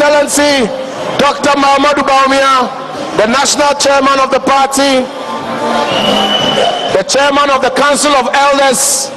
Excellency Dr. Mahamudu Bawumia, the National Chairman of the party, the Chairman of the Council of Elders,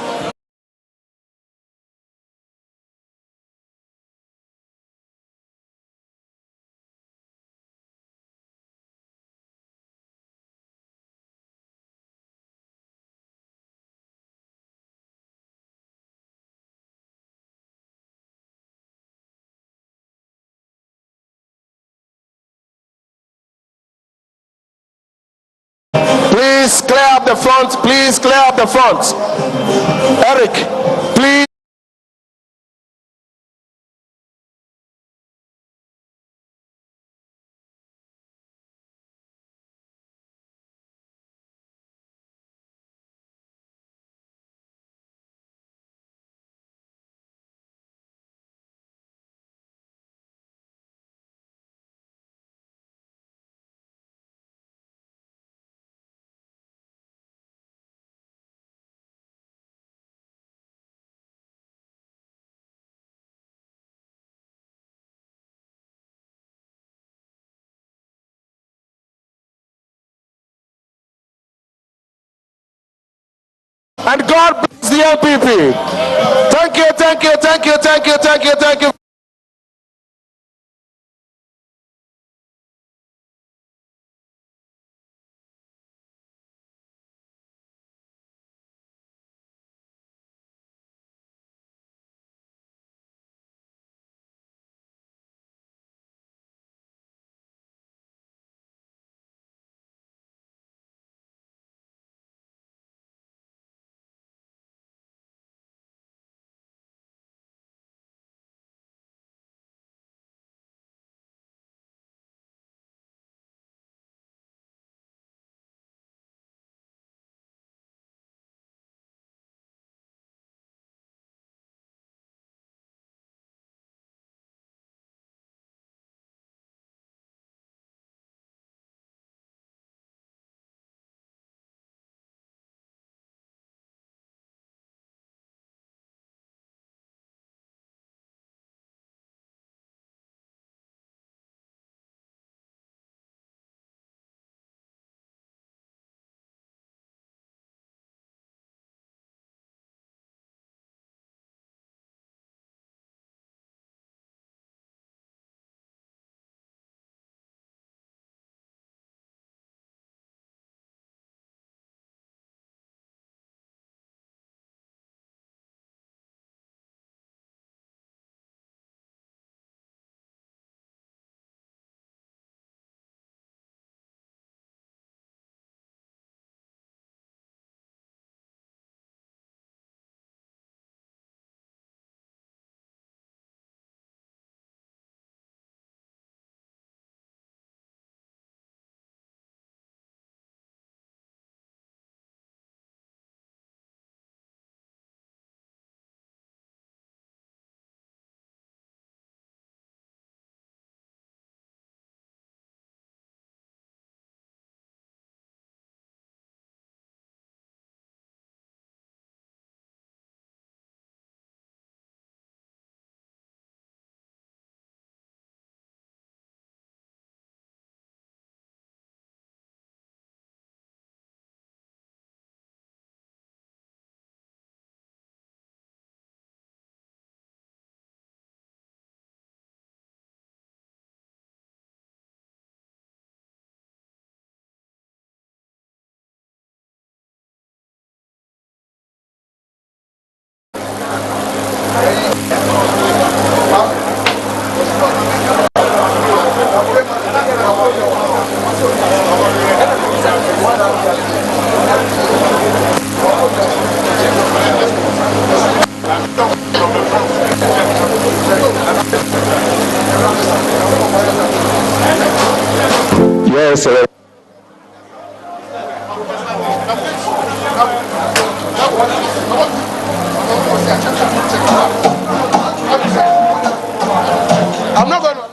please clear up the front. Please clear up the front. Eric, please. And God bless the NPP. Thank you, thank you, thank you, thank you, thank you, thank you. Yes, sir. I'm not going to.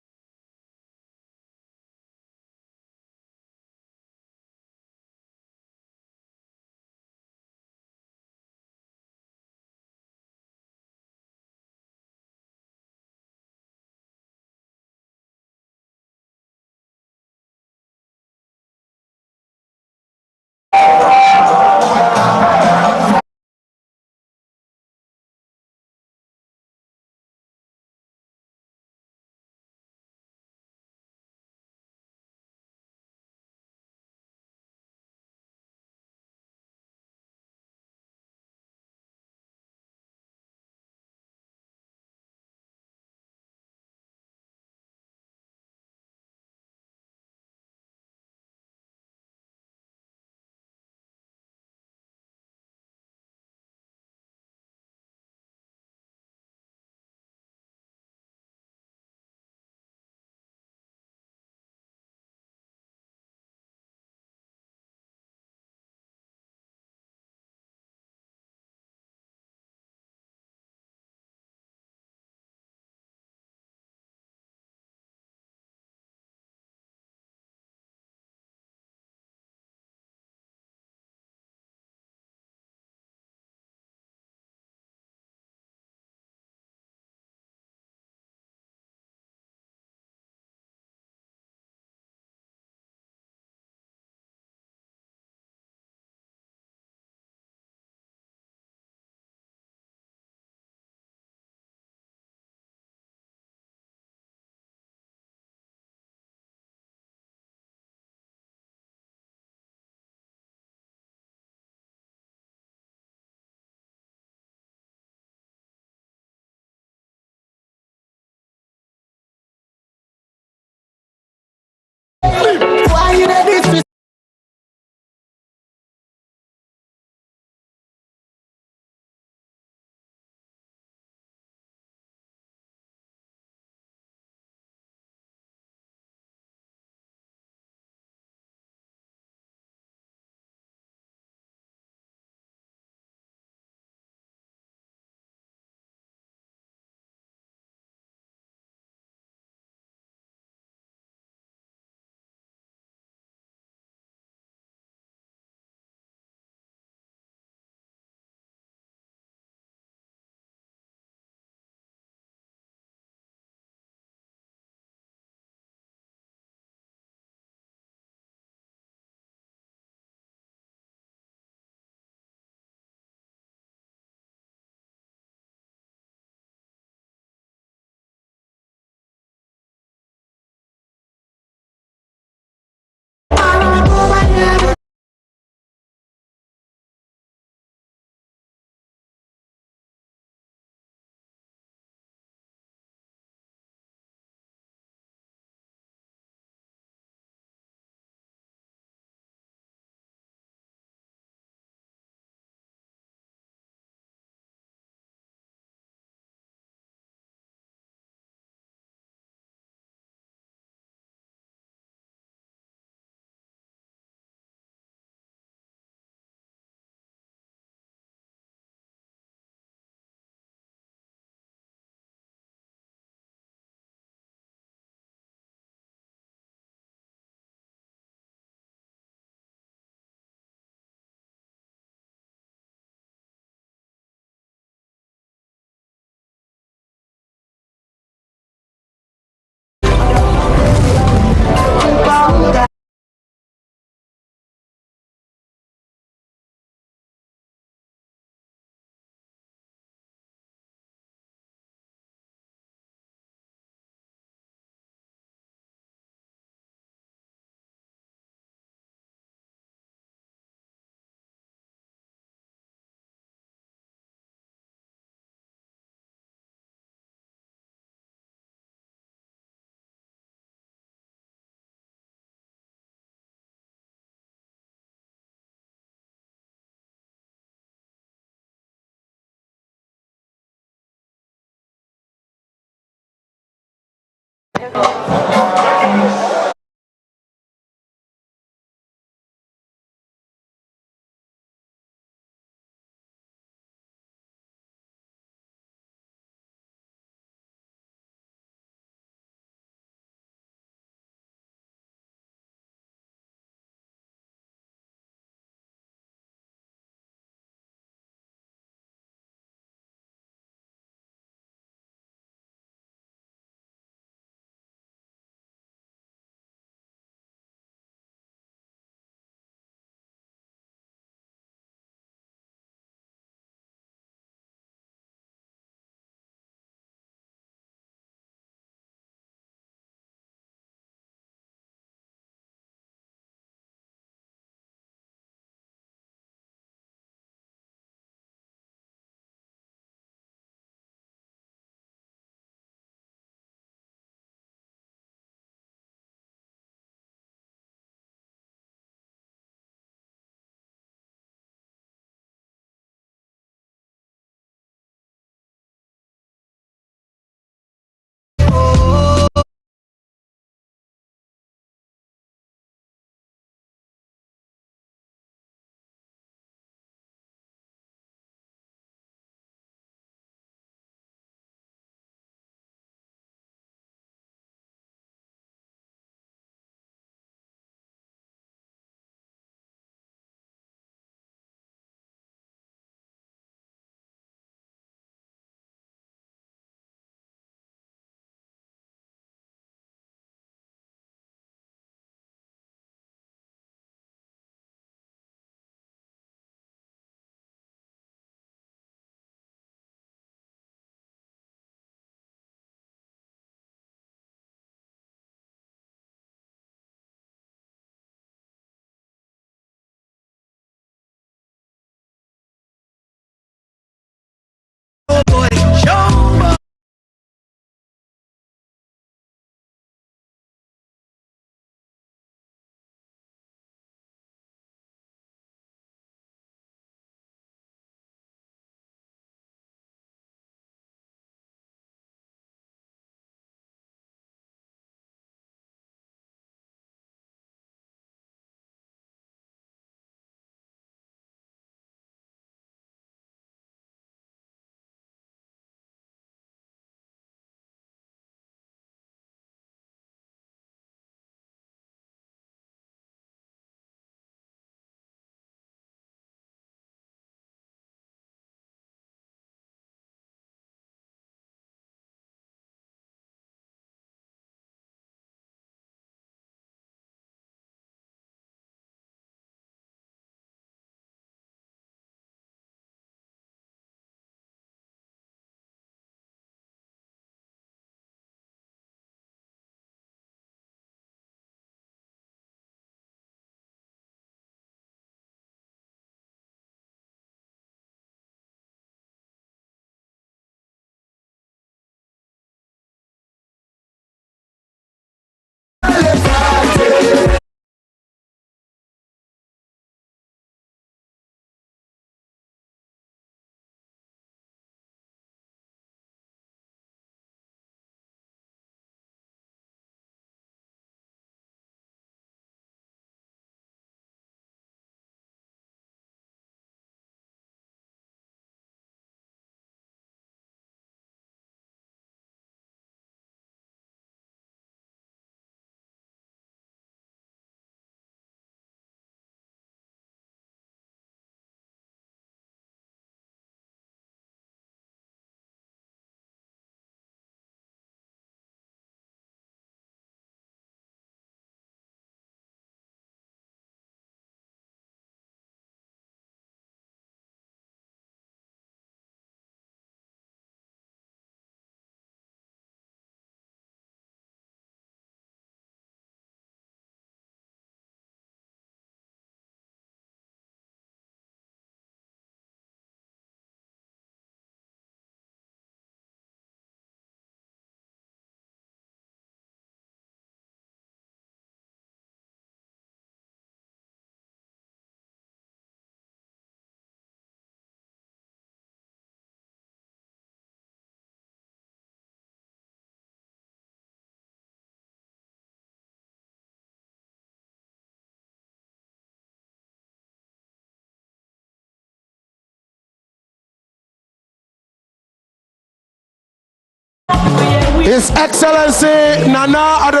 His Excellency Nana Addo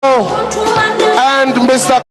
and Mr.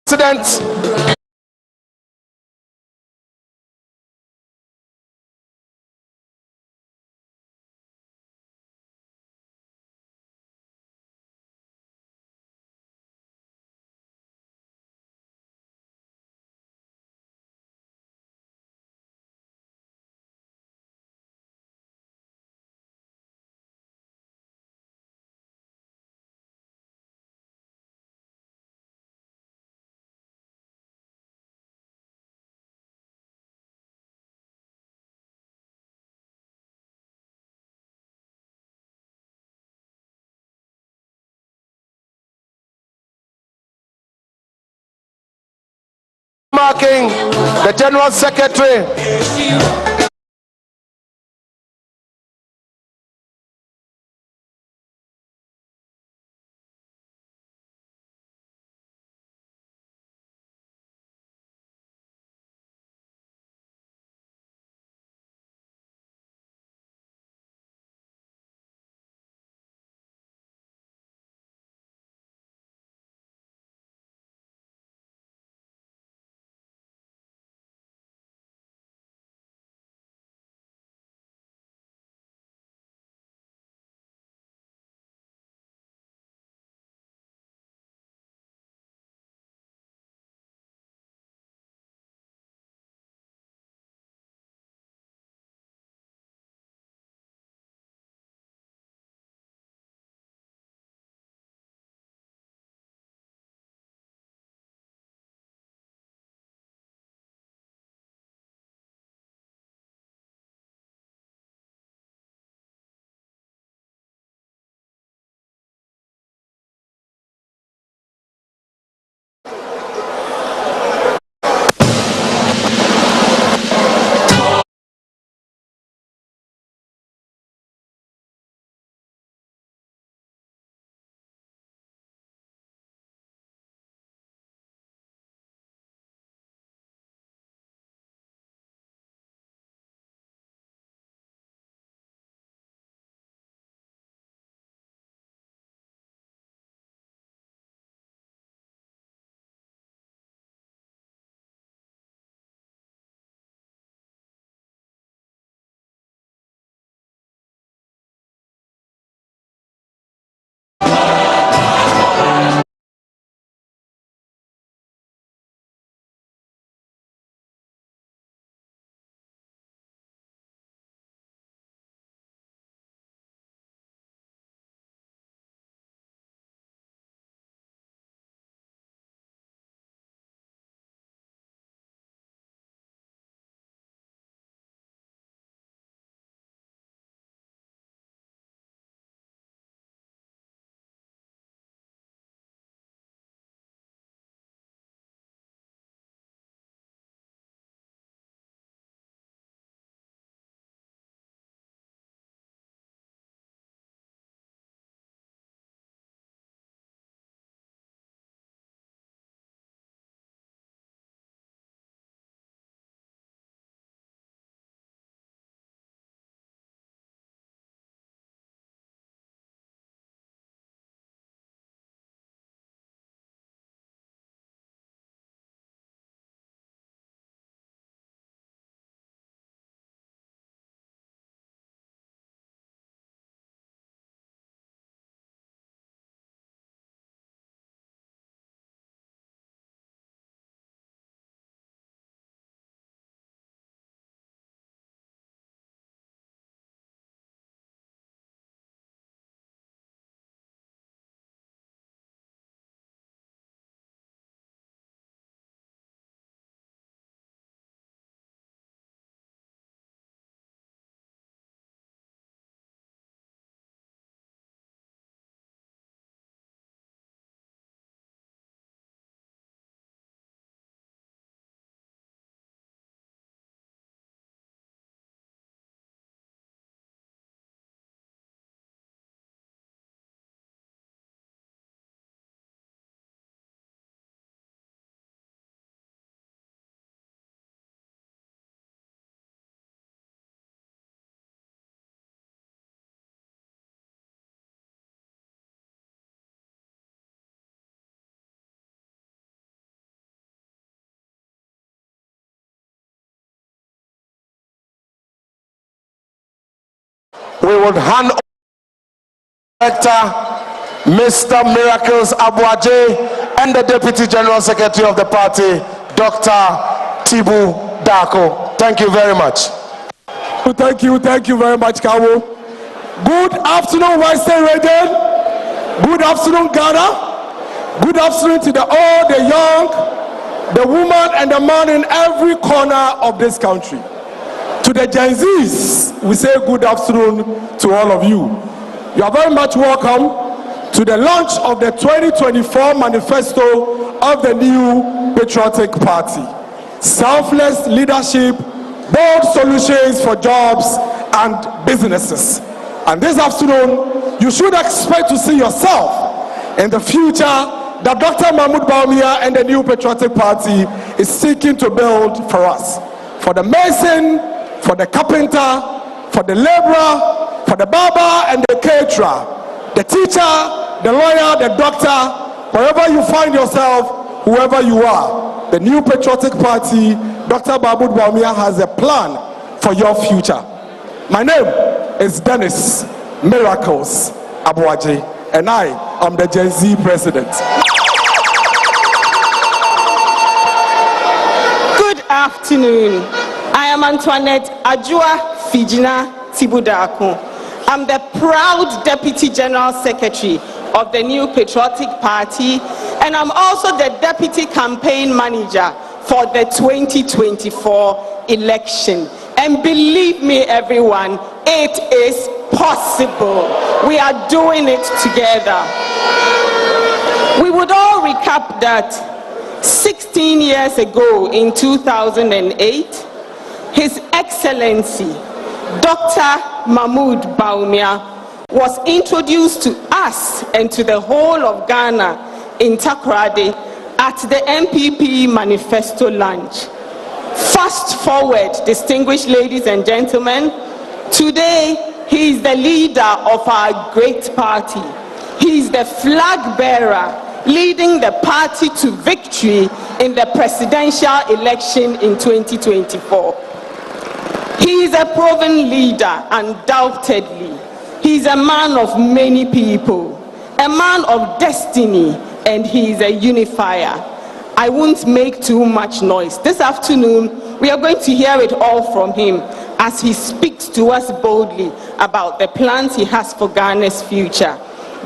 President marking the General Secretary would hand over Director Mr. Miracles Abuaje and the Deputy General Secretary of the party, Dr. Tibu Dako. Thank you very much. Thank you very much, Kawo. Good afternoon, Western Region. Good afternoon, Ghana. Good afternoon to the old, the young, the woman, and the man in every corner of this country. To the Gen Zs, we say good afternoon to all of you. You are very much welcome to the launch of the 2024 Manifesto of the new Patriotic Party. Selfless leadership, bold solutions for jobs and businesses. And this afternoon, you should expect to see yourself in the future that Dr. Mahmoud Bawumia and the new Patriotic Party is seeking to build for us. For the mason, for the carpenter, for the laborer, for the barber and the caterer, the teacher, the lawyer, the doctor, wherever you find yourself, whoever you are, the new Patriotic Party, Dr. Mahmoud Bawumia has a plan for your future. My name is Dennis Miracles Abuaje, and I am the Gen Z president. Good afternoon. I am Antoinette Ajua Fijina Tibudako. I'm the proud Deputy General Secretary of the new Patriotic Party, and I'm also the Deputy Campaign Manager for the 2024 election. And believe me, everyone, it is possible. We are doing it together. We would all recap that 16 years ago in 2008, His Excellency Dr. Mahmoud Bawumia was introduced to us and to the whole of Ghana in Takoradi at the NPP Manifesto launch. Fast forward, distinguished ladies and gentlemen, today he is the leader of our great party. He is the flag bearer leading the party to victory in the presidential election in 2024. He is a proven leader, undoubtedly. He is a man of many people, a man of destiny, and he is a unifier. I won't make too much noise. This afternoon, we are going to hear it all from him as he speaks to us boldly about the plans he has for Ghana's future.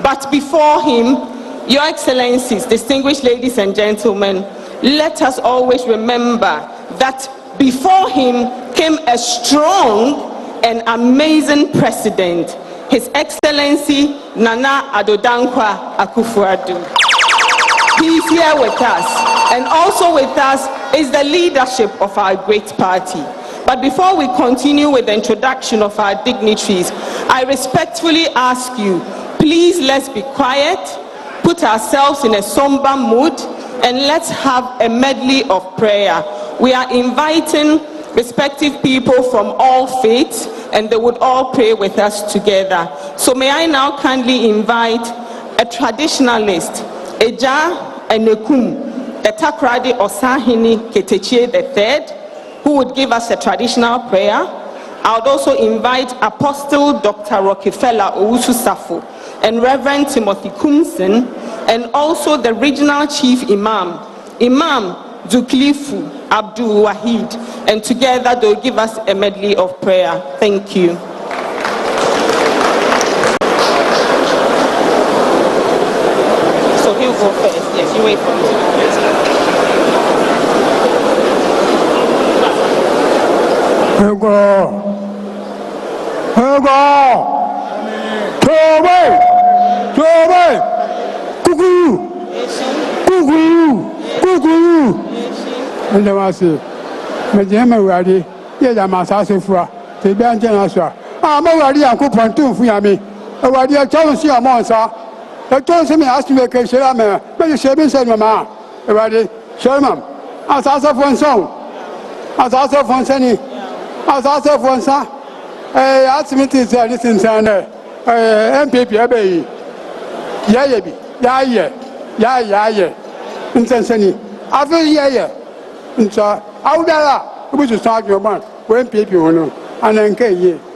But before him, Your Excellencies, distinguished ladies and gentlemen, let us always remember that before him came a strong and amazing president, His Excellency Nana Addo Dankwa Akufo-Addo. He is here with us, and also with us is the leadership of our great party. But before we continue with the introduction of our dignitaries, I respectfully ask you, please let's be quiet, put ourselves in a somber mood, and let's have a medley of prayer. We are inviting respective people from all faiths, and they would all pray with us together. So may I now kindly invite a traditionalist, Eja Enekum, the Takoradi Osahini Ketechie III, who would give us a traditional prayer. I would also invite Apostle Dr. Rockefeller Owusu Safo and Reverend Timothy Kumson, and also the regional chief imam, Imam Zuklifu Abdul Wahid, and together they'll give us a medley of prayer. Thank you. So he'll go first. Yes, you wait for me.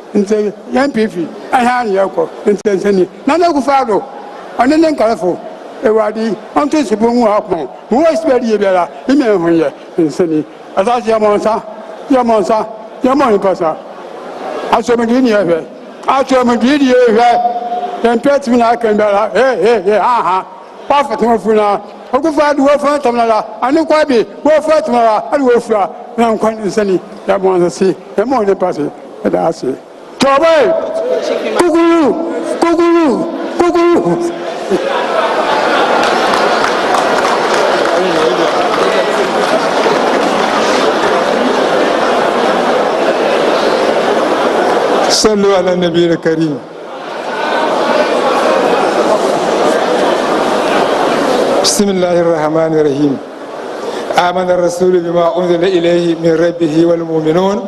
NPP nti NPP ahan yeko ntenseni nana kufado onene nkalafo ewadi onto sibonwu akpon wo esperi yebela ime hunye nseni asasi yamonsa yamon pasa asomedi ebe asomedi ebe tempet mi na kembela aha perfect mo funa okufado wo fun tamala ani kwabi wo fun tamala ali wo fura na nkwan nseni yamonsa si yamon pasa da ase tobe kukuru صلوا على النبي الكريم. بسم الله الرحمن الرحيم. آمن الرسول بما أنزل إليه من ربه والمؤمنون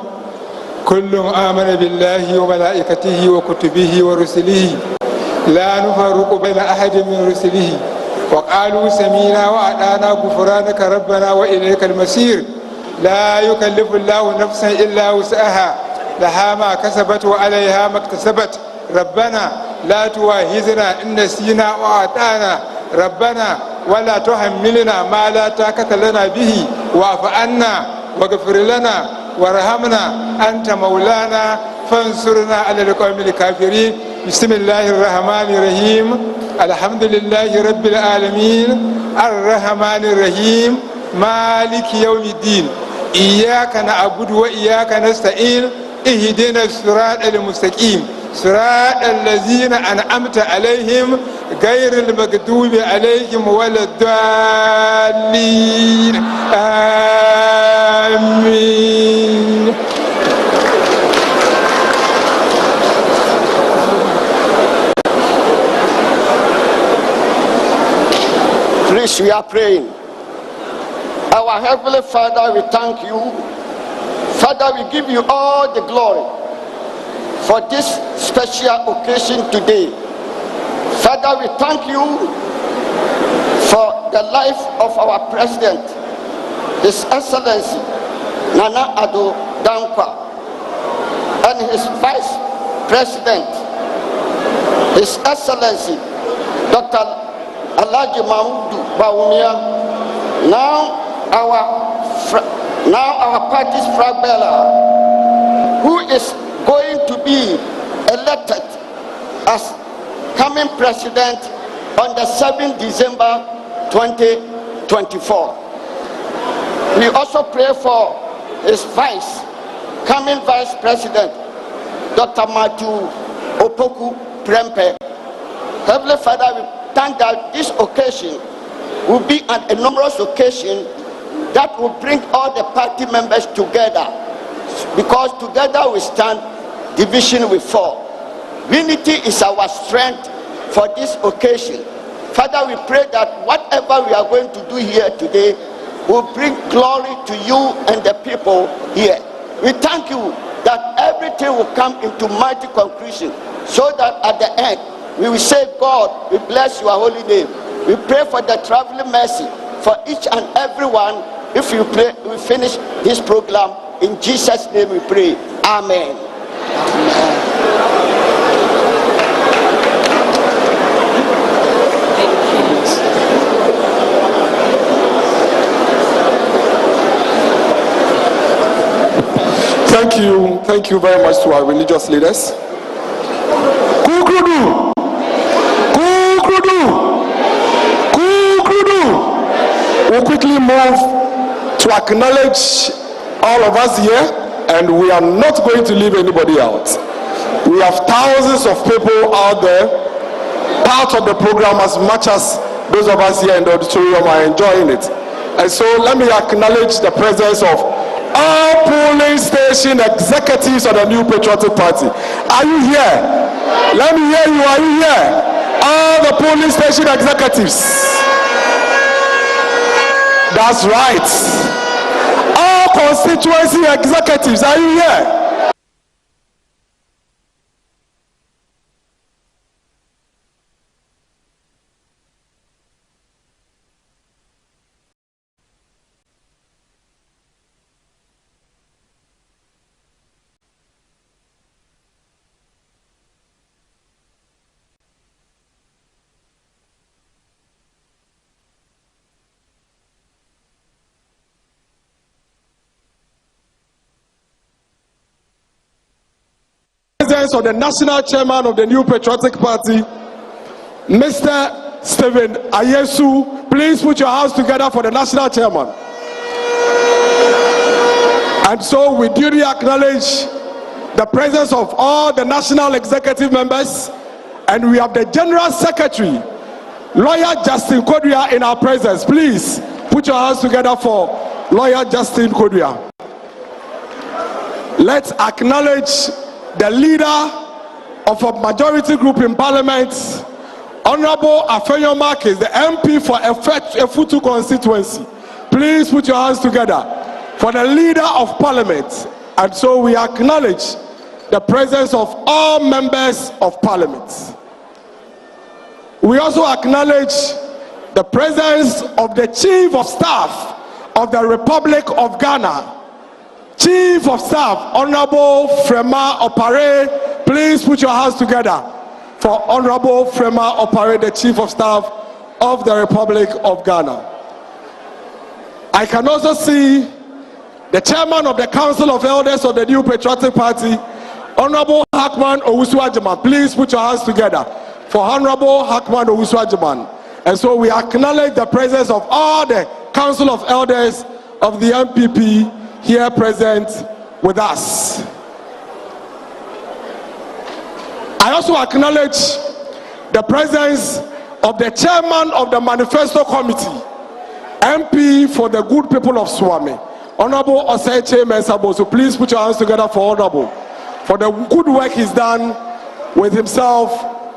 كل آمن بالله وملائكته وكتبه ورسله لا نفرق بين أحد من رسله وقالوا سمينا وأطعنا غفرانك ربنا وإليك المصير لا يكلف الله نفسا إلا وسعها لها ما كسبت وعليها ما اكتسبت ربنا لا تواخذنا إن نسينا وأطعنا ربنا ولا تحملنا ما لا طاقة لنا به واعف عنا واغفر لنا وارحمنا أنت مولانا فانصرنا على القوم الكافرين. بسم الله الرحمن الرحيم. الحمد لله رب العالمين الرحمن الرحيم مالك يوم الدين إياك نعبد وإياك نستعين اهدنا الصراط المستقيم صراط الذين أنعمت عليهم غير المغضوب عليهم ولا الضالين آمين. Please, we are praying. Our Heavenly Father, we thank you. Father, we give you all the glory for this special occasion today. Father, we thank you for the life of our President, His Excellency Nana Addo Dankwa, and his Vice President, His Excellency Dr. Alhaji Mahmoud Bawumia, now our party's flagbearer, who is going to be elected as coming president on the 7th December 2024. We also pray for his coming vice president, Dr. Matthew Opoku Prempe. Heavenly Father, we thank that this occasion will be an enormous occasion that will bring all the party members together, because together we stand, division will fall. Unity is our strength for this occasion. Father, we pray that whatever we are going to do here today will bring glory to you and the people here. We thank you that everything will come into mighty conclusion, so that at the end we will say, God, we bless your holy name. We pray for the traveling mercy for each and every one. If we finish this program, in Jesus' name we pray. Amen. Thank you very much to our religious leaders. We'll quickly move to acknowledge all of us here, and we are not going to leave anybody out. We have thousands of people out there, part of the program, as much as those of us here in the auditorium are enjoying it. And so let me acknowledge the presence of all polling station executives of the New Patriotic Party. Are you here? Let me hear you. Are you here? All the polling station executives. That's right. All constituency executives, are you here? presence of the national chairman of the New Patriotic Party, Mr. Stephen Ayesu. Please put your hands together for the national chairman. And so we duly acknowledge the presence of all the national executive members, and we have the general secretary, Lawyer Justin Kodria, in our presence. Please put your hands together for Lawyer Justin Kodria. Let's acknowledge the leader of a majority group in Parliament, Honorable Afenyo Marcus, the MP for Efutu constituency. Please put your hands together for the leader of Parliament. And so we acknowledge the presence of all members of Parliament. We also acknowledge the presence of the Chief of Staff of the Republic of Ghana. Chief of Staff, Honorable Frema Opare. Please put your hands together for Honorable Frema Opare, the Chief of Staff of the Republic of Ghana. I can also see the Chairman of the Council of Elders of the New Patriotic Party, Honorable Hackman Owusu-Agyemang. Please put your hands together for Honorable Hackman Owusu-Agyemang. And so we acknowledge the presence of all the Council of Elders of the NPP here present with us. I also acknowledge the presence of the Chairman of the Manifesto Committee, MP for the good people of Swami, Honorable Oseche Mensabo. So please put your hands together for Honorable, for the good work he's done with himself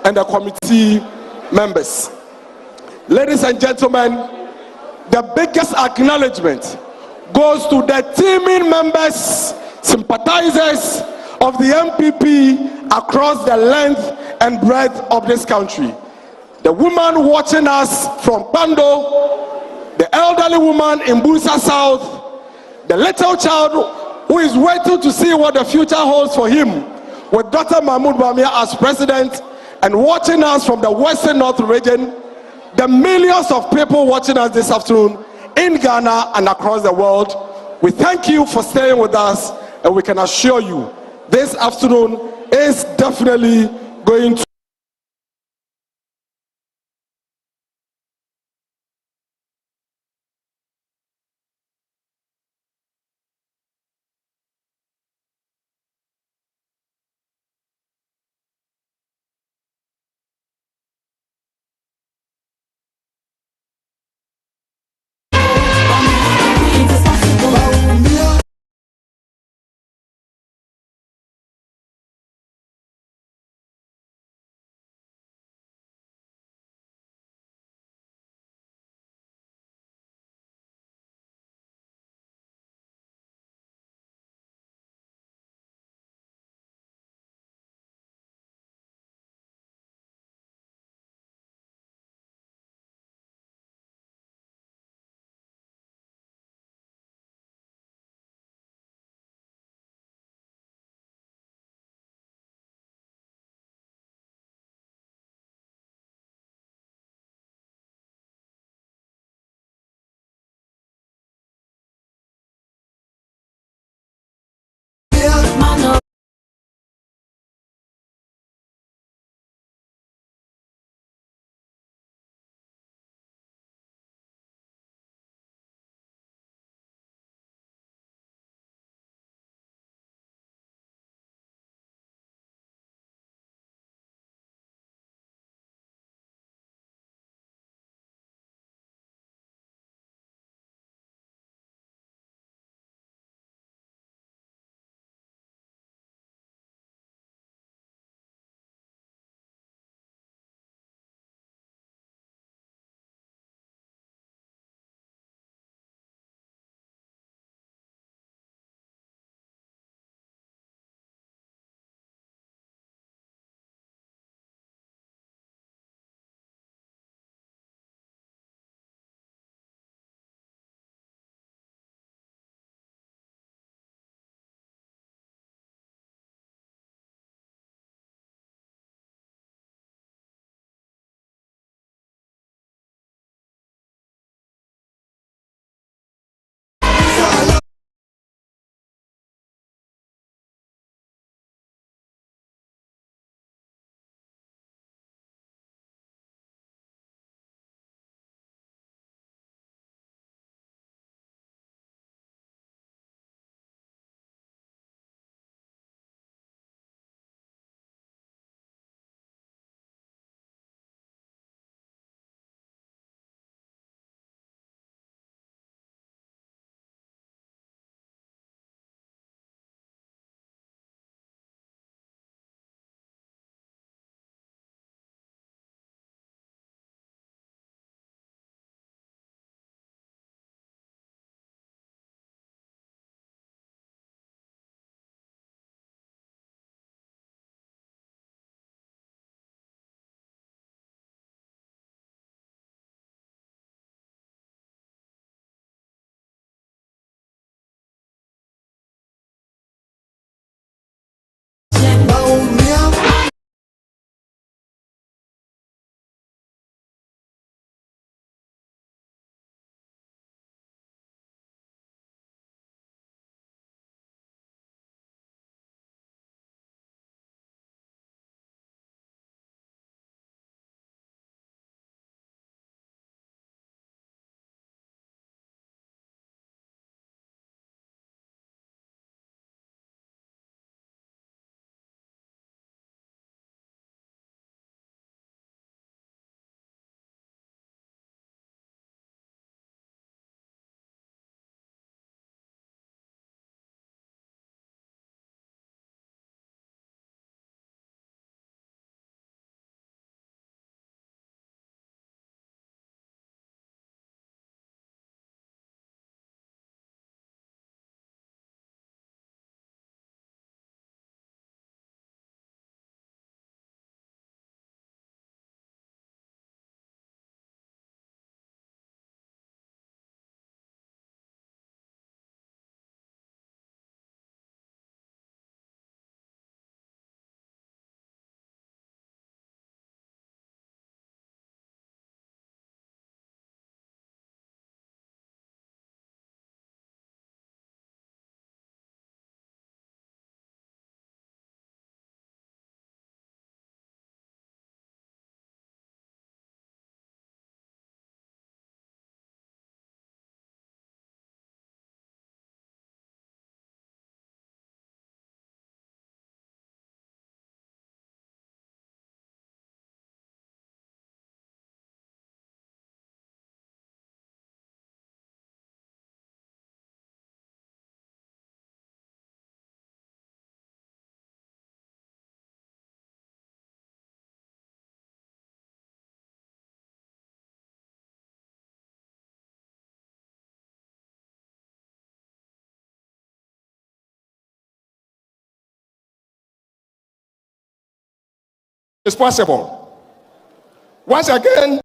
and the committee members. Ladies and gentlemen, the biggest acknowledgement goes to the teaming members, sympathizers of the NPP across the length and breadth of this country. The woman watching us from Pando, the elderly woman in Busa South, the little child who is waiting to see what the future holds for him, with Dr. Mahmoud Bawumia as president, and watching us from the Western North region, the millions of people watching us this afternoon in Ghana and across the world. We thank you for staying with us, and we can assure you this afternoon is definitely going to It's possible. Once again,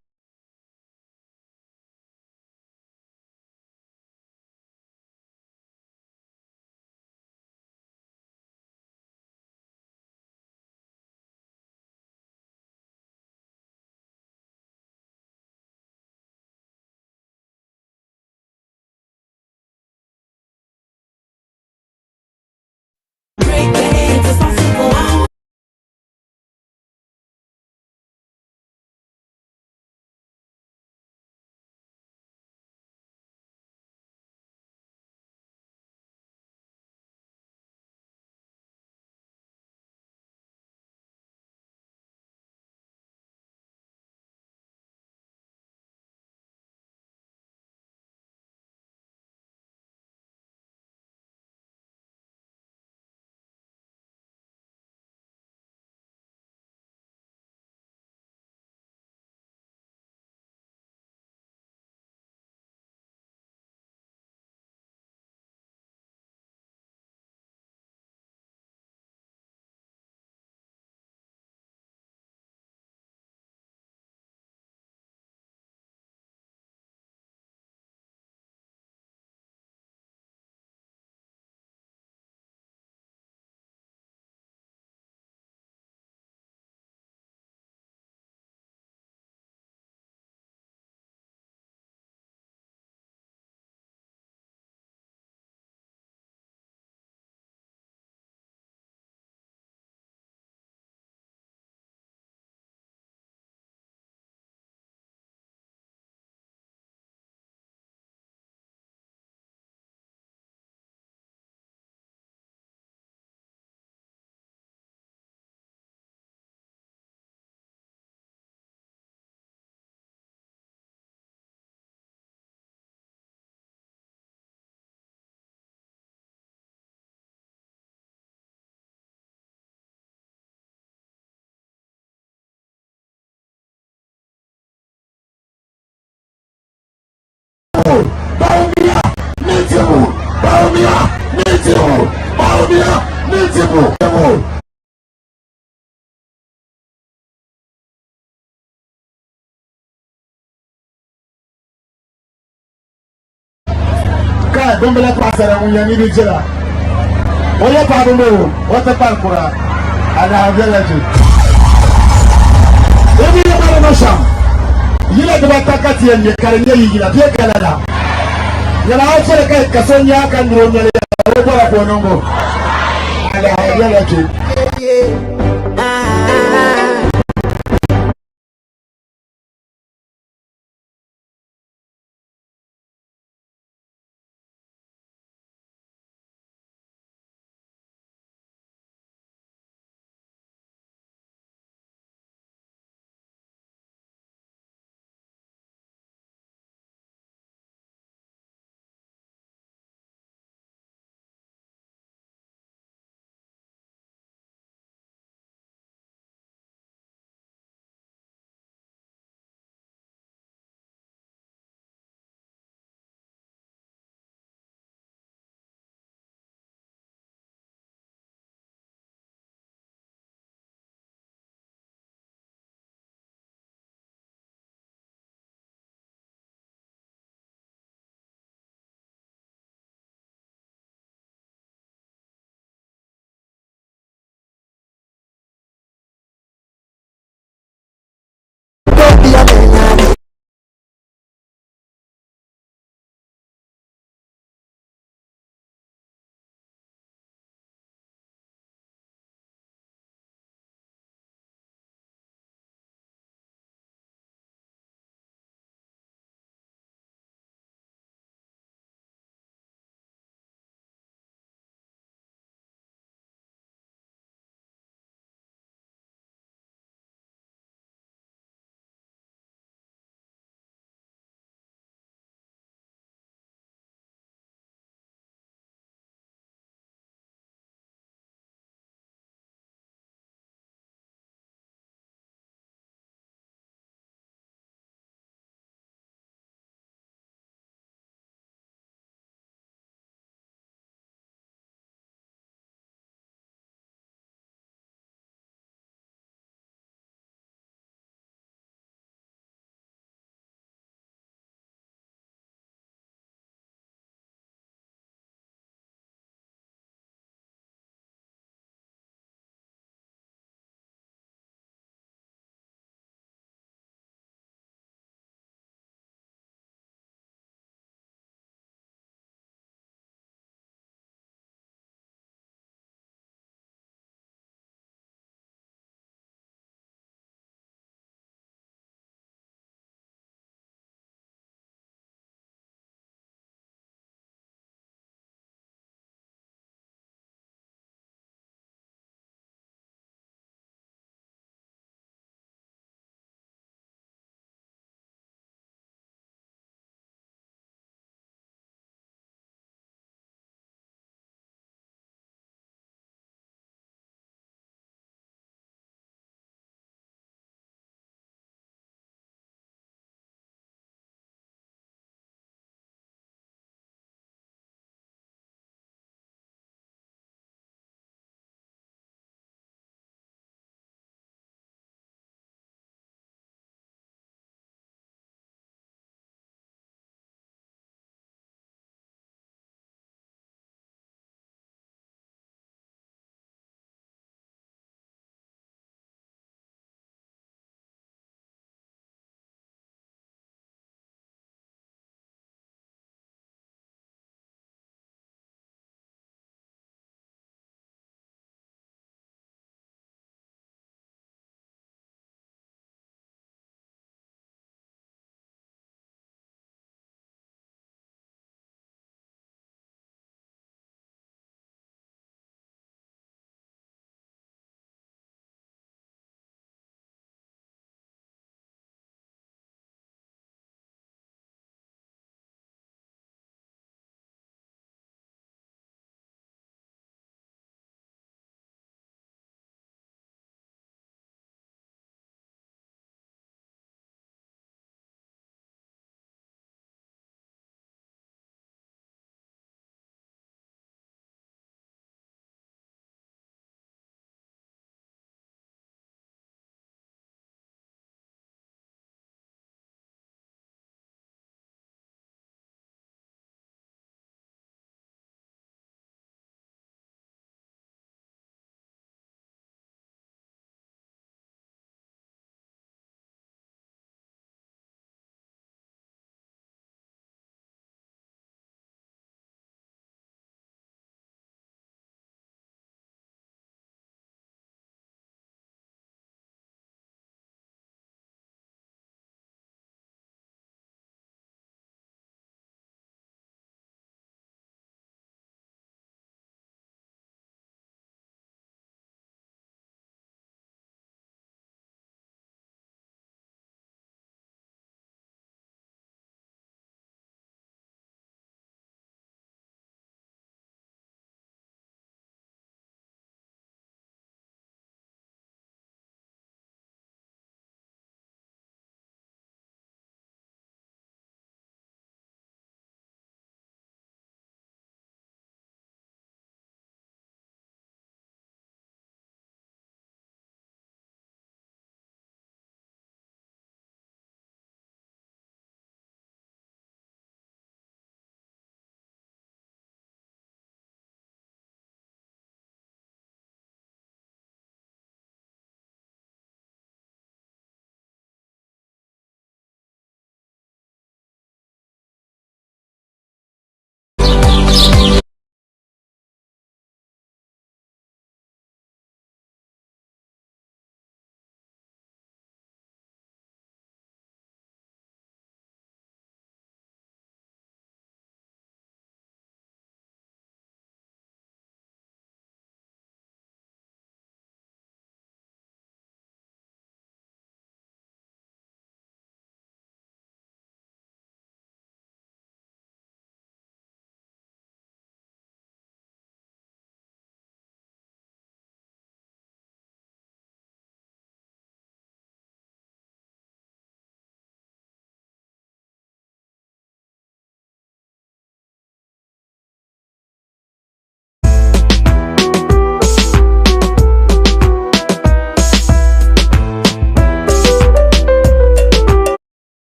Gombele pasara munyani bijela. Oya pabumo, wata pankura. Ana village. Ebi le bala nosham. Yile de batakati yenye karenge yigila pie Canada. Yala ofere kai kasonya kan ronyale. Obo la bonongo. Ana village.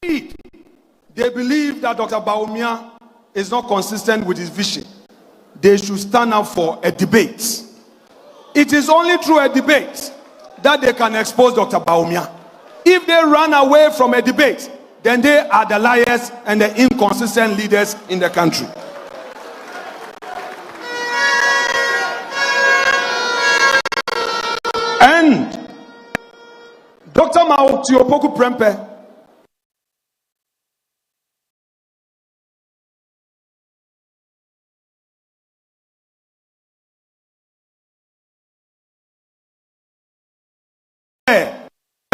they believe that Dr. Bawumia is not consistent with his vision, they should stand up for a debate. It is only through a debate that they can expose Dr. Bawumia. If they run away from a debate, then they are the liars and the inconsistent leaders in the country. And Dr. Mauti Opoku Prempeh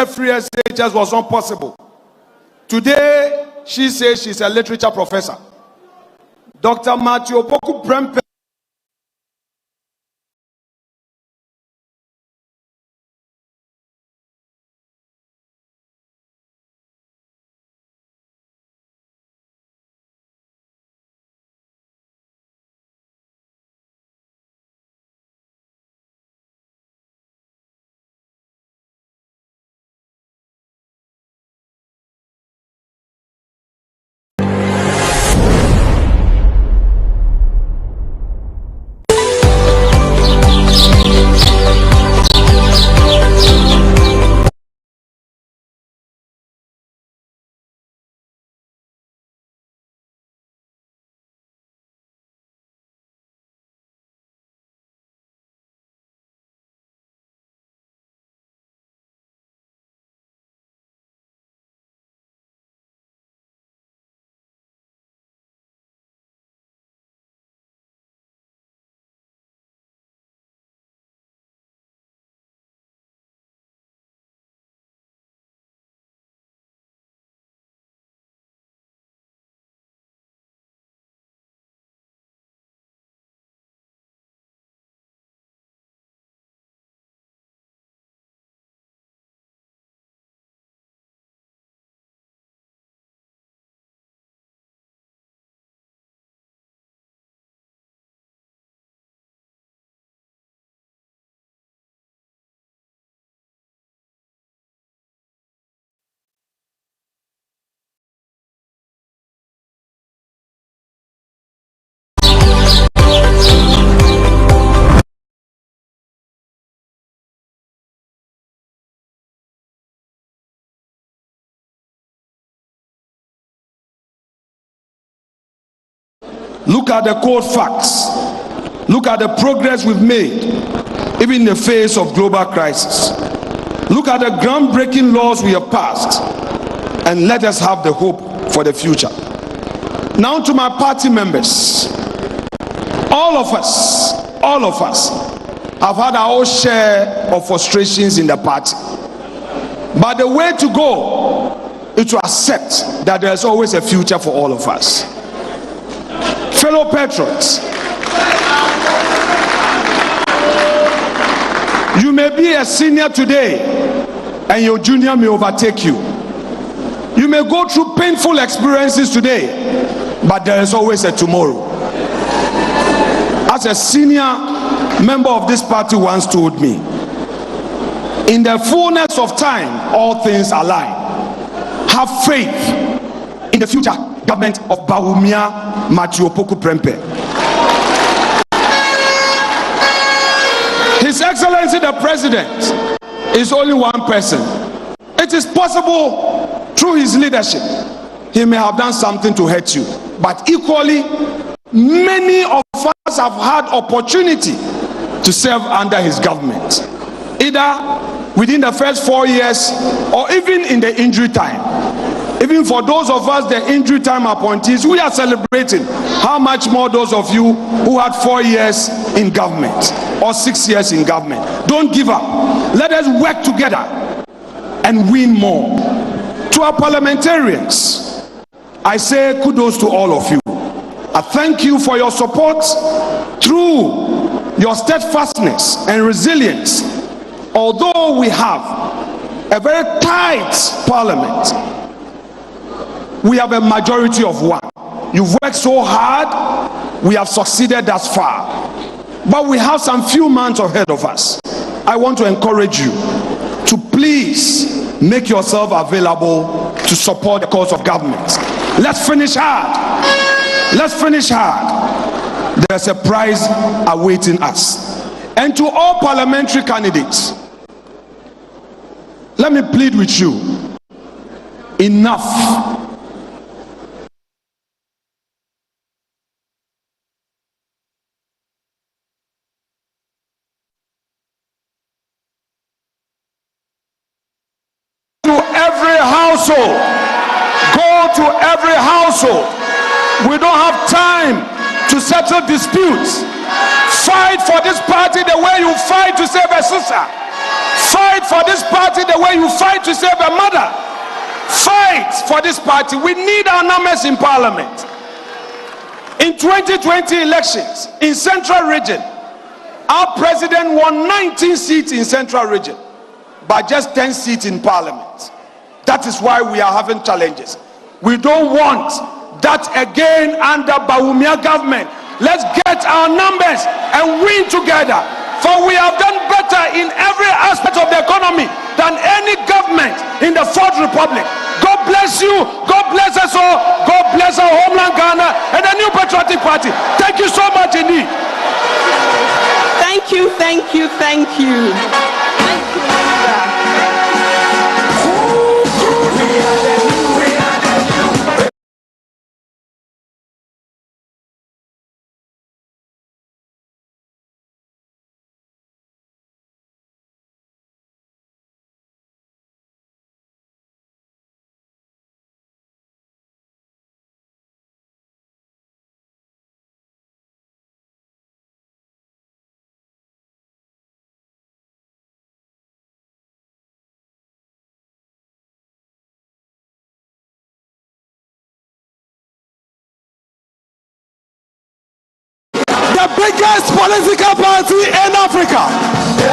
free just was not possible. Today, she says she's a literature professor. Dr. Matthew Opoku Prempeh look at the cold facts. Look at the progress we've made, even in the face of global crisis. Look at the groundbreaking laws we have passed, and let us have the hope for the future. Now to my party members, all of us have had our own share of frustrations in the party. But the way to go is to accept that there is always a future for all of us. Fellow patriots, you may be a senior today and your junior may overtake you. You may go through painful experiences today, but there is always a tomorrow. As a senior member of this party once told me, in the fullness of time, all things align. Have faith in the future government of Bawumia Matthew Opoku Prempeh. His Excellency the President is only one person. It is possible through his leadership he may have done something to hurt you, but equally many of us have had opportunity to serve under his government, either within the first 4 years or even in the injury time. Even for those of us, the injury time appointees, we are celebrating. How much more those of you who had 4 years in government or 6 years in government? Don't give up. Let us work together and win more. To our parliamentarians, I say kudos to all of you. I thank you for your support. Through your steadfastness and resilience, although we have a very tight parliament, we have a majority of one. You've worked so hard, we have succeeded thus far, but we have some few months ahead of us. I want to encourage you to please make yourself available to support the cause of government. Let's finish hard. Let's finish hard. There's a prize awaiting us. And to all parliamentary candidates, let me plead with you. Enough. To every household. Go to every household. We don't have time to settle disputes. Fight for this party the way you fight to save a sister. Fight for this party the way you fight to save a mother. Fight for this party. We need our numbers in parliament. In 2020 elections in Central Region, our president won 19 seats in Central Region, but just 10 seats in parliament. That is why we are having challenges. We don't want that again under Bawumia government. Let's get our numbers and win together. For we have done better in every aspect of the economy than any government in the Fourth Republic. God bless you. God bless us all. God bless our homeland Ghana and the New Patriotic Party. Thank you so much indeed. Thank you, thank you, thank you. Thank you, Linda. The biggest political party in Africa.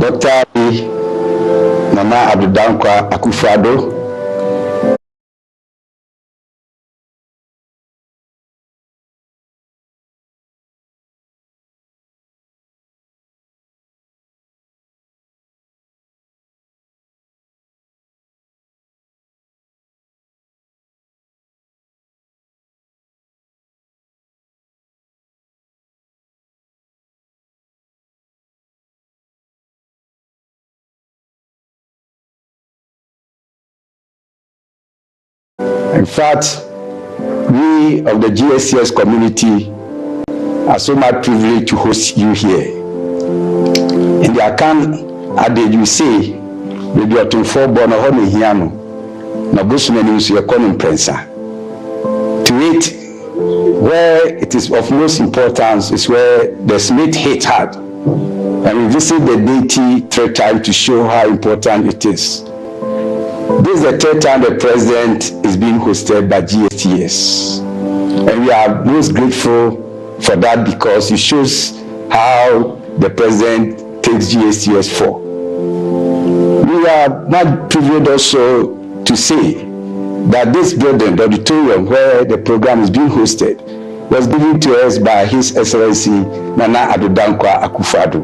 Dr. Nana Abdudankwa Akufo-Addo, in fact, we of the GSTS community are so much privileged to host you here. In the Akan adage you say, "Baby otumfo bono ho ne hiano, na busumani nso yekono prensa." To it, where it is of most importance is where the Smith hit hard, and we visit the deity 3 times to show how important it is. This is the 3rd time the president is being hosted by GSTS, and we are most grateful for that because it shows how the president takes GSTS for. We are not privileged also to say that this building, the auditorium where the program is being hosted, was given to us by His Excellency Nana Abdudankwa Akufo-Addo.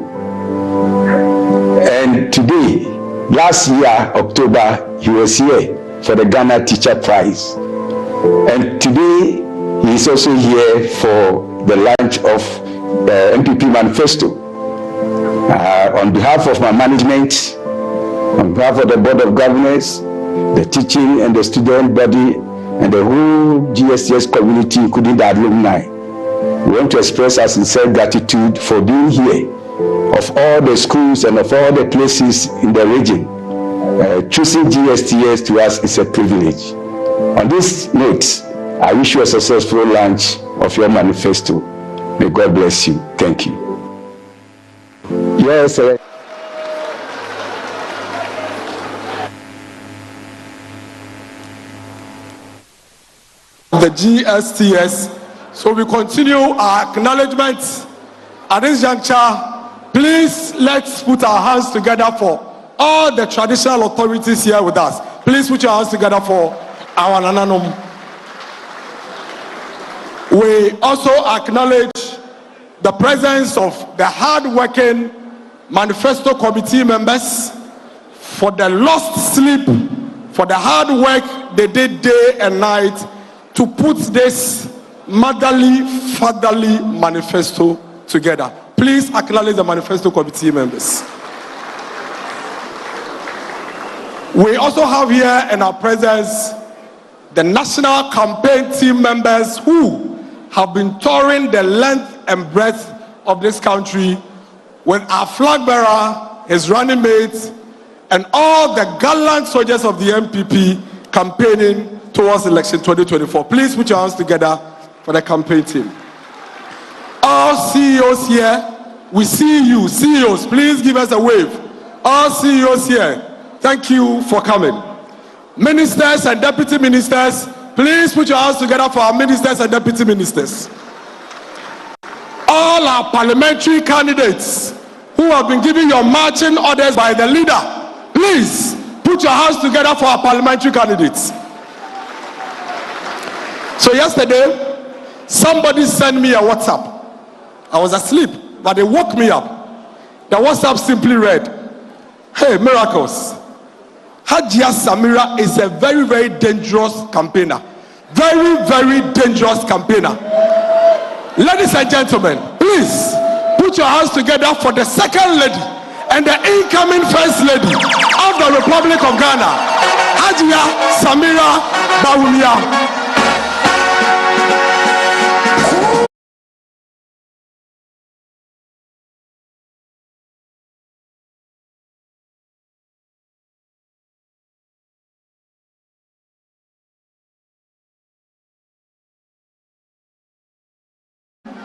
And today, last year, October, he was here for the Ghana Teacher Prize. And today, he is also here for the launch of the NPP Manifesto. On behalf of my management, on behalf of the Board of Governors, the teaching and the student body, and the whole GSTS community, including the alumni, we want to express our sincere gratitude for being here. Of all the schools and of all the places in the region, choosing GSTS to us is a privilege. On this note, I wish you a successful launch of your manifesto. May God bless you. Thank you. Yes, sir. The GSTS. So we continue our acknowledgments. At this juncture, please let's put our hands together for all the traditional authorities here with us. Please put your hands together for our Nananum. We also acknowledge the presence of the hard-working Manifesto committee members for the lost sleep, for the hard work they did day and night to put this motherly, fatherly manifesto together. Please acknowledge the Manifesto committee members. We also have here in our presence the national campaign team members who have been touring the length and breadth of this country with our flag bearer, his running mates, and all the gallant soldiers of the NPP campaigning towards election 2024. Please put your hands together for the campaign team. All CEOs here, we see you. CEOs, please give us a wave. All CEOs here, thank you for coming. Ministers and deputy ministers, please put your hands together for our ministers and deputy ministers. All our parliamentary candidates who have been given your marching orders by the leader, please put your hands together for our parliamentary candidates. So yesterday, somebody sent me a WhatsApp. I was asleep, but they woke me up. The WhatsApp simply read, "Hey, Miracles, Hajia Samira is a very, very dangerous campaigner. Very, very dangerous campaigner." Ladies and gentlemen, please put your hands together for the second lady and the incoming first lady of the Republic of Ghana, Hajia Samira Bawumia.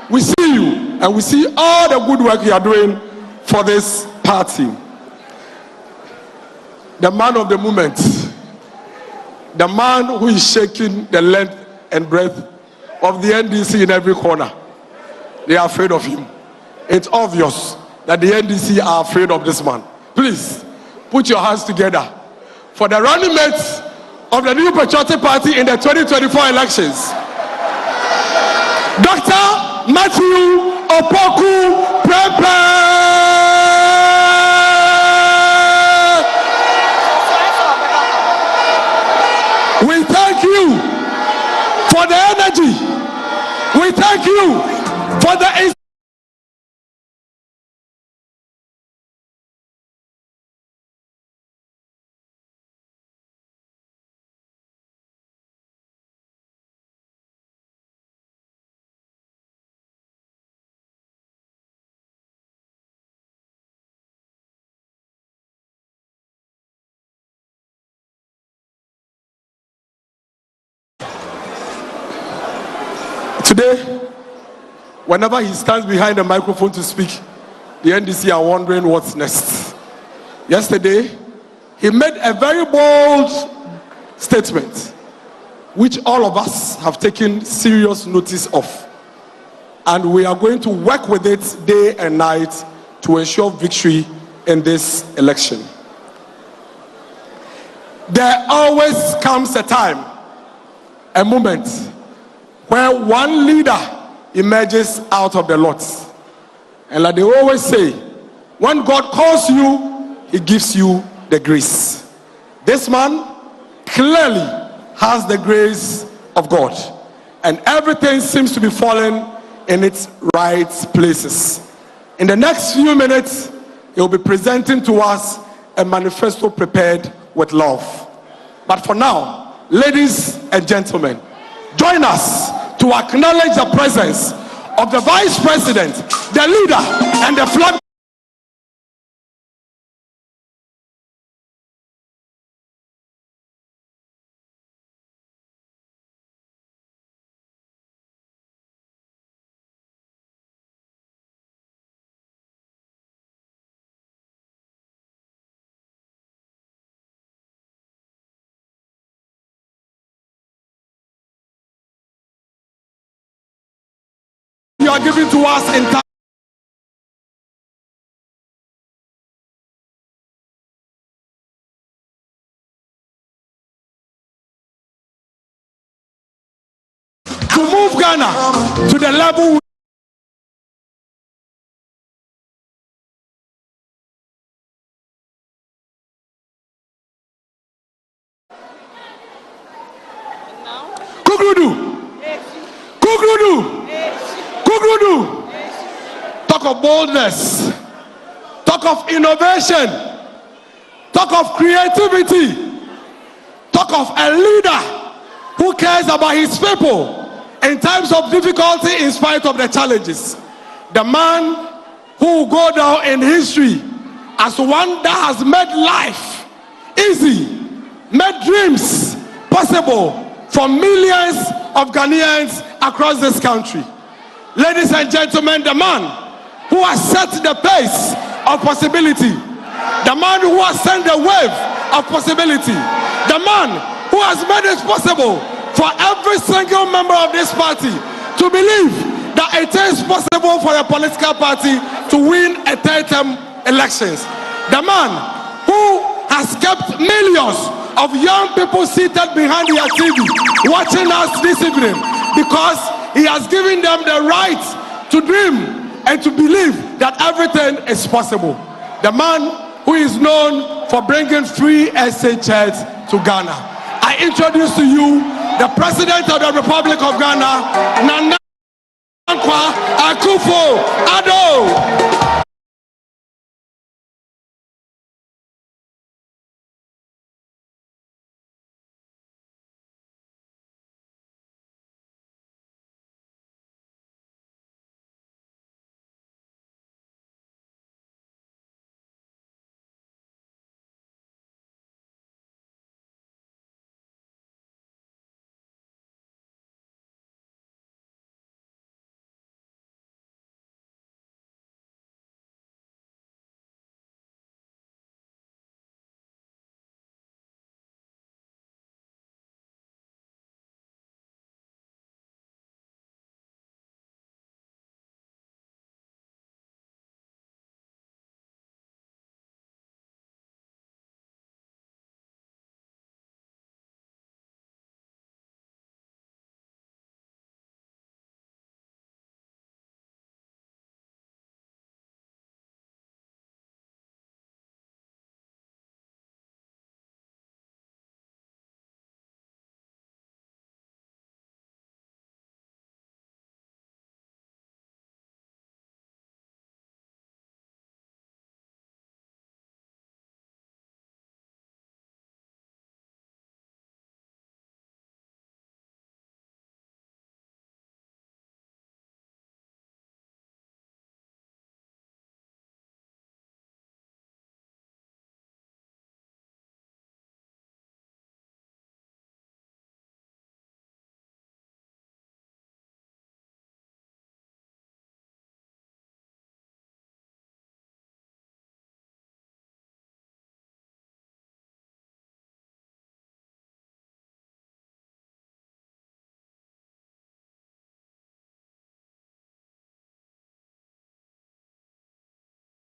We see you and we see all the good work you are doing for this party. The man of the moment, the man who is shaking the length and breadth of the NDC in every corner. They are afraid of him. It's obvious that the NDC are afraid of this man. Please put your hands together for the running mates of the New Patriotic Party in the 2024 elections. Dr. Matthew Opoku Prempe. We thank you for the energy. We thank you for the Today, whenever he stands behind the microphone to speak, the NDC are wondering what's next. Yesterday, he made a very bold statement, which all of us have taken serious notice of. And we are going to work with it day and night to ensure victory in this election. There always comes a time, a moment, where one leader emerges out of the lot. And like they always say, when God calls you, he gives you the grace. This man clearly has the grace of God, and everything seems to be falling in its right places. In the next few minutes, he will be presenting to us a manifesto prepared with love. But for now, ladies and gentlemen, join us to acknowledge the presence of the Vice President, the leader, and the flag. You are giving to us in time to move Ghana to the level. Kugrudu. Talk of boldness. Talk of innovation. Talk of creativity. Talk of a leader who cares about his people in times of difficulty in spite of the challenges. The man who will go down in history as one that has made life easy, made dreams possible for millions of Ghanaians across this country. Ladies and gentlemen, the man who has set the pace of possibility, the man who has sent the wave of possibility, the man who has made it possible for every single member of this party to believe that it is possible for a political party to win a third-term elections. The man who has kept millions of young people seated behind their TV watching us this evening because he has given them the right to dream and to believe that everything is possible. The man who is known for bringing free SHS to Ghana. I introduce to you the President of the Republic of Ghana, Nana Akufo-Addo.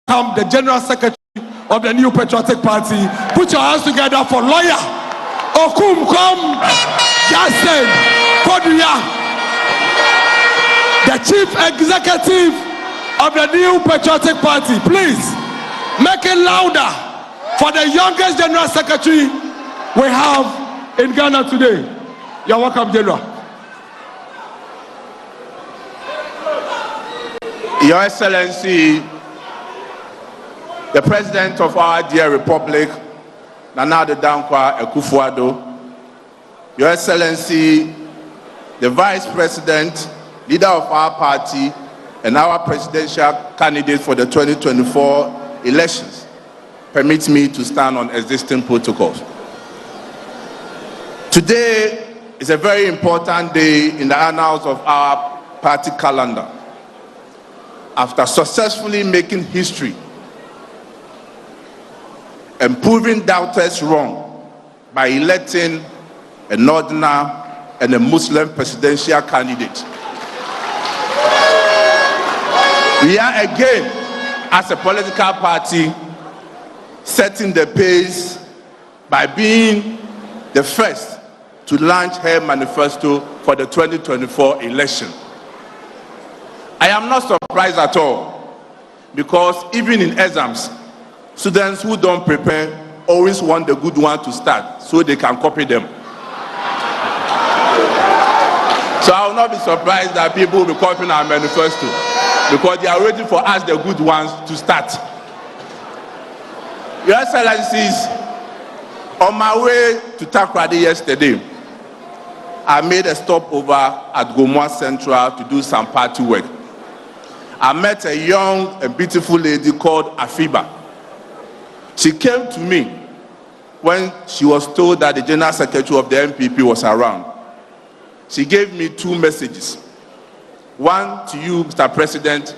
I'm the General Secretary of the New Patriotic Party. Put your hands together for lawyer Okumkom Jackson Koduya, the Chief Executive of the New Patriotic Party. Please make it louder for the youngest General Secretary we have in Ghana today. You're welcome, General. Your Excellency, the President of our dear Republic, Nana Addo Dankwa Akufo-Addo, Your Excellency, the Vice President, leader of our party, and our presidential candidate for the 2024 elections, permit me to stand on existing protocols. Today is a very important day in the annals of our party calendar. After successfully making history and proving doubters wrong by electing a Northerner and a Muslim presidential candidate, we are again, as a political party, setting the pace by being the first to launch her manifesto for the 2024 election. I am not surprised at all, because even in exams, students who don't prepare always want the good one to start so they can copy them. So I will not be surprised that people will be copying our manifesto, because they are waiting for us, the good ones, to start. Your Excellencies, on my way to Takoradi yesterday, I made a stopover at Gomoa Central to do some party work. I met a young and beautiful lady called Afiba. She came to me when she was told that the General Secretary of the NPP was around. She gave me two messages. One to you, Mr. President,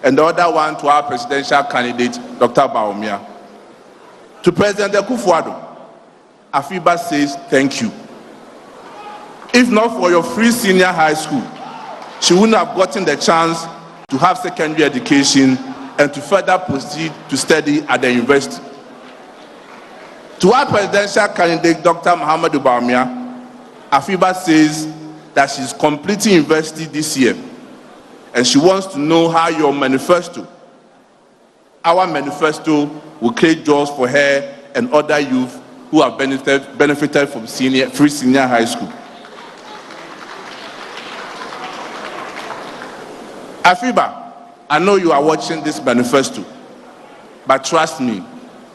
and the other one to our presidential candidate, Dr. Bawumia. To President Akufo-Addo, Afiba says thank you. If not for your free senior high school, she wouldn't have gotten the chance to have secondary education and to further proceed to study at the university. To our presidential candidate, Dr. Muhammadu Bawumia, Afiba says that she's completing university this year, and she wants to know how your manifesto, our manifesto, will create jobs for her and other youth who have benefited from free senior high school. Afiba, I know you are watching this manifesto, but trust me,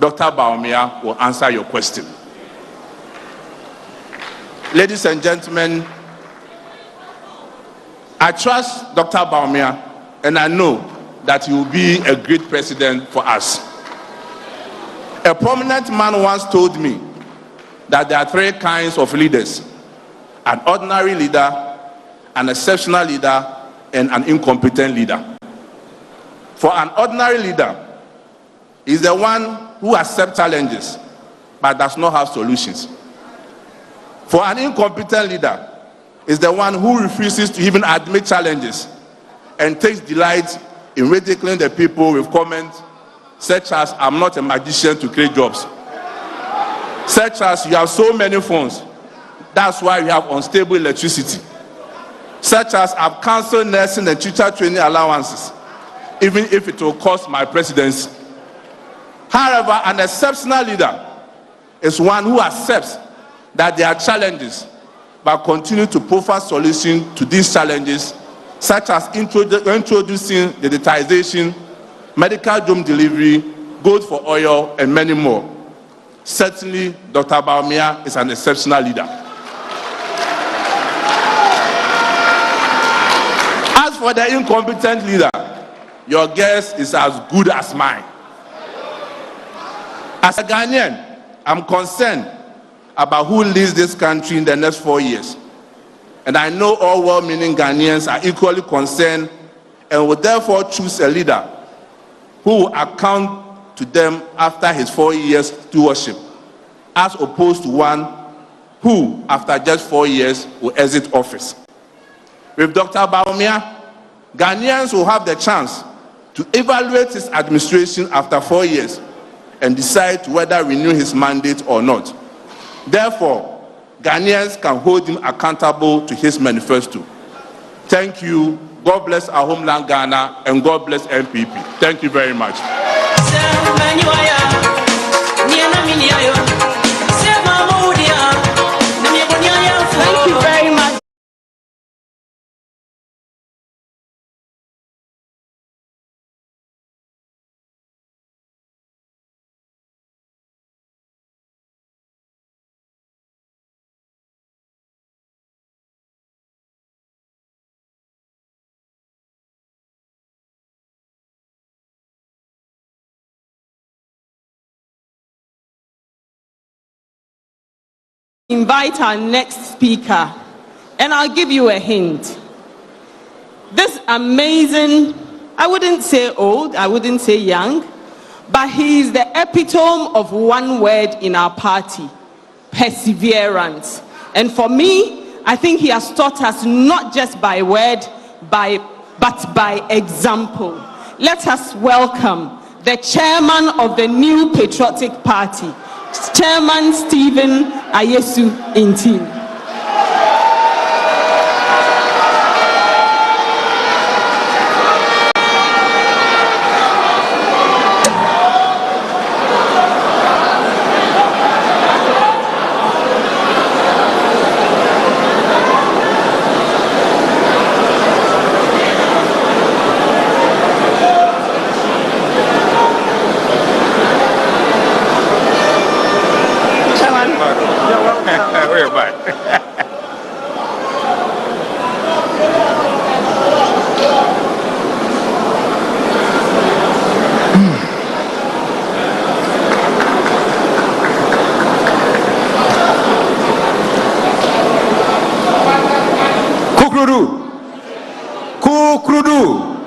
Dr. Bawumia will answer your question. Ladies and gentlemen, I trust Dr. Bawumia, and I know that he will be a great president for us. A prominent man once told me that there are three kinds of leaders: an ordinary leader, an exceptional leader, and an incompetent leader. For an ordinary leader, is the one who accepts challenges but does not have solutions. For an incompetent leader, is the one who refuses to even admit challenges and takes delight in ridiculing the people with comments such as, "I'm not a magician to create jobs," such as, "You have so many phones, that's why you have unstable electricity," such as, "I've cancelled nursing and teacher training allowances, even if it will cost my presidency." However, an exceptional leader is one who accepts that there are challenges but continue to provide solutions to these challenges, such as introducing digitization, medical home delivery, gold for oil, and many more. Certainly, Dr. Bawumia is an exceptional leader. As for the incompetent leader, your guess is as good as mine. As a Ghanaian, I'm concerned about who leads this country in the next 4 years. And I know all well-meaning Ghanaians are equally concerned and will therefore choose a leader who will account to them after his 4 years stewardship, as opposed to one who, after just 4 years, will exit office. With Dr. Bawumia, Ghanaians will have the chance to evaluate his administration after 4 years and decide whether renew his mandate or not. Therefore, Ghanaians can hold him accountable to his manifesto. Thank you. God bless our homeland Ghana, and God bless NPP. Thank you very much. invite our next speaker, and I'll give you a hint. This amazing, I wouldn't say old, I wouldn't say young, but he is the epitome of one word in our party: perseverance. And for me, I think he has taught us not just by word, but by example. Let us welcome the chairman of the New Patriotic Party, Chairman Stephen Ayesu Intin. Kukrudu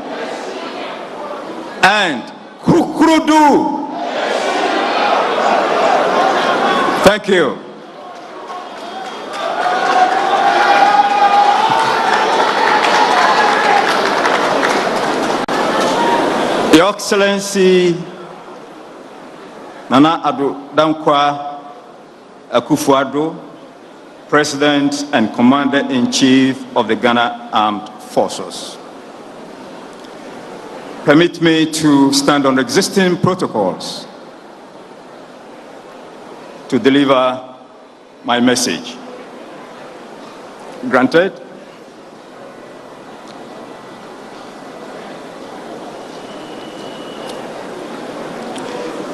and Kukrudu. Thank you. Your Excellency Nana Addo Dankwa Akufo-Addo, President and Commander-in-Chief of the Ghana Armed Forces. Permit me to stand on existing protocols to deliver my message. Granted.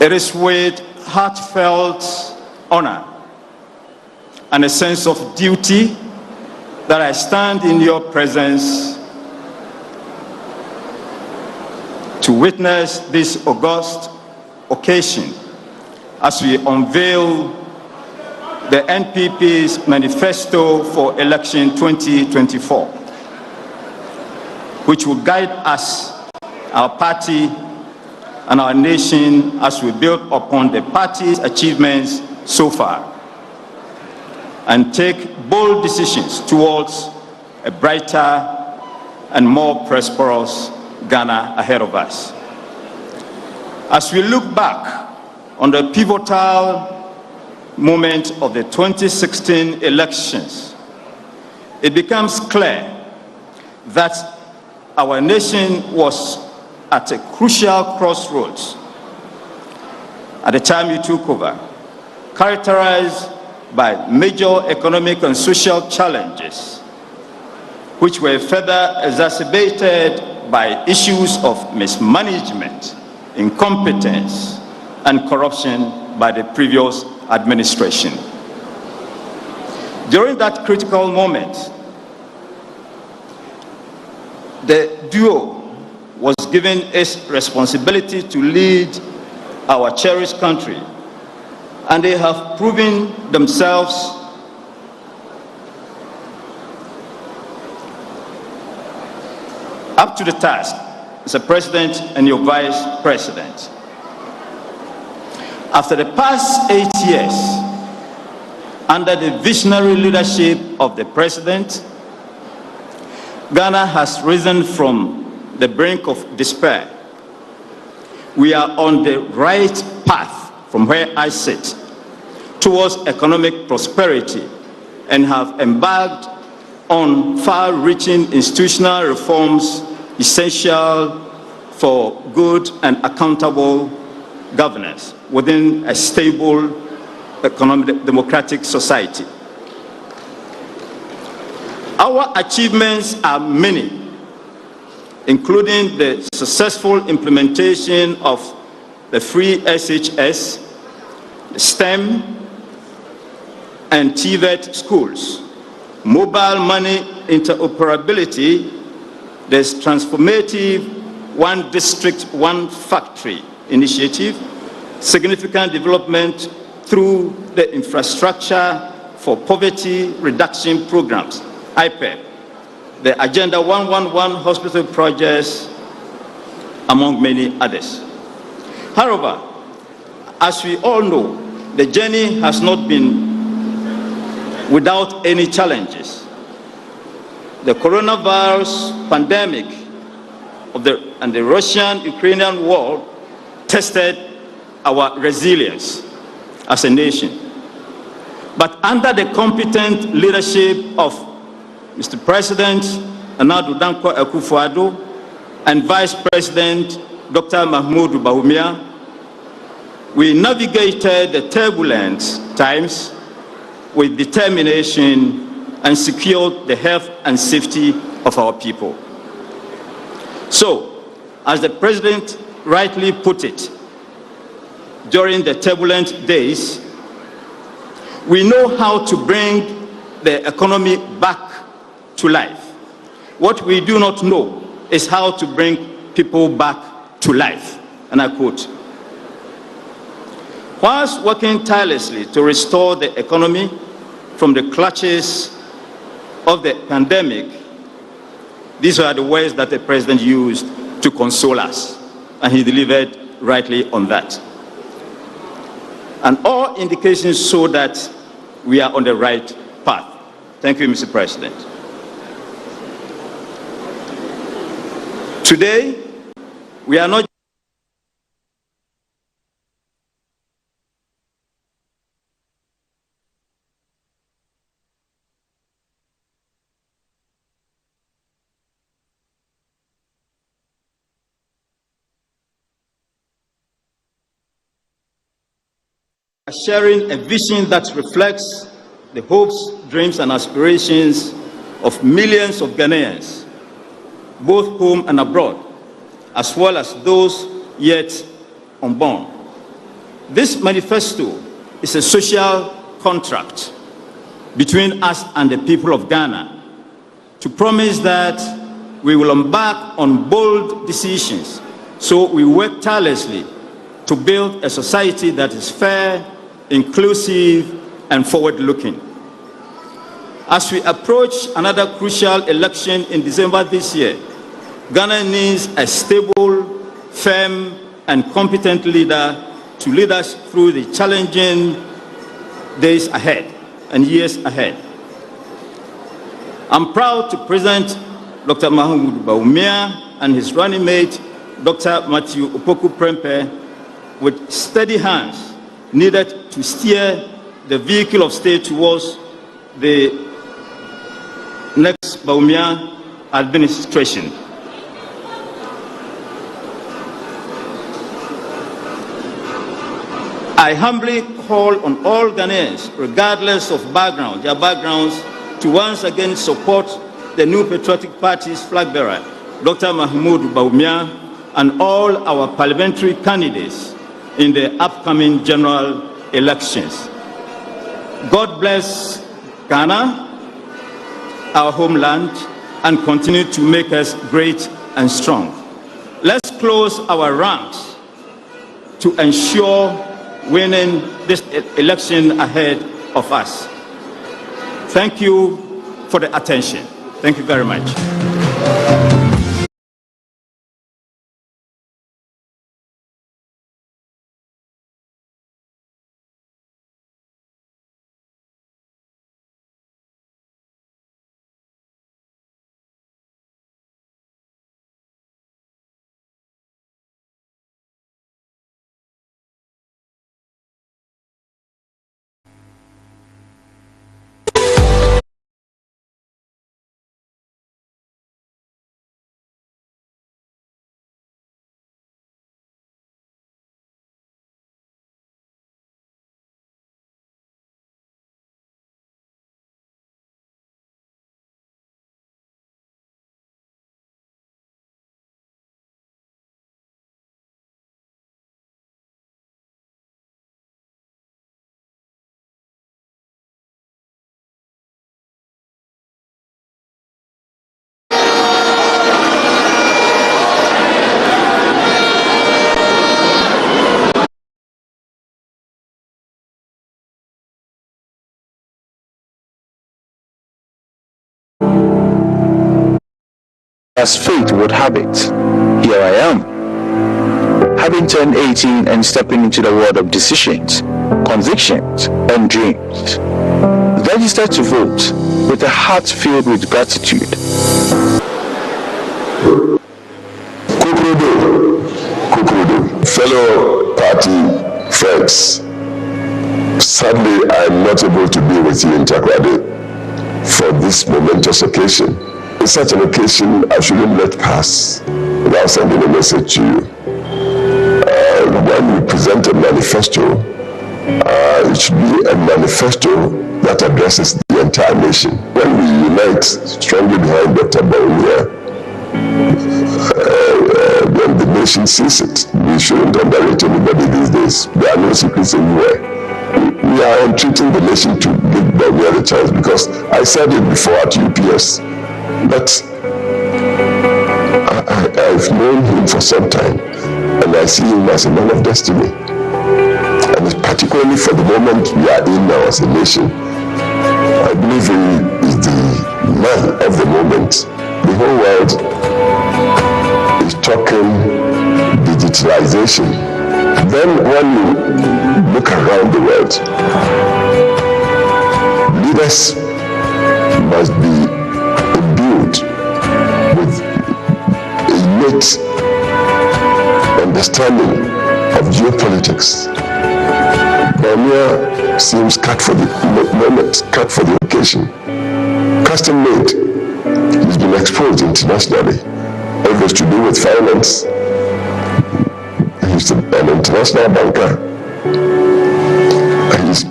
It is with heartfelt honor and a sense of duty that I stand in your presence to witness this august occasion as we unveil the NPP's Manifesto for Election 2024, which will guide us, our party, and our nation as we build upon the party's achievements so far and take bold decisions towards a brighter and more prosperous Ghana ahead of us. As we look back on the pivotal moment of the 2016 elections, it becomes clear that our nation was at a crucial crossroads at the time you took over, characterized by major economic and social challenges, which were further exacerbated by issues of mismanagement, incompetence, and corruption by the previous administration. During that critical moment, the duo was given its responsibility to lead our cherished country, and they have proven themselves up to the task as a president and your vice president. After the past 8 years, under the visionary leadership of the president, Ghana has risen from the brink of despair. We are on the right path from where I sit towards economic prosperity and have embarked on far-reaching institutional reforms essential for good and accountable governance within a stable economic democratic society. Our achievements are many, including the successful implementation of the free SHS, the STEM and TVET schools, mobile money interoperability, the transformative One District, One Factory initiative, significant development through the infrastructure for Poverty Reduction Programs, IPEP, the Agenda 111 hospital projects, among many others. However, as we all know, the journey has not been without any challenges. The coronavirus pandemic and the Russian-Ukrainian war tested our resilience as a nation. But under the competent leadership of Mr. President Nana Dankwa Akufo-Addo and Vice President Dr. Mahmoud Bawumia, we navigated the turbulent times with determination and secured the health and safety of our people. So, as the President rightly put it, during the turbulent days, we know how to bring the economy back to life. What we do not know is how to bring people back to life. And I quote, "Whilst working tirelessly to restore the economy from the clutches of the pandemic," these are the words that the President used to console us, and he delivered rightly on that. And all indications show that we are on the right path. Thank you, Mr. President. Today, we are not sharing a vision that reflects the hopes, dreams, and aspirations of millions of Ghanaians, both home and abroad, as well as those yet unborn. This manifesto is a social contract between us and the people of Ghana to promise that we will embark on bold decisions, so we work tirelessly to build a society that is fair, inclusive, and forward-looking. As we approach another crucial election in December this year, Ghana needs a stable, firm, and competent leader to lead us through the challenging days ahead and years ahead. I'm proud to present Dr. Mahmoud Bawumia and his running mate, Dr. Matthew Opoku Prempeh, with steady hands needed to steer the vehicle of state towards the next Bawumia administration. I humbly call on all Ghanaians, regardless of background, their backgrounds, to once again support the new patriotic party's flag bearer, Dr. Mahmoud Bawumia, and all our parliamentary candidates in the upcoming general elections. God bless Ghana, our homeland, and continue to make us great and strong. Let's close our ranks to ensure winning this election ahead of us. Thank you for the attention. Thank you very much. As fate would have it, here I am. Having turned 18 and stepping into the world of decisions, convictions, and dreams. Registered to vote with a heart filled with gratitude. Kukrudu, fellow party friends, sadly I am not able to be with you in Takoradi for this momentous occasion. In such an occasion, I shouldn't let pass without sending a message to you. When we present a manifesto, it should be a manifesto that addresses the entire nation. When we unite strongly behind Dr. Bawumia, when the nation sees it, we shouldn't underrate anybody these days. There are no secrets anywhere. We are entreating the nation to give Bawumia the chance, because I said it before at UPS, that I've known him for some time, and I see him as a man of destiny. And particularly for the moment we are in now as a nation, I believe he is the man of the moment. The whole world is talking digitalization. Then when you look around the world, leaders must be imbued with innate understanding of geopolitics. Bawumia seems cut for the moment, cut for the occasion. Custom made. He's been exposed internationally. All this to do with finance. He's an international banker. He's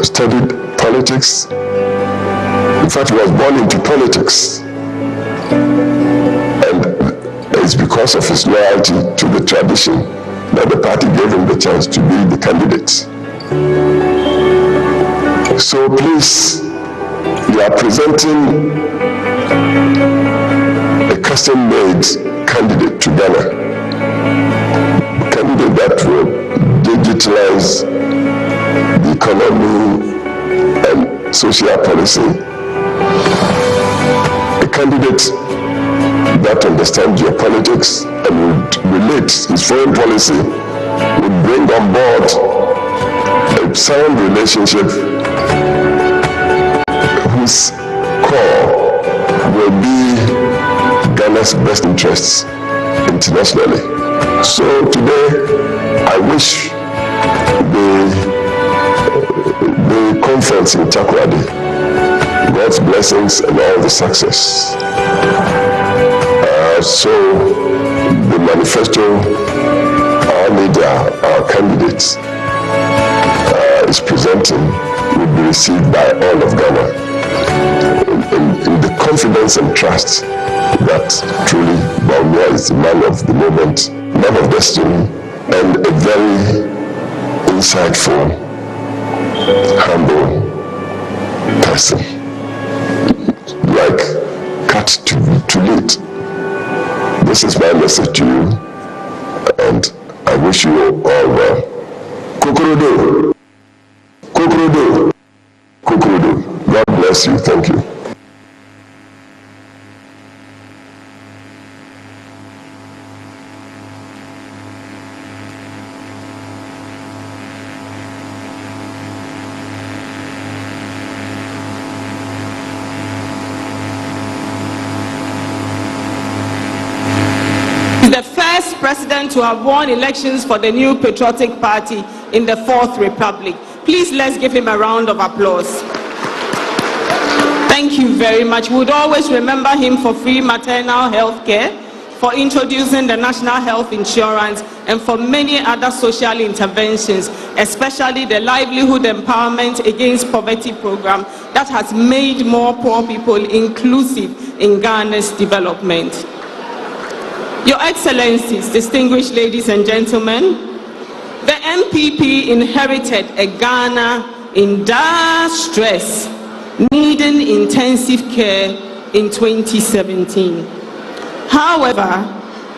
studied politics. In fact, he was born into politics. And it's because of his loyalty to the tradition that the party gave him the chance to be the candidate. So please, you are presenting a custom-made candidate to Ghana. A candidate that will digitalize the economy and social policy. A candidate that understands geopolitics and would relate his foreign policy, would bring on board a sound relationship whose core will be Ghana's best interests internationally. So today, I wish the conference in Takoradi God's blessings and all the success. So the manifesto our leader, our candidates is presenting will be received by all of Ghana in the confidence and trust that truly Bawumia is the man of the moment, man of destiny, and a very insightful, humble person, like cut to lead. This is my message to you, and I wish you all well. Kukrudu, Kukrudu, Kukrudu. God bless you. Thank you. The first president to have won elections for the New Patriotic Party in the Fourth Republic. Please, let's give him a round of applause. Thank you very much. We would always remember him for free maternal health care, for introducing the national health insurance, and for many other social interventions, especially the livelihood empowerment against poverty program that has made more poor people inclusive in Ghana's development. Your Excellencies, distinguished ladies and gentlemen, the NPP inherited a Ghana in dire stress, needing intensive care in 2017. However,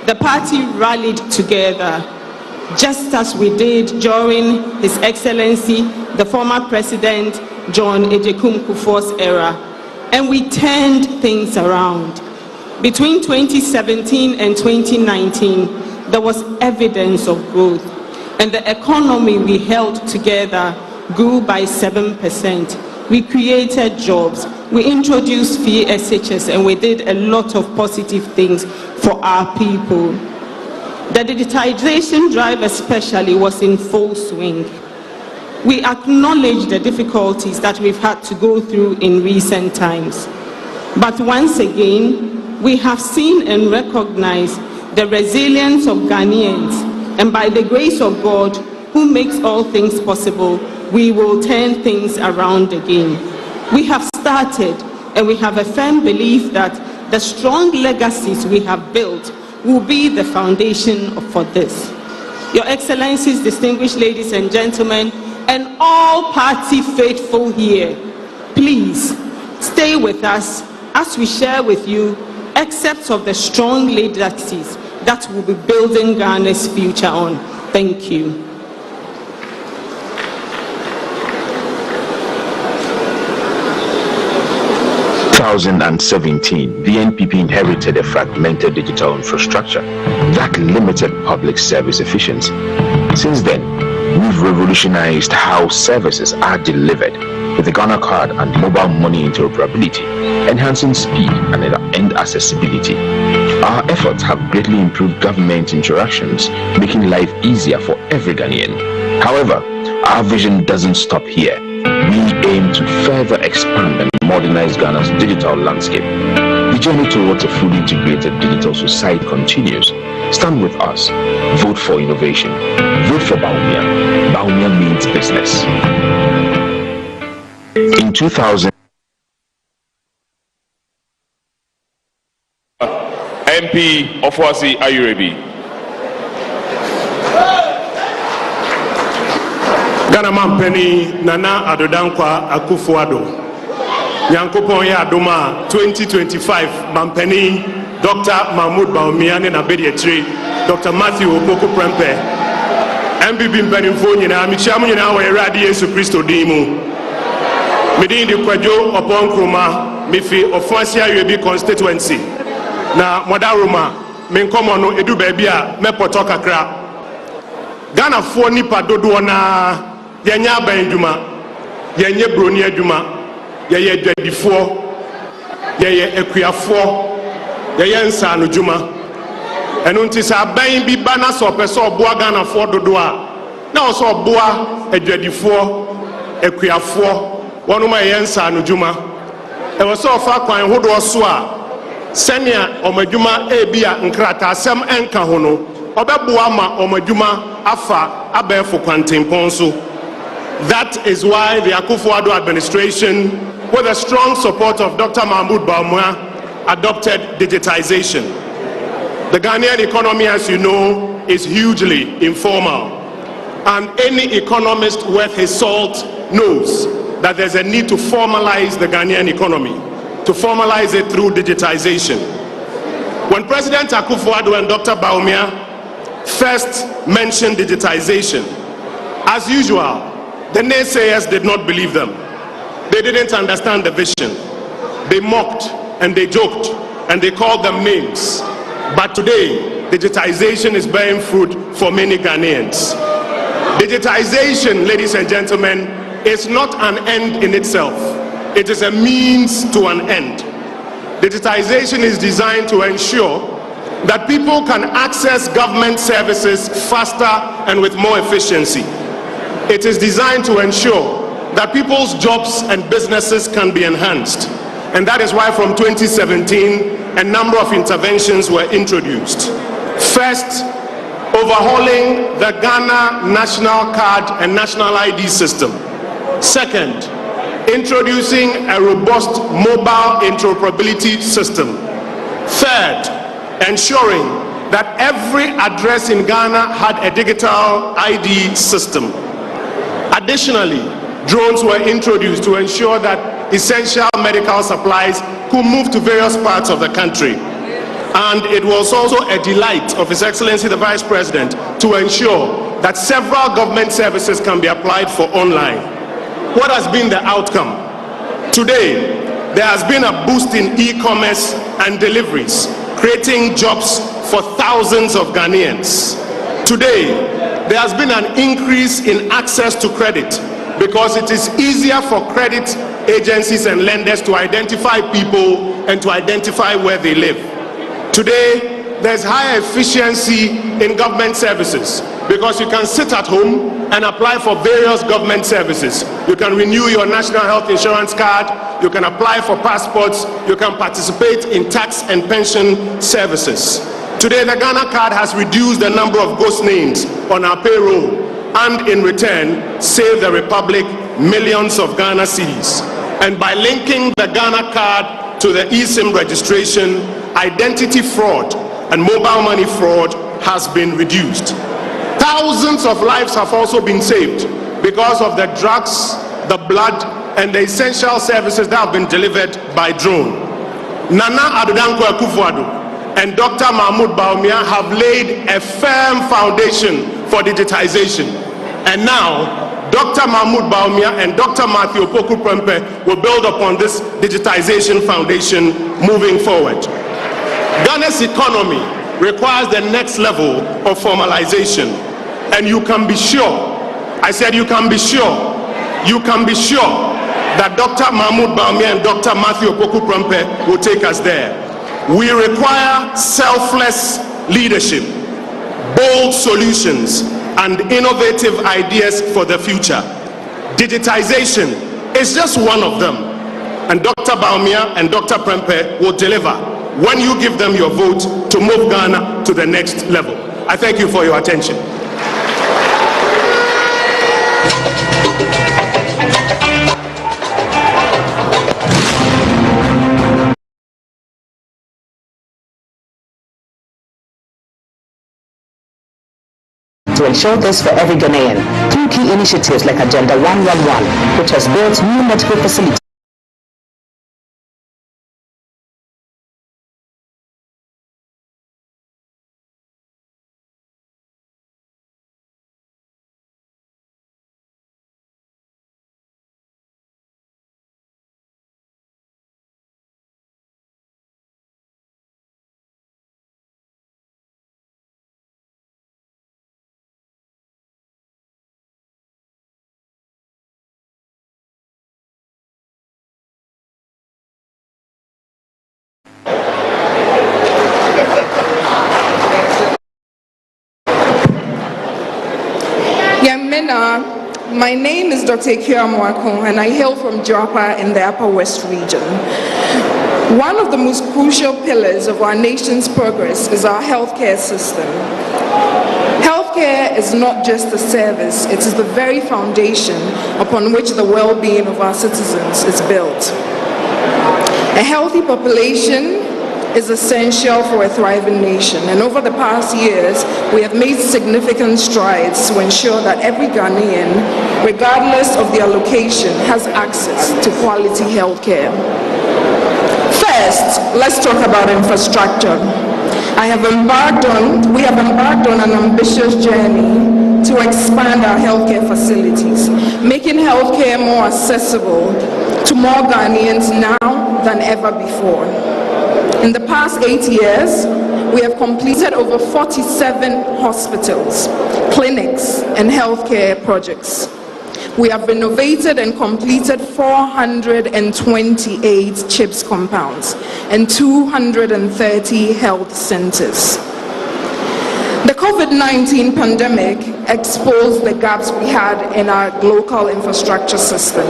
the party rallied together, just as we did during His Excellency, the former President John Ejekum Kufuor's era, and we turned things around. Between 2017 and 2019, there was evidence of growth, and the economy we held together grew by 7%. We created jobs, we introduced free SHS, and we did a lot of positive things for our people. The digitization drive especially was in full swing. We acknowledge the difficulties that we've had to go through in recent times. But once again, we have seen and recognized the resilience of Ghanaians, and by the grace of God, who makes all things possible, we will turn things around again. We have started, and we have a firm belief that the strong legacies we have built will be the foundation for this. Your Excellencies, distinguished ladies and gentlemen, and all party faithful here, please stay with us as we share with you excerpts of the strong legacies that will be building Ghana's future on. Thank you. In 2017, the NPP inherited a fragmented digital infrastructure that limited public service efficiency. Since then, we've revolutionized how services are delivered with the Ghana card and mobile money interoperability, enhancing speed and accessibility. Our efforts have greatly improved government interactions, making life easier for every Ghanaian. However, our vision doesn't stop here. We aim to further expand and modernize Ghana's digital landscape. The journey towards a fully integrated digital society continues. Stand with us. Vote for innovation. Vote for Baumia. Baumia means business. In 2000, MP Ofuasi Ayurebi. Ghana Mampeni Nana Adodankwa Akufo-Addo. Nyankopon ya Adoma 2025 Mampeni Dr. Mahmoud Baumia ne Dignitary Dr. Matthew Opoku Prempeh. MPP mpanimfo nyina michiamu nyina wa Awurade Yesu Kristo din mu. Medin di Kwadwo Opon Kroma mefi Ofuasi Ayurebi constituency. Na Modaroma menkomo no edu baabi a mepoto kakra. Ghana fo nipa dodo na yenya abanjuma yenye broni adwuma yeye dwadifo yeye ekuafo yeye nsano dwuma enu nti sa ban bi bana so pese oboa Ghana fo dodo a na o so oboa adwadifo ekuafo wonuma yeye nsano dwuma e wo so fa kwan hodo so a senia omadwuma ebia nkrata asem enka ho no obeboa ma omadwuma afa abefo kwantempon so. That is why the Akufo-Addo administration, with the strong support of Dr. Mahmoud Baumia, adopted digitization. The Ghanaian economy, as you know, is hugely informal. And any economist worth his salt knows that there's a need to formalize the Ghanaian economy, to formalize it through digitization. When President Akufo-Addo and Dr. Baumia first mentioned digitization, as usual, the naysayers did not believe them. They didn't understand the vision. They mocked and they joked and they called them names. But today, digitization is bearing fruit for many Ghanaians. Digitization, ladies and gentlemen, is not an end in itself. It is a means to an end. Digitization is designed to ensure that people can access government services faster and with more efficiency. It is designed to ensure that people's jobs and businesses can be enhanced. And that is why from 2017, a number of interventions were introduced. First, overhauling the Ghana National Card and National ID system. Second, introducing a robust mobile interoperability system. Third, ensuring that every address in Ghana had a digital ID system. Additionally, drones were introduced to ensure that essential medical supplies could move to various parts of the country. And it was also a delight of His Excellency the Vice President to ensure that several government services can be applied for online. What has been the outcome? Today, there has been a boost in e-commerce and deliveries, creating jobs for thousands of Ghanaians. Today, there has been an increase in access to credit because it is easier for credit agencies and lenders to identify people and to identify where they live. Today, there's higher efficiency in government services because you can sit at home and apply for various government services. You can renew your national health insurance card, you can apply for passports, you can participate in tax and pension services. Today, the Ghana card has reduced the number of ghost names on our payroll and in return, saved the Republic millions of Ghana cedis. And by linking the Ghana card to the eSIM registration, identity fraud and mobile money fraud has been reduced. Thousands of lives have also been saved because of the drugs, the blood, and the essential services that have been delivered by drone. Nana Addo Dankwa Akufo-Addo and Dr. Mahmoud Bawumia have laid a firm foundation for digitization. And now, Dr. Mahmoud Bawumia and Dr. Matthew Opoku Prempeh will build upon this digitization foundation moving forward. Ghana's economy requires the next level of formalization. And you can be sure, I said you can be sure that Dr. Mahmoud Bawumia and Dr. Matthew Opoku Prempeh will take us there. We require selfless leadership, bold solutions, and innovative ideas for the future. Digitization is just one of them. And Dr. Bawumia and Dr. Prempeh will deliver when you give them your vote to move Ghana to the next level. I thank you for your attention. To ensure this for every Ghanaian through key initiatives like Agenda 111, which has built new medical facilities. My name is Dr. Ikea Mwako and I hail from Joapa in the Upper West region. One of the most crucial pillars of our nation's progress is our healthcare system. Healthcare is not just a service, it is the very foundation upon which the well-being of our citizens is built. A healthy population is essential for a thriving nation, and over the past years we have made significant strides to ensure that every Ghanaian, regardless of their location, has access to quality health care. First, let's talk about infrastructure. We have embarked on an ambitious journey to expand our healthcare facilities, making healthcare more accessible to more Ghanaians now than ever before. In the past 8 years, we have completed over 47 hospitals, clinics, and healthcare projects. We have renovated and completed 428 CHIPS compounds and 230 health centers. The COVID-19 pandemic exposed the gaps we had in our local infrastructure system,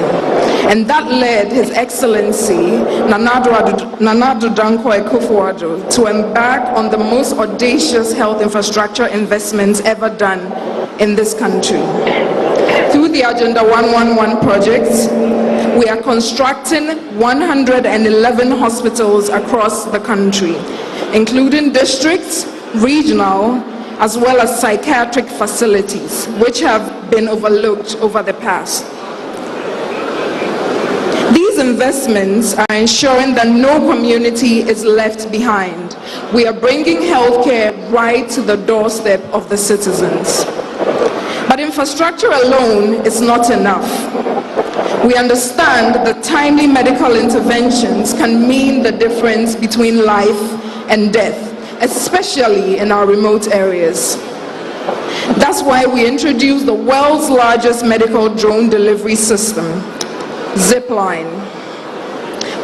and that led His Excellency Nana Addo Dankwa Akufo-Addo to embark on the most audacious health infrastructure investments ever done in this country. Through the Agenda 111 project, we are constructing 111 hospitals across the country, including districts, regional, as well as psychiatric facilities, which have been overlooked over the past. These investments are ensuring that no community is left behind. We are bringing healthcare right to the doorstep of the citizens. But infrastructure alone is not enough. We understand that timely medical interventions can mean the difference between life and death, especially in our remote areas. That's why we introduced the world's largest medical drone delivery system, Zipline,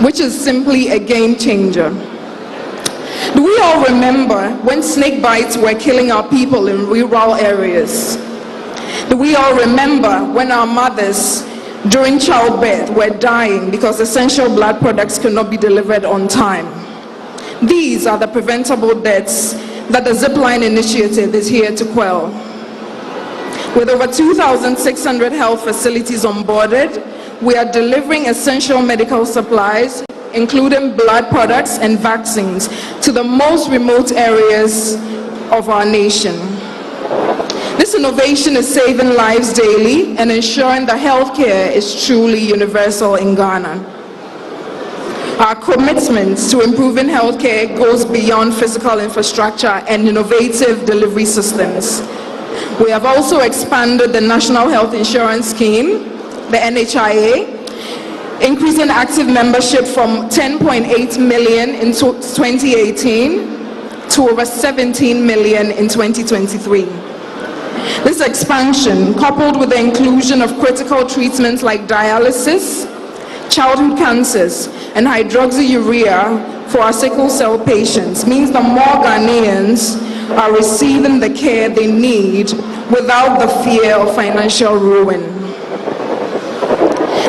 which is simply a game changer. Do we all remember when snake bites were killing our people in rural areas? Do we all remember when our mothers during childbirth were dying because essential blood products could not be delivered on time? These are the preventable deaths that the Zipline initiative is here to quell. With over 2,600 health facilities onboarded, we are delivering essential medical supplies, including blood products and vaccines, to the most remote areas of our nation. This innovation is saving lives daily and ensuring that healthcare is truly universal in Ghana. Our commitment to improving healthcare goes beyond physical infrastructure and innovative delivery systems. We have also expanded the National Health Insurance Scheme, the NHIA, increasing active membership from 10.8 million in 2018 to over 17 million in 2023. This expansion, coupled with the inclusion of critical treatments like dialysis, childhood cancers, and hydroxyurea for our sickle cell patients, means that more Ghanaians are receiving the care they need without the fear of financial ruin.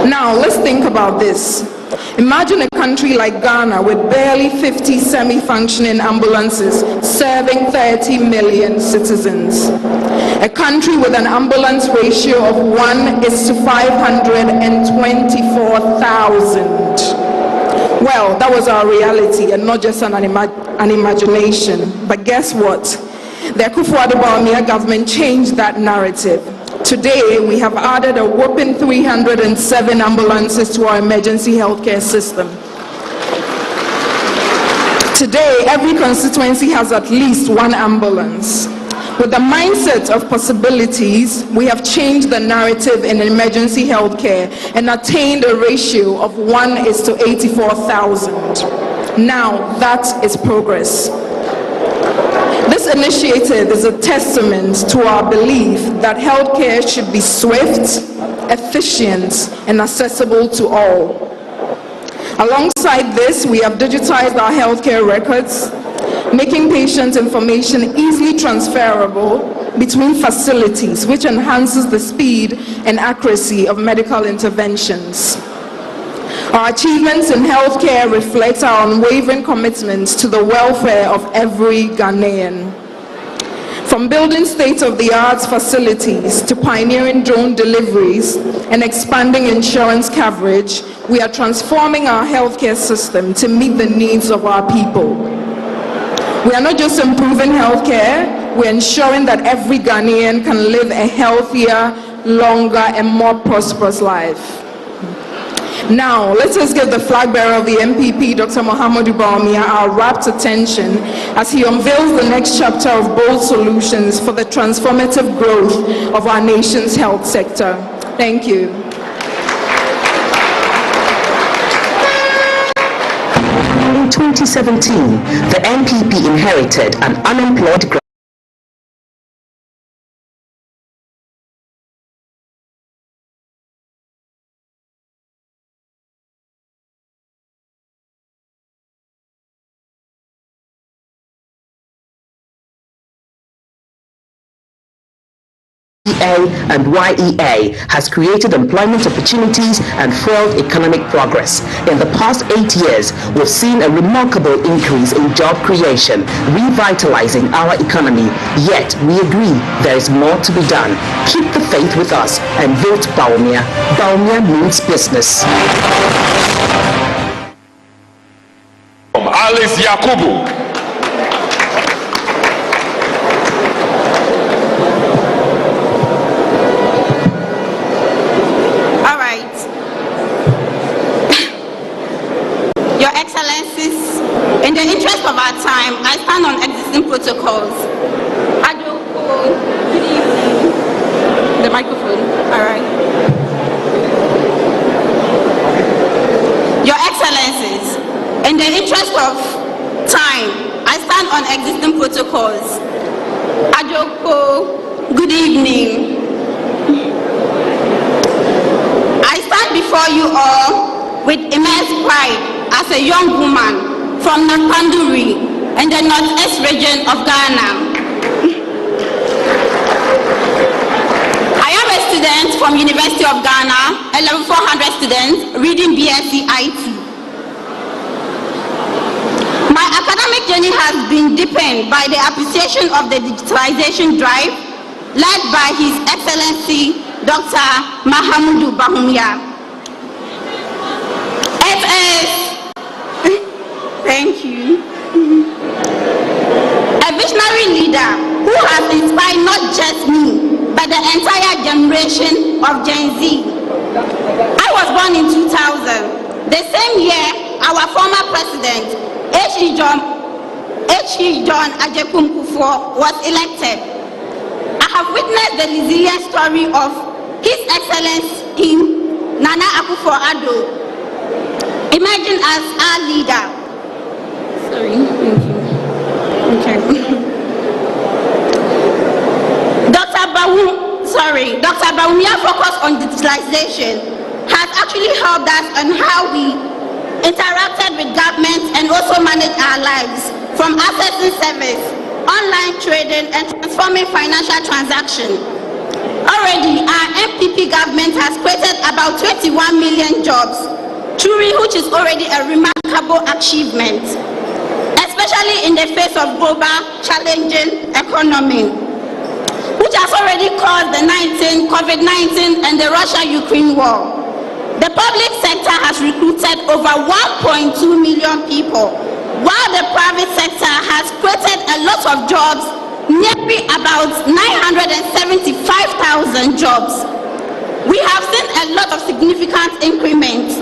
Now, let's think about this. Imagine a country like Ghana with barely 50 semi-functioning ambulances serving 30 million citizens. A country with an ambulance ratio of 1:524,000. Well, that was our reality and not just an imagination. But guess what? The Akufo-Addo government changed that narrative. Today, we have added a whopping 307 ambulances to our emergency healthcare system. Today, every constituency has at least one ambulance. With the mindset of possibilities, we have changed the narrative in emergency healthcare and attained a ratio of 1:84,000. Now, that is progress. This initiative is a testament to our belief that healthcare should be swift, efficient, and accessible to all. Alongside this, we have digitized our healthcare records, making patient information easily transferable between facilities, which enhances the speed and accuracy of medical interventions. Our achievements in healthcare reflect our unwavering commitment to the welfare of every Ghanaian. From building state-of-the-art facilities to pioneering drone deliveries and expanding insurance coverage, we are transforming our healthcare system to meet the needs of our people. We are not just improving healthcare, we're ensuring that every Ghanaian can live a healthier, longer, and more prosperous life. Now, let us give the flag bearer of the NPP, Dr. Mohammed Bawumia, our rapt attention as he unveils the next chapter of bold solutions for the transformative growth of our nation's health sector. Thank you. In 2017, the NPP inherited an unemployed and YEA has created employment opportunities and fueled economic progress. In the past 8 years, we've seen a remarkable increase in job creation, revitalizing our economy. Yet, we agree there is more to be done. Keep the faith with us and vote Bawumia. Bawumia means business. Alice Yakubu. In the interest of our time, I stand on existing protocols. Good evening. The microphone. All right. In the interest of time, I stand on existing protocols. Ajoko, good evening. I stand before you all with immense pride as a young woman from Nakanduri in the northeast region of Ghana. I am a student from University of Ghana, a level 400 student reading BSc IT. My academic journey has been deepened by the appreciation of the digitalization drive led by His Excellency Dr. Mahamudu Bawumia. It is, thank you, a visionary leader who has inspired not just me, but the entire generation of Gen Z. I was born in 2000. The same year, our former president, H.E. John Ajekum Kufuor, was elected. I have witnessed the resilient story of His Excellency King Nana Akufo-Addo, emerging as our leader. Sorry, thank you. Okay. Dr. Bawumia's focus on digitalization has actually helped us on how we interacted with government and also manage our lives, from accessing service, online trading, and transforming financial transactions. Already, our NPP government has created about 21 million jobs, truly, which is already a remarkable achievement, especially in the face of global challenging economy, which has already caused the COVID-19 and the Russia-Ukraine war. The public sector has recruited over 1.2 million people, while the private sector has created a lot of jobs, nearly about 975,000 jobs. We have seen a lot of significant increments,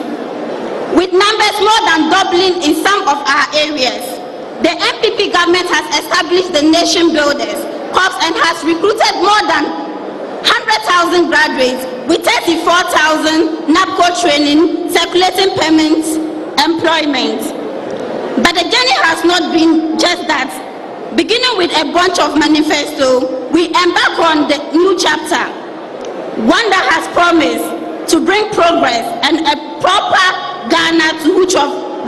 with numbers more than doubling in some of our areas. The NPP government has established the Nation Builders Corps and has recruited more than 100,000 graduates with 34,000 NAPCO training, circulating payments, employment. But the journey has not been just that. Beginning with a bunch of manifesto, we embark on the new chapter, one that has promised to bring progress and a proper Ghana to which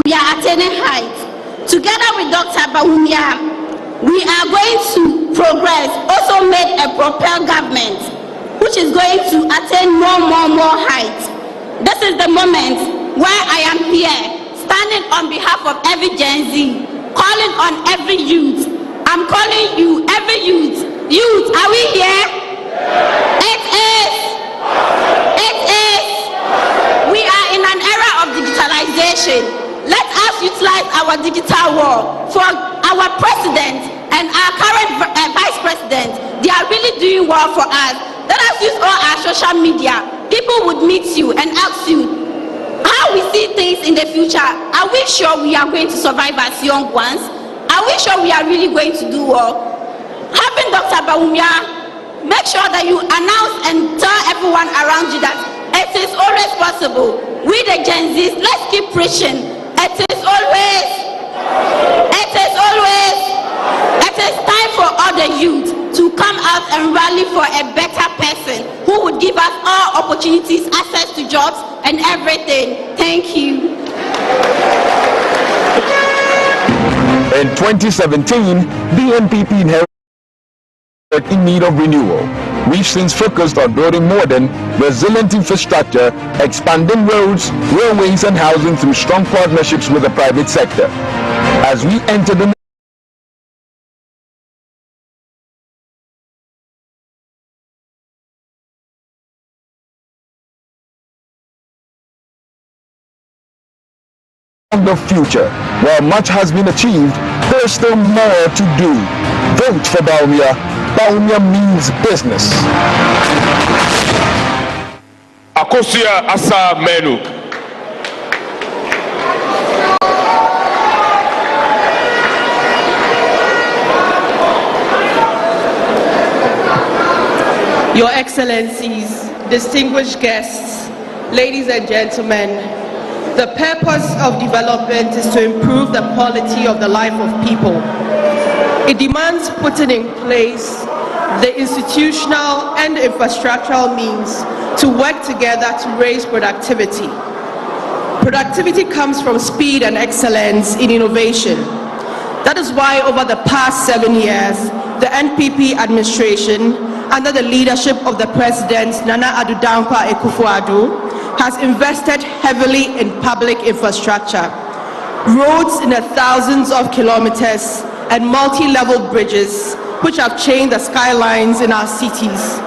we are attaining heights. Together with Dr. Bawumia, we are going to progress, also make a proper government, which is going to attain more heights. This is the moment where I am here, standing on behalf of every Gen Z, calling on every youth. I'm calling you, every youth. Youth, are we here? It is. We are in an era of digitalization. Let us utilize our digital world for our president and our current vice president. They are really doing well for us. Let us use all our social media. People would meet you and ask you how we see things in the future. Are we sure we are going to survive as young ones? Are we sure we are really going to do well? Having Dr. Bawumia, make sure that you announce and tell everyone around you that it is always possible. We the Gen Zs, let's keep preaching. It is time for all the youth to come out and rally for a better person who would give us all opportunities, access to jobs and everything. Thank you. In 2017, the NPP inherited in need of renewal. We've since focused on building modern, resilient infrastructure, expanding roads, railways and housing through strong partnerships with the private sector. As we enter the future, while much has been achieved, there's still more to do. Vote for Bawumia. Bawumia means business. Akosia Asa Menu. Your Excellencies, distinguished guests, ladies and gentlemen, The purpose of development is to improve the quality of the life of people. It demands putting in place the institutional and infrastructural means to work together to raise productivity. Productivity comes from speed and excellence in innovation. That is why over the past 7 years, the NPP administration, under the leadership of the President Nana Addo Dankwa Akufo-Addo, has invested heavily in public infrastructure, roads in the thousands of kilometers and multi-level bridges which have changed the skylines in our cities.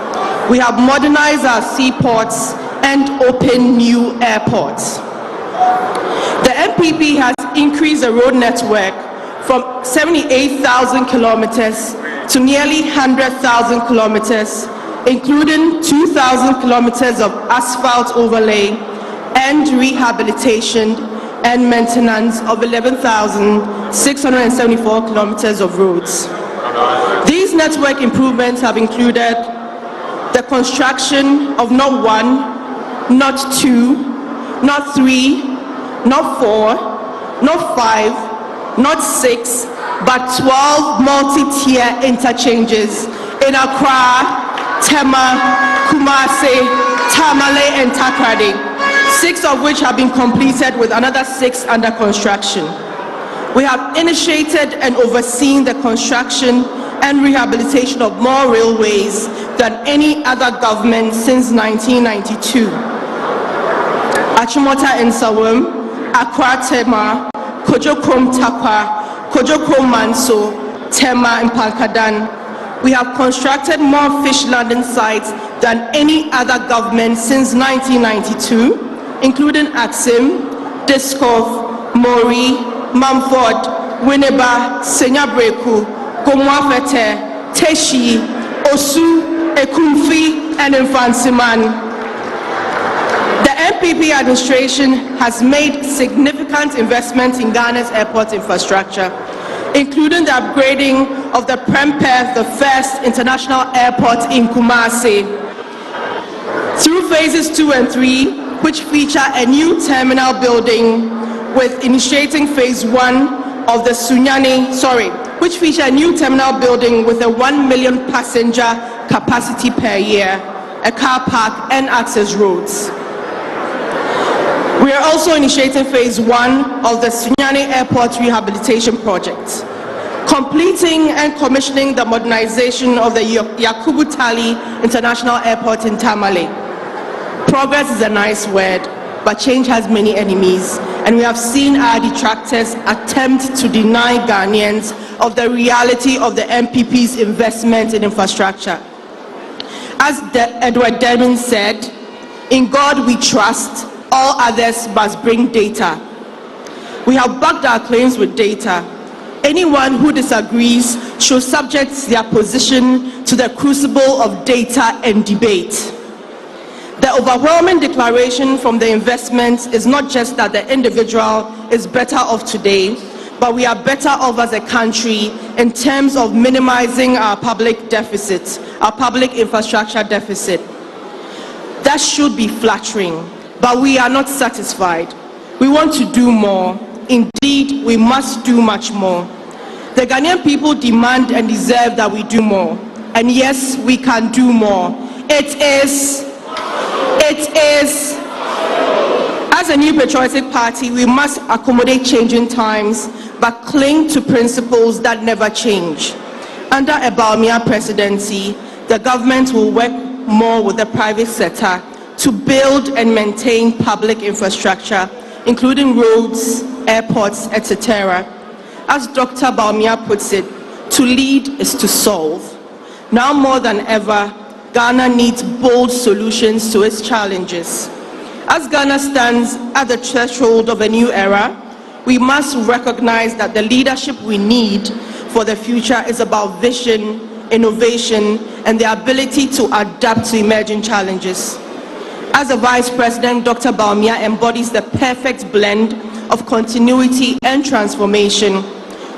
We have modernized our seaports and opened new airports. The NPP has increased the road network from 78,000 kilometers to nearly 100,000 kilometers, including 2,000 kilometers of asphalt overlay and rehabilitation and maintenance of 11,674 kilometers of roads. These network improvements have included the construction of not one, not two, not three, not four, not five, not 6, but 12 multi-tier interchanges in Accra, Tema, Kumasi, Tamale, and Takoradi, 6 of which have been completed with another 6 under construction. We have initiated and overseen the construction and rehabilitation of more railways than any other government since 1992. Achimota and Sawam, Accra Tema, Kojo Krom Takwa, Kojo Krom Manso, Tema and Pankadan. We have constructed more fish landing sites than any other government since 1992, including Axim, Diskov, Mori, Mumford, Winneba, Senyabreku, Gomwafete, Teshi, Osu, Ekumfi, and Infansiman. The NPP administration has made significant investments in Ghana's airport infrastructure, including the upgrading of the Prempeh, the first international airport in Kumasi, through phases 2 and 3, which feature a new terminal building with initiating phase 1 of the which feature a new terminal building with a 1 million passenger capacity per year, a car park and access roads. We are also initiating phase 1 of the Sunyani Airport Rehabilitation Project, completing and commissioning the modernization of the Yakubu Tali International Airport in Tamale. Progress is a nice word, but change has many enemies, and we have seen our detractors attempt to deny Ghanaians of the reality of the NPP's investment in infrastructure. As Edward Deming said, "In God we trust, all others must bring data." We have backed our claims with data. Anyone who disagrees should subject their position to the crucible of data and debate. The overwhelming declaration from the investment is not just that the individual is better off today, but we are better off as a country in terms of minimizing our public deficit, our public infrastructure deficit. That should be flattering, but we are not satisfied. We want to do more. Indeed, we must do much more. The Ghanaian people demand and deserve that we do more. And yes, we can do more. It is. As a new patriotic party, we must accommodate changing times, but cling to principles that never change. Under a Bawumia presidency, the government will work more with the private sector to build and maintain public infrastructure, including roads, airports, etc. As Dr. Bawumia puts it, to lead is to solve. Now more than ever, Ghana needs bold solutions to its challenges. As Ghana stands at the threshold of a new era, we must recognize that the leadership we need for the future is about vision, innovation, and the ability to adapt to emerging challenges. As a Vice President, Dr. Bawumia embodies the perfect blend of continuity and transformation.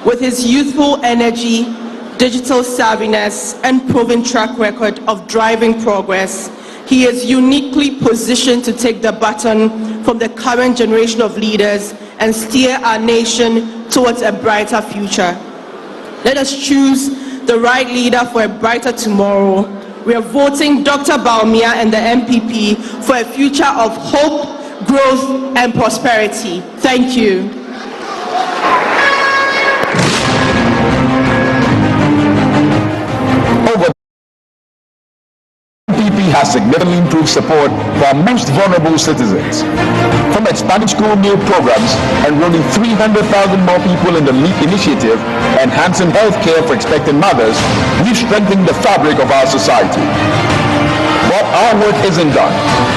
With his youthful energy, digital savviness, and proven track record of driving progress, he is uniquely positioned to take the baton from the current generation of leaders and steer our nation towards a brighter future. Let us choose the right leader for a brighter tomorrow. We are voting Dr. Bawumia and the NPP for a future of hope, growth, and prosperity. Thank you. Has significantly improved support for our most vulnerable citizens. From expanding school meal programs, enrolling 300,000 more people in the LEAP initiative, enhancing health care for expectant mothers, we've strengthened the fabric of our society. But our work isn't done.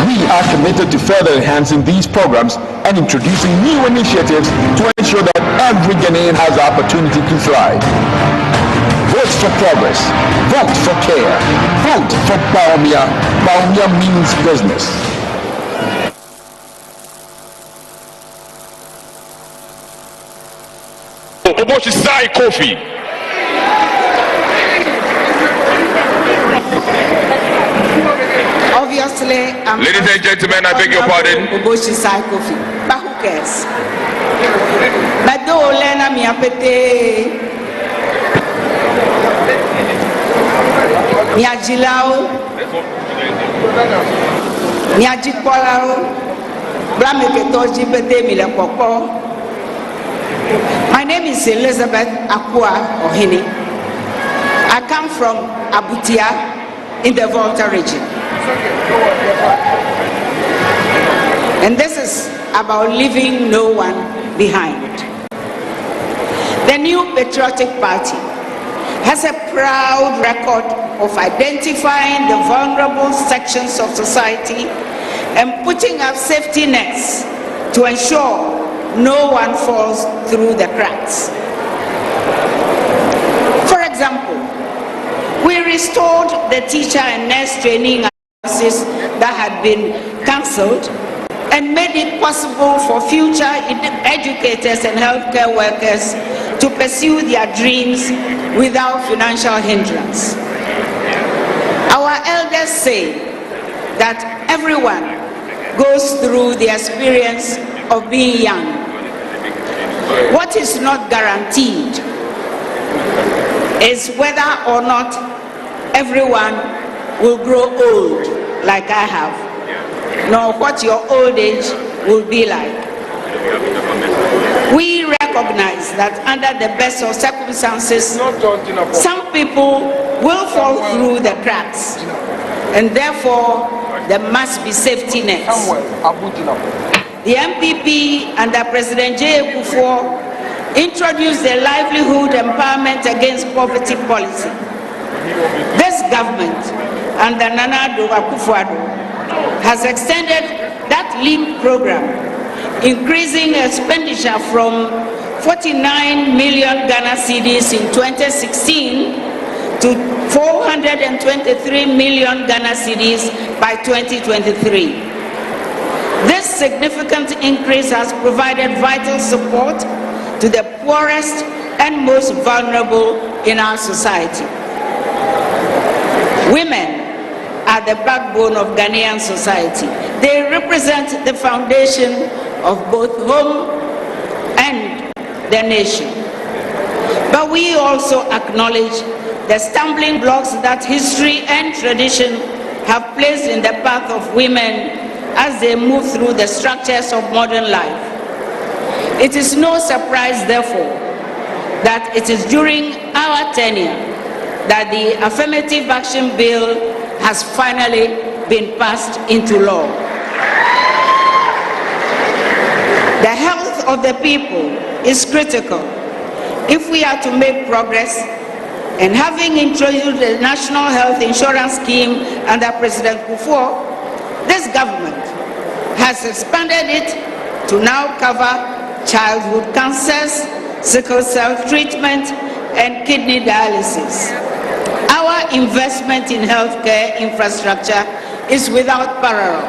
We are committed to further enhancing these programs and introducing new initiatives to ensure that every Ghanaian has the opportunity to thrive. Vote for progress. Vote for care. Vote for Bawumia. Bawumia means business. Oboshisai Kofi. Obviously, ladies and gentlemen, I beg your pardon. Oboshisai Kofi. But who cares? But do Lena Miapete. Niajilao, Niajipolao, Blameketoji Bede Milekoko. My name is Elizabeth Akua Ohini. I come from Abutia in the Volta region. And this is about leaving no one behind. The new Patriotic Party has a proud record of identifying the vulnerable sections of society and putting up safety nets to ensure no one falls through the cracks. For example, we restored the teacher and nurse training courses that had been cancelled and made it possible for future educators and healthcare workers to pursue their dreams without financial hindrance. Our elders say that everyone goes through the experience of being young. What is not guaranteed is whether or not everyone will grow old like I have, nor what your old age will be like. We recognize that under the best of circumstances, some people will fall through the cracks, and therefore there must be safety nets. The NPP under President J. Kufuor introduced the Livelihood Empowerment Against Poverty policy. This government under Nana Akufo-Addo has extended that LEAP program, increasing expenditure from 49 million Ghana cedis in 2016 to 423 million Ghana cedis by 2023. This significant increase has provided vital support to the poorest and most vulnerable in our society. Women are the backbone of Ghanaian society. They represent the foundation of both home and the nation. But we also acknowledge the stumbling blocks that history and tradition have placed in the path of women as they move through the structures of modern life. It is no surprise, therefore, that it is during our tenure that the Affirmative Action Bill has finally been passed into law. The health of the people is critical if we are to make progress, and having introduced the National Health Insurance Scheme under President Kufuor, this government has expanded it to now cover childhood cancers, sickle cell treatment, and kidney dialysis. Our investment in healthcare infrastructure is without parallel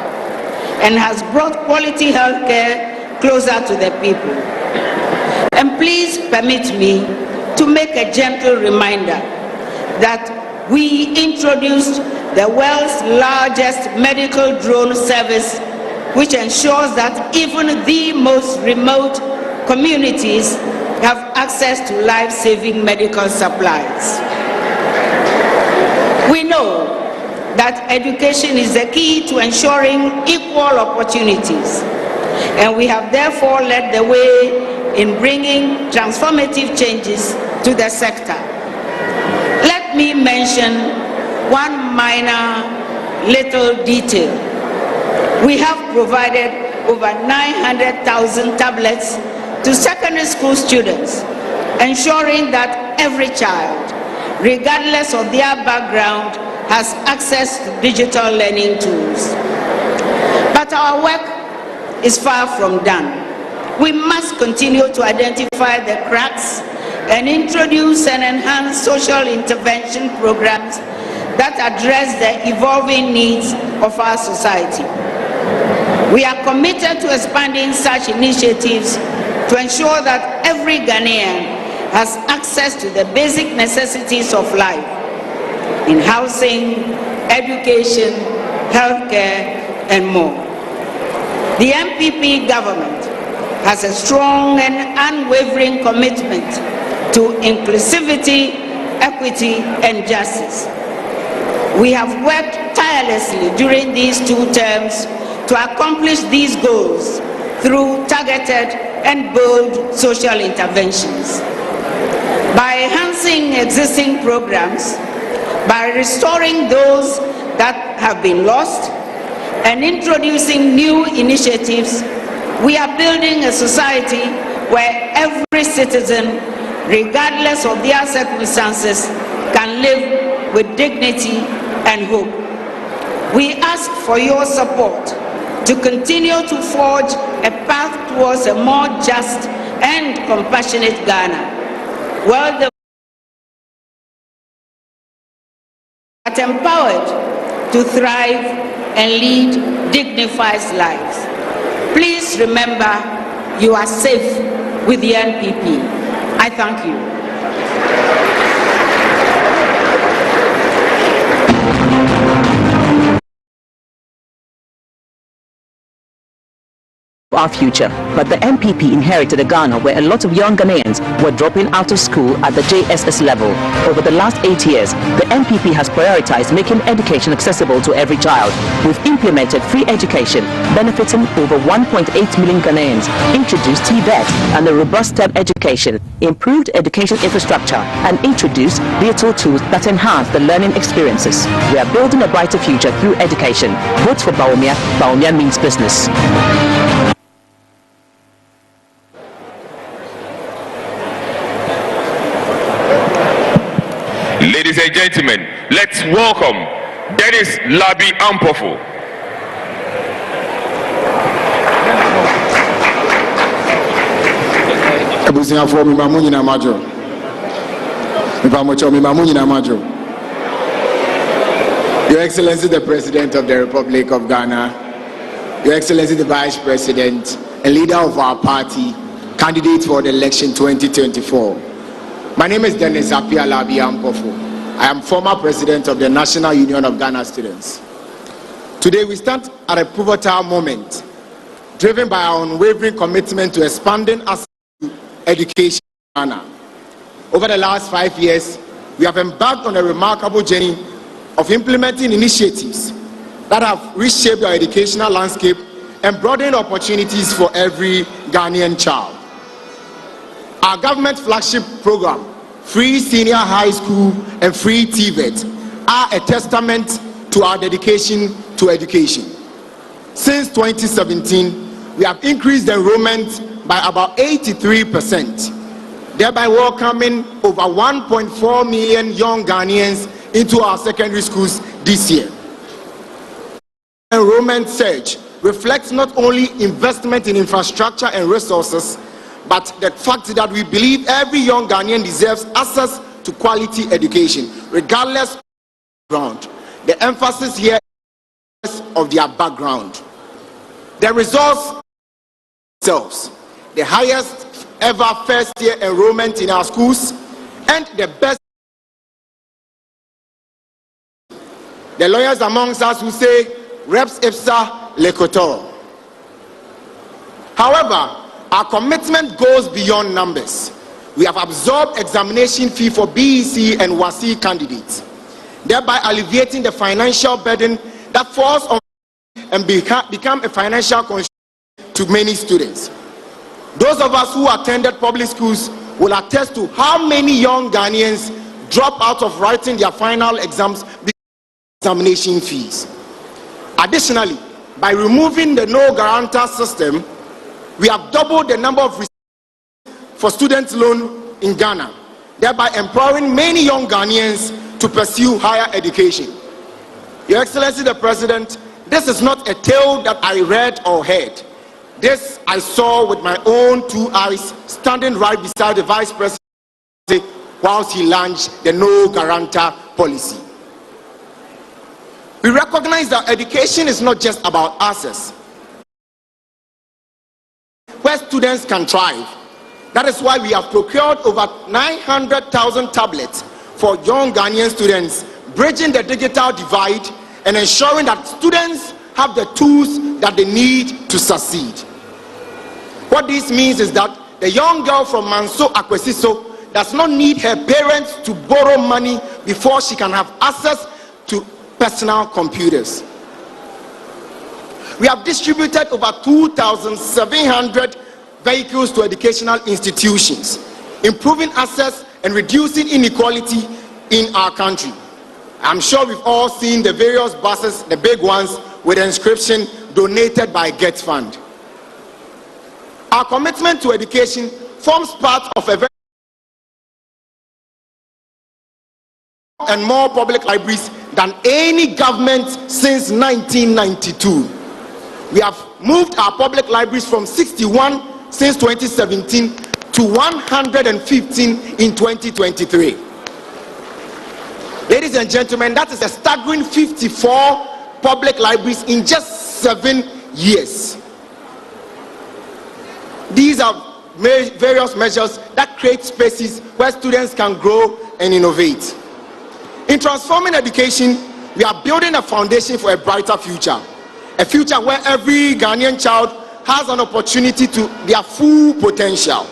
and has brought quality healthcare closer to the people. And please permit me to make a gentle reminder that we introduced the world's largest medical drone service, which ensures that even the most remote communities have access to life-saving medical supplies. We know that education is the key to ensuring equal opportunities, and we have therefore led the way in bringing transformative changes to the sector. Let me mention one minor little detail. We have provided over 900,000 tablets to secondary school students, ensuring that every child, regardless of their background, has access to digital learning tools. But our work is far from done. We must continue to identify the cracks and introduce and enhance social intervention programs that address the evolving needs of our society. We are committed to expanding such initiatives to ensure that every Ghanaian has access to the basic necessities of life in housing, education, healthcare, and more. The NPP government has a strong and unwavering commitment to inclusivity, equity, and justice. We have worked tirelessly during these 2 terms to accomplish these goals through targeted and bold social interventions. By enhancing existing programs, by restoring those that have been lost, and introducing new initiatives, we are building a society where every citizen, regardless of their circumstances, can live with dignity and hope. We ask for your support to continue to forge a path towards a more just and compassionate Ghana, where the empowered to thrive and lead dignified lives. Please remember, you are safe with the NPP. I thank you. Our future, but the NPP inherited a Ghana where a lot of young Ghanaians were dropping out of school at the JSS level. Over the last 8 years, the NPP has prioritized making education accessible to every child. We've implemented free education, benefiting over 1.8 million Ghanaians, introduced TVET and a robust STEM education, improved education infrastructure, and introduced digital tools that enhance the learning experiences. We are building a brighter future through education. Vote for Bawumia. Bawumia means business. Ladies and gentlemen, let's welcome Dennis Labi Ampofo. Your Excellency the President of the Republic of Ghana, Your Excellency the Vice President and leader of our party, candidate for the election 2024. My name is Dennis Apia Labi Ampofo. I am former president of the National Union of Ghana Students. Today we stand at a pivotal moment, driven by our unwavering commitment to expanding access to education in Ghana. Over the last 5 years, we have embarked on a remarkable journey of implementing initiatives that have reshaped our educational landscape and broadened opportunities for every Ghanaian child. Our government flagship program, Free Senior High School and Free TVET, are a testament to our dedication to education. Since 2017, we have increased enrollment by about 83%, thereby welcoming over 1.4 million young Ghanaians into our secondary schools this year. Enrollment surge reflects not only investment in infrastructure and resources, but the fact that we believe every young Ghanaian deserves access to quality education, regardless of their background. The emphasis here is of their background. The results themselves, the highest ever first-year enrollment in our schools, and the best The lawyers amongst us who say, reps ipsa lecotor. However, our commitment goes beyond numbers. We have absorbed examination fee for BEC and WASI candidates, thereby alleviating the financial burden that falls on and become a financial constraint to many students. Those of us who attended public schools will attest to how many young Ghanaians drop out of writing their final exams because of examination fees. Additionally, by removing the no guarantor system, we have doubled the number of recipients for student loan in Ghana, thereby empowering many young Ghanaians to pursue higher education. Your Excellency the President, this is not a tale that I read or heard. This I saw with my own two eyes, standing right beside the Vice President whilst he launched the no guarantor policy. We recognize that education is not just about access, where students can thrive. That is why we have procured over 900,000 tablets for young Ghanaian students, bridging the digital divide and ensuring that students have the tools that they need to succeed. What this means is that the young girl from Manso Akwesiso does not need her parents to borrow money before she can have access to personal computers. We have distributed over 2,700 vehicles to educational institutions, improving access and reducing inequality in our country. I'm sure we've all seen the various buses, the big ones, with the inscription donated by Get Fund. Our commitment to education forms part of a very and more public libraries than any government since 1992. We have moved our public libraries from 61 since 2017 to 115 in 2023. Ladies and gentlemen, that is a staggering 54 public libraries in just 7 years. These are various measures that create spaces where students can grow and innovate. In transforming education, we are building a foundation for a brighter future. A future where every Ghanaian child has an opportunity to their full potential.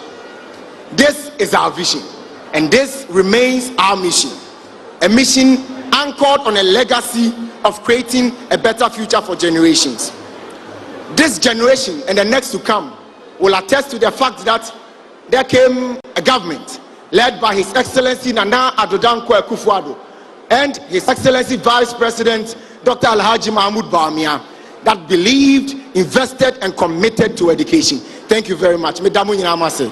This is our vision, and this remains our mission. A mission anchored on a legacy of creating a better future for generations. This generation and the next to come will attest to the fact that there came a government led by His Excellency Nana Addo Akufo-Addo and His Excellency Vice President Dr. Alhaji Mahmoud Bawumia that believed, invested, and committed to education. Thank you very much. Medamu Nyinamase.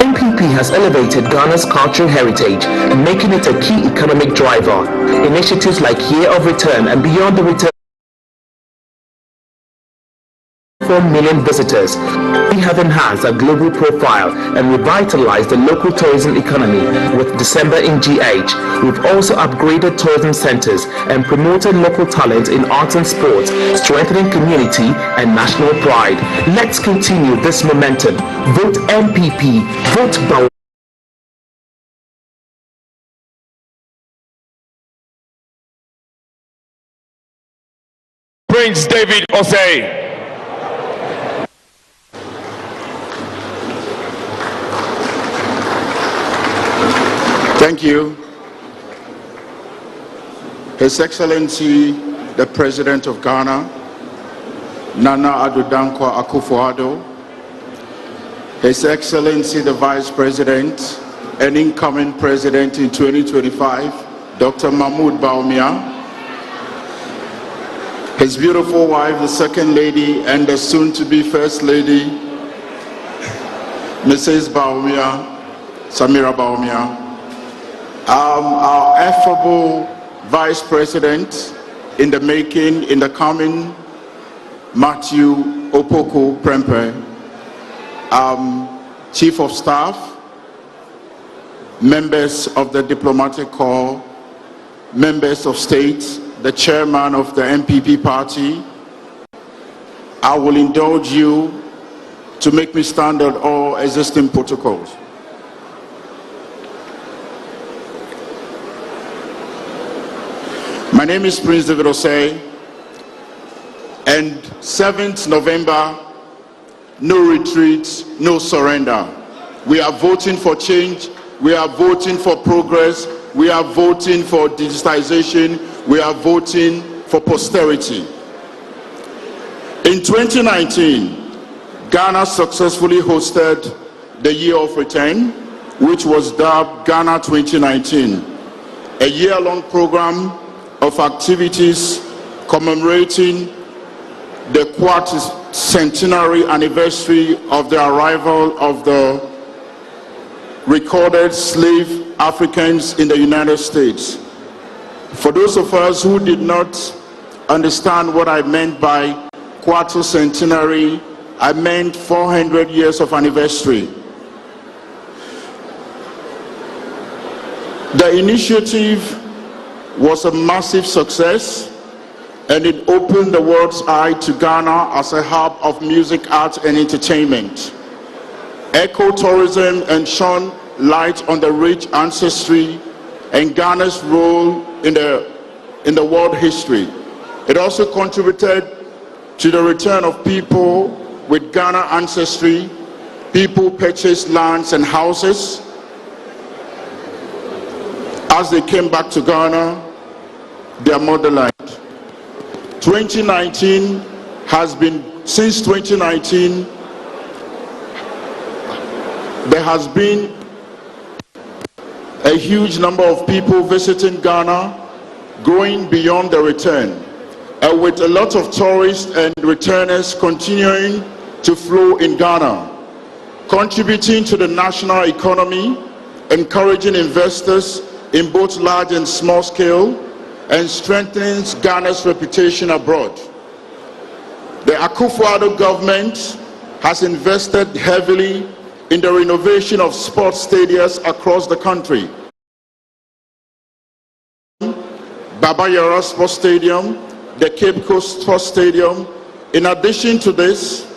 NPP has elevated Ghana's cultural heritage, making it a key economic driver. Initiatives like Year of Return and Beyond the Return 4 million visitors. We have enhanced our global profile and revitalized the local tourism economy with December in GH. We've also upgraded tourism centers and promoted local talent in arts and sports, strengthening community and national pride. Let's continue this momentum. Vote NPP. Vote Bawumia. Prince David Osei. Thank you. His Excellency, the President of Ghana, Nana Addo Akufo-Addo, His Excellency, the Vice President and incoming President in 2025, Dr. Mahmoud Bawumia, his beautiful wife, the Second Lady, and the soon-to-be First Lady, Mrs. Bawumia, Samira Bawumia, our affable Vice President in the making, in the coming, Matthew Opoku Prempeh, Chief of Staff, members of the Diplomatic Corps, members of state, the chairman of the NPP party. I will indulge you to make me stand on all existing protocols. My name is Prince David Osei, and 7th November, no retreat, no surrender. We are voting for change, we are voting for progress, we are voting for digitization, we are voting for posterity. In 2019, Ghana successfully hosted the Year of Return, which was dubbed Ghana 2019, a year-long program of activities commemorating the centenary anniversary of the arrival of the recorded slave Africans in the United States. For those of us who did not understand what I meant by centenary, I meant 400 years of anniversary. The initiative was a massive success, and it opened the world's eye to Ghana as a hub of music, art, and entertainment. Eco-tourism and shone light on the rich ancestry and Ghana's role in the world history. It also contributed to the return of people with Ghana ancestry. People purchased lands and houses as they came back to Ghana, their motherland. 2019 has been, since 2019, there has been a huge number of people visiting Ghana, going beyond the return, and with a lot of tourists and returners continuing to flow in Ghana, contributing to the national economy, encouraging investors in both large and small scale, and strengthens Ghana's reputation abroad. The Akufo-Addo government has invested heavily in the renovation of sports stadiums across the country. Baba Yara Sports Stadium, the Cape Coast Sports Stadium. In addition to this,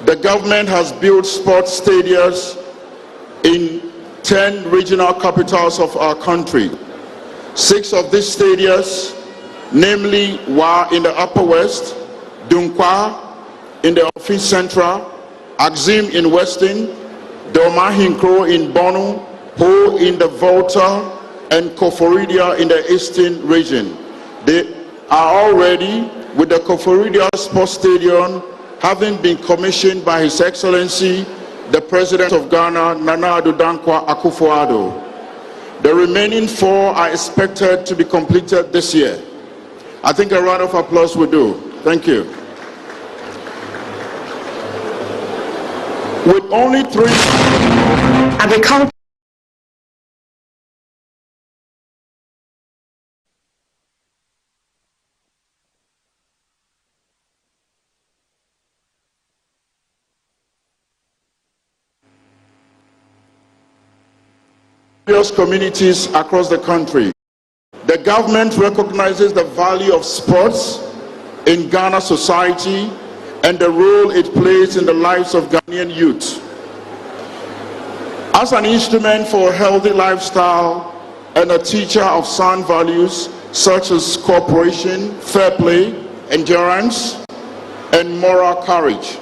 the government has built sports stadiums in 10 regional capitals of our country. 6 of these stadiums, namely Wa in the Upper West, Dunkwa in the Office Central, Axim in Western, Domahinkro in Bono, Ho in the Volta, and Koforidia in the Eastern region. They are all ready, with the Koforidia Sports Stadium having been commissioned by His Excellency, the President of Ghana, Nana Addo Dankwa Akufo-Addo. The remaining 4 are expected to be completed this year. I think a round of applause will do. Thank you. With only 3 agriculture. communities across the country. The government recognizes the value of sports in Ghana society and the role it plays in the lives of Ghanaian youth. As an instrument for a healthy lifestyle and a teacher of sound values such as cooperation, fair play, endurance, and moral courage.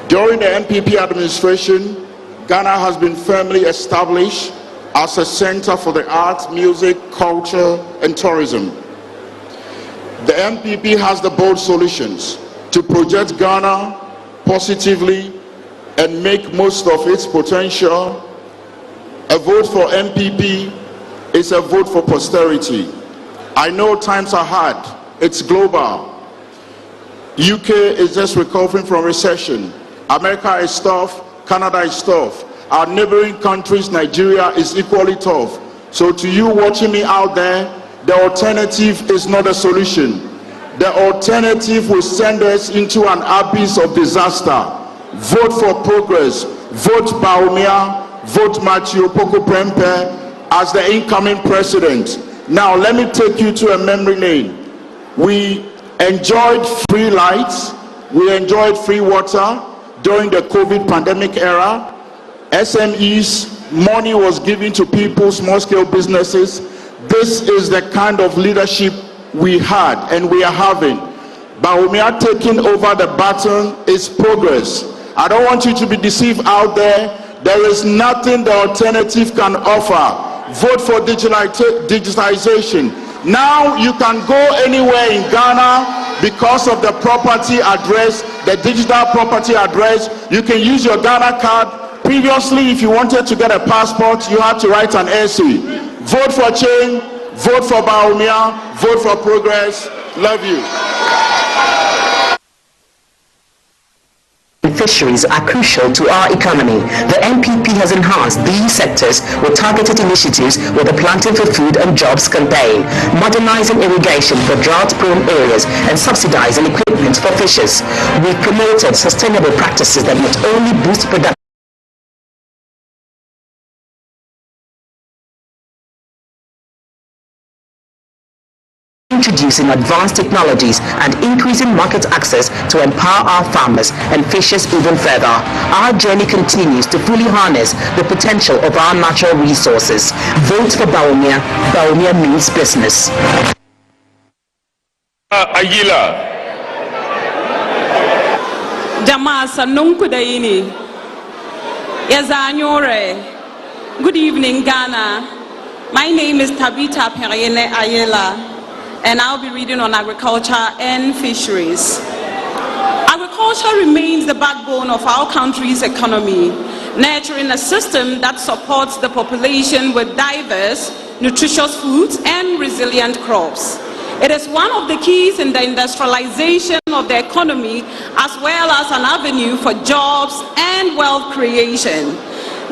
During the NPP administration, Ghana has been firmly established as a center for the arts, music, culture, and tourism. The NPP has the bold solutions to project Ghana positively and make most of its potential. A vote for NPP is a vote for posterity. I know times are hard, it's global. UK is just recovering from recession. America is tough, Canada is tough. Our neighboring countries, Nigeria, is equally tough. So to you watching me out there, the alternative is not a solution. The alternative will send us into an abyss of disaster. Vote for progress. Vote Baumia. Vote Matthew Opoku Prempeh as the incoming president. Now let me take you to a memory lane. We enjoyed free lights. We enjoyed free water during the COVID pandemic era. SMEs, money was given to people, small-scale businesses. This this is the kind of leadership we had and we are having. Bawumia taking over the baton is progress. I don't want you to be deceived out there. There is nothing the alternative can offer. Vote for digitization. Now you can go anywhere in Ghana because of the property address, the digital property address. You can use your Ghana card. Previously, if you wanted to get a passport, you had to write an essay. Vote for change, vote for Bawumia, vote for progress. Love you. Fisheries are crucial to our economy. The NPP has enhanced these sectors with targeted initiatives with the Planting for Food and Jobs campaign, modernizing irrigation for drought-prone areas and subsidizing equipment for fishers. We've promoted sustainable practices that not only boost production, introducing advanced technologies and increasing market access to empower our farmers and fishers even further. Our journey continues to fully harness the potential of our natural resources. Vote for Bawumia. Bawumia means business. Aguila. Jamaa sanunku daini. Yazanyore. Good evening, Ghana. My name is Tabitha Periene Ayela, and I'll be reading on agriculture and fisheries. Agriculture remains the backbone of our country's economy, nurturing a system that supports the population with diverse, nutritious foods and resilient crops. It is one of the keys in the industrialization of the economy, as well as an avenue for jobs and wealth creation.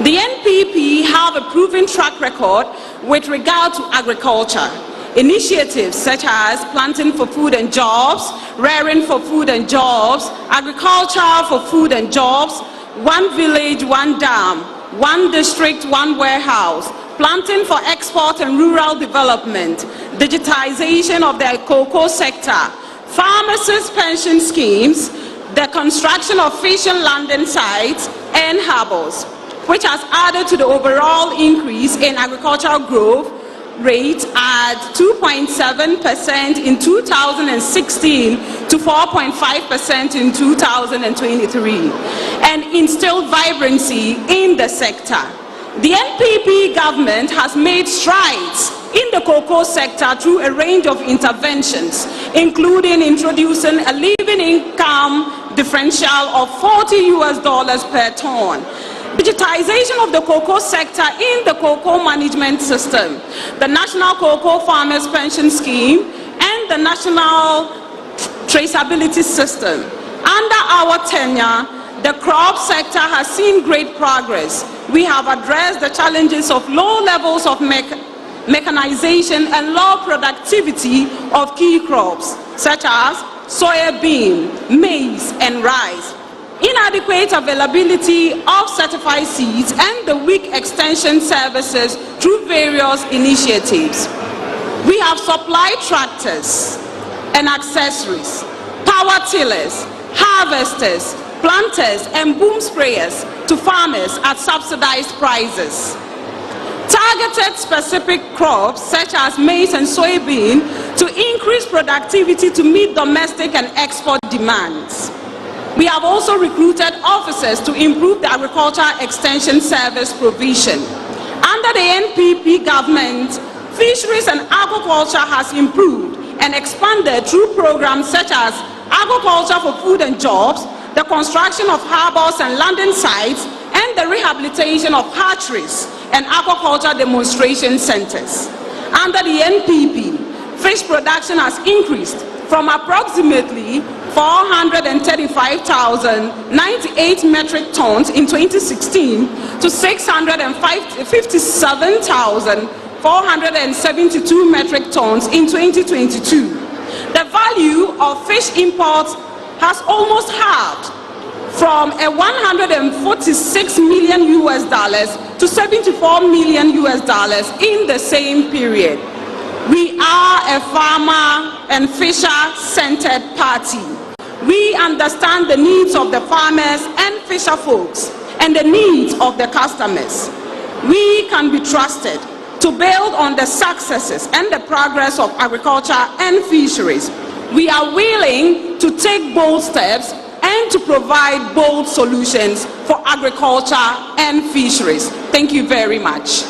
The NPP have a proven track record with regard to agriculture. Initiatives such as Planting for Food and Jobs, Rearing for Food and Jobs, Agriculture for Food and Jobs, One Village, One Dam, One District, One Warehouse, Planting for Export and Rural Development, digitization of the cocoa sector, pharmacists' pension schemes, the construction of fishing landing sites and harbors, which has added to the overall increase in agricultural growth rate at 2.7% in 2016 to 4.5% in 2023, and instilled vibrancy in the sector. The NPP government has made strides in the cocoa sector through a range of interventions, including introducing a living income differential of $40 per ton, digitization of the cocoa sector in the cocoa management system, the National Cocoa Farmers Pension Scheme, and the National Traceability System. Under our tenure, the crop sector has seen great progress. We have addressed the challenges of low levels of mechanization and low productivity of key crops, such as soybean, maize, and rice. Inadequate availability of certified seeds and the weak extension services through various initiatives. We have supplied tractors and accessories, power tillers, harvesters, planters, and boom sprayers to farmers at subsidized prices. Targeted specific crops such as maize and soybean to increase productivity to meet domestic and export demands. We have also recruited officers to improve the agriculture extension service provision. Under the NPP government, fisheries and aquaculture has improved and expanded through programs such as Agriculture for Food and Jobs, the construction of harbors and landing sites, and the rehabilitation of hatcheries and aquaculture demonstration centers. Under the NPP, fish production has increased from approximately 435,098 metric tons in 2016 to 657,472 metric tons in 2022. The value of fish imports has almost halved from a $146 million to $74 million in the same period. We are a farmer and fisher-centered party. We understand the needs of the farmers and fisher folks and the needs of the customers. We can be trusted to build on the successes and the progress of agriculture and fisheries. We are willing to take bold steps and to provide bold solutions for agriculture and fisheries. Thank you very much.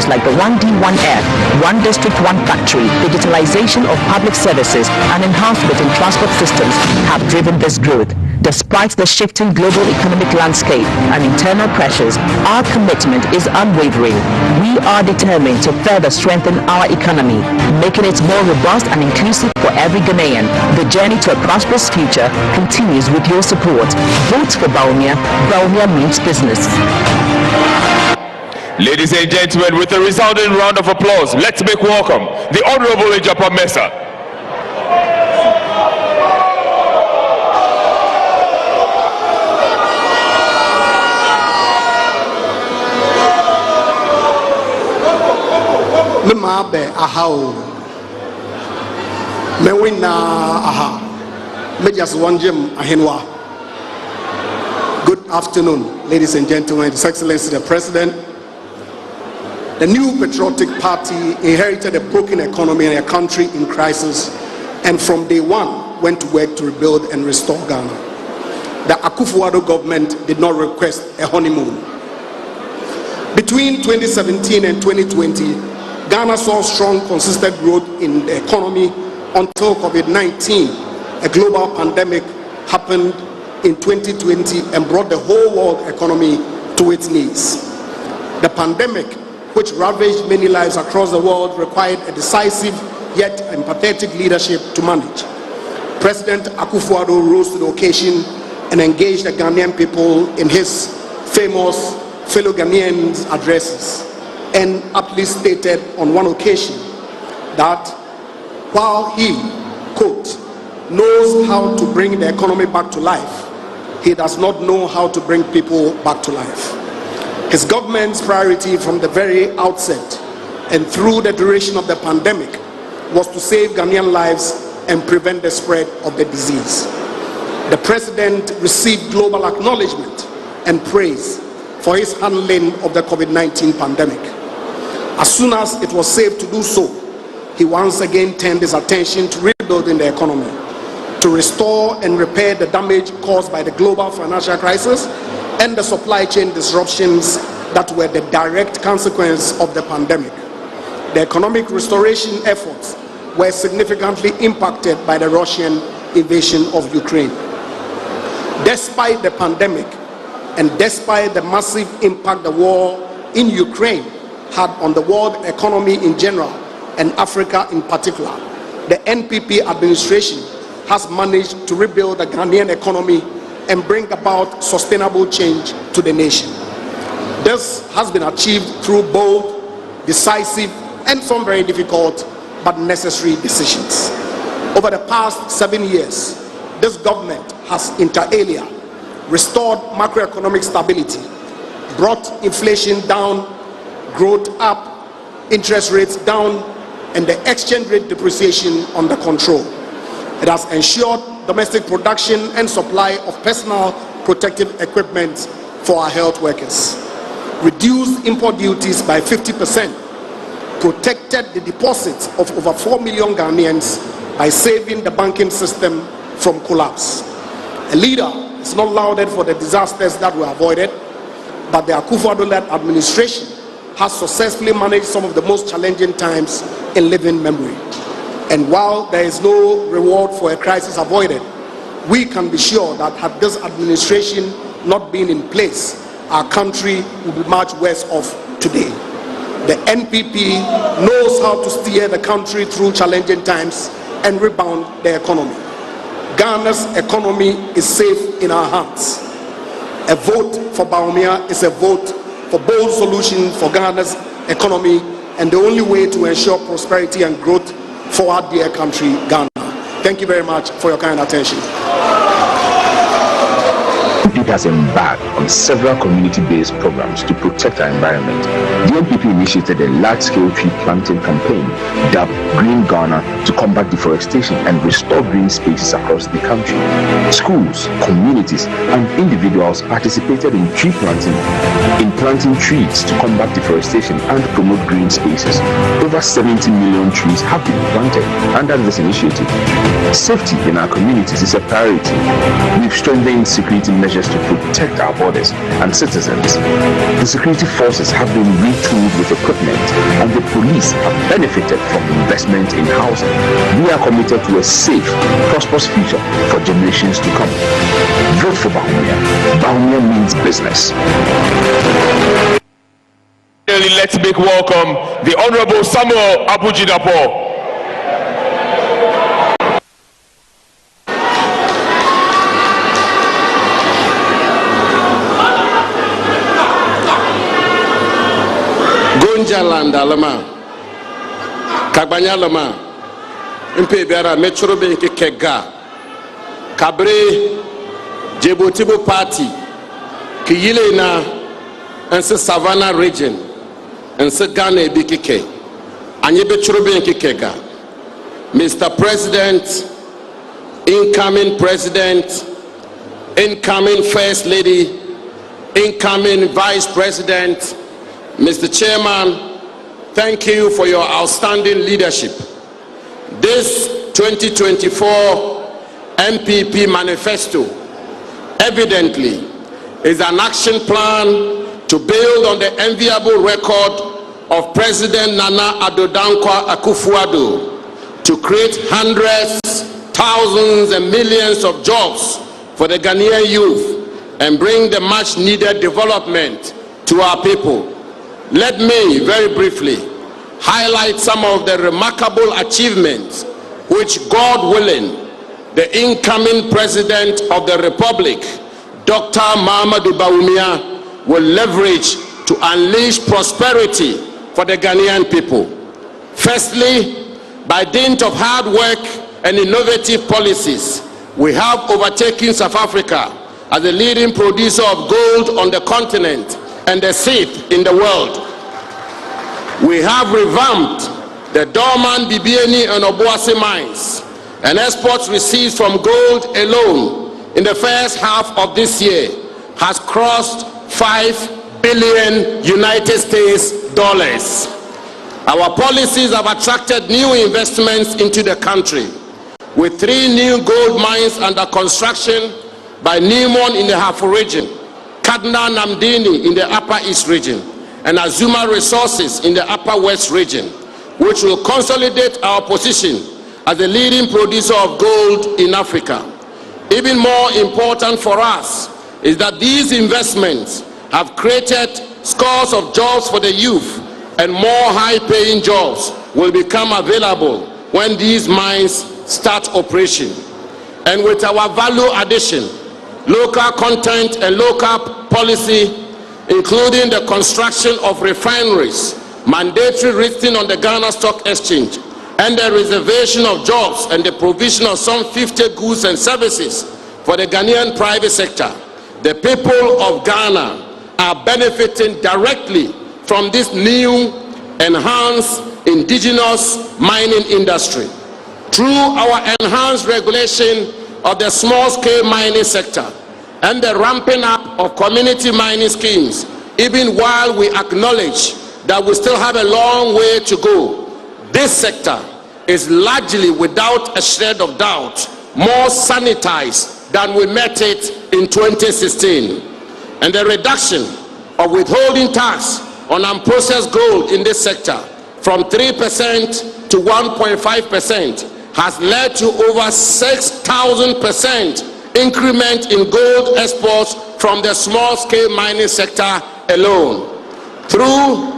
Like the 1D1F, One District, One Factory, digitalization of public services, and enhancement in transport systems have driven this growth. Despite the shifting global economic landscape and internal pressures, our commitment is unwavering. We are determined to further strengthen our economy, making it more robust and inclusive for every Ghanaian. The journey to a prosperous future continues with your support. Vote for Bawumia. Bawumia means business. Ladies and gentlemen, with a resounding round of applause, let's make welcome the Honorable Ejapa Mesa. Memabe ahao mewina aha mejas wanjem ahenwa. Good afternoon, ladies and gentlemen, His Excellency the President. The new patriotic party inherited a broken economy and a country in crisis, and from day one went to work to rebuild and restore Ghana. The Akufo-Addo government did not request a honeymoon. Between 2017 and 2020, Ghana saw strong, consistent growth in the economy until COVID-19, a global pandemic, happened in 2020 and brought the whole world economy to its knees. The pandemic, which ravaged many lives across the world, required a decisive yet empathetic leadership to manage. President Akufo-Addo rose to the occasion and engaged the Ghanaian people in his famous fellow Ghanaians addresses, and aptly stated on one occasion that while he, quote, knows how to bring the economy back to life, he does not know how to bring people back to life. His government's priority from the very outset and through the duration of the pandemic was to save Ghanaian lives and prevent the spread of the disease. The president received global acknowledgement and praise for his handling of the COVID-19 pandemic. As soon as it was safe to do so, he once again turned his attention to rebuilding the economy, to restore and repair the damage caused by the global financial crisis and the supply chain disruptions that were the direct consequence of the pandemic. The economic restoration efforts were significantly impacted by the Russian invasion of Ukraine. Despite the pandemic and despite the massive impact the war in Ukraine had on the world economy in general and Africa in particular, the NPP administration has managed to rebuild the Ghanaian economy and bring about sustainable change to the nation. This has been achieved through bold, decisive, and some very difficult but necessary decisions. Over the past 7 years, this government has inter alia restored macroeconomic stability, brought inflation down, growth up, interest rates down, and the exchange rate depreciation under control. It has ensured domestic production and supply of personal protective equipment for our health workers, reduced import duties by 50%, protected the deposits of over 4 million Ghanaians by saving the banking system from collapse. A leader is not lauded for the disasters that were avoided, but the Akufo-Addo-led administration has successfully managed some of the most challenging times in living memory. And while there is no reward for a crisis avoided, we can be sure that had this administration not been in place, our country would be much worse off today. The NPP knows how to steer the country through challenging times and rebound the economy. Ghana's economy is safe in our hands. A vote for Bawumia is a vote for bold solutions for Ghana's economy and the only way to ensure prosperity and growth for our dear country, Ghana. Thank you very much for your kind attention. NPP has embarked on several community-based programs to protect our environment. The NPP initiated a large-scale tree planting campaign dubbed Green Ghana to combat deforestation and restore green spaces across the country. Schools, communities, and individuals participated in planting trees to combat deforestation and promote green spaces. Over 70 million trees have been planted under this initiative. Safety in our communities is a priority. We've strengthened security measures to protect our borders and citizens. The security forces have been retooled with equipment, and the police have benefited from investment in housing. We are committed to a safe, prosperous future for generations to come. Vote for Bawumia. Bawumia means business. Let's make welcome the Honorable Samuel Abujidapo. Gonjalanda lama Kagbanya lama Mpe biara metro benki kega Kabre Jebotibo Party Kiyile na Ense Savannah region Ense Ghana ebikike Anye betro benki kega Mr. President, incoming President, incoming First Lady, incoming Vice President, Mr. Chairman, thank you for your outstanding leadership. This 2024 NPP Manifesto evidently is an action plan to build on the enviable record of President Nana Addo Dankwa Akufo-Addo to create hundreds, thousands, and millions of jobs for the Ghanaian youth and bring the much needed development to our people. Let me very briefly highlight some of the remarkable achievements which, God willing, the incoming President of the Republic, Dr. Mahamudu Bawumia, will leverage to unleash prosperity for the Ghanaian people. Firstly, by dint of hard work and innovative policies, we have overtaken South Africa as the leading producer of gold on the continent and the sixth in the world. We have revamped the dormant Bibiani and Obuasi mines, and exports received from gold alone in the first half of this year has crossed $5 billion United States dollars. Our policies have attracted new investments into the country, with 3 new gold mines under construction by Nimon in the Hafo region, Kadna Namdini in the Upper East region, and Azuma Resources in the Upper West region, which will consolidate our position as the leading producer of gold in Africa. Even more important for us is that these investments have created scores of jobs for the youth, and more high-paying jobs will become available when these mines start operation. And with our value addition, local content and local policy, including the construction of refineries, mandatory listing on the Ghana Stock Exchange, and the reservation of jobs and the provision of some 50 goods and services for the Ghanaian private sector, the people of Ghana are benefiting directly from this new enhanced indigenous mining industry. Through our enhanced regulation of the small-scale mining sector and the ramping up of community mining schemes, even while we acknowledge that we still have a long way to go, this sector is largely, without a shred of doubt, more sanitized than we met it in 2016. And the reduction of withholding tax on unprocessed gold in this sector from 3% to 1.5% has led to over 6,000% increment in gold exports from the small-scale mining sector alone. Through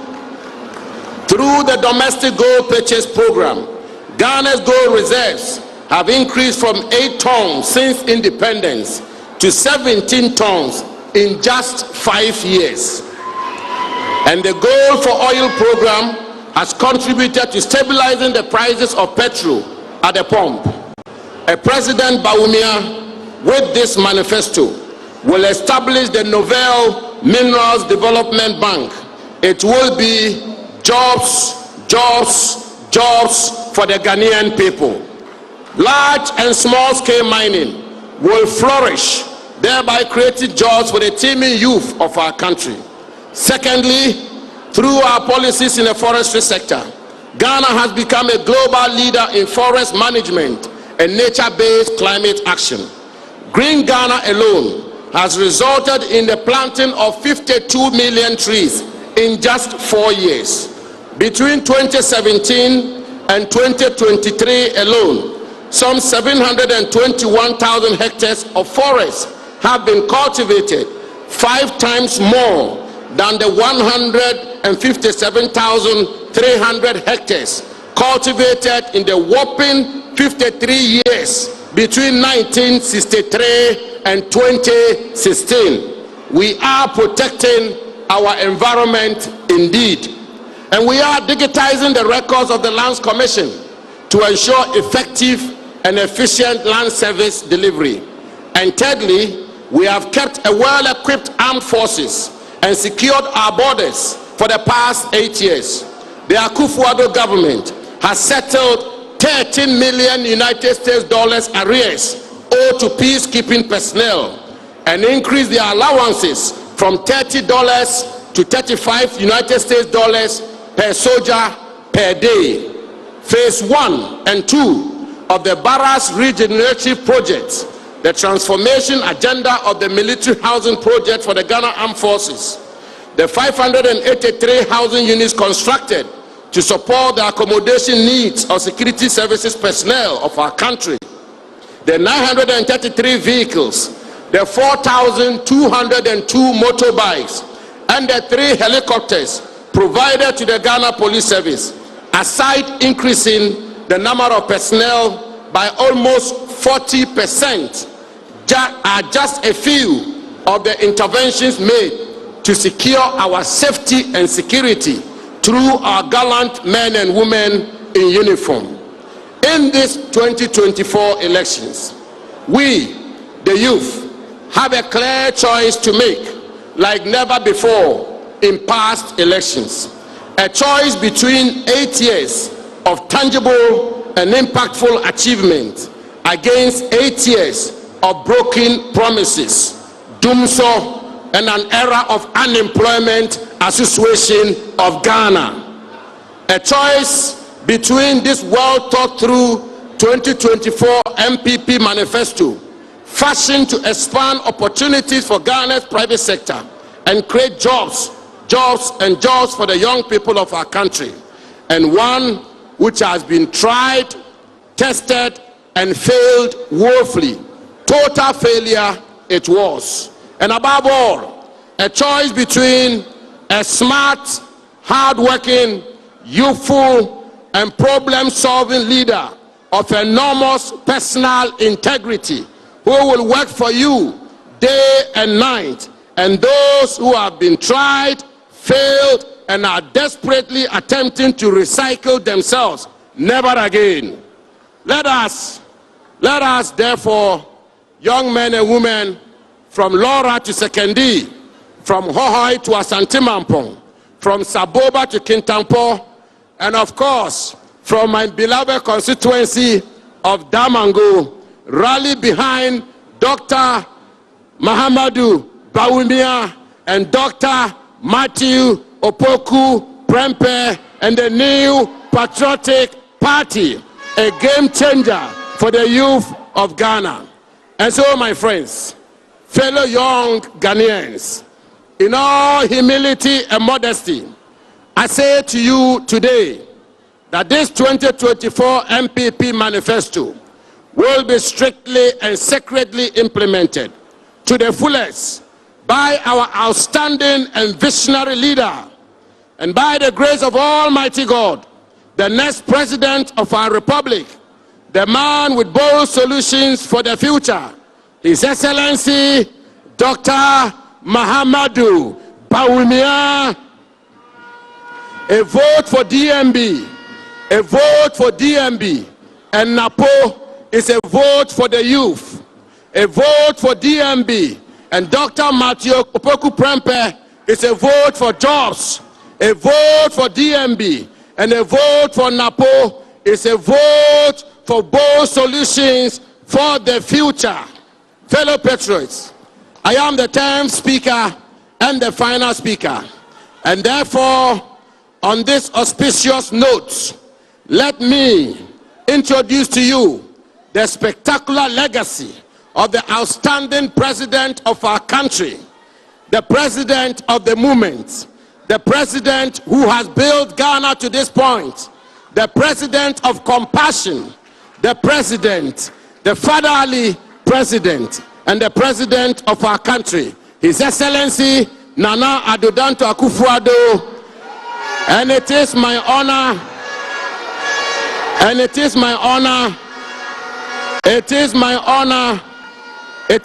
the domestic gold purchase program, Ghana's gold reserves have increased from 8 tons since independence to 17 tons in just 5 years. And the Gold for Oil program has contributed to stabilizing the prices of petrol at the pump. President Bawumia, with this manifesto, will establish the Novel Minerals Development Bank. It will be jobs, jobs, jobs for the Ghanaian people. Large and small-scale mining will flourish, thereby creating jobs for the teeming youth of our country. Secondly, through our policies in the forestry sector, Ghana has become a global leader in forest management and nature-based climate action. Green Ghana alone has resulted in the planting of 52 million trees in just 4 years. Between 2017 and 2023 alone, some 721,000 hectares of forest have been cultivated, 5 times more than the 157,300 hectares cultivated in the whopping 53 years between 1963 and 2016. We are protecting our environment indeed. And we are digitizing the records of the Lands Commission to ensure effective and efficient land service delivery. And thirdly, we have kept a well-equipped armed forces and secured our borders for the past 8 years. The Akufo-Addo government has settled $13 million United States dollars arrears owed to peacekeeping personnel and increased their allowances from $30 to $35 United States dollars per soldier per day. Phase 1 and 2 of the Barras Regenerative Project, the transformation agenda of the military housing project for the Ghana Armed Forces, the 583 housing units constructed to support the accommodation needs of security services personnel of our country, the 933 vehicles, the 4,202 motorbikes, and the 3 helicopters provided to the Ghana Police Service, aside increasing the number of personnel by almost 40%, are just a few of the interventions made to secure our safety and security through our gallant men and women in uniform. In these 2024 elections, we, the youth, have a clear choice to make, like never before in past elections. A choice between 8 years of tangible and impactful achievement against 8 years of broken promises, doomsday, and an era of unemployment association of Ghana. A choice between this well thought through 2024 NPP Manifesto, fashioned to expand opportunities for Ghana's private sector and create jobs for the young people of our country, and one which has been tried, tested, and failed woefully. Total failure it was. And above all, a choice between a smart, hard-working, youthful, and problem-solving leader of enormous personal integrity who will work for you day and night, and those who have been tried, failed, and are desperately attempting to recycle themselves. Never again. Let us therefore, young men and women, from Laura to Sekendi, from Hohoi to Asante-Mampong, from Saboba to Kintampo, and of course, from my beloved constituency of Damango, rally behind Dr. Mahamadou Bawumia and Dr. Matthew Opoku Prempeh and the new Patriotic Party, a game changer for the youth of Ghana. And so, my friends, fellow young Ghanaians, in all humility and modesty, I say to you today that this 2024 NPP Manifesto will be strictly and sacredly implemented to the fullest by our outstanding and visionary leader, and by the grace of Almighty God, the next president of our republic, the man with bold solutions for the future, His Excellency Dr. Mahamadou Bawumia. A vote for DMB, a vote for DMB, and NAPO is a vote for the youth. A vote for DMB and Dr. Matthew Opoku Prempeh is a vote for jobs, a vote for DMB, and a vote for NAPO is a vote for bold solutions for the future. Fellow patriots, I am the 10th speaker and the final speaker, and therefore, on this auspicious note, let me introduce to you the spectacular legacy of the outstanding president of our country, the president of the movement, the president who has built Ghana to this point, the president of compassion, the president, the fatherly president, and the president of our country, His Excellency Nana Addo Dankwa Akufo-Addo. And it is my honor, it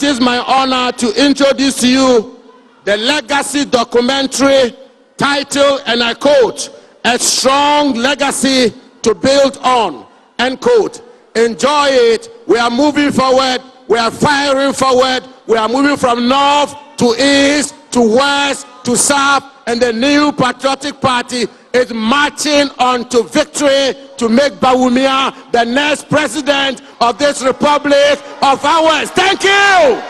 is my honor to introduce to you the legacy documentary titled, and I quote, "A Strong Legacy to Build On," end quote. Enjoy it. We are moving forward. We are firing forward. We are moving from north to east to west to south, and the new patriotic party is marching on to victory to make Bawumia the next president of this republic of ours. Thank you.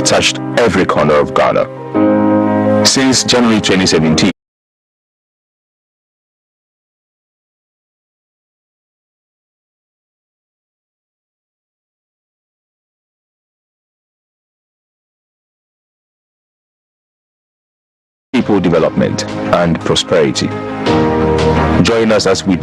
Touched every corner of Ghana. Since January 2017, people development and prosperity. Join us as we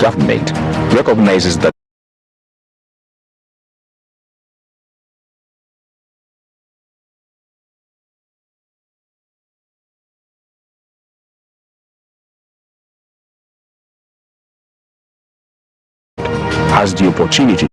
government recognizes that has the opportunity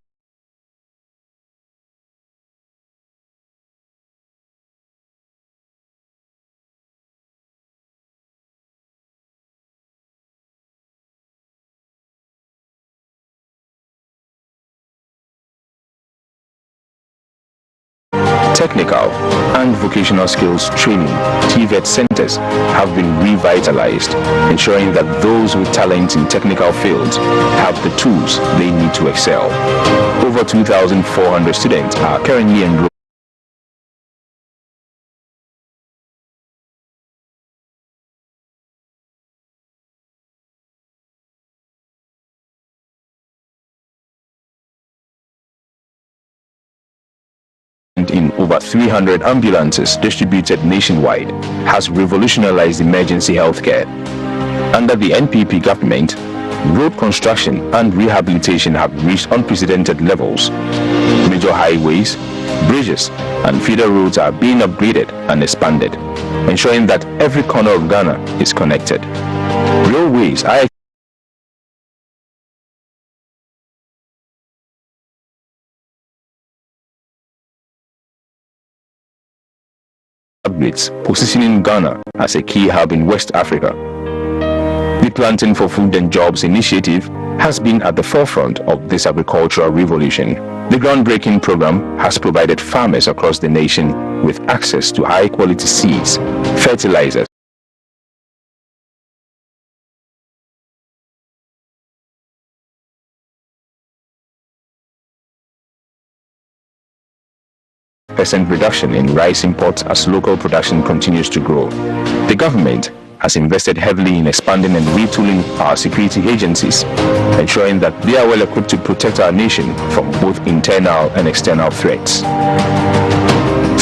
technical and vocational skills training TVET centers have been revitalized, ensuring that those with talent in technical fields have the tools they need to excel. Over 2,400 students are currently enrolled in over 300 ambulances distributed nationwide, has revolutionized emergency healthcare. Under the NPP government, road construction and rehabilitation have reached unprecedented levels. Major highways, bridges, and feeder roads are being upgraded and expanded, ensuring that every corner of Ghana is connected. Railways are positioning Ghana as a key hub in West Africa. The Planting for Food and Jobs initiative has been at the forefront of this agricultural revolution. The groundbreaking program has provided farmers across the nation with access to high-quality seeds, fertilizers, % reduction in rice imports as local production continues to grow. The government has invested heavily in expanding and retooling our security agencies, ensuring that they are well equipped to protect our nation from both internal and external threats.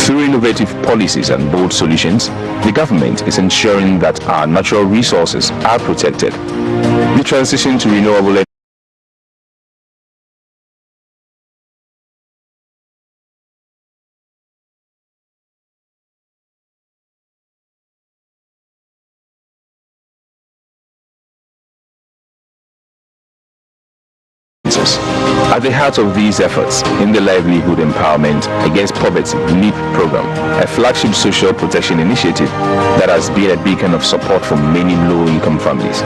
Through innovative policies and bold solutions, the government is ensuring that our natural resources are protected. The transition to renewable status. At the heart of these efforts, in the Livelihood Empowerment Against Poverty LEAP program, a flagship social protection initiative that has been a beacon of support for many low-income families.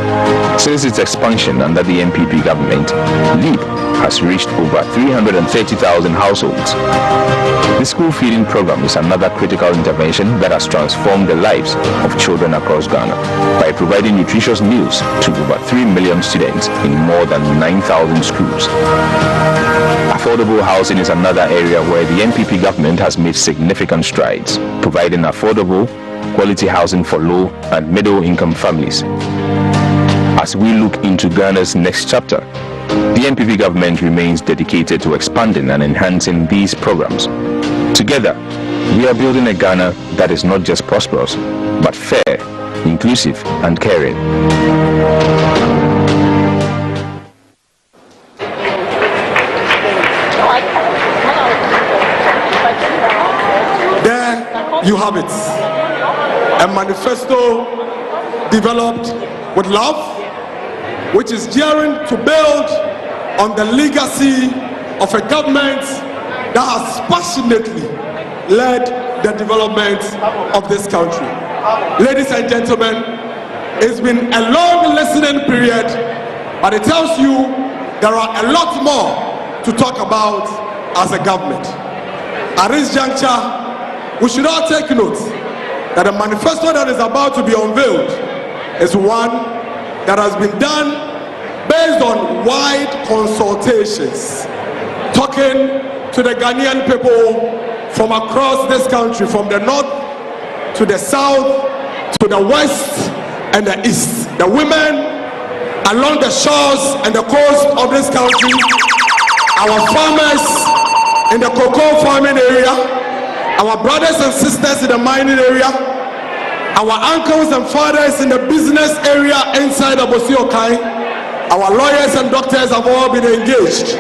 Since its expansion under the NPP government, LEAP has reached over 330,000 households. The school feeding program is another critical intervention that has transformed the lives of children across Ghana by providing nutritious meals to over 3 million students in more than 9,000 schools. Affordable housing is another area where the NPP government has made significant strides, providing affordable, quality housing for low and middle income families. As we look into Ghana's next chapter, the NPP government remains dedicated to expanding and enhancing these programs. Together, we are building a Ghana that is not just prosperous, but fair, inclusive, and caring. There you have it. A manifesto developed with love, which is gearing to build on the legacy of a government that has passionately led the development of this country. Ladies and gentlemen, it's been a long listening period, but it tells you there are a lot more to talk about as a government. At this juncture, we should all take note that the manifesto that is about to be unveiled is one that has been done based on wide consultations, talking to the Ghanaian people from across this country, from the north to the south, to the west and the east. The women along the shores and the coast of this country, our farmers in the cocoa farming area, our brothers and sisters in the mining area, our uncles and fathers in the business area inside of Osiokai, our lawyers and doctors have all been engaged.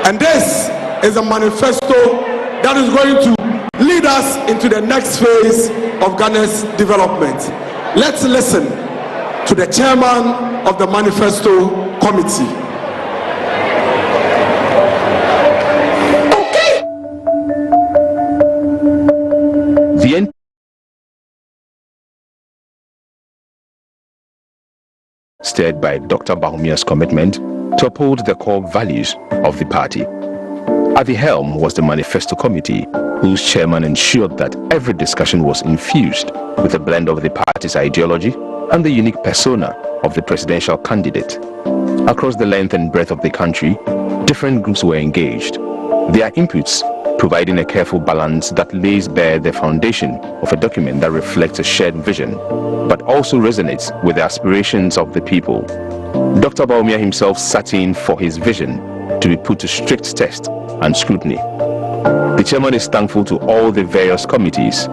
And this is a manifesto that is going to lead us into the next phase of Ghana's development. Let's listen to the chairman of the manifesto committee. The stirred by Dr. Bawumia's commitment to uphold the core values of the party. At the helm was the Manifesto Committee, whose chairman ensured that every discussion was infused with a blend of the party's ideology and the unique persona of the presidential candidate. Across the length and breadth of the country, different groups were engaged, their inputs providing a careful balance that lays bare the foundation of a document that reflects a shared vision, but also resonates with the aspirations of the people. Dr. Bawumia himself sat in for his vision to be put to strict test and scrutiny. The chairman is thankful to all the various committees.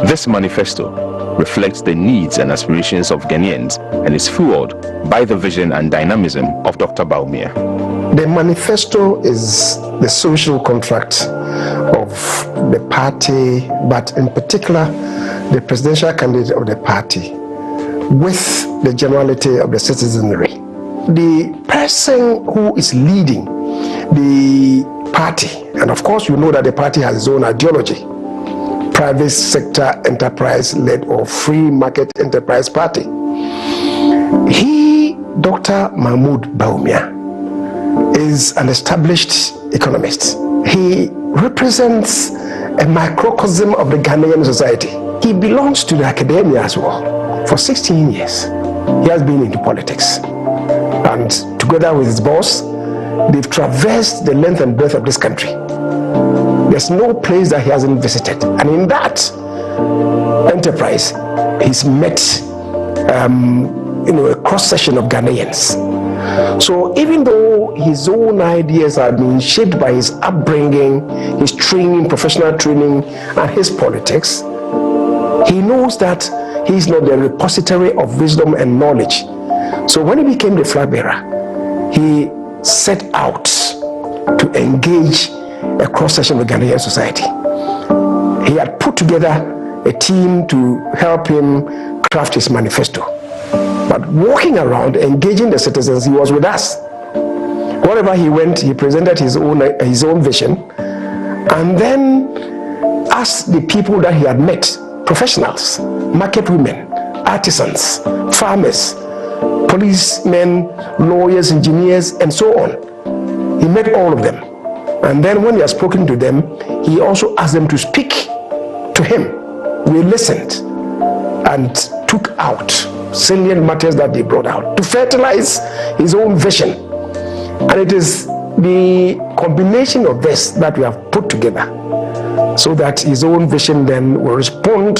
This manifesto reflects the needs and aspirations of Ghanaians and is fueled by the vision and dynamism of Dr. Bawumia. The manifesto is the social contract of the party, but in particular the presidential candidate of the party with the generality of the citizenry. The person who is leading the party, and of course you know that the party has its own ideology, private sector enterprise-led or free market enterprise party. He, Dr. Mahmoud Bawumia, is an established economist. He represents a microcosm of the Ghanaian society. He belongs to the academia as well. For 16 years, he has been into politics. And together with his boss, they've traversed the length and breadth of this country. There's no place that he hasn't visited. And in that enterprise, he's met a cross-section of Ghanaians. So even though his own ideas are being shaped by his upbringing, his training, professional training, and his politics, he knows that he's not the repository of wisdom and knowledge. So when he became the flagbearer, he set out to engage a cross-section of Ghanaian society. He had put together a team to help him craft his manifesto. But walking around, engaging the citizens, he was with us. Wherever he went, he presented his own vision, and then asked the people that he had met, professionals, market women, artisans, farmers, policemen, lawyers, engineers, and so on. He met all of them. And then when he had spoken to them, he also asked them to speak to him. We listened and took out salient matters that they brought out to fertilize his own vision. And it is the combination of this that we have put together so that his own vision then will respond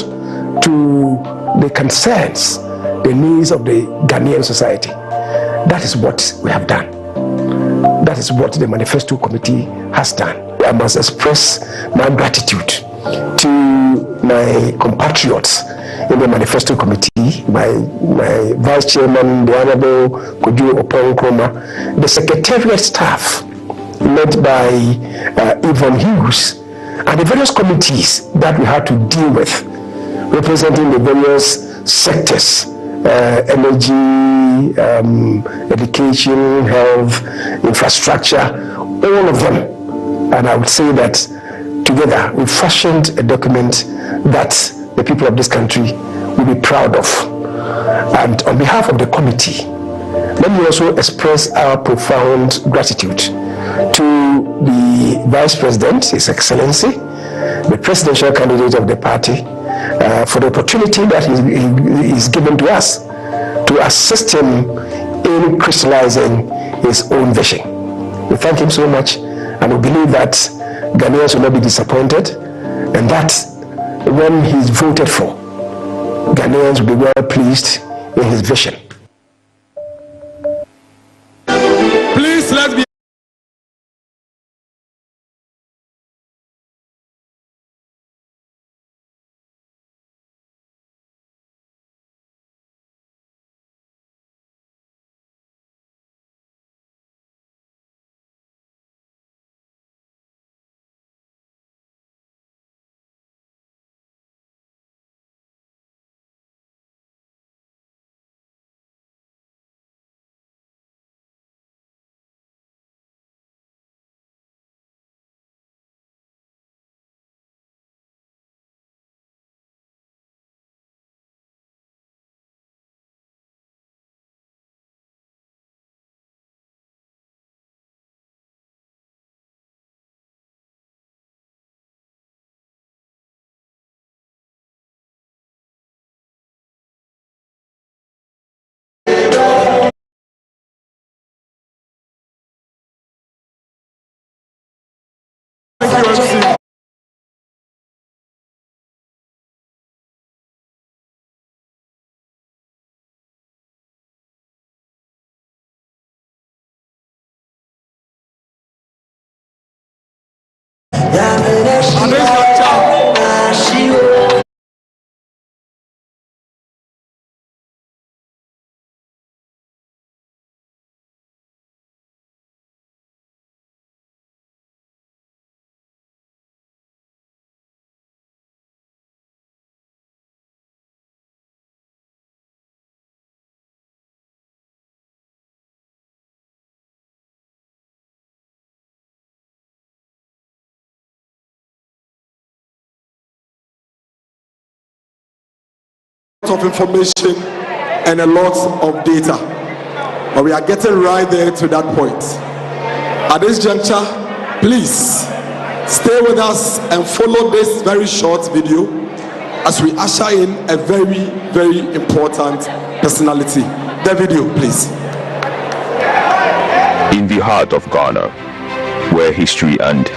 to the concerns, the needs of the Ghanaian society. That is what we have done. That is what the Manifesto Committee has done. I must express my gratitude to my compatriots in the Manifesto Committee, my Vice Chairman, the Honorable Kojo Opon-Nkrumah, the Secretariat staff led by Yvonne Hughes, and the various committees that we had to deal with, representing the various sectors, energy, education, health, infrastructure, all of them. And I would say that together we fashioned a document that the people of this country will be proud of. And on behalf of the committee, let me also express our profound gratitude to the Vice President, His Excellency, the presidential candidate of the party, for the opportunity that he is given to us to assist him in crystallizing his own vision. We thank him so much, and we believe that Ghanaians will not be disappointed, and that when he's voted for, Ghanaians will be well pleased in his vision. Please, let's be of information and a lot of data, but we are getting right there to that point. At this juncture, please stay with us and follow this very short video as we usher in a very, very important personality. The video, please. In the heart of Ghana, where history and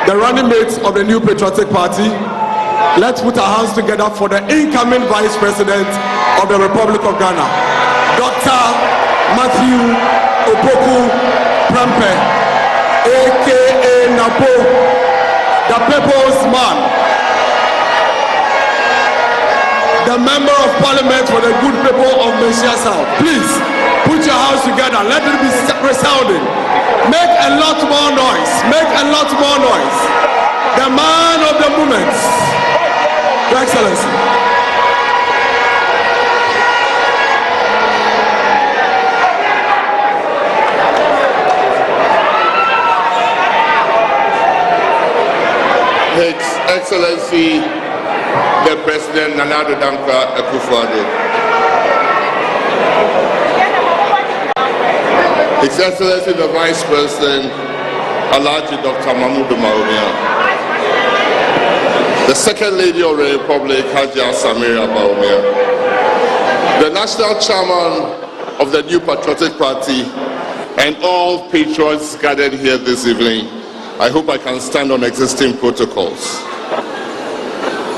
the running mates of the New Patriotic Party. Let's put our hands together for the incoming Vice President of the Republic of Ghana, Dr. Matthew Opoku Prempeh, aka Napo, the People's Man, the Member of Parliament for the good people of Messiah South. Please put your hands together. Let it be resounding. Make a lot more noise. Make a lot more noise. The man of the moment, Your Excellency. His Excellency, the President Nana Addo Dankwa Akufo-Addo. His Excellency, the Vice President, Alhaji Dr. Mahmoud Bawumia. The Second Lady of the Republic, Hajia Samira Bawumia. The National Chairman of the New Patriotic Party, and all patriots gathered here this evening. I hope I can stand on existing protocols.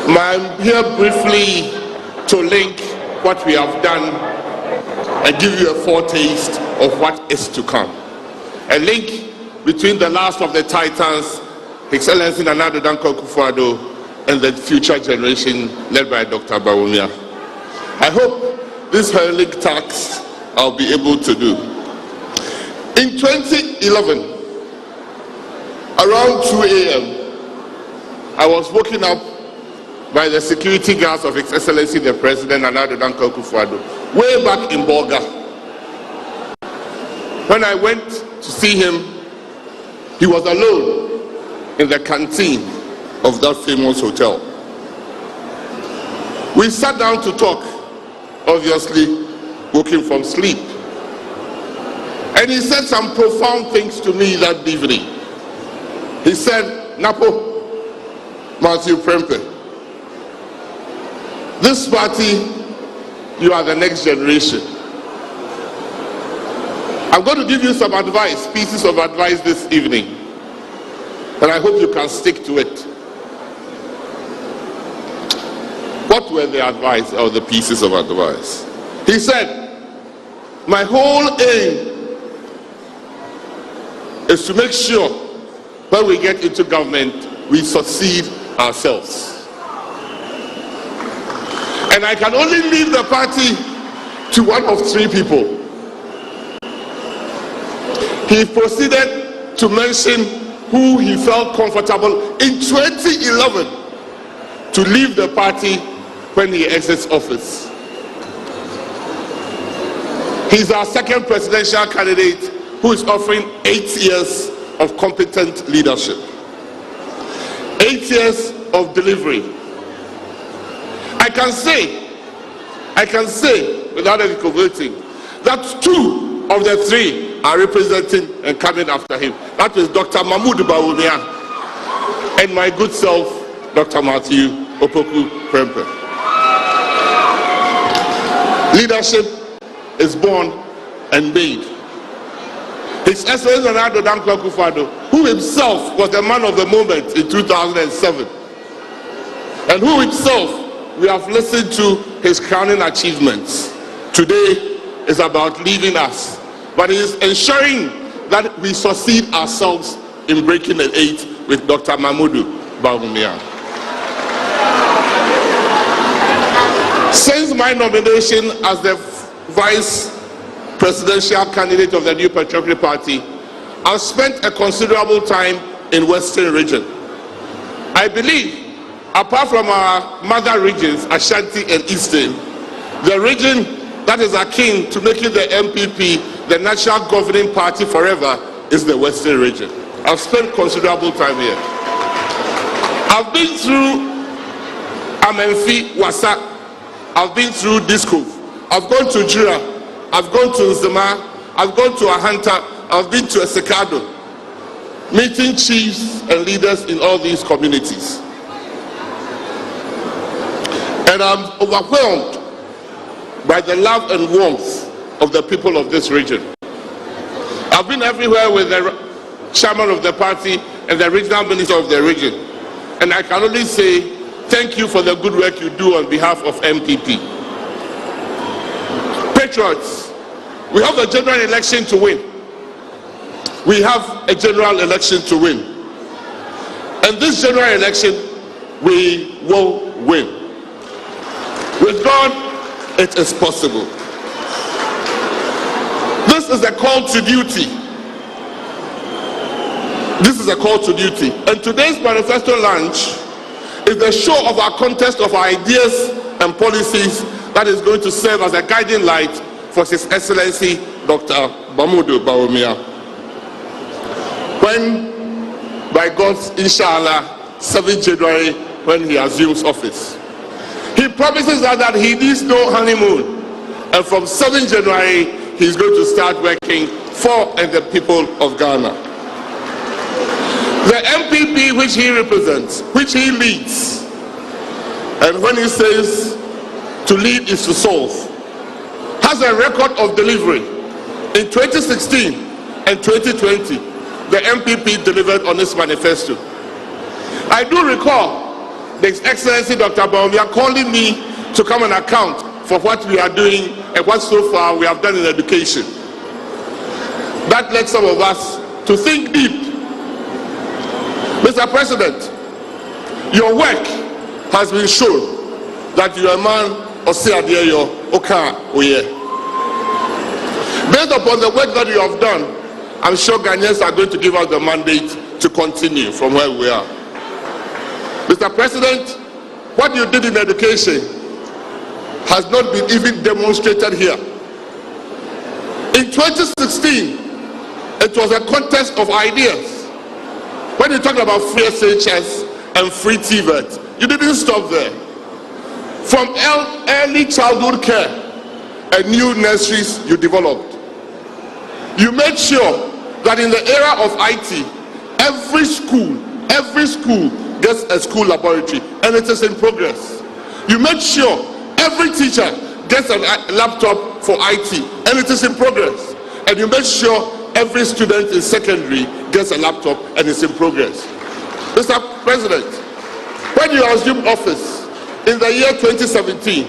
I'm here briefly to link what we have done and give you a foretaste of what is to come. A link between the last of the titans, His Excellency Nana Addo Dankwa Akufo-Addo, and the future generation led by Dr. Bawumia. I hope this heroic task I'll be able to do. In 2011, around 2 a.m., I was woken up by the security guards of His Excellency the President Nana Addo Dankwa Akufo-Addo, way back in Bolga. When I went to see him, he was alone in the canteen of that famous hotel. We sat down to talk, obviously woken from sleep. And he said some profound things to me that evening. He said, Napo, Matthew Prempeh, this party, you are the next generation. I'm going to give you some advice, pieces of advice this evening, and I hope you can stick to it. What were the advice or the pieces of advice? He said, my whole aim is to make sure when we get into government, we succeed ourselves. And I can only leave the party to one of three people. He proceeded to mention who he felt comfortable in 2011 to leave the party when he exits office. He's our second presidential candidate who is offering 8 years of competent leadership, 8 years of delivery. I can say without any converting that 2 of the 3 are representing and coming after him. That is Dr. Mahmoud Bawumia and my good self, Dr. Matthew Opoku Prempeh. Leadership is born and made. His Excellency Nana Addo Dankwa Akufo-Addo, who himself was the man of the moment in 2007, and who himself we have listened to his crowning achievements, today is about leaving us, but he is ensuring that we succeed ourselves in breaking the 8 with Dr. Mahmoud Bawumia. Since my nomination as the vice presidential candidate of the New Patriotic Party, I've spent a considerable time in Western region. I believe, apart from our mother regions, Ashanti and Eastern, the region that is akin to making the NPP the national governing party forever is the Western region. I've spent considerable time here. I've been through Amenfi, Wasa, I've been through Disco, I've gone to Jura, I've gone to Nzema, I've gone to Ahanta, I've been to Esekado, meeting chiefs and leaders in all these communities. And I'm overwhelmed by the love and warmth of the people of this region. I've been everywhere with the chairman of the party and the regional minister of the region. And I can only say thank you for the good work you do on behalf of NPP. Patriots, we have a general election to win. We have a general election to win. And this general election, we will win. With God, it is possible. This is a call to duty. This is a call to duty. And today's manifesto launch is the show of our contest of ideas and policies that is going to serve as a guiding light for His Excellency Dr. Mahmoud Bawumia. When, by God's inshallah, 7th January, when he assumes office, he promises us that he needs no honeymoon. And from 7th January, he's going to start working for and the people of Ghana. The NPP which he represents, which he leads, and when he says to lead is to solve, has a record of delivery. In 2016 and 2020, the NPP delivered on this manifesto. I do recall His Excellency Dr. Bawumia calling me to come and account for what we are doing and what so far we have done in education. That led some of us to think deep. Mr. President, your work has been shown that you are a man of Siadio Oka Oye. Based upon the work that you have done, I'm sure Ghanaians are going to give us the mandate to continue from where we are. Mr. President, what you did in education has not been even demonstrated here. In 2016, it was a contest of ideas. When you talk about free SHS and free TVET, you didn't stop there. From early childhood care and new nurseries you developed. You made sure that in the era of IT, every school gets a school laboratory, and it is in progress. You made sure every teacher gets a laptop for IT, and it is in progress. And you made sure every student in secondary gets a laptop, and it's in progress. Mr. President, when you assumed office in the year 2017,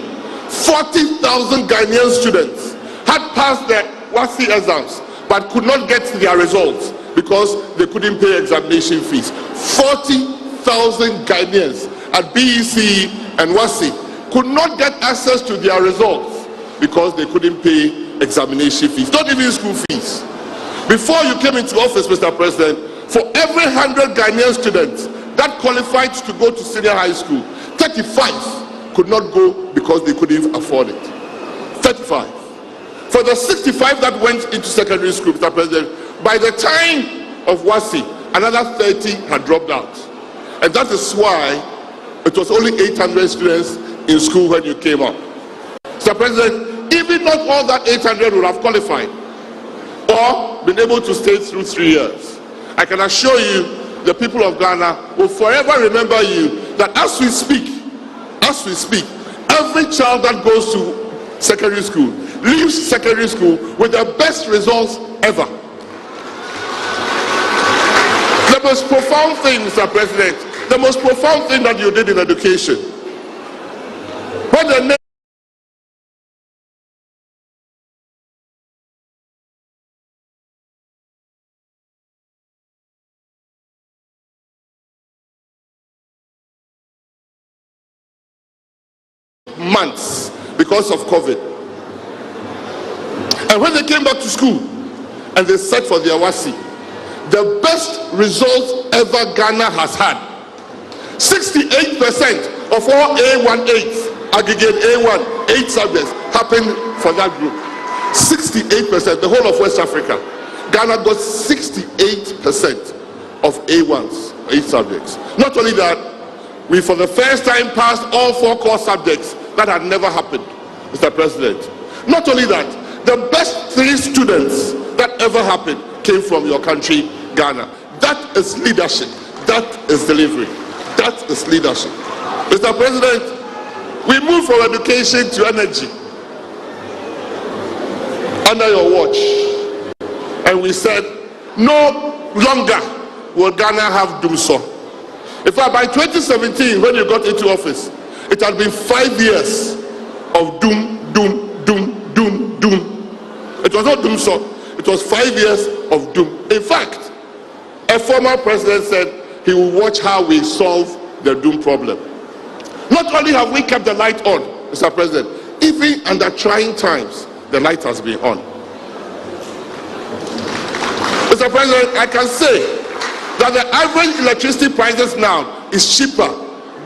40,000 Ghanaian students had passed their WASI exams but could not get their results because they couldn't pay examination fees. 40,000 Ghanaians at BEC and WASI could not get access to their results because they couldn't pay examination fees, not even school fees. Before you came into office, Mr. President, for every 100 Ghanaian students that qualified to go to senior high school, 35 could not go because they couldn't afford it. 35. For the 65 that went into secondary school, Mr. President, by the time of WASI, another 30 had dropped out. And that is why it was only 800 students in school when you came up. Mr. President, even not all that 800 would have qualified or been able to stay through 3 years. I can assure you, the people of Ghana will forever remember you, that as we speak, every child that goes to secondary school leaves secondary school with the best results ever. The most profound thing, Mr. President, the most profound thing that you did in education, when the months because of COVID. And when they came back to school and they set for their WASI, the best results ever Ghana has had. 68% of all A18s, aggregate A1, 8 subjects happened for that group. 68%, the whole of West Africa. Ghana got 68% of A1s, 8 subjects. Not only that, we for the first time passed all 4 core subjects. That had never happened, Mr. President. Not only that, the best 3 students that ever happened came from your country, Ghana. That is leadership. That is delivery. That is leadership. Mr. President, we moved from education to energy under your watch. And we said, no longer will Ghana have doom so? In fact, by 2017, when you got into office, it had been 5 years of doom. It was not doom so, it was 5 years of doom. In fact, a former president said he will watch how we solve the doom problem. Not only have we kept the light on, Mr. President, even under trying times, the light has been on. Mr. President, I can say that the average electricity prices now is cheaper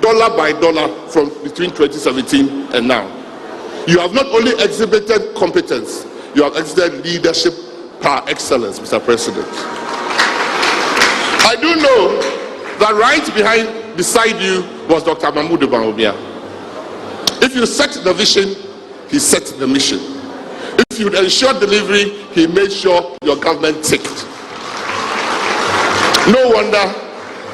dollar by dollar from between 2017 and now. You have not only exhibited competence, you have exhibited leadership par excellence, Mr. President. I do know that right beside you was Dr. Mahmoud Bawumia. If you set the vision, he set the mission. If you ensure delivery, he made sure your government ticked. No wonder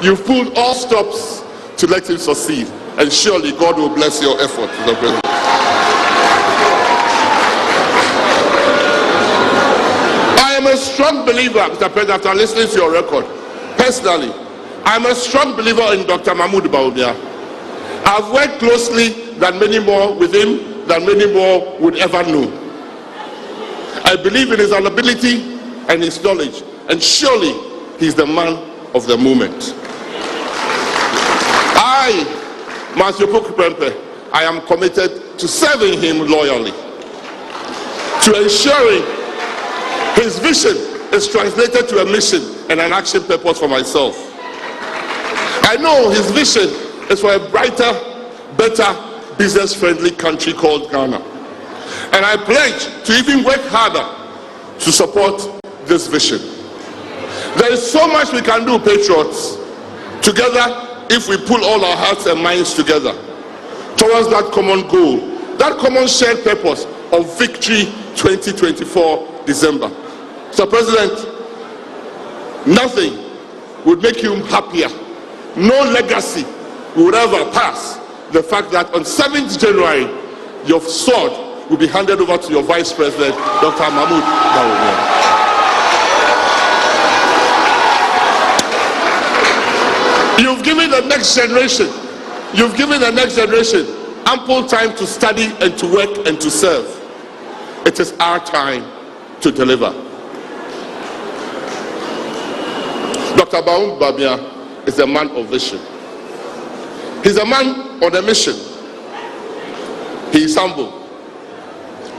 you pulled all stops to let him succeed, and surely God will bless your effort, Mr. President. I am a strong believer, Mr. President, after listening to your record. Personally, I'm a strong believer in Dr. Mahmoud Bawumia. I've worked closely with him than many more would ever know. I believe in his ability and his knowledge, and surely he's the man of the moment. I, Masyopo Kupempe, I am committed to serving him loyally, to ensuring his vision is translated to a mission and an action purpose for myself. I know his vision is for a brighter, better, business-friendly country called Ghana. And I pledge to even work harder to support this vision. There is so much we can do, patriots, together if we pull all our hearts and minds together towards that common goal, that common shared purpose of victory 2024 December. So, President, nothing would make you happier. No legacy would ever pass the fact that on 7th January, your sword will be handed over to your Vice President, Dr. Mahmoud Bawumia. You've given the next generation, ample time to study and to work and to serve. It is our time to deliver. Dr. Mahmoud Bawumia is a man of vision. He's a man on a mission. He is humble,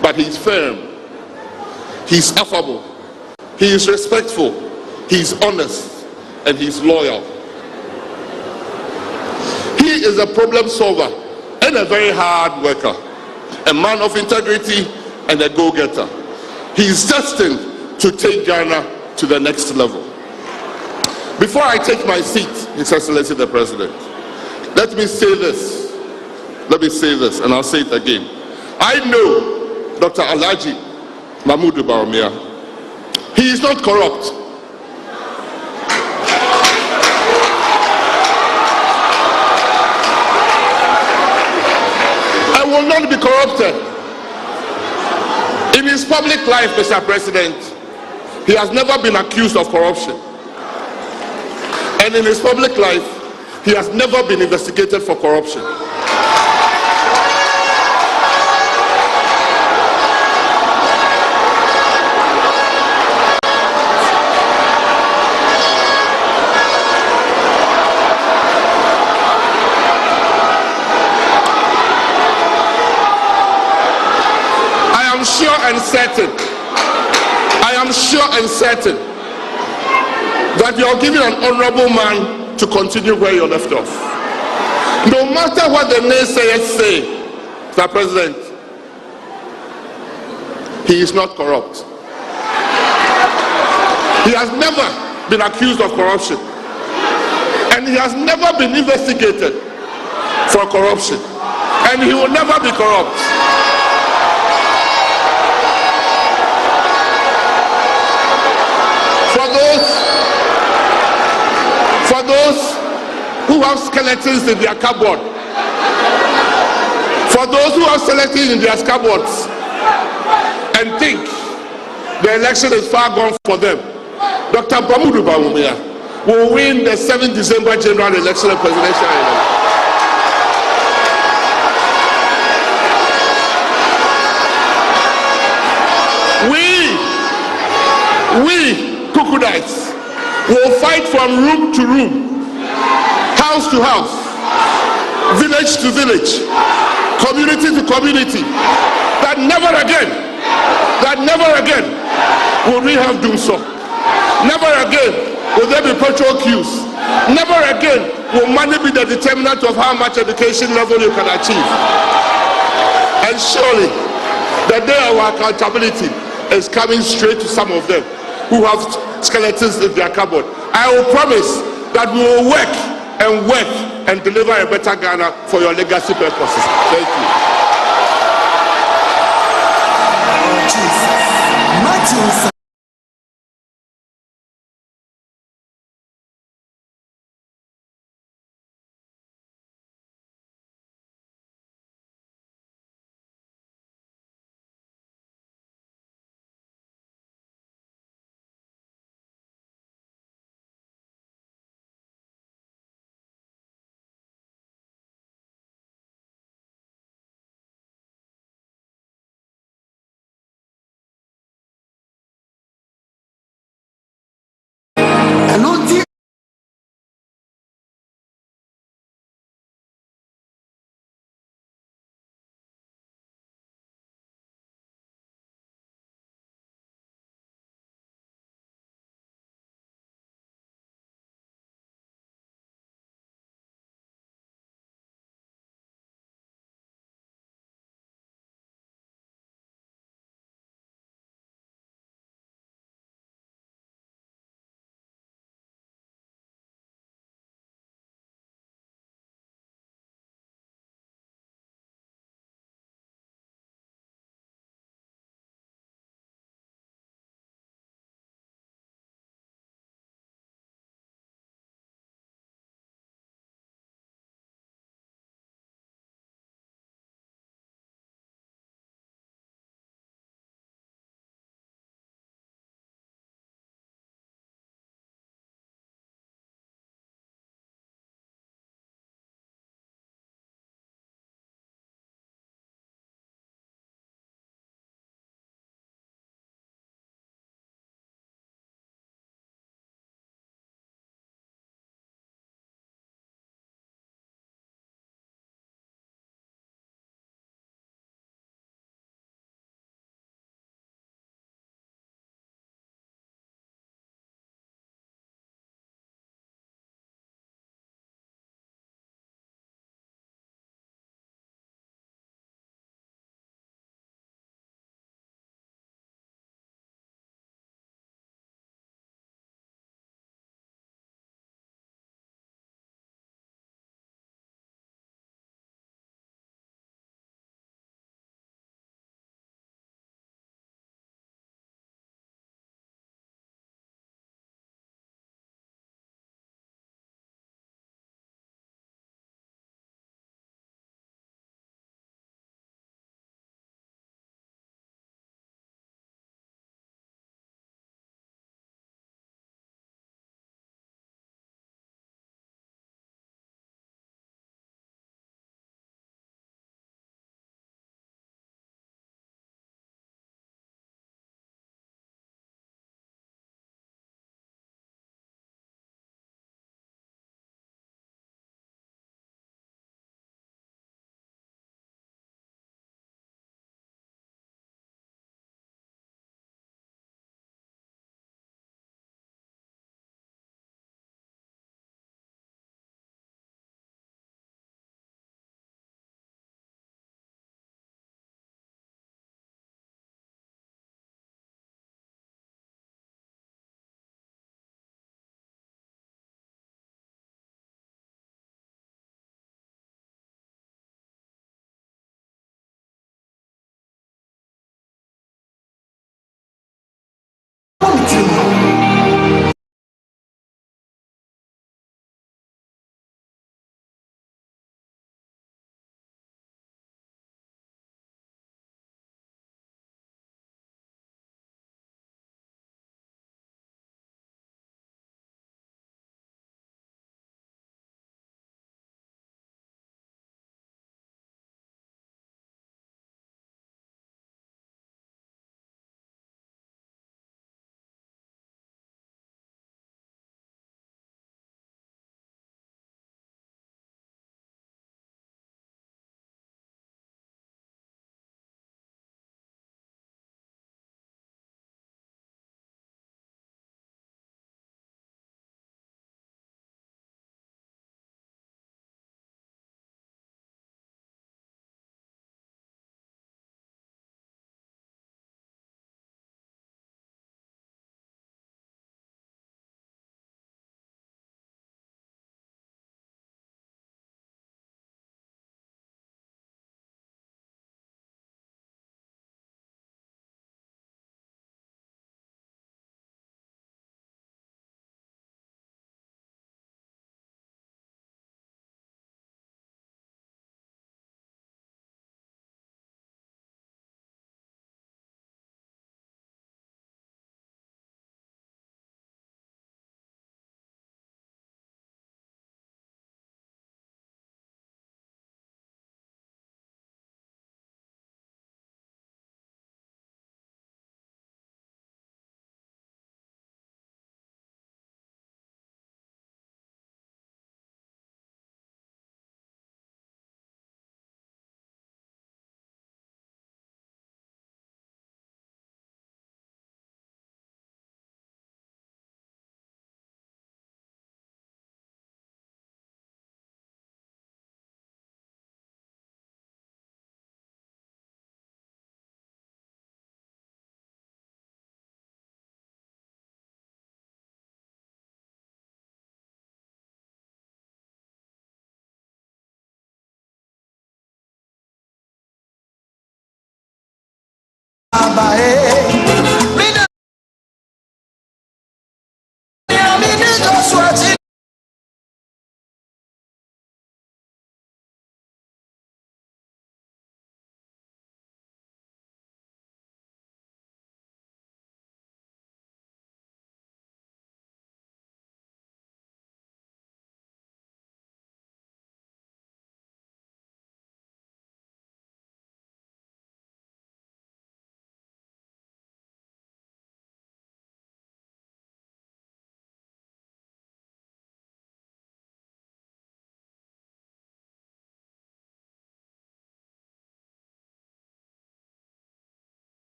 but he is firm. He is affable. He is respectful. He is honest, and he is loyal. He is a problem solver and a very hard worker, a man of integrity and a go-getter. He is destined to take Ghana to the next level. Before I take my seat, His Excellency the President, let me say this, and I'll say it again. I know Dr. Alhaji Mahmoud Bawumia. He is not corrupt. I will not be corrupted. In his public life, Mr. President, he has never been accused of corruption. And in his public life, he has never been investigated for corruption. I am sure and certain that you are giving an honorable man to continue where you left off. No matter what the naysayers say, Mr. President, he is not corrupt. He has never been accused of corruption, and he has never been investigated for corruption, and he will never be corrupt. For those who have skeletons in their cupboard, and think the election is far gone for them, Dr. Mahmoud Bawumia will win the 7th December general election and presidential election. We Kukudites will fight from room to room, house to house, village to village, community to community, that never again will we have doom so. Never again will there be petrol queues. Never again will money be the determinant of how much education level you can achieve. And surely the day of accountability is coming straight to some of them who have skeletons in their cupboard. I will promise that we will work and deliver a better Ghana for your legacy purposes. Thank you.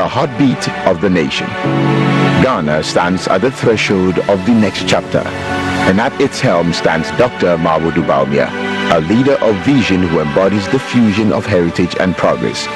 the heartbeat of the nation. Ghana stands at the threshold of the next chapter, and at its helm stands Dr. Mahmoud Bawumia, a leader of vision who embodies the fusion of heritage and progress.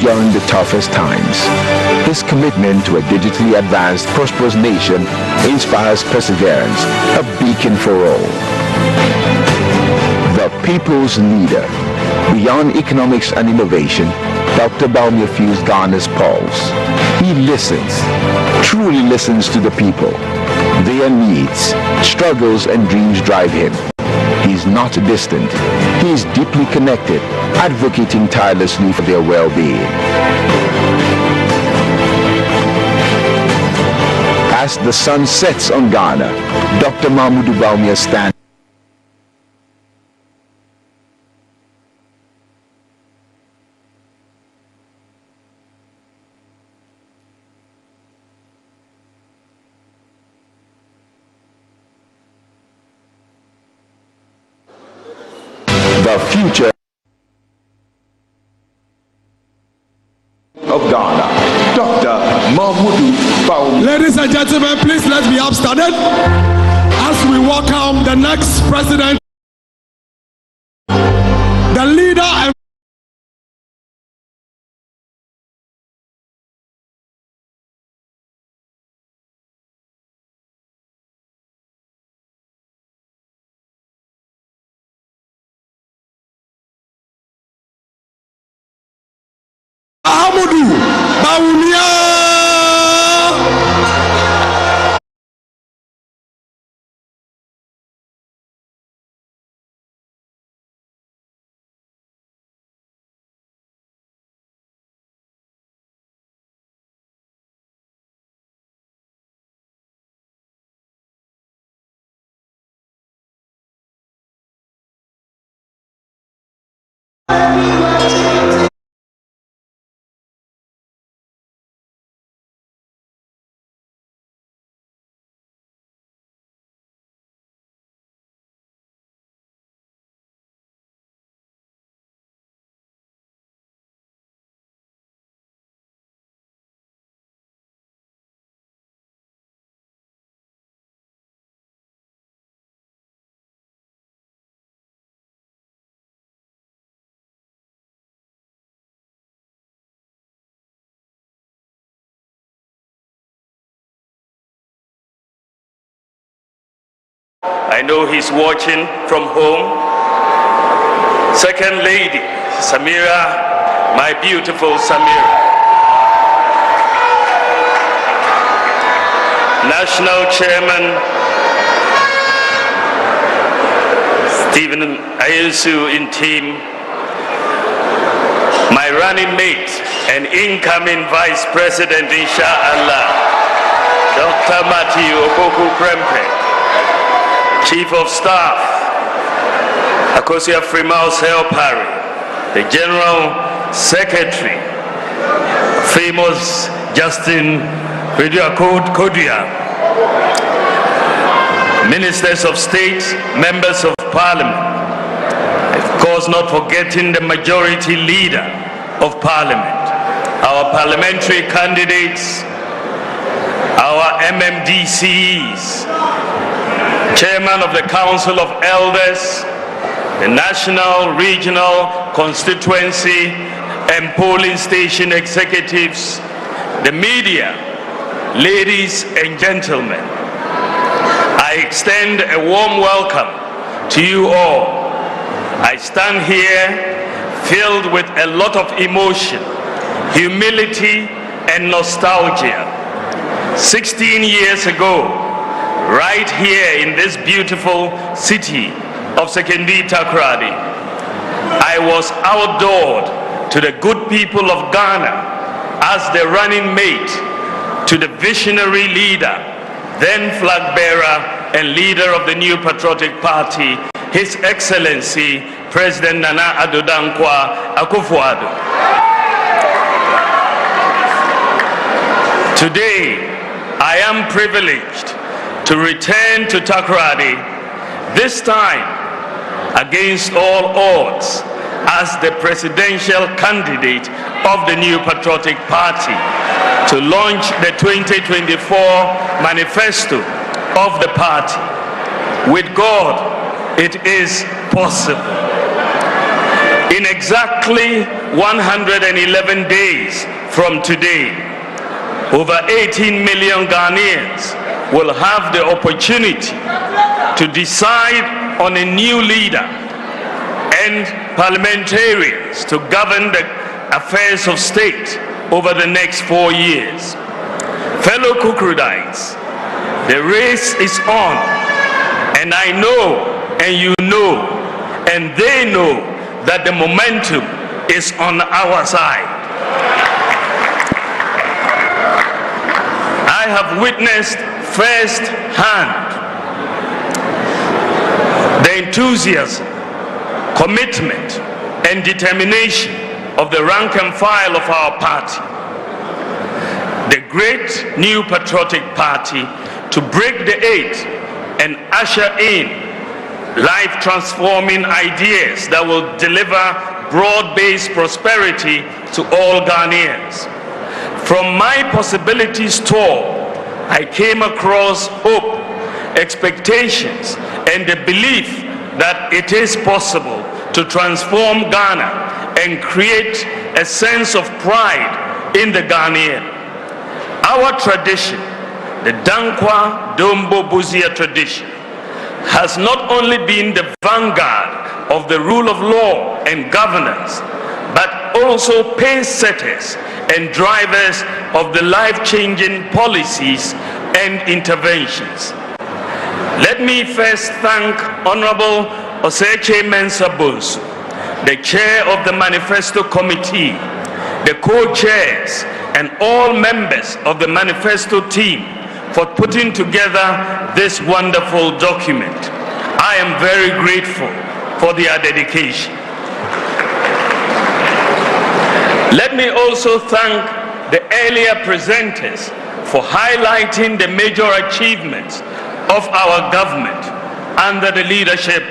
During the toughest times, his commitment to a digitally advanced, prosperous nation inspires perseverance, a beacon for all. The people's leader. Beyond economics and innovation, Dr. Bawumia feels Ghana's pulse. He listens, truly listens to the people. Their needs, struggles, and dreams drive him. He is not distant. He is deeply connected, advocating tirelessly for their well-being. As the sun sets on Ghana, Dr. Mahmoud Bawumia stands. The future of Ghana, Dr. Mahmoud Bawumia. Ladies and gentlemen, please let's be upstanding as we welcome the next president, the leader and Mahmoud Bawumia. I know he's watching from home. Second Lady, Samira, my beautiful Samira. National Chairman, Stephen Ayensu in team. My running mate and incoming Vice President, inshallah, Dr. Matthew Opoku Prempeh. Chief of Staff, Akosia Frimaus Helpari, the General Secretary, famous Justin Kodia, Ministers of State, Members of Parliament, of course not forgetting the Majority Leader of Parliament, our parliamentary candidates, our MMDCs, Chairman of the Council of Elders, the National, Regional, Constituency and Polling Station Executives, the media, ladies and gentlemen, I extend a warm welcome to you all. I stand here filled with a lot of emotion, humility and nostalgia. 16 years ago, right here in this beautiful city of Sekondi Takoradi, I was outdoored to the good people of Ghana as the running mate to the visionary leader, then flag bearer and leader of the New Patriotic Party, His Excellency President Nana Addo Dankwa Akufo-Addo. Today, I am privileged to return to Takoradi, this time against all odds as the presidential candidate of the New Patriotic Party to launch the 2024 Manifesto of the party. With God, it is possible. In exactly 111 days from today, over 18 million Ghanaians will have the opportunity to decide on a new leader and parliamentarians to govern the affairs of state over the next 4 years. Fellow Kukrudites, the race is on, and I know and you know know, and they know, that the momentum is on our side. I have witnessed firsthand the enthusiasm, commitment, and determination of the rank and file of our party, the great new patriotic party, to break the eight and usher in life-transforming ideas that will deliver broad-based prosperity to all Ghanaians. From my possibilities tour, I came across hope, expectations, and the belief that it is possible to transform Ghana and create a sense of pride in the Ghanaian. Our tradition, the Dankwa Dombo Buzia tradition, has not only been the vanguard of the rule of law and governance, but also pace setters and drivers of the life-changing policies and interventions. Let me first thank Honorable Oseche Mensah Bonsu, the chair of the Manifesto Committee, the co-chairs, and all members of the Manifesto team for putting together this wonderful document. I am very grateful for their dedication. Let me also thank the earlier presenters for highlighting the major achievements of our government under the leadership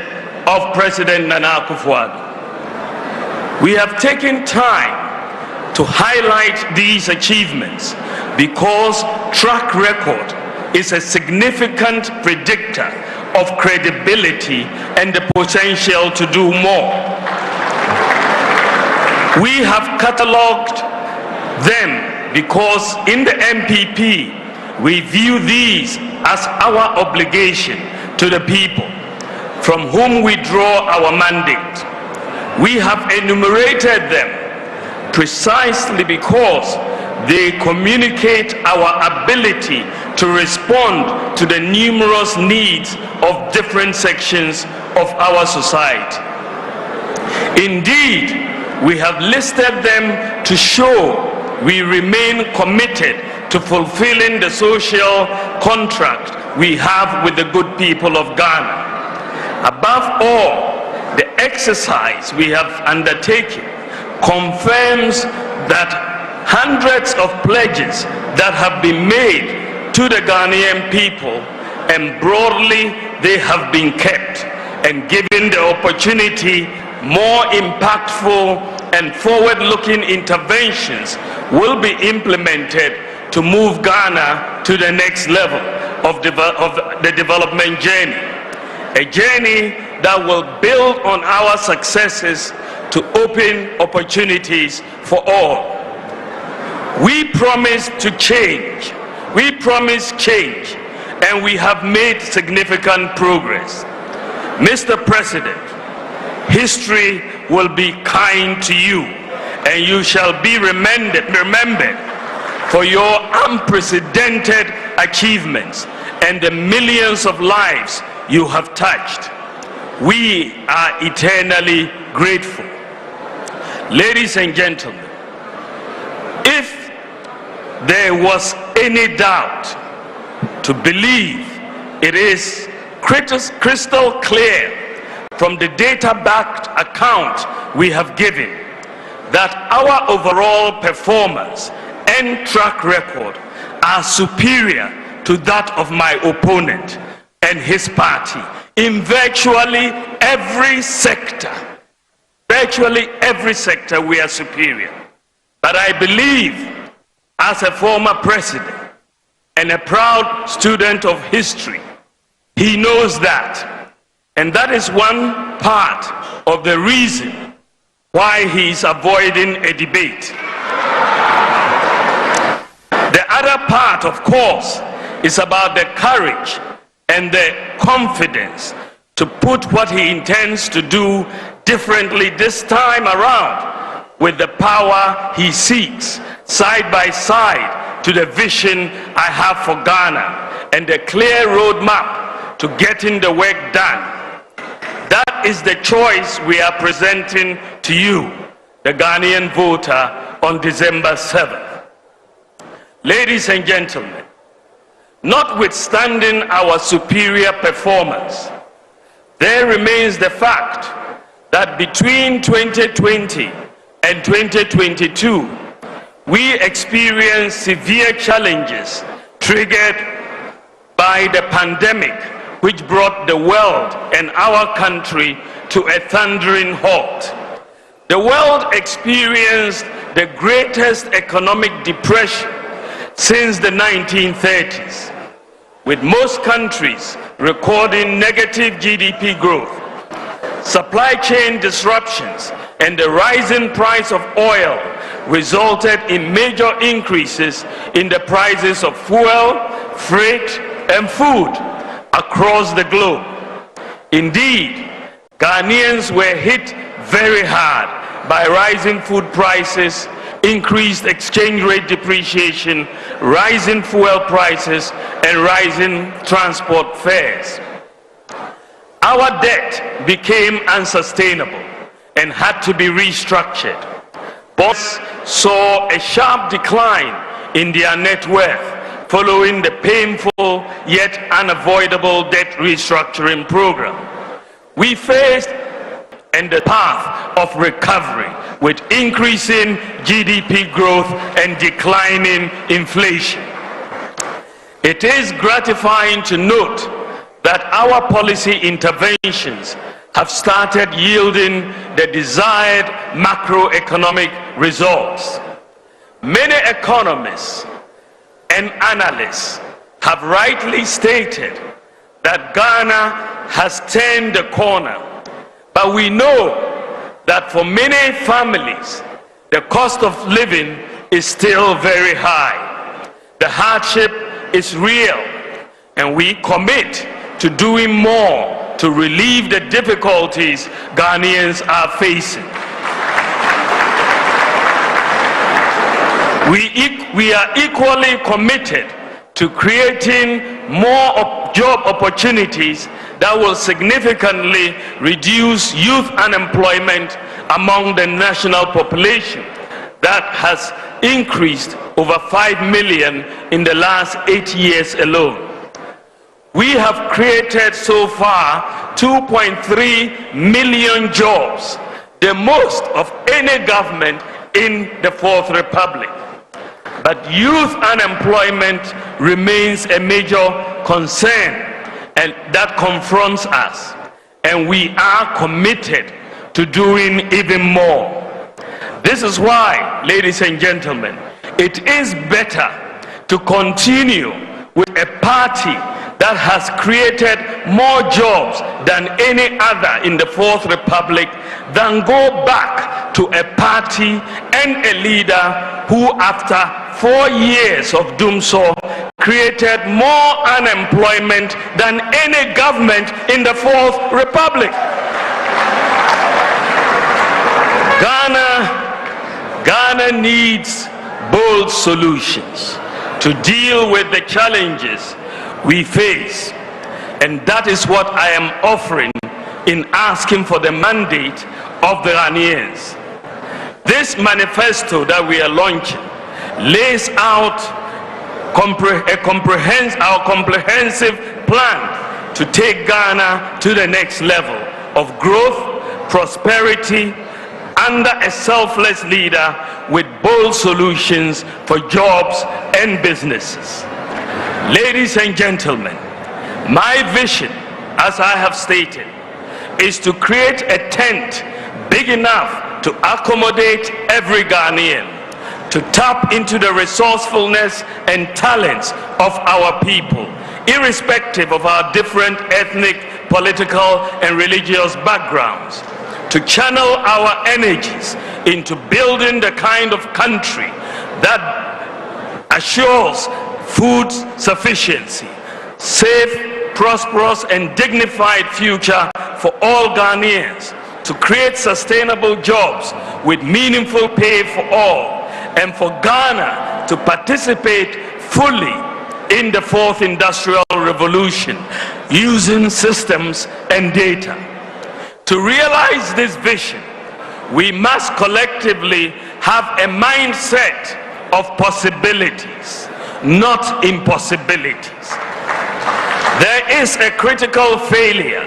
of President Nana Akufo-Addo. We have taken time to highlight these achievements because track record is a significant predictor of credibility and the potential to do more. We have catalogued them because in the NPP we view these as our obligation to the people from whom we draw our mandate. We have enumerated them precisely because they communicate our ability to respond to the numerous needs of different sections of our society. Indeed, we have listed them to show we remain committed to fulfilling the social contract we have with the good people of Ghana. Above all, the exercise we have undertaken confirms that hundreds of pledges that have been made to the Ghanaian people, and broadly they have been kept, and given the opportunity, more impactful and forward-looking interventions will be implemented to move Ghana to the next level of the development journey, a journey that will build on our successes to open opportunities for all. We promise to change. We promise change, and we have made significant progress. Mr. President, history will be kind to you, and you shall be remembered for your unprecedented achievements and the millions of lives you have touched. We are eternally grateful. Ladies and gentlemen, if there was any doubt, to believe it is crystal clear from the data-backed account we have given that our overall performance and track record are superior to that of my opponent and his party in virtually every sector. Virtually every sector we are superior. But I believe, as a former president and a proud student of history, he knows that. And that is one part of the reason why he is avoiding a debate. The other part, of course, is about the courage and the confidence to put what he intends to do differently this time around with the power he seeks, side by side to the vision I have for Ghana and the clear roadmap to getting the work done. That is the choice we are presenting to you, the Ghanaian voter, on December 7th. Ladies and gentlemen, notwithstanding our superior performance, there remains the fact that between 2020 and 2022, we experienced severe challenges triggered by the pandemic, which brought the world and our country to a thundering halt. The world experienced the greatest economic depression since the 1930s, with most countries recording negative GDP growth. Supply chain disruptions and the rising price of oil resulted in major increases in the prices of fuel, freight, and food across the globe. Indeed, Ghanaians were hit very hard by rising food prices, increased exchange rate depreciation, rising fuel prices, and rising transport fares. Our debt became unsustainable and had to be restructured. Bonds saw a sharp decline in their net worth following the painful yet unavoidable debt restructuring program. We faced in the path of recovery with increasing GDP growth and declining inflation. It is gratifying to note that our policy interventions have started yielding the desired macroeconomic results. Many economists and analysts have rightly stated that Ghana has turned the corner, but we know that for many families, the cost of living is still very high. The hardship is real, and we commit to doing more to relieve the difficulties Ghanaians are facing. We are equally committed to creating more job opportunities that will significantly reduce youth unemployment among the national population that has increased over 5 million in the last 8 years alone. We have created so far 2.3 million jobs, the most of any government in the Fourth Republic. But youth unemployment remains a major concern and that confronts us, and we are committed to doing even more. This is why, ladies and gentlemen, it is better to continue with a party that has created more jobs than any other in the Fourth Republic than go back to a party and a leader who, after 4 years of doom so, created more unemployment than any government in the Fourth Republic. Ghana needs bold solutions to deal with the challenges we face, and that is what I am offering in asking for the mandate of the Ghanaians. This manifesto that we are launching lays out our comprehensive plan to take Ghana to the next level of growth, prosperity, under a selfless leader with bold solutions for jobs and businesses. Ladies and gentlemen, my vision, as I have stated, is to create a tent big enough to accommodate every Ghanaian, to tap into the resourcefulness and talents of our people, irrespective of our different ethnic, political, and religious backgrounds, to channel our energies into building the kind of country that assures food sufficiency, safe, prosperous, and dignified future for all Ghanaians, to create sustainable jobs with meaningful pay for all, and for Ghana to participate fully in the fourth industrial revolution using systems and data. To realize this vision, we must collectively have a mindset of possibilities, not impossibilities. There is a critical failure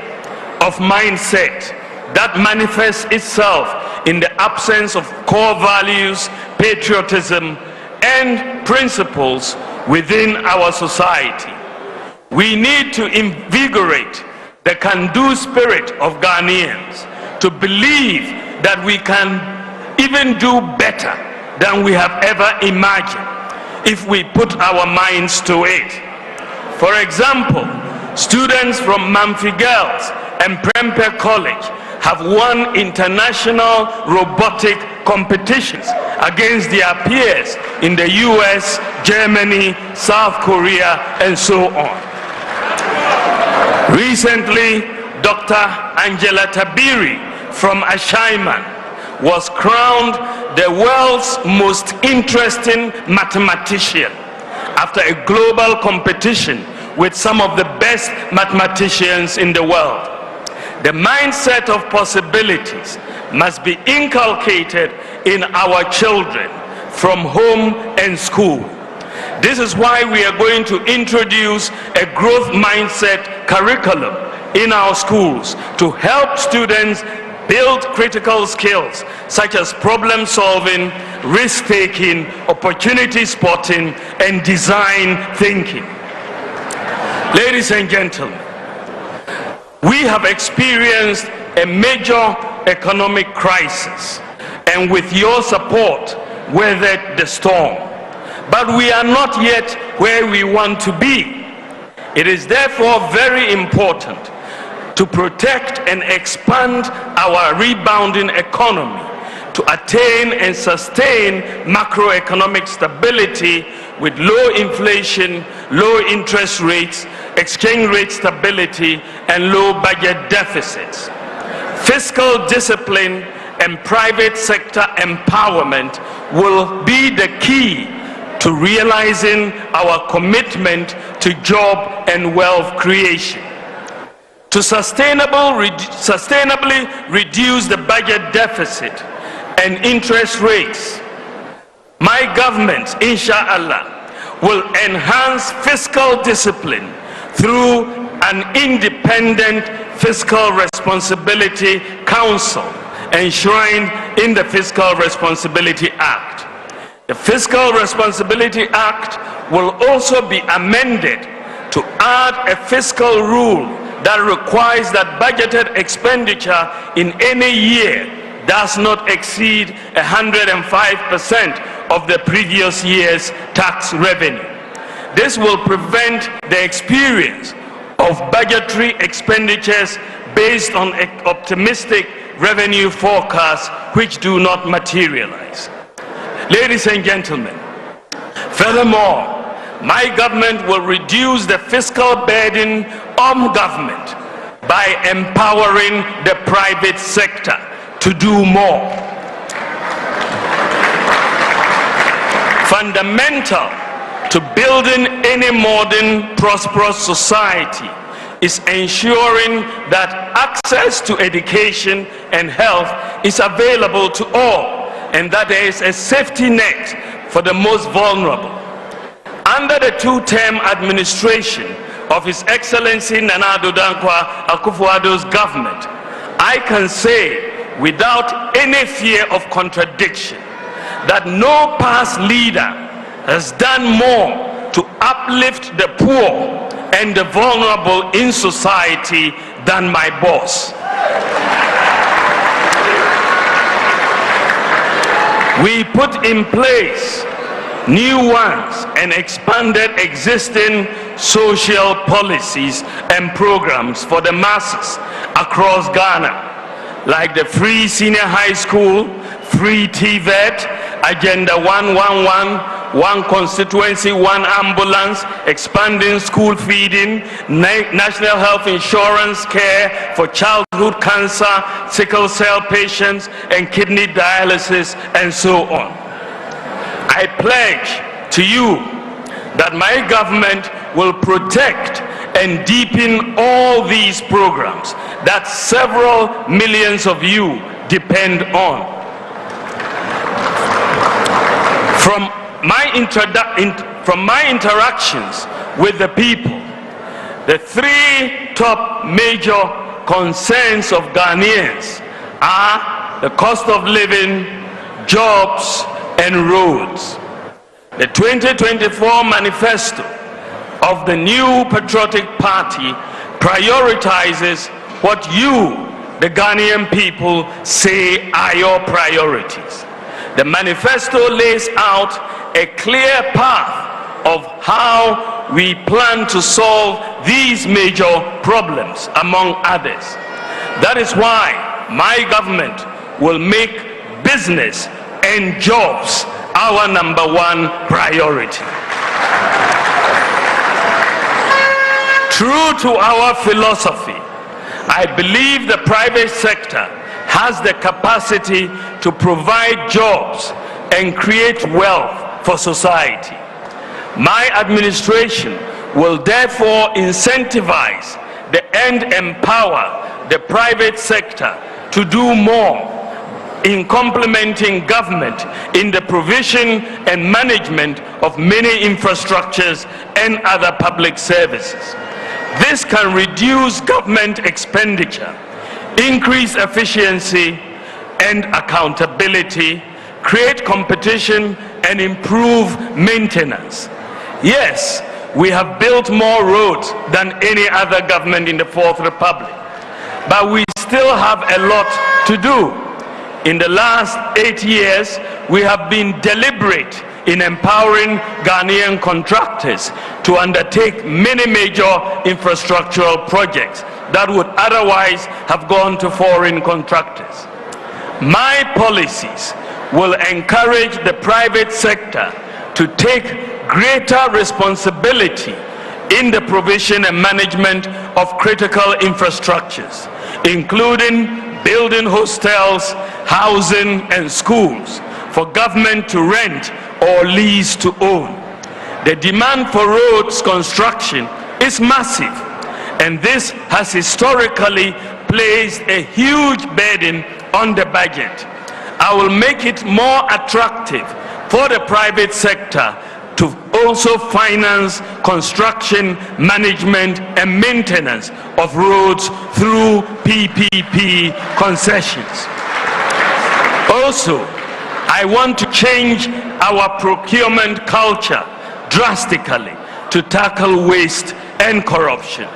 of mindset that manifests itself in the absence of core values, patriotism, and principles within our society. We need to invigorate the can-do spirit of Ghanaians to believe that we can even do better than we have ever imagined if we put our minds to it. For example, students from Mamfi Girls and Prempeh College have won international robotic competitions against their peers in the US, Germany, South Korea, and so on. Recently, Dr. Angela Tabiri from Ashaiman was crowned the world's most interesting mathematician after a global competition with some of the best mathematicians in the world. The mindset of possibilities must be inculcated in our children from home and school. This is why we are going to introduce a growth mindset curriculum in our schools to help students build critical skills such as problem solving, risk-taking, opportunity spotting, and design thinking. Ladies and gentlemen, we have experienced a major economic crisis, and with your support, weathered the storm. But we are not yet where we want to be. It is therefore very important to protect and expand our rebounding economy, to attain and sustain macroeconomic stability with low inflation, low interest rates, exchange rate stability, and low budget deficits. Fiscal discipline and private sector empowerment will be the key to realizing our commitment to job and wealth creation. To sustainably reduce the budget deficit and interest rates, my government, inshallah, will enhance fiscal discipline through an independent Fiscal Responsibility Council enshrined in the Fiscal Responsibility Act. The Fiscal Responsibility Act will also be amended to add a fiscal rule that requires that budgeted expenditure in any year does not exceed 105% of the previous year's tax revenue. This will prevent the experience of budgetary expenditures based on optimistic revenue forecasts which do not materialize. Ladies and gentlemen, furthermore, my government will reduce the fiscal burden on government by empowering the private sector to do more. Fundamental to building any modern, prosperous society is ensuring that access to education and health is available to all, and that there is a safety net for the most vulnerable. Under the two-term administration of His Excellency Nana Addo Dankwa Akufo-Addo's government, I can say without any fear of contradiction that no past leader has done more to uplift the poor and the vulnerable in society than my boss. We put in place new ones and expanded existing social policies and programs for the masses across Ghana, like the free senior high school, free TVET, Agenda 111, one constituency, one ambulance, expanding school feeding, national health insurance care for childhood cancer, sickle cell patients, and kidney dialysis, and so on. I pledge to you that my government will protect and deepen all these programs that several millions of you depend on. From my interactions with the people, the three top major concerns of Ghanaians are the cost of living, jobs, and roads. The 2024 Manifesto of the new Patriotic Party prioritizes what you, the Ghanaian people, say are your priorities. The manifesto lays out a clear path of how we plan to solve these major problems, among others. That is why my government will make business and jobs our #1 priority. True to our philosophy, I believe the private sector has the capacity to provide jobs and create wealth for society. My administration will therefore incentivize and empower the private sector to do more in complementing government in the provision and management of many infrastructures and other public services. This can reduce government expenditure, increase efficiency and accountability, create competition, and improve maintenance. Yes, we have built more roads than any other government in the Fourth Republic, but we still have a lot to do. In the last 8 years, we have been deliberate in empowering Ghanaian contractors to undertake many major infrastructural projects that would otherwise have gone to foreign contractors. My policies will encourage the private sector to take greater responsibility in the provision and management of critical infrastructures, including building hostels, housing, and schools for government to rent or lease to own. The demand for roads construction is massive, and this has historically placed a huge burden on the budget. I will make it more attractive for the private sector to also finance construction, management, and maintenance of roads through PPP concessions. Also, I want to change our procurement culture drastically to tackle waste and corruption.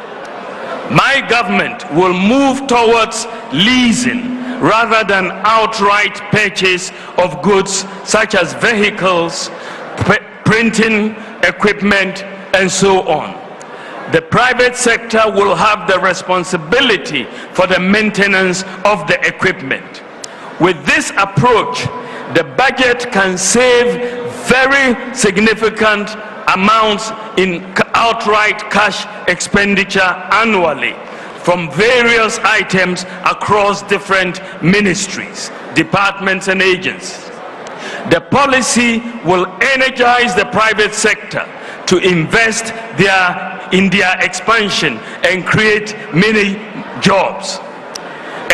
My government will move towards leasing rather than outright purchase of goods such as vehicles, printing equipment, and so on. The private sector will have the responsibility for the maintenance of the equipment. With this approach, the budget can save very significant amounts in outright cash expenditure annually from various items across different ministries, departments, and agencies. The policy will energize the private sector to invest in their expansion and create many jobs.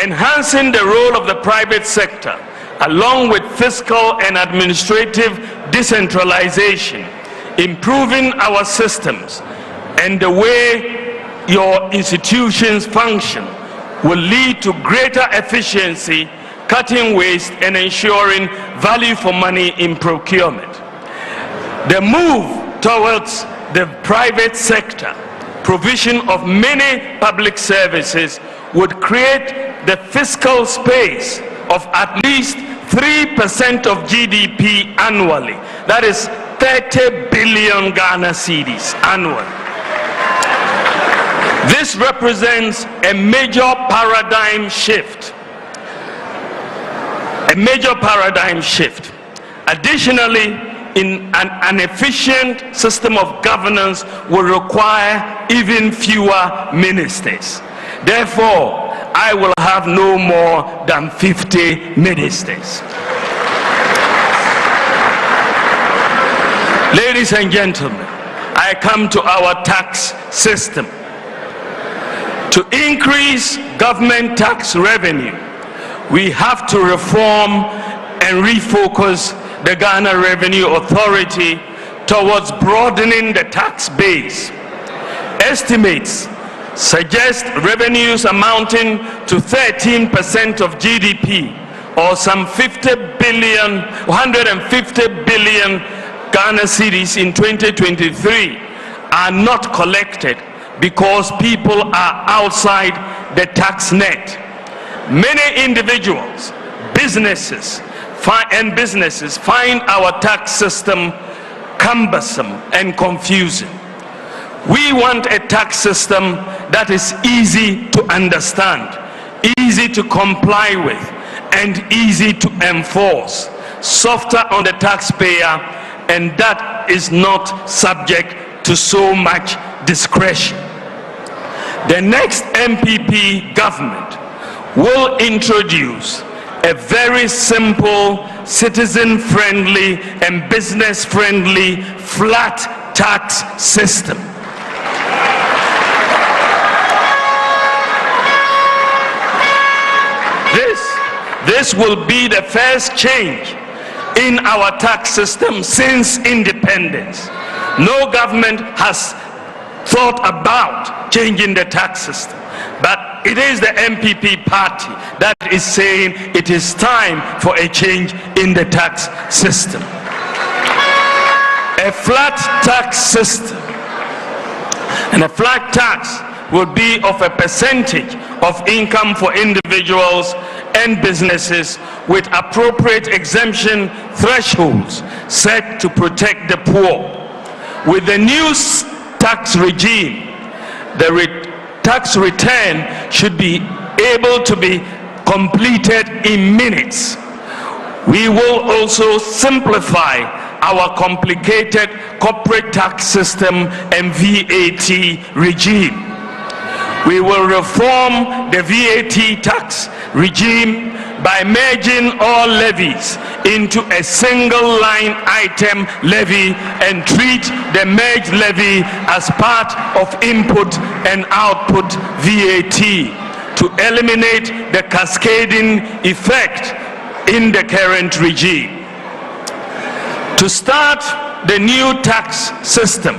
Enhancing the role of the private sector, along with fiscal and administrative decentralization, improving our systems and the way your institutions function, will lead to greater efficiency, cutting waste, and ensuring value for money in procurement. The move towards the private sector provision of many public services would create the fiscal space of at least 3% of GDP annually. That is 30 billion Ghana cedis annually. This represents a major paradigm shift. Additionally, an efficient system of governance will require even fewer ministers. Therefore, I will have no more than 50 ministers. Ladies and gentlemen, I come to our tax system. To increase government tax revenue, we have to reform and refocus the Ghana Revenue Authority towards broadening the tax base. Estimates suggest revenues amounting to 13% of GDP, or some 150 billion Ghana cedis in 2023, are not collected because people are outside the tax net. Many individuals, businesses find our tax system cumbersome and confusing. We want a tax system that is easy to understand, easy to comply with, and easy to enforce, softer on the taxpayer, and that is not subject to so much discretion. The next NPP government will introduce a very simple, citizen-friendly and business-friendly flat tax system. This will be the first change in our tax system since independence. No government has thought about changing the tax system, but it is the NPP party that is saying it is time for a change in the tax system. A flat tax system, and a flat tax will be of a percentage of income for individuals and businesses with appropriate exemption thresholds set to protect the poor. With the new tax regime, the tax return should be able to be completed in minutes. We will also simplify our complicated corporate tax system and VAT regime. We will reform the VAT tax regime by merging all levies into a single line item levy and treat the merged levy as part of input and output VAT to eliminate the cascading effect in the current regime. To start the new tax system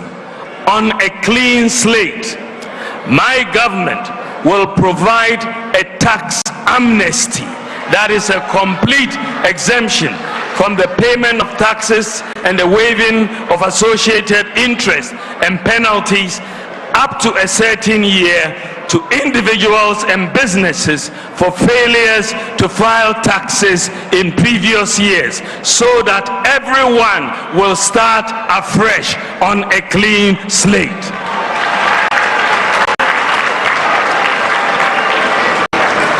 on a clean slate, my government will provide a tax amnesty, that is a complete exemption from the payment of taxes and the waiving of associated interest and penalties up to a certain year to individuals and businesses for failures to file taxes in previous years, so that everyone will start afresh on a clean slate.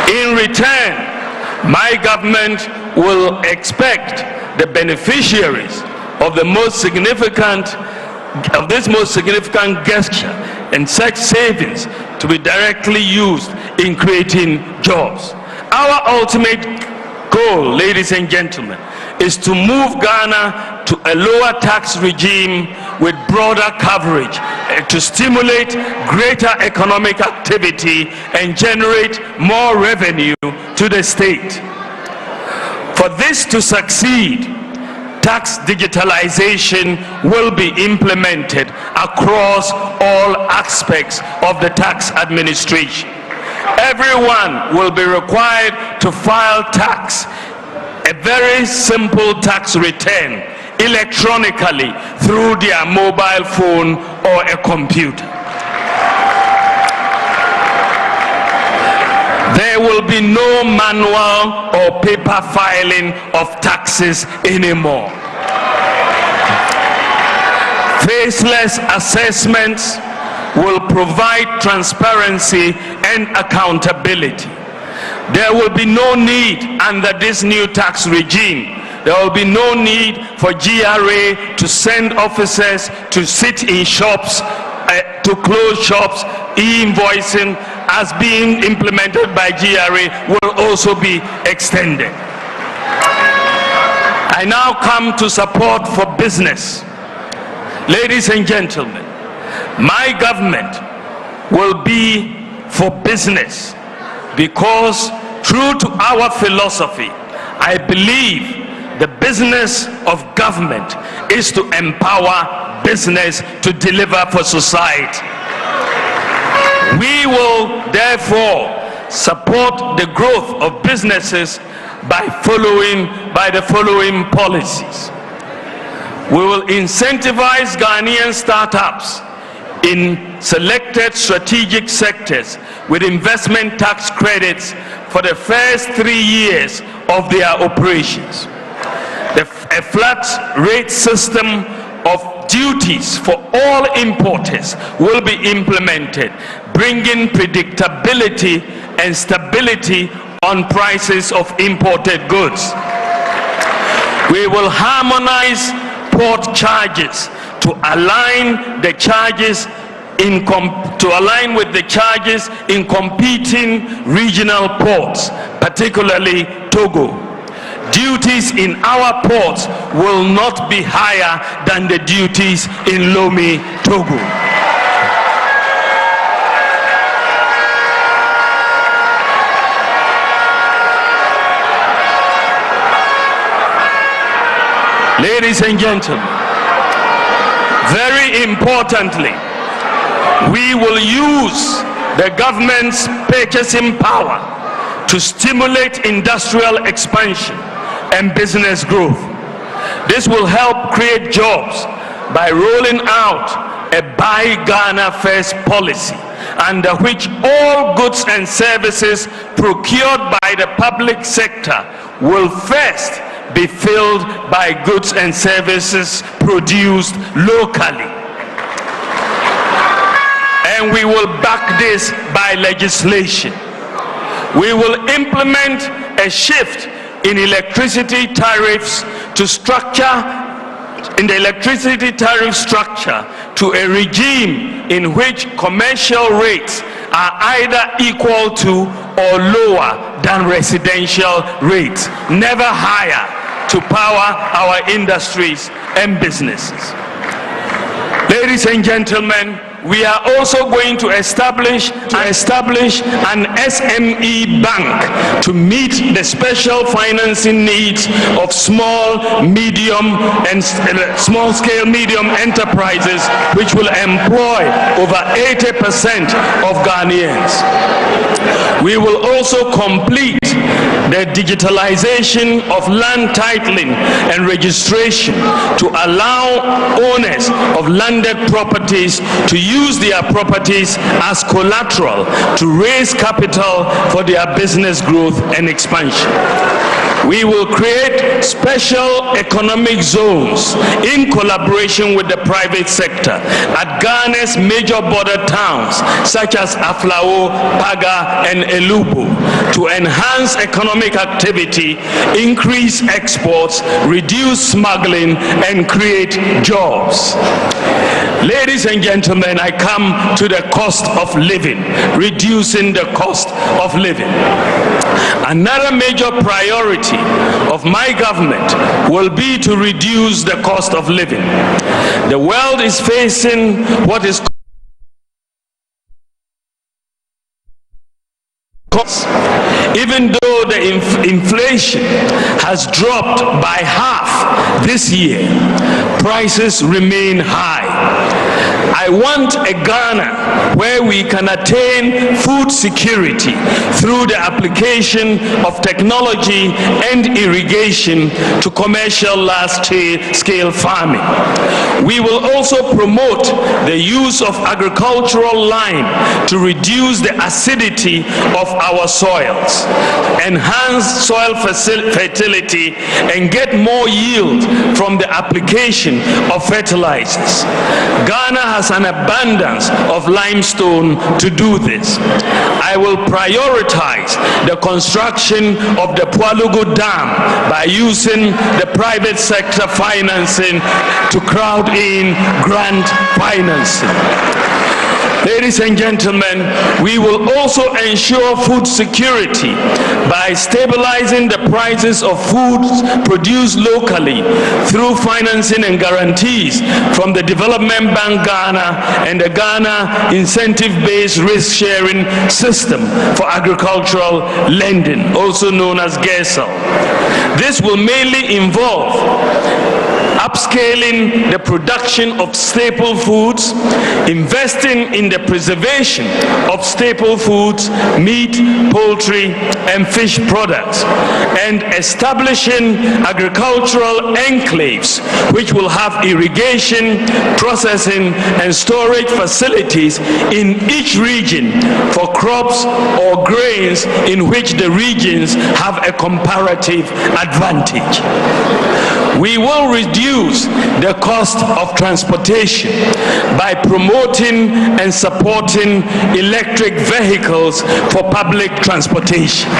In return, my government will expect the beneficiaries of this most significant gesture and such savings to be directly used in creating jobs. Our ultimate goal, ladies and gentlemen, is to move Ghana to a lower tax regime with broader coverage to stimulate greater economic activity and generate more revenue to the state. For this to succeed, tax digitalization will be implemented across all aspects of the tax administration. Everyone will be required to file tax, a very simple tax return, electronically through their mobile phone or a computer. There will be no manual or paper filing of taxes anymore. Faceless assessments will provide transparency and accountability. There will be no need under this new tax regime. There will be no need for GRA to send officers to sit in shops, to close shops. E-invoicing as being implemented by GRA will also be extended. I now come to support for business. Ladies and gentlemen, my government will be for business, because true to our philosophy, I believe the business of government is to empower business to deliver for society. We will therefore support the growth of businesses by the following policies. We will incentivize Ghanaian startups in selected strategic sectors with investment tax credits for the first 3 years of their operations. A flat rate system of duties for all importers will be implemented, bringing predictability and stability on prices of imported goods. We will harmonize port charges to align the charges with the charges in competing regional ports, particularly Togo. Duties in our ports will not be higher than the duties in Lomé, Togo. Ladies and gentlemen, very importantly, we will use the government's purchasing power to stimulate industrial expansion and business growth. This will help create jobs by rolling out a Buy Ghana First policy, under which all goods and services procured by the public sector will first be filled by goods and services produced locally. And we will back this by legislation. We will implement a shift in electricity tariffs to the electricity tariff structure to a regime in which commercial rates are either equal to or lower than residential rates, never higher, to power our industries and businesses. Ladies and gentlemen, we are also going to establish an SME bank to meet the special financing needs of small, medium, and small-scale medium enterprises, which will employ over 80% of Ghanaians. We will also complete the digitalization of land titling and registration to allow owners of landed properties to use their properties as collateral to raise capital for their business growth and expansion. We will create special economic zones in collaboration with the private sector at Ghana's major border towns such as Aflao, Paga, and Elubo to enhance economic activity, increase exports, reduce smuggling, and create jobs. Ladies and gentlemen, I come to the cost of living, reducing the cost of living. Another major priority of my government will be to reduce the cost of living. The world is facing what is cost. Even though the inflation has dropped by half this year, prices remain high. I want a Ghana where we can attain food security through the application of technology and irrigation to commercial large-scale farming. We will also promote the use of agricultural lime to reduce the acidity of our soils, enhance soil fertility, and get more yield from the application of fertilizers. Ghana has an abundance of limestone to do this. I will prioritize the construction of the Pualugu Dam by using the private sector financing to crowd in grant financing. Ladies and gentlemen, we will also ensure food security by stabilizing the prices of foods produced locally through financing and guarantees from the Development Bank Ghana and the Ghana Incentive-Based Risk-Sharing System for Agricultural Lending, also known as GSTS. This will mainly involve upscaling the production of staple foods, investing in the preservation of staple foods, meat, poultry, and fish products, and establishing agricultural enclaves which will have irrigation, processing, and storage facilities in each region for crops or grains in which the regions have a comparative advantage. We will reduce the cost of transportation by promoting and supporting electric vehicles for public transportation.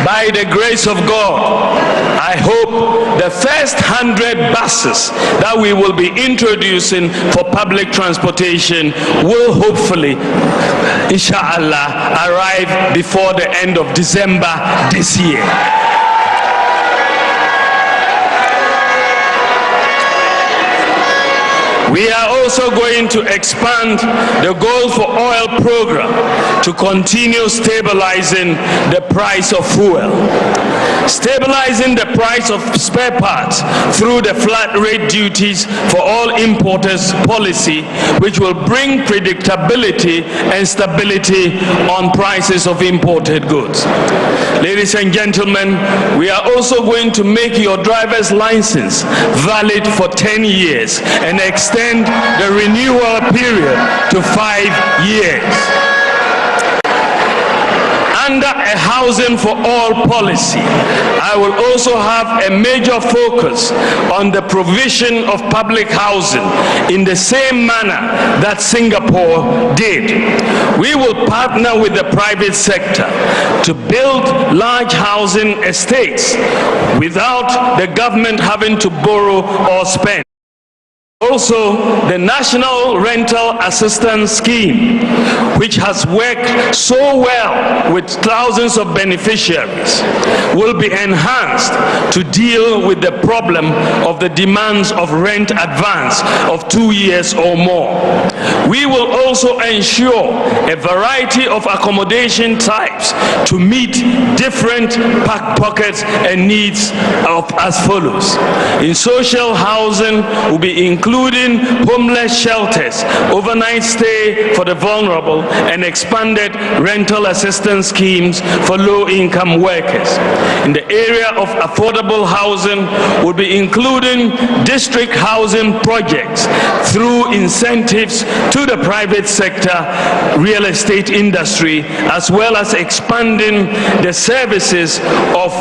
By the grace of God, I hope the first 100 buses that we will be introducing for public transportation will hopefully, inshallah, arrive before the end of December this year. We are also going to expand the Gold for Oil program to continue stabilizing the price of fuel. Stabilizing the price of spare parts through the flat rate duties for all importers policy, which will bring predictability and stability on prices of imported goods. Ladies and gentlemen, we are also going to make your driver's license valid for 10 years and extend the renewal period to 5 years. Under a housing for all policy, I will also have a major focus on the provision of public housing in the same manner that Singapore did. We will partner with the private sector to build large housing estates without the government having to borrow or spend. Also, the National Rental Assistance Scheme, which has worked so well with thousands of beneficiaries, will be enhanced to deal with the problem of the demands of rent advance of 2 years or more. We will also ensure a variety of accommodation types to meet different pockets and needs as follows. In social housing, will be including homeless shelters, overnight stay for the vulnerable, and expanded rental assistance schemes for low-income workers. In the area of affordable housing, will be including district housing projects through incentives to the private sector real estate industry, as well as expanding the services of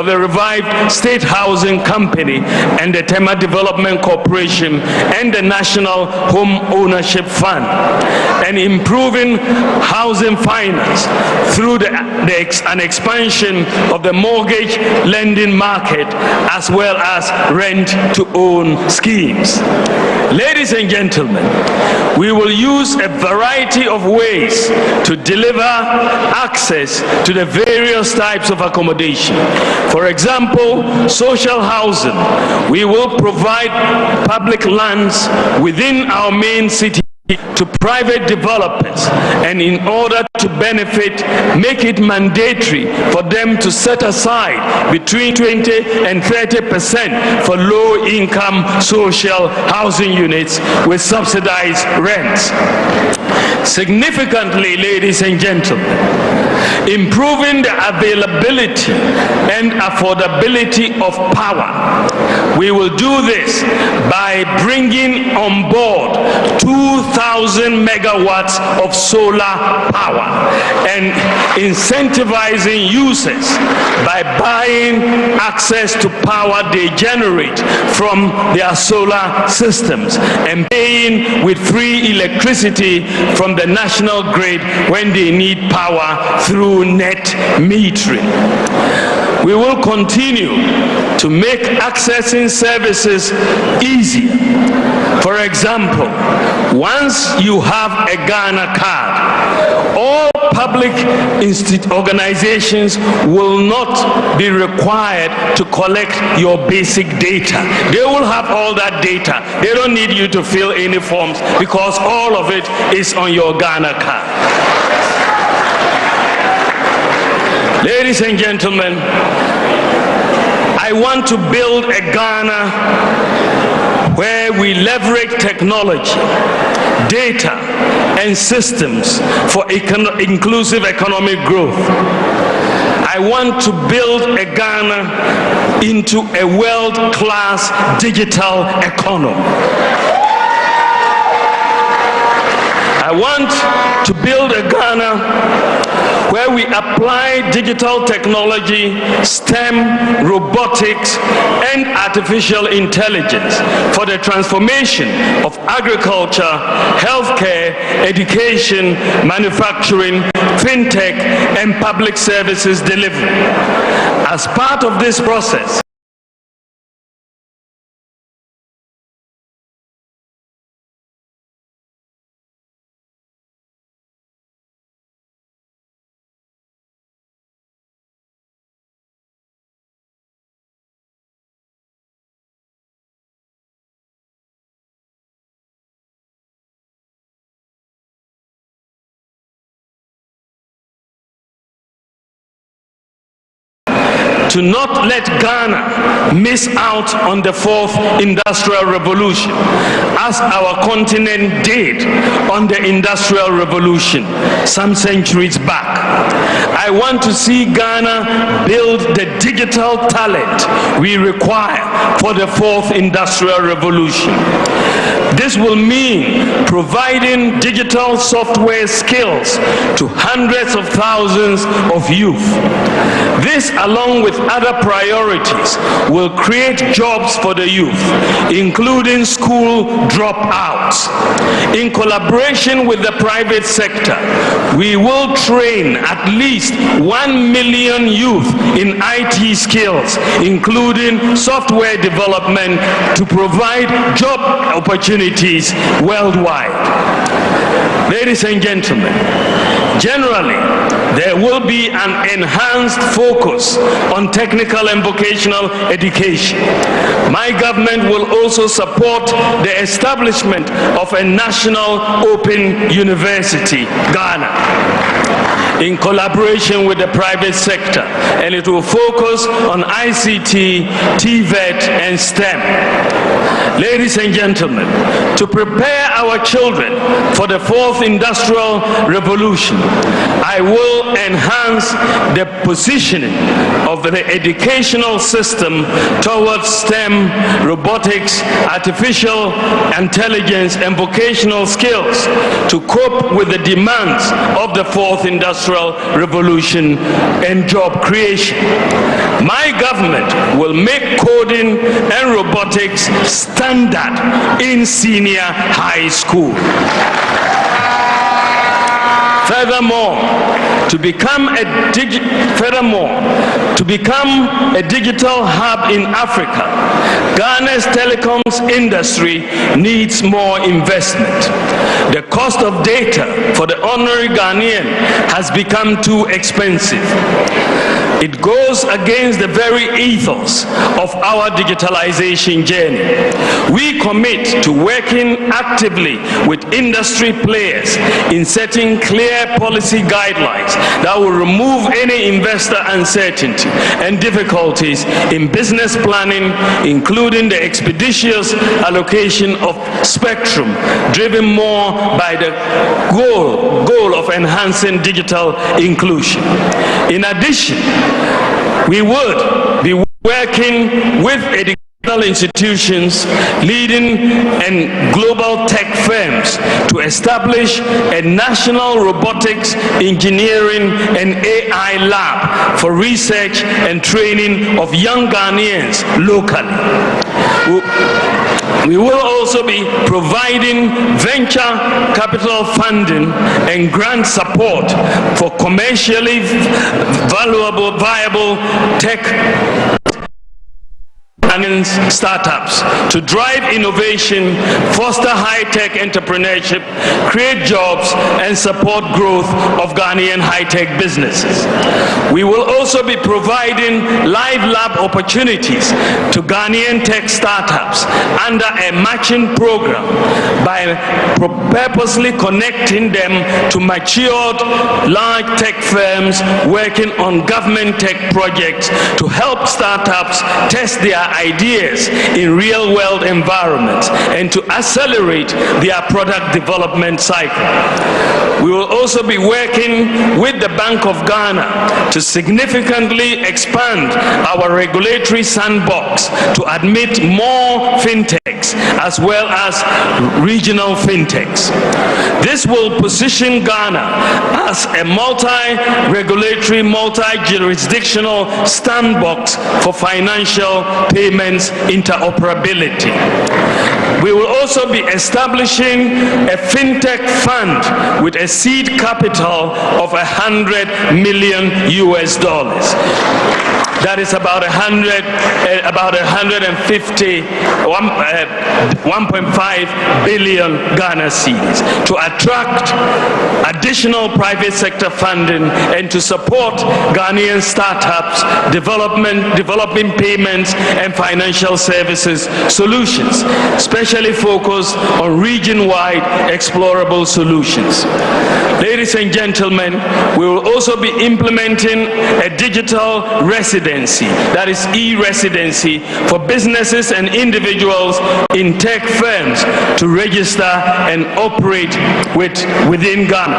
the revived State Housing Company and the Tema Development Corporation and the National Home Ownership Fund, and improving housing finance through an expansion of the mortgage lending market, as well as rent-to-own schemes. Ladies and gentlemen, we will use a variety of ways to deliver access to the various types of accommodation. For example, social housing. We will provide public lands within our main city to private developers, and in order to benefit, make it mandatory for them to set aside between 20 and 30% for low-income social housing units with subsidized rents. Significantly, ladies and gentlemen, improving the availability and affordability of power. We will do this by bringing on board 2,000 megawatts of solar power and incentivizing users by buying access to power they generate from their solar systems and paying with free electricity from the national grid when they need power through net metering. We will continue to make accessing services easier. For example, once you have a Ghana card, all public organizations will not be required to collect your basic data. They will have all that data. They don't need you to fill any forms because all of it is on your Ghana card. Ladies and gentlemen, I want to build a Ghana where we leverage technology, data, and systems for inclusive economic growth. I want to build a Ghana into a world-class digital economy. I want to build a Ghana where we apply digital technology, STEM, robotics, and artificial intelligence for the transformation of agriculture, healthcare, education, manufacturing, fintech, and public services delivery. As part of this process, to not let Ghana miss out on the fourth industrial revolution, as our continent did on the industrial revolution some centuries back. I want to see Ghana build the digital talent we require for the fourth industrial revolution. This will mean providing digital software skills to hundreds of thousands of youth. This, along with other priorities, will create jobs for the youth, including school dropouts. In collaboration with the private sector, we will train at least 1 million youth in IT skills, including software development, to provide job opportunities worldwide. Ladies and gentlemen, generally, there will be an enhanced focus on technical and vocational education. My government will also support the establishment of a national open university, Ghana, in collaboration with the private sector, and it will focus on ICT, TVET, and STEM. Ladies and gentlemen, to prepare our children for the fourth industrial revolution, I will enhance the positioning of the educational system towards STEM, robotics, artificial intelligence, and vocational skills to cope with the demands of the fourth industrial revolution and job creation. My government will make coding and robotics standard in senior high school. Furthermore, to become a digital hub in Africa, Ghana's telecoms industry needs more investment. The cost of data for the ordinary Ghanaian has become too expensive. It goes against the very ethos of our digitalization journey. We commit to working actively with industry players in setting clear policy guidelines that will remove any investor uncertainty and difficulties in business planning, including the expeditious allocation of spectrum, driven more by the goal of enhancing digital inclusion. In addition, we would be working with educational institutions, leading and global tech firms to establish a national robotics, engineering, and AI lab for research and training of young Ghanaians locally. We will also be providing venture capital funding and grant support for commercially viable tech and startups to drive innovation, foster high-tech entrepreneurship, create jobs, and support growth of Ghanaian high-tech businesses. We will also be providing live lab opportunities to Ghanaian tech startups under a matching program by purposely connecting them to matured large tech firms working on government tech projects to help startups test their ideas in real-world environments and to accelerate their product development cycle. We will also be working with the Bank of Ghana to significantly expand our regulatory sandbox to admit more fintechs as well as regional fintechs. This will position Ghana as a multi-regulatory, multi-jurisdictional sandbox for financial payments interoperability. We will also be establishing a fintech fund with a seed capital of $100 million. That is about 1.5 billion Ghana cedis to attract additional private sector funding and to support Ghanaian startups developing payments and financial services solutions, especially focused on region-wide explorable solutions. Ladies and gentlemen, we will also be implementing a digital residency, that is e-residency, for businesses and individuals in tech firms to register and operate within Ghana.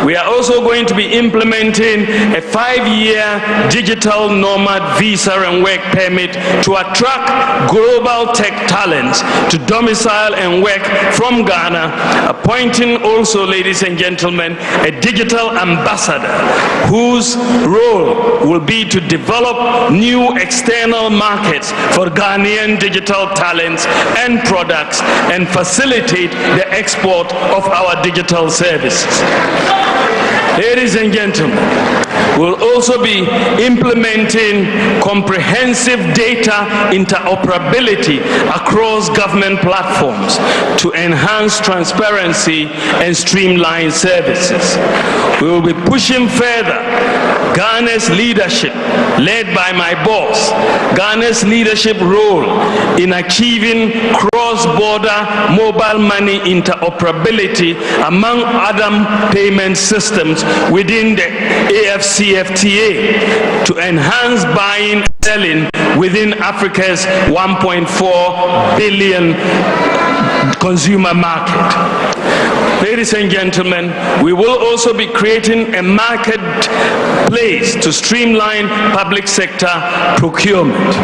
We are also going to be implementing a 5-year digital nomad visa and work permit to attract global tech talents to domicile and work from Ghana, appointing also, ladies and gentlemen, a digital ambassador whose role will be to develop new external markets for Ghanaian digital talents and products and facilitate the export of our digital services. Ladies and gentlemen, we'll also be implementing comprehensive data interoperability across government platforms to enhance transparency and streamline services. We will be pushing further Ghana's leadership, led by my boss, Ghana's leadership role in achieving cross-border mobile money interoperability among other payment systems within the AFCFTA to enhance buying and selling within Africa's 1.4 billion consumer market. Ladies and gentlemen, we will also be creating a marketplace to streamline public sector procurement.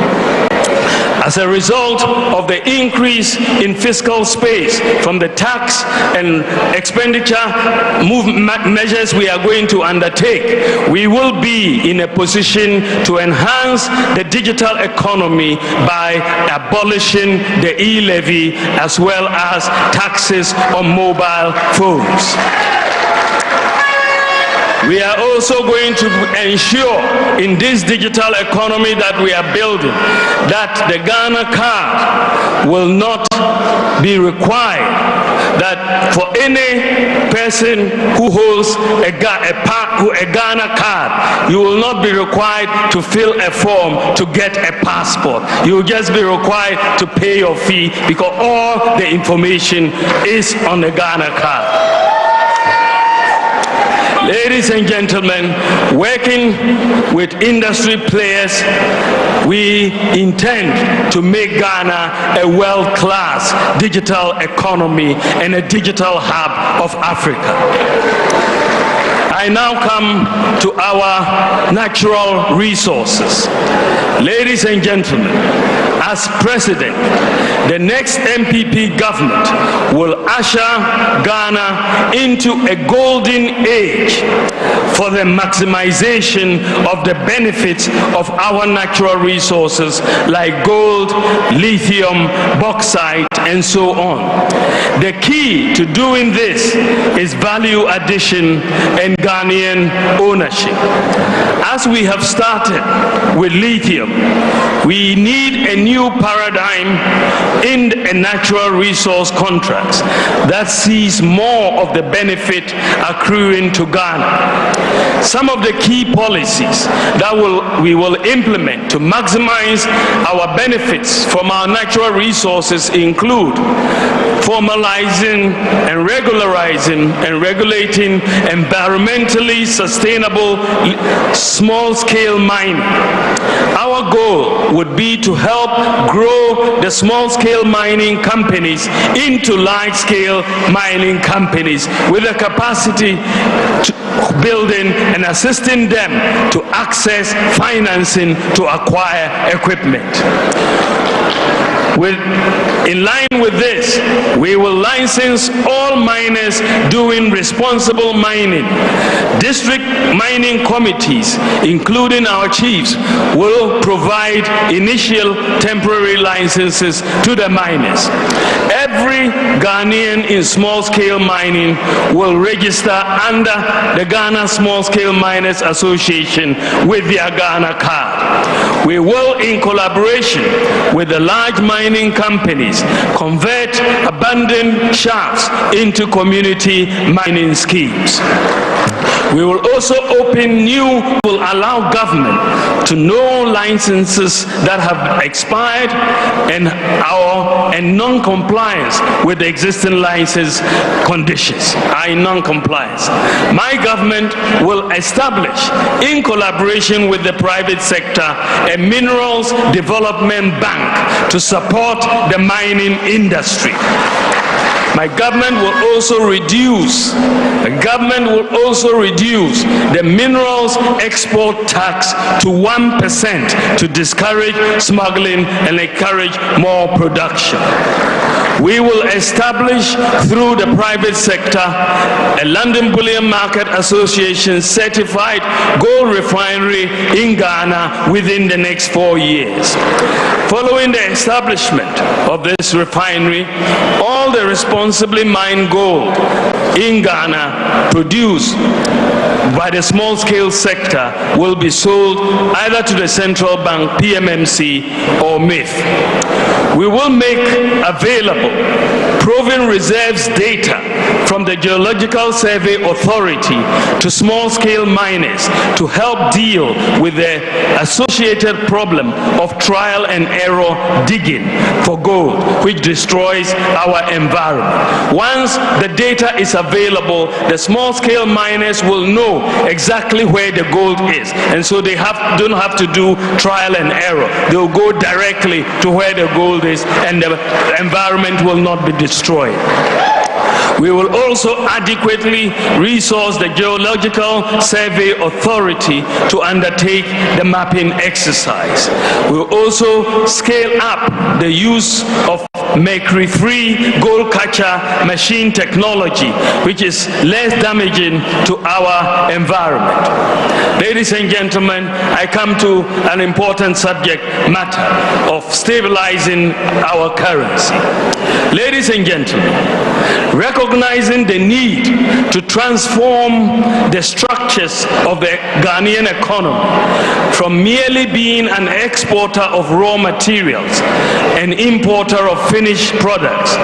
As a result of the increase in fiscal space from the tax and expenditure measures we are going to undertake, we will be in a position to enhance the digital economy by abolishing the e-levy as well as taxes on mobile phones. We are also going to ensure in this digital economy that we are building that the Ghana card will not be required, that for any person who holds a Ghana card, you will not be required to fill a form to get a passport. You will just be required to pay your fee because all the information is on the Ghana card. Ladies and gentlemen, working with industry players, we intend to make Ghana a world-class digital economy and a digital hub of Africa. I now come to our natural resources. Ladies and gentlemen, as President, the next NPP government will usher Ghana into a golden age for the maximization of the benefits of our natural resources like gold, lithium, bauxite, and so on. The key to doing this is value addition and Ghanaian ownership. As we have started with lithium, we need a new paradigm in a natural resource contracts that sees more of the benefit accruing to Ghana. Some of the key policies that we will implement to maximize our benefits from our natural resources include formalizing and regularizing and regulating environmentally sustainable small-scale mining. Our goal would be to help grow the small-scale mining companies into large-scale mining companies with the capacity to building and assisting them to access financing to acquire equipment. In line with this, we will license all miners doing responsible mining. District mining committees, including our chiefs, will provide initial temporary licenses to the miners. Every Ghanaian in small-scale mining will register under the Ghana Small-Scale Miners Association with their Ghana card. We will, in collaboration with the large mining companies, convert abandoned shafts into community mining schemes. We will also open will allow government to know licenses that have expired and non-compliance with the existing license conditions are in non-compliance. My government will establish, in collaboration with the private sector, a minerals development bank to support the mining industry. My government will also reduce the minerals export tax to 1% to discourage smuggling and encourage more production. We will establish, through the private sector, a London Bullion Market Association certified gold refinery in Ghana within the next 4 years. Following the establishment of this refinery, all the responsibly mined gold in Ghana produced by the small-scale sector will be sold either to the central bank, PMMC, or MIF. We will make available proven reserves data from the Geological Survey Authority to small-scale miners to help deal with the associated problem of trial and error digging for gold, which destroys our environment. Once the data is available, the small-scale miners will know exactly where the gold is, and so they don't have to do trial and error. They'll go directly to where the gold is, and the environment will not be destroyed. We will also adequately resource the Geological Survey Authority to undertake the mapping exercise. We will also scale up the use of mercury-free gold catcher machine technology, which is less damaging to our environment. Ladies and gentlemen, I come to an important subject matter of stabilizing our currency. Ladies and gentlemen, recognizing the need to transform the structures of the Ghanaian economy from merely being an exporter of raw materials, an importer of finished products,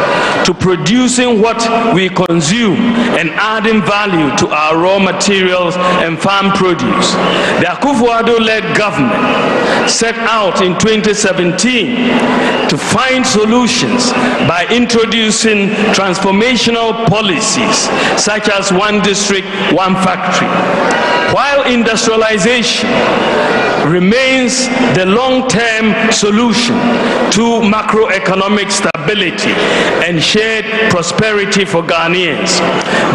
to producing what we consume and adding value to our raw materials and farm produce. The Akufo-Addo-led government set out in 2017 to find solutions by introducing transformational policies such as one district, one factory. While industrialization remains the long-term solution to macroeconomic stability and shared prosperity for Ghanaians.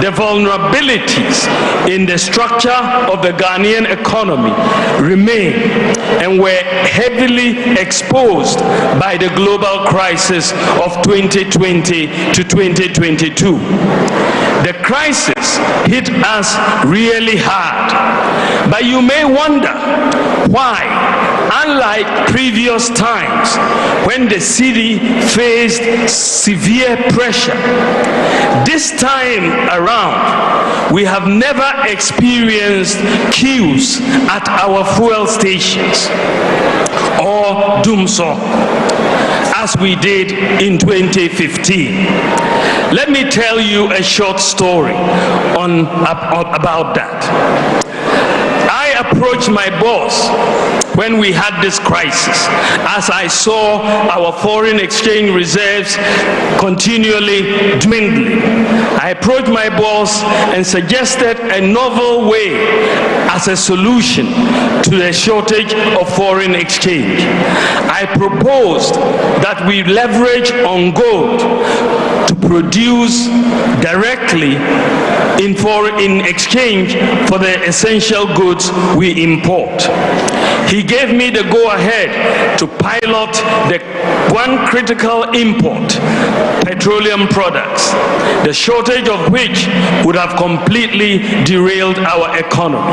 The vulnerabilities in the structure of the Ghanaian economy remain and were heavily exposed by the global crisis of 2020 to 2022. The crisis hit us really hard, but you may wonder why, unlike previous times when the city faced severe pressure, this time around we have never experienced queues at our fuel stations or doomsor as we did in 2015. Let me tell you a short story about that. I approached my boss when we had this crisis, as I saw our foreign exchange reserves continually dwindling. I approached my boss and suggested a novel way as a solution to the shortage of foreign exchange. I proposed that we leverage on gold to produce directly in exchange for the essential goods we import. He gave me the go-ahead to pilot the one critical import, petroleum products, the shortage of which would have completely derailed our economy.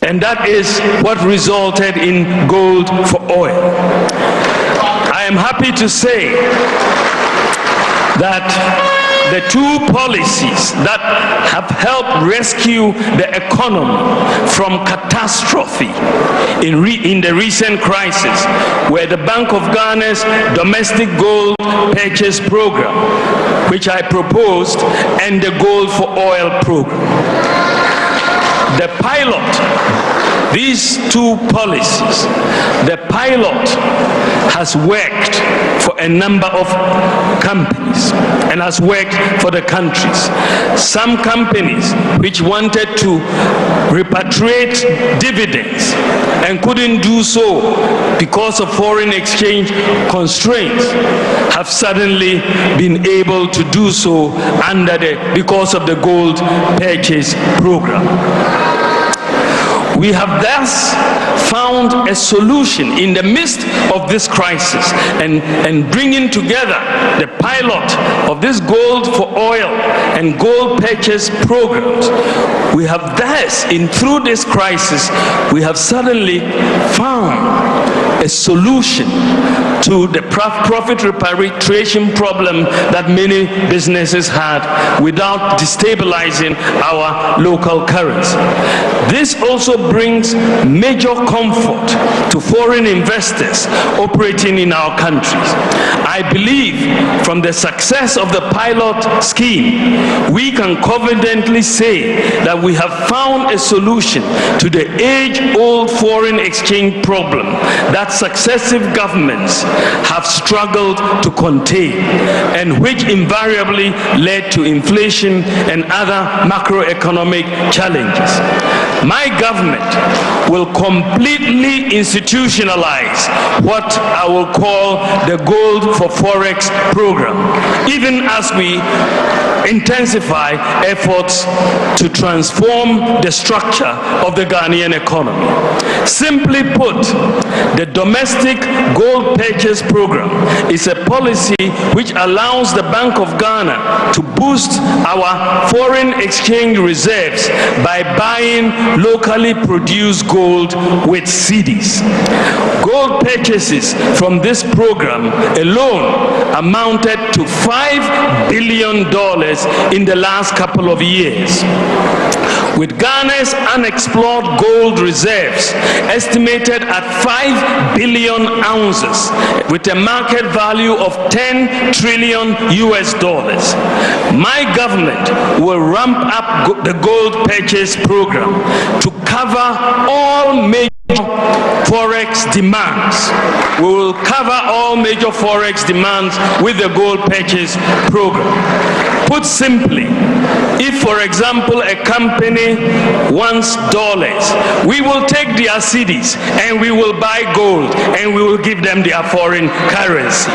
And that is what resulted in gold for oil. I am happy to say that the two policies that have helped rescue the economy from catastrophe in the recent crisis were the Bank of Ghana's domestic gold purchase program, which I proposed, and the gold for oil program. The pilot, these two policies, the pilot has worked for a number of companies and has worked for the countries. Some companies which wanted to repatriate dividends and couldn't do so because of foreign exchange constraints have suddenly been able to do so because of the gold purchase program. We have thus found a solution in the midst of this crisis, and bringing together the pilot of this gold for oil and gold purchase programs. We have thus, through this crisis, we have suddenly found a solution to the profit repatriation problem that many businesses had without destabilizing our local currency. This also brings major comfort to foreign investors operating in our countries. I believe from the success of the pilot scheme, we can confidently say that we have found a solution to the age-old foreign exchange problem that successive governments have struggled to contain, and which invariably led to inflation and other macroeconomic challenges. My government will completely institutionalize what I will call the Gold for Forex program, even as we intensify efforts to transform the structure of the Ghanaian economy. Simply put, the domestic gold purchase program is a policy which allows the Bank of Ghana to boost our foreign exchange reserves by buying locally produced gold with cedis. Gold purchases from this program alone amounted to $5 billion in the last couple of years. With Ghana's unexplored gold reserves estimated at 5 billion ounces with a market value of $10 trillion US, my government will ramp up the gold purchase program to cover all major forex demands. We will cover all major forex demands with the gold purchase program. Put simply, if, for example, a company wants dollars, we will take their cedis and we will buy gold and we will give them their foreign currency.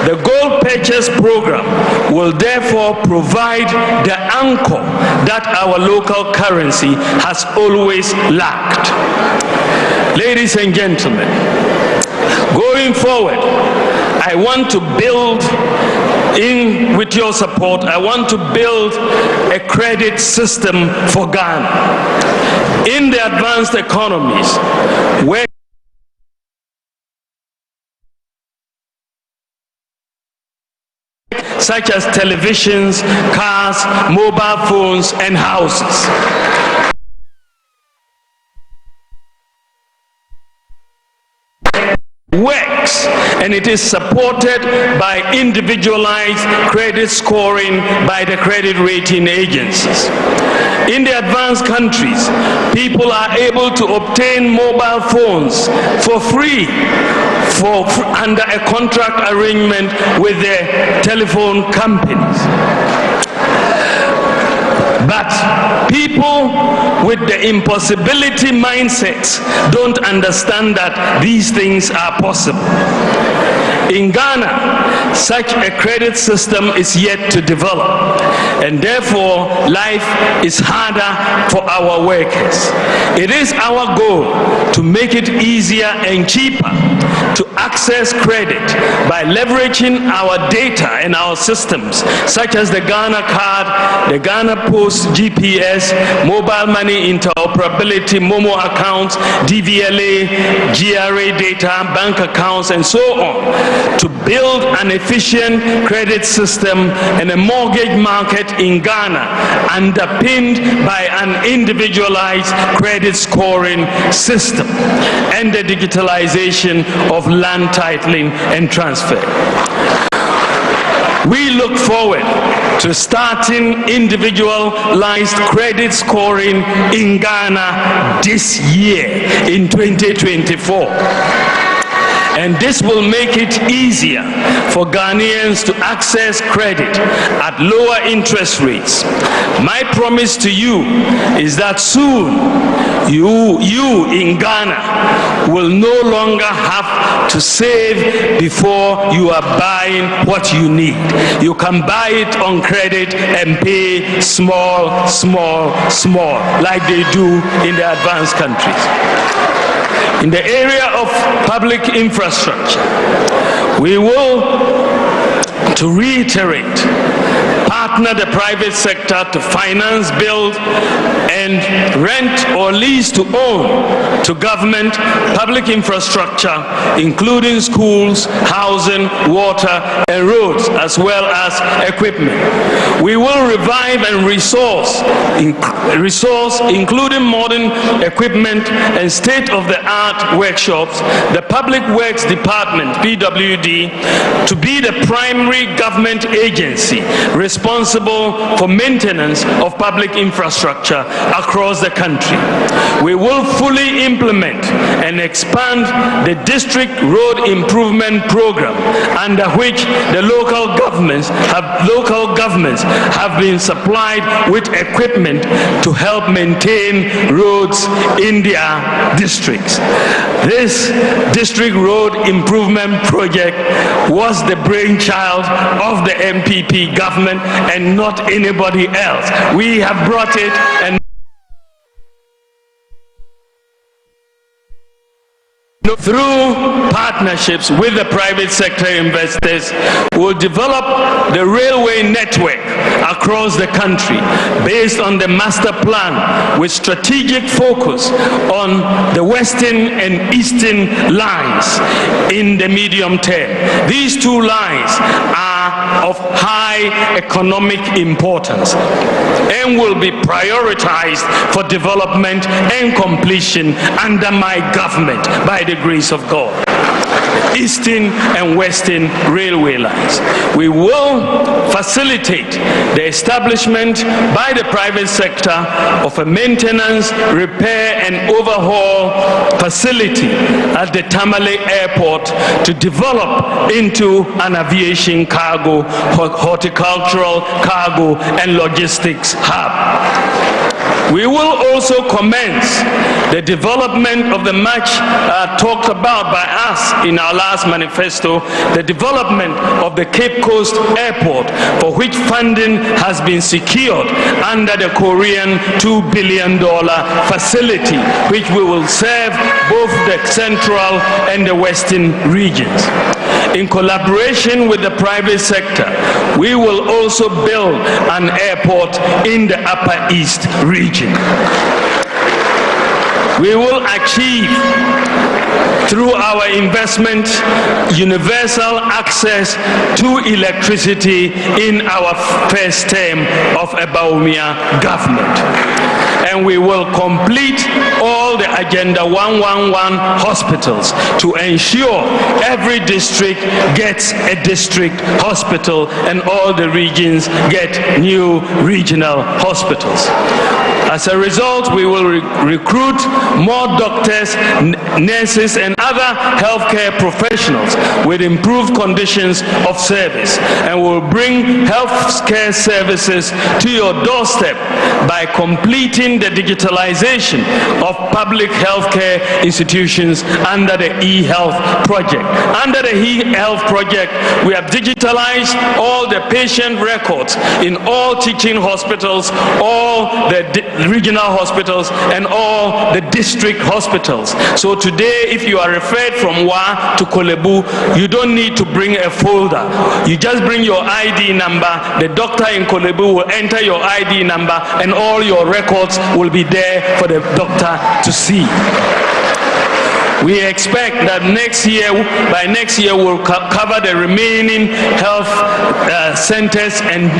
The gold purchase program will therefore provide the anchor that our local currency has always lacked. Ladies and gentlemen, going forward, I want to build, with your support, I want to build a credit system for Ghana. In the advanced economies, where such as televisions, cars, mobile phones, and houses. Works, and it is supported by individualized credit scoring by the credit rating agencies. In the advanced countries, people are able to obtain mobile phones for free under a contract arrangement with their telephone companies. But people with the impossibility mindsets don't understand that these things are possible. In Ghana, such a credit system is yet to develop, and therefore life is harder for our workers. It is our goal to make it easier and cheaper to access credit by leveraging our data and our systems, such as the Ghana card, the Ghana Post GPS, mobile money interoperability, Momo accounts, DVLA, GRA data, bank accounts, and so on, to build an efficient credit system and a mortgage market in Ghana underpinned by an individualized credit scoring system and the digitalization of land titling and transfer. We look forward to starting individualized credit scoring in Ghana this year in 2024. And this will make it easier for Ghanaians to access credit at lower interest rates. My promise to you is that soon you in Ghana will no longer have to save before you are buying what you need. You can buy it on credit and pay small, like they do in the advanced countries. In the area of public infrastructure, we will, to reiterate, partner the private sector to finance, build, and rent or lease to own to government public infrastructure, including schools, housing, water, and roads, as well as equipment. We will revive and resource, including modern equipment and state-of-the-art workshops, the Public Works Department, PWD, to be the primary government agency responsible for maintenance of public infrastructure across the country. We will fully implement and expand the district road improvement program, under which the local governments have been supplied with equipment to help maintain roads in their districts. This district road improvement project was the brainchild of the NPP government and not anybody else. We have brought it, and through partnerships with the private sector investors, will develop the railway network across the country based on the master plan with strategic focus on the western and eastern lines in the medium term. These two lines are of high economic importance and will be prioritized for development and completion under my government by the grace of God. eastern and western railway lines. We will facilitate the establishment by the private sector of a maintenance, repair and overhaul facility at the Tamale Airport to develop into an aviation cargo, horticultural cargo and logistics hub. We will also commence the development of the much talked about by us in our last manifesto, the development of the Cape Coast Airport, for which funding has been secured under the Korean $2 billion facility, which we will serve both the central and the western regions. In collaboration with the private sector, we will also build an airport in the Upper East region. We will achieve, through our investment, universal access to electricity in our first term of a Bawumia government. And we will complete all the Agenda 111 hospitals to ensure every district gets a district hospital and all the regions get new regional hospitals. As a result, we will recruit more doctors, nurses, and other healthcare professionals with improved conditions of service, and will bring healthcare services to your doorstep by completing the digitalization of public healthcare institutions under the e-health project. Under the e-health project, we have digitalized all the patient records in all teaching hospitals, all the regional hospitals, and all the district hospitals. So today, if you are referred from Wa to Kolebu, you don't need to bring a folder. You just bring your ID number. The doctor in Kolebu will enter your ID number, and all your records will be there for the doctor to see. We expect that by next year, we'll cover the remaining health centers and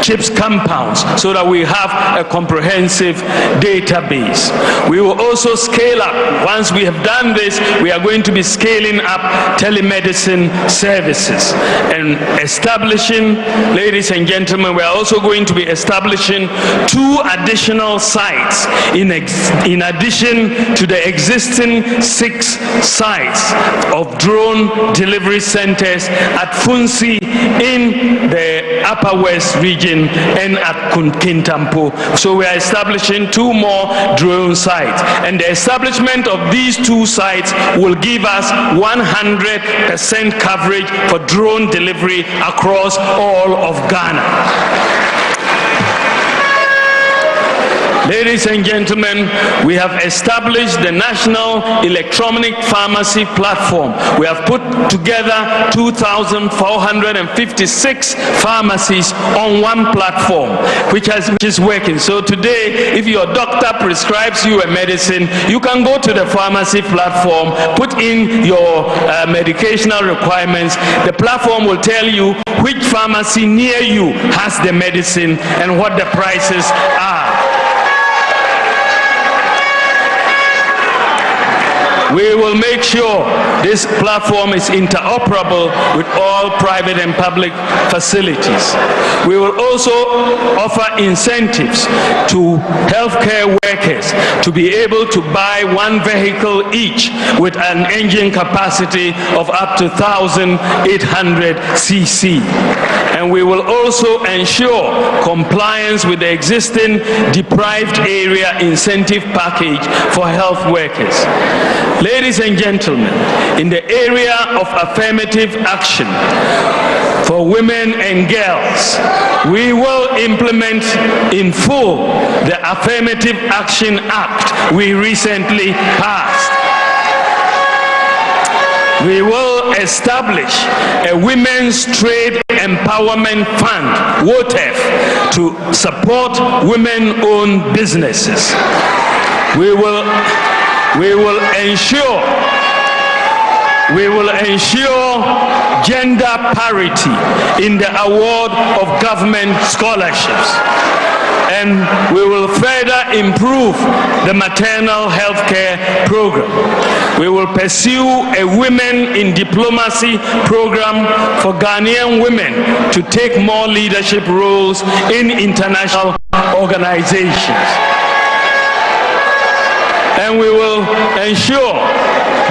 CHIPS compounds so that we have a comprehensive database. We will also scale up. Once we have done this, we are going to be scaling up telemedicine services and establishing, ladies and gentlemen, we are also going to be establishing 2 additional sites in addition to the existing 6 sites of drone delivery centers at Funsi in the Upper West region and at Kintampo. So we are establishing 2 more drone sites, and the establishment of these 2 sites will give us 100% coverage for drone delivery across all of Ghana. Ladies and gentlemen, we have established the National Electronic Pharmacy Platform. We have put together 2,456 pharmacies on one platform, which is working. So today, if your doctor prescribes you a medicine, you can go to the pharmacy platform, put in your medicational requirements. The platform will tell you which pharmacy near you has the medicine and what the prices are. We will make sure this platform is interoperable with all private and public facilities. We will also offer incentives to healthcare workers to be able to buy 1 vehicle each with an engine capacity of up to 1,800 cc. And we will also ensure compliance with the existing deprived area incentive package for health workers. Ladies and gentlemen, in the area of affirmative action for women and girls, we will implement in full the Affirmative Action Act we recently passed. We will establish a Women's Trade Empowerment Fund, WOTEF, to support women-owned businesses. We will ensure gender parity in the award of government scholarships. And we will further improve the maternal health care program. We will pursue a Women in Diplomacy program for Ghanaian women to take more leadership roles in international organizations. And we will ensure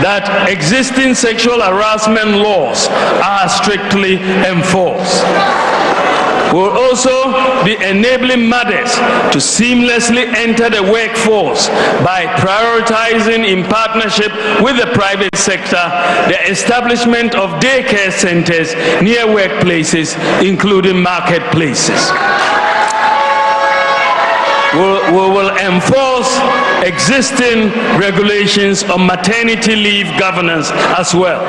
that existing sexual harassment laws are strictly enforced. We'll also be enabling mothers to seamlessly enter the workforce by prioritizing, in partnership with the private sector, the establishment of daycare centers near workplaces, including marketplaces. We will enforce existing regulations on maternity leave governance as well.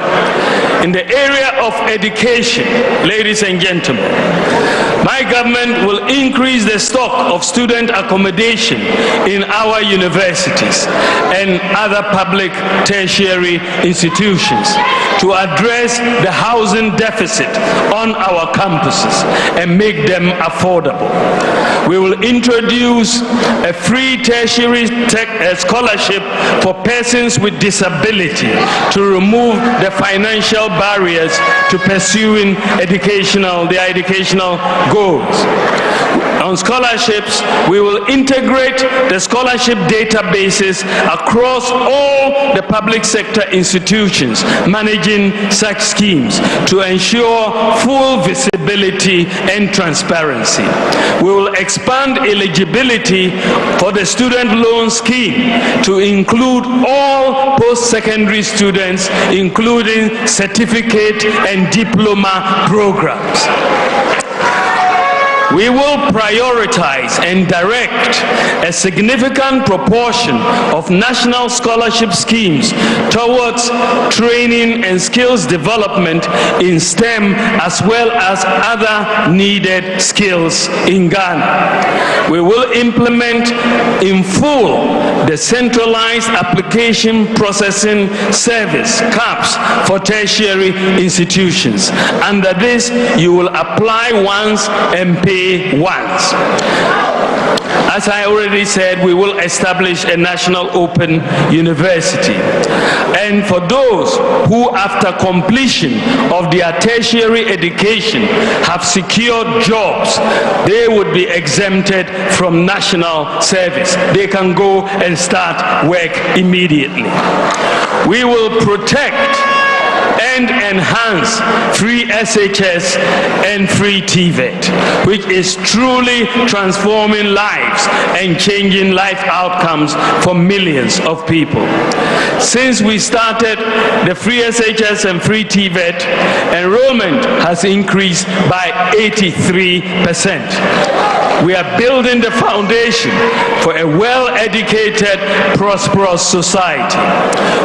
In the area of education, ladies and gentlemen, my government will increase the stock of student accommodation in our universities and other public tertiary institutions to address the housing deficit on our campuses and make them affordable. We will introduce a free tertiary scholarship for persons with disability to remove the financial barriers to pursuing their educational goals. On scholarships, we will integrate the scholarship databases across all the public sector institutions managing such schemes to ensure full visibility and transparency. We will expand eligibility for the student loan scheme to include all post-secondary students, including certificate and diploma programs. We will prioritize and direct a significant proportion of national scholarship schemes towards training and skills development in STEM as well as other needed skills in Ghana. We will implement in full the centralized application processing service, CAPS, for tertiary institutions. Under this, you will apply once and pay once. As I already said, we will establish a national open university. And for those who, after completion of their tertiary education, have secured jobs, they would be exempted from national service. They can go and start work immediately. We will protect and enhance free SHS and free TVET, which is truly transforming lives and changing life outcomes for millions of people. Since we started the free SHS and free TVET, enrollment has increased by 83%. We are building the foundation for a well-educated, prosperous society.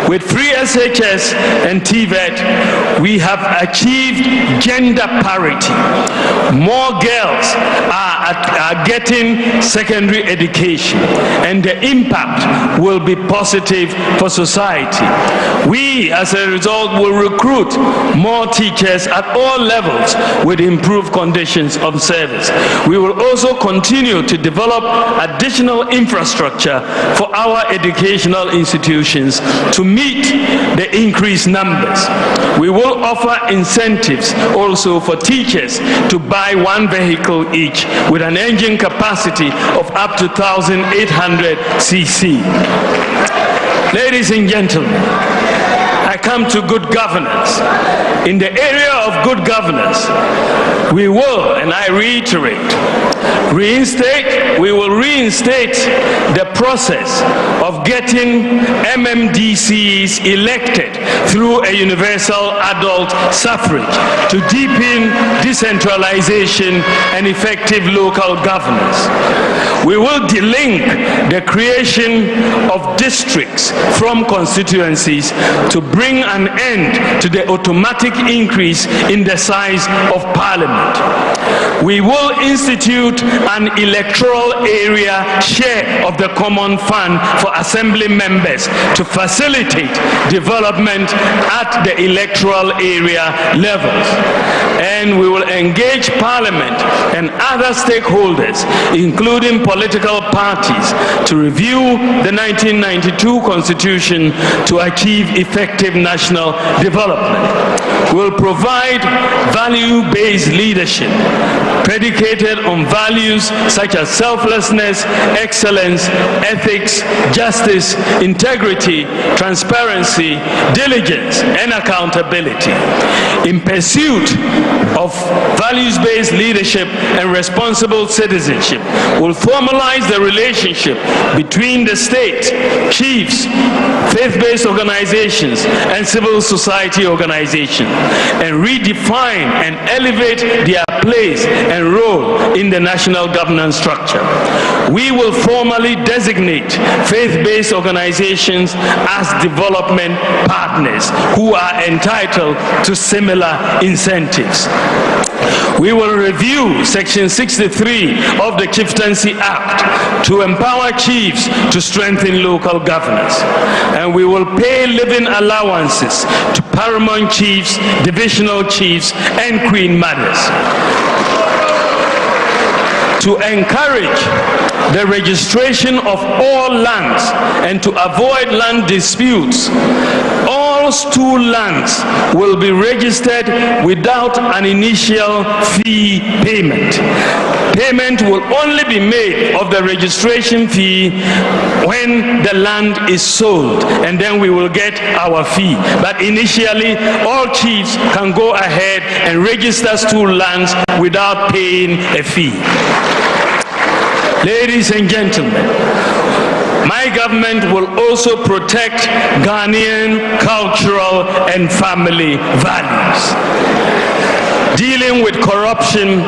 With free SHS and TVET, we have achieved gender parity. More girls are getting secondary education, and the impact will be positive for society. We, as a result, will recruit more teachers at all levels with improved conditions of service. We will also continue to develop additional infrastructure for our educational institutions to meet the increased numbers. We will offer incentives also for teachers to buy one vehicle each with an engine capacity of up to 1,800 cc. Ladies and gentlemen, I come to good governance. In the area of good governance, we will, and I reiterate, we will reinstate the process of getting MMDCs elected through a universal adult suffrage to deepen decentralization and effective local governance. We will delink the creation of districts from constituencies to bring an end to the automatic increase in the size of parliament. We will institute an electoral area share of the common fund for assembly members to facilitate development at the electoral area levels. And we will engage Parliament and other stakeholders, including political parties, to review the 1992 Constitution to achieve effective national development. We will provide value-based leadership predicated on values such as selflessness, excellence, ethics, justice, integrity, transparency, diligence, and accountability. In pursuit of values-based leadership and responsible citizenship, will formalize the relationship between the state, chiefs, faith-based organizations, and civil society organizations, and redefine and elevate their place and role in the national governance structure. We will formally designate faith-based organizations as development partners who are entitled to similar incentives. We will review Section 63 of the Chieftaincy Act to empower chiefs to strengthen local governance. And we will pay living allowances to paramount chiefs, divisional chiefs, and queen mothers. To encourage the registration of all lands and to avoid land disputes, all stool lands will be registered without an initial fee payment. Payment will only be made of the registration fee when the land is sold, and then we will get our fee. But initially, all chiefs can go ahead and register stool lands without paying a fee. Ladies and gentlemen, my government will also protect Ghanaian cultural and family values. Dealing with corruption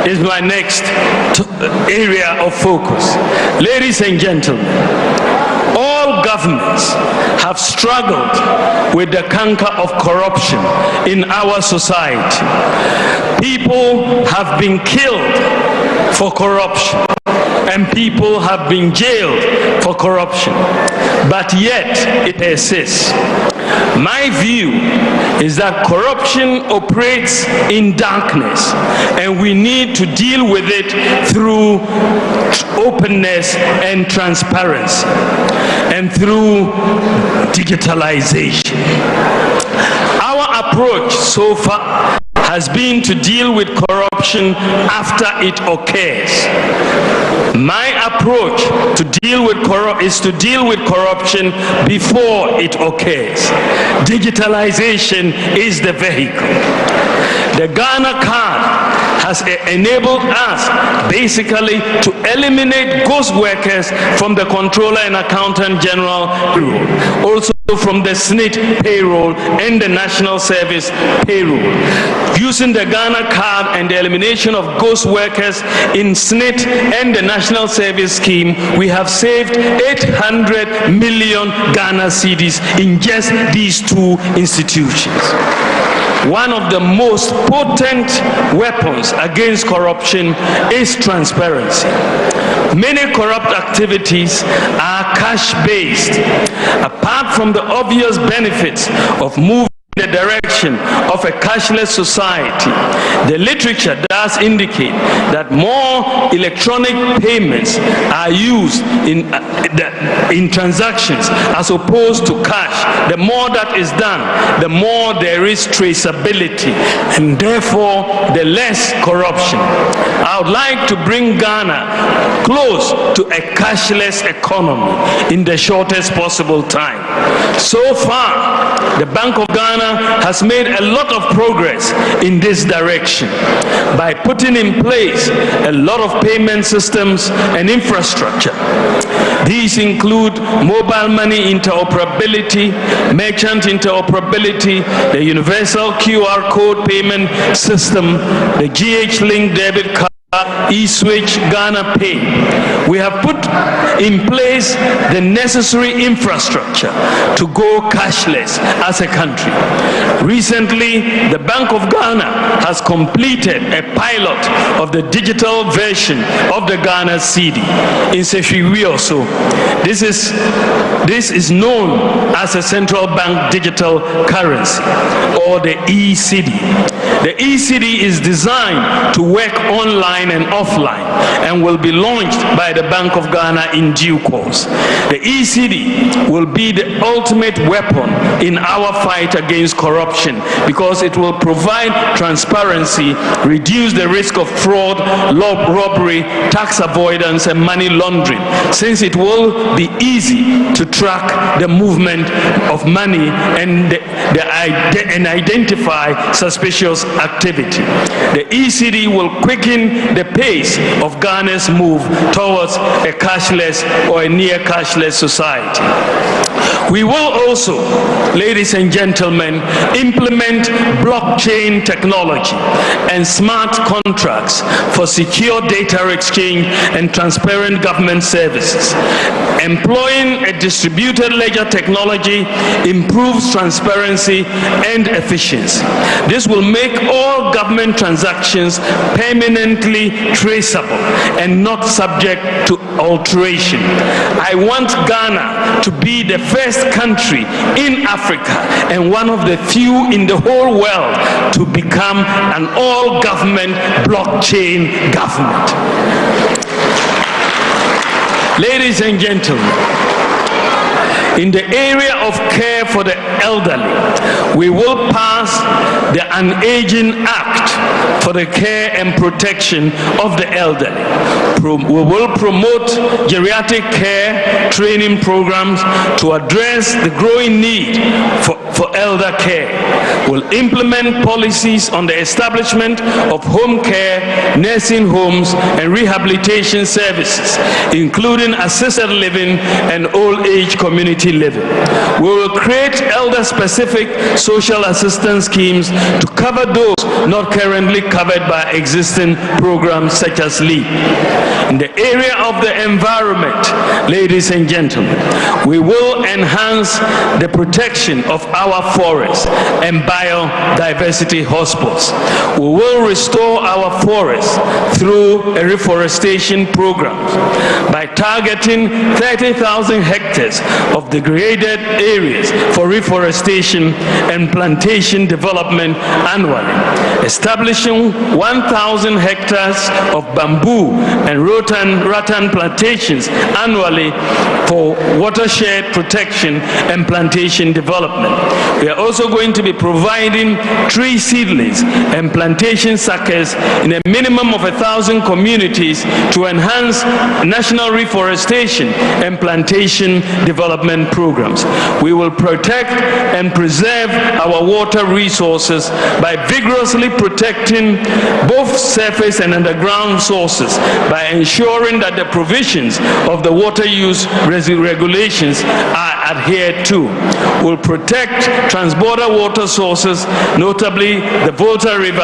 is my next area of focus. Ladies and gentlemen, all governments have struggled with the canker of corruption in our society. People have been killed for corruption, and people have been jailed for corruption, but yet it persists. My view is that corruption operates in darkness, and we need to deal with it through openness and transparency and through digitalization. Our approach so far has been to deal with corruption after it occurs. My approach to deal with is to deal with corruption before it occurs. Digitalization is the vehicle. The Ghana card has enabled us basically to eliminate ghost workers from the Controller and Accountant General payroll, also from the SNIT payroll and the National Service payroll. Using the Ghana card and the elimination of ghost workers in SNIT and the National Service scheme, we have saved 800 million Ghana cedis in just these two institutions. One of the most potent weapons against corruption is transparency. Many corrupt activities are cash-based. Apart from the obvious benefits of moving in the direction of a cashless society, the literature does indicate that more electronic payments are used in transactions as opposed to cash. The more that is done, the more there is traceability, and therefore the less corruption. I would like to bring Ghana close to a cashless economy in the shortest possible time. So far, the Bank of Ghana has made a lot of progress in this direction by putting in place a lot of payment systems and infrastructure. These include mobile money interoperability, merchant interoperability, the universal QR code payment system, the GH-Link debit card, e-switch Ghana Pay. We have put in place the necessary infrastructure to go cashless as a country. Recently, the Bank of Ghana has completed a pilot of the digital version of the Ghana CD in Sefwiwi also. This is known as a central bank digital currency, or the e-CD. The e-CD is designed to work online and offline and will be launched by the Bank of Ghana in due course. The e-CD will be the ultimate weapon in our fight against corruption because it will provide transparency, reduce the risk of fraud, robbery, tax avoidance, and money laundering, since it will be easy to track the movement of money and identify suspicious activity. The ECD will quicken the pace of Ghana's move towards a cashless or a near cashless society. We will also, ladies and gentlemen, implement blockchain technology and smart contracts for secure data exchange and transparent government services. Employing a distributed ledger technology improves transparency and efficiency. This will make all government transactions permanently traceable and not subject to alteration. I want Ghana to be the first country in Africa and one of the few in the whole world to become an all-government blockchain government. Ladies and gentlemen, in the area of care for the elderly, we will pass the An-Aging Act for the care and protection of the elderly. We will promote geriatric care training programs to address the growing need for elder care. We'll implement policies on the establishment of home care, nursing homes, and rehabilitation services, including assisted living and old age community living. We will create elder-specific social assistance schemes to cover those not currently covered by existing programs such as LEAP. In the area of the environment, ladies and gentlemen, we will enhance the protection of our forests and biodiversity hotspots. We will restore our forests through a reforestation program by targeting 30,000 hectares of degraded areas for reforestation and plantation development annually, establishing 1,000 hectares of bamboo and rattan plantations annually for watershed protection and plantation development. We are also going to be providing tree seedlings and plantation suckers in a minimum of 1,000 communities to enhance national reforestation and plantation development programs. We will protect and preserve our water resources by vigorously protecting both surface and underground sources by ensuring that the provisions of the water use regulations are adhered to. We'll protect transborder water sources, notably the Volta River,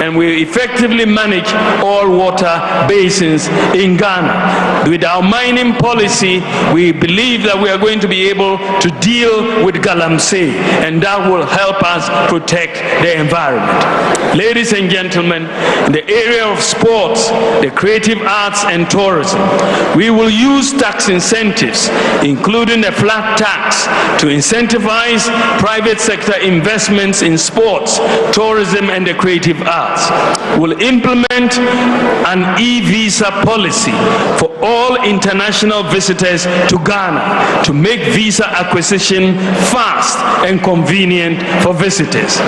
and we effectively manage all water basins in Ghana. With our mining policy, we believe that we are going to be able to deal with galamsey, and that will help us protect the environment. Ladies and gentlemen, in the area of sports, the creative arts and tourism, we will use tax incentives, including a flat tax, to incentivize private sector investments in sports, tourism, and the creative arts. We'll implement an e-visa policy for all international visitors to Ghana to make visa acquisition fast and convenient for visitors.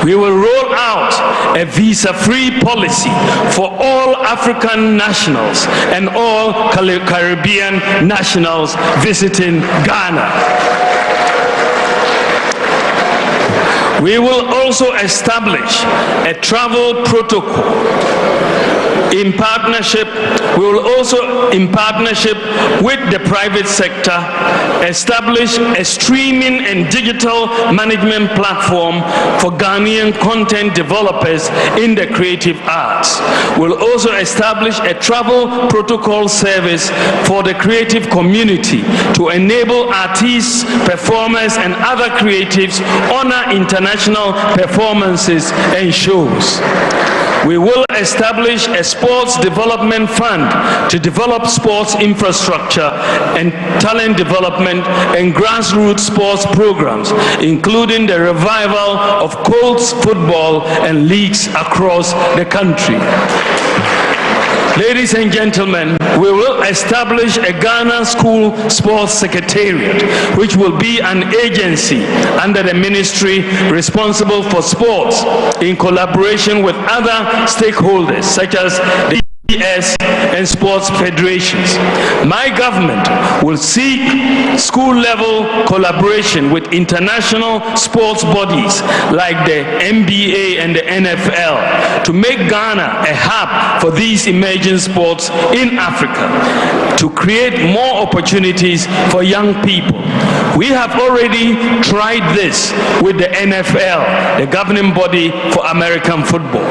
We will roll out a visa-free policy for all African nationals and all Caribbean nationals visiting Ghana. We will also establish a travel protocol in partnership with the private sector, establish a streaming and digital management platform for Ghanaian content developers in the creative arts. We'll also establish a travel protocol service for the creative community to enable artists, performers, and other creatives honor international performances and shows. We will establish a sports development fund to develop sports infrastructure and talent development and grassroots sports programs, including the revival of Colts football and leagues across the country. Ladies and gentlemen, we will establish a Ghana School Sports Secretariat, which will be an agency under the ministry responsible for sports in collaboration with other stakeholders such as the GSTS and sports federations. My government will seek school-level collaboration with international sports bodies like the NBA and the NFL to make Ghana a hub for these emerging sports in Africa, to create more opportunities for young people. We have already tried this with the NFL, the governing body for American football.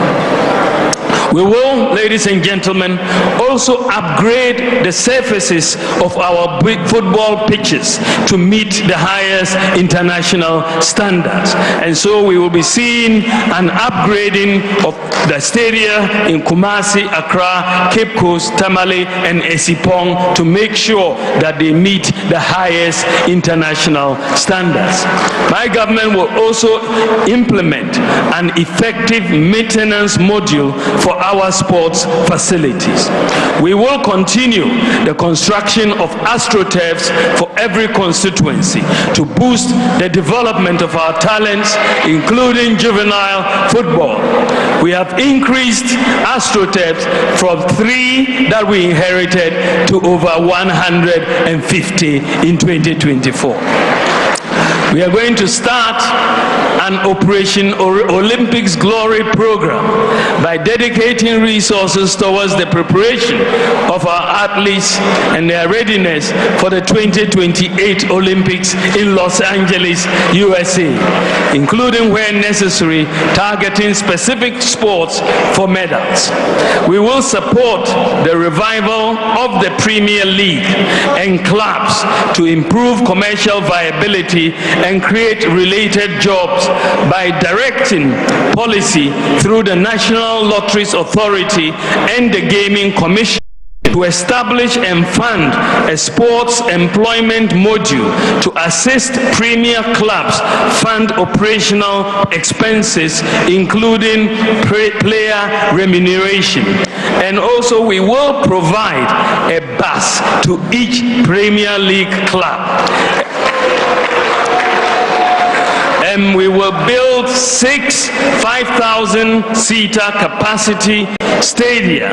We will, ladies and gentlemen, also upgrade the surfaces of our football pitches to meet the highest international standards. And so we will be seeing an upgrading of the stadia in Kumasi, Accra, Cape Coast, Tamale, and Esipong to make sure that they meet the highest international standards. My government will also implement an effective maintenance module for our sports facilities. We will continue the construction of astroturfs for every constituency to boost the development of our talents, including juvenile football. We have increased astroturfs from 3 that we inherited to over 150 in 2024. We are going to start an Operation Olympics Glory program by dedicating resources towards the preparation of our athletes and their readiness for the 2028 Olympics in Los Angeles, USA, including where necessary, targeting specific sports for medals. We will support the revival of the Premier League and clubs to improve commercial viability and create related jobs by directing policy through the National Lotteries Authority and the Gaming Commission to establish and fund a sports employment module to assist premier clubs fund operational expenses, including player remuneration. And also we will provide a bus to each Premier League club. And we will build 6 5,000-seater capacity stadia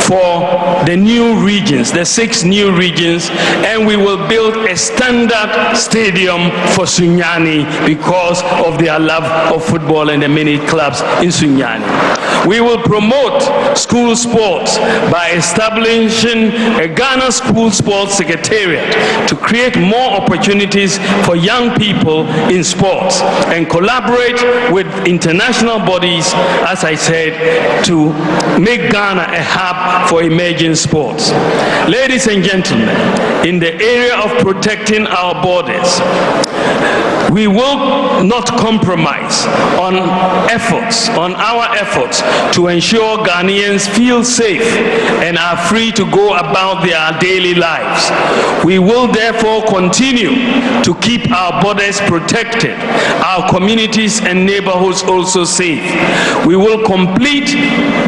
for the new regions, the 6 new regions, and we will build a standard stadium for Sunyani because of their love of football and the many clubs in Sunyani. We will promote school sports by establishing a Ghana School Sports Secretariat to create more opportunities for young people in sports and collaborate with international bodies, as I said, to make Ghana a hub for emerging sports. Ladies and gentlemen, in the area of protecting our borders, we will not compromise on our efforts to ensure Ghanaians feel safe and are free to go about their daily lives. We will therefore continue to keep our borders protected, our communities and neighborhoods also safe. We will complete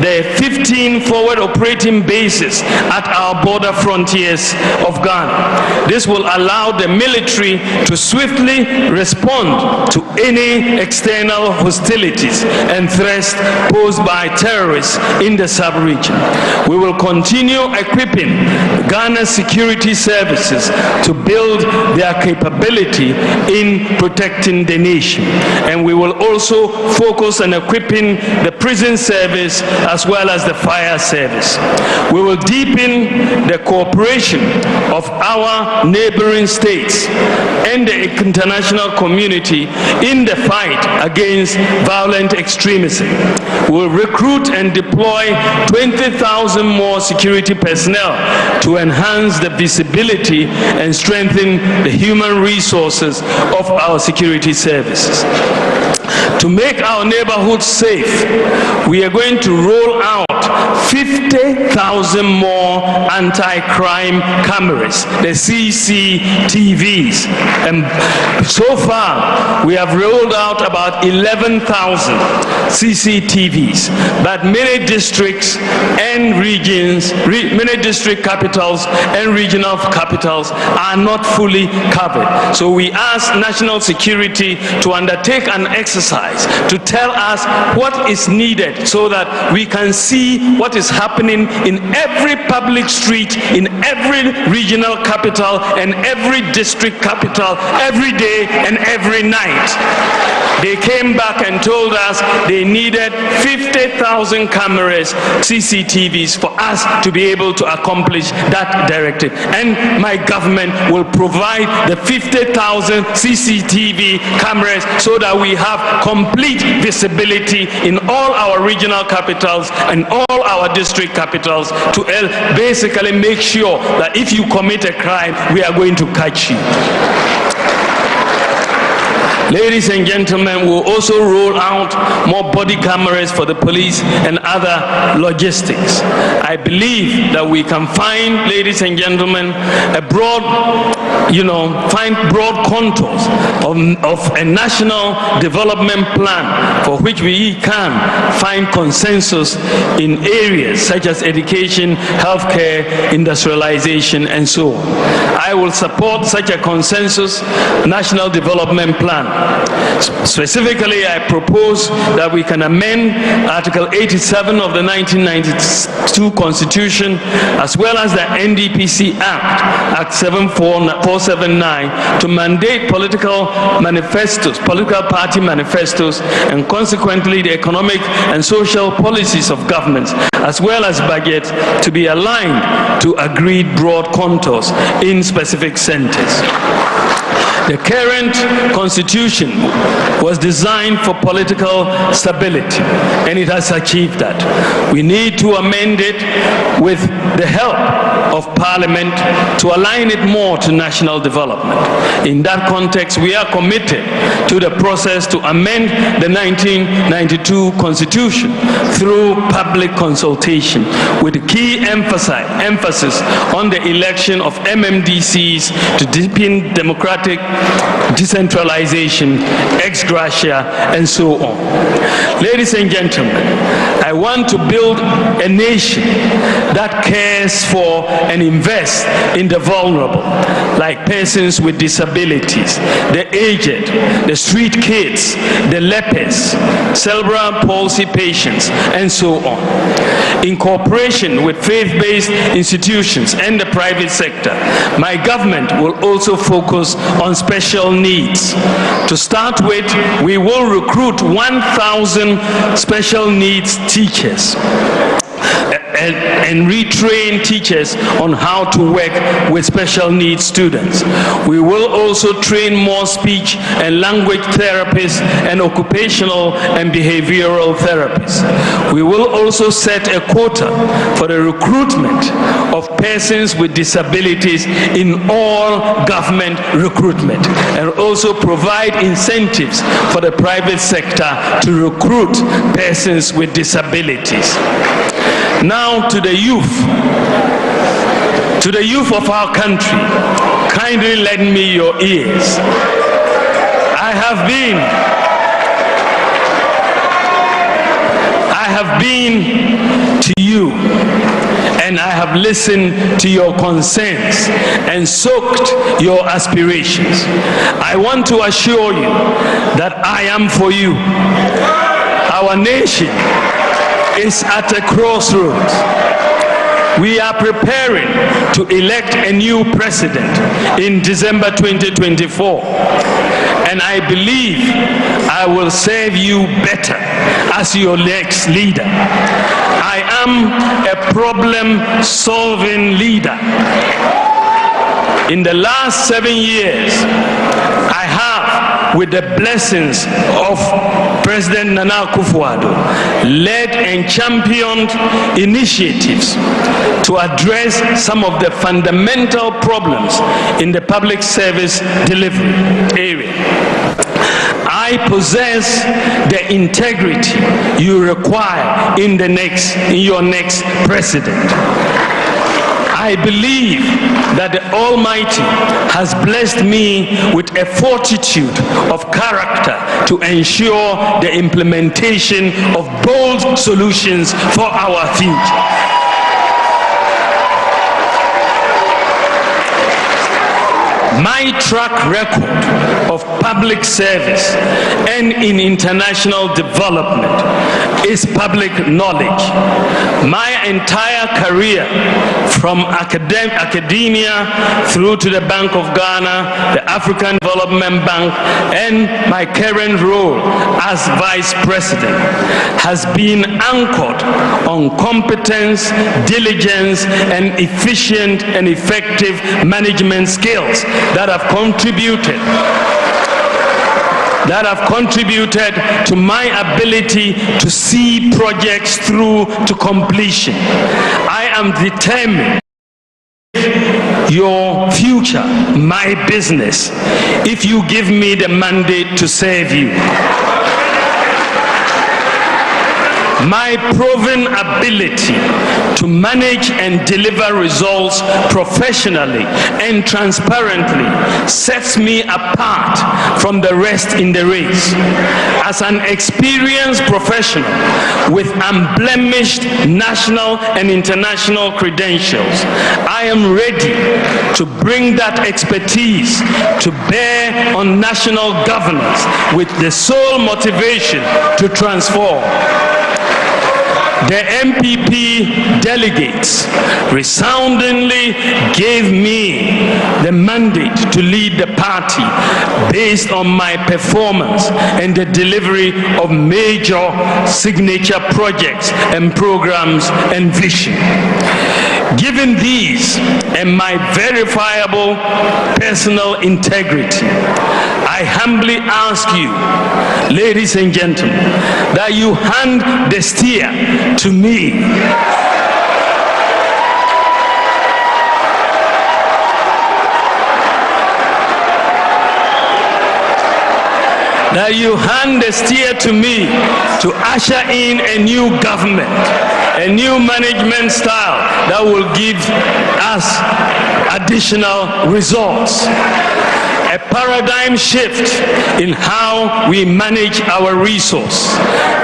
the 15 forward operating bases at our border frontiers of Ghana. This will allow the military to swiftly respond to any external hostilities and threats posed by terrorists in the sub-region. We will continue equipping Ghana's security services to build their capability in protecting the nation. And we will also focus on equipping the prison service as well well as the fire service. We will deepen the cooperation of our neighboring states and the international community in the fight against violent extremism. We will recruit and deploy 20,000 more security personnel to enhance the visibility and strengthen the human resources of our security services. To make our neighborhoods safe, we are going to roll out 50,000 more anti-crime cameras, the CCTVs. And so far, we have rolled out about 11,000 CCTVs. But many districts and regions, many district capitals and regional capitals are not fully covered. So we ask national security to undertake an exercise to tell us what is needed so that we can see what is happening in every public street, in every regional capital and every district capital, every day and every night. They came back and told us they needed 50,000 cameras, CCTVs, for us to be able to accomplish that directive. And my government will provide the 50,000 CCTV cameras so that we have complete visibility in all our regional capitals and all our district capitals to basically make sure that if you commit a crime, we are going to catch you. Ladies and gentlemen, we'll also roll out more body cameras for the police and other logistics. I believe that we can find, ladies and gentlemen, a broad, find broad contours of a national development plan for which we can find consensus in areas such as education, healthcare, industrialization, and so on. I will support such a consensus national development plan. Specifically, I propose that we can amend Article 87 of the 1992 Constitution, as well as the NDPC Act, Act 74479, to mandate political manifestos, political party manifestos, and consequently the economic and social policies of governments, as well as budgets, to be aligned to agreed broad contours in specific centers. The current constitution was designed for political stability, and it has achieved that. We need to amend it with the help of Parliament to align it more to national development. In that context, we are committed to the process to amend the 1992 Constitution through public consultation, with key emphasis on the election of MMDCs to deepen democratic decentralization, ex gratia, and so on. Ladies and gentlemen, I want to build a nation that cares for and invests in the vulnerable, like persons with disabilities, the aged, the street kids, the lepers, cerebral palsy patients, and so on. In cooperation with faith-based institutions and the private sector, my government will also focus on special needs. To start with, we will recruit 1,000 special needs teachers and retrain teachers on how to work with special needs students. We will also train more speech and language therapists and occupational and behavioral therapists. We will also set a quota for the recruitment of persons with disabilities in all government recruitment, and also provide incentives for the private sector to recruit persons with disabilities. Now to the youth of our country, kindly lend me your ears. I have been to you, and I have listened to your concerns and soaked your aspirations. I want to assure you that I am for you. Our nation is at a crossroads. We are preparing to elect a new president in December 2024, and I believe I will serve you better as your next leader. I am a problem-solving leader. In the last 7 years, I have, with the blessings of President Nana Akufo-Addo, led and championed initiatives to address some of the fundamental problems in the public service delivery area. I possess the integrity you require in your next president. I believe that the Almighty has blessed me with a fortitude of character to ensure the implementation of bold solutions for our future. My track record of public service and in international development is public knowledge. My entire career, from academia through to the Bank of Ghana, the African Development Bank, and my current role as Vice President, has been anchored on competence, diligence, and efficient and effective management skills that have contributed to my ability to see projects through to completion. I am determined to make your future my business if you give me the mandate to serve you. My proven ability to manage and deliver results professionally and transparently sets me apart from the rest in the race. As an experienced professional with unblemished national and international credentials, I am ready to bring that expertise to bear on national governance with the sole motivation to transform. The NPP delegates resoundingly gave me the mandate to lead the party based on my performance and the delivery of major signature projects and programs and vision. Given these and my verifiable personal integrity, I humbly ask you, ladies and gentlemen, that you hand the steer to me. That you hand the steer to me to usher in a new government, a new management style that will give us additional results. A paradigm shift in how we manage our resource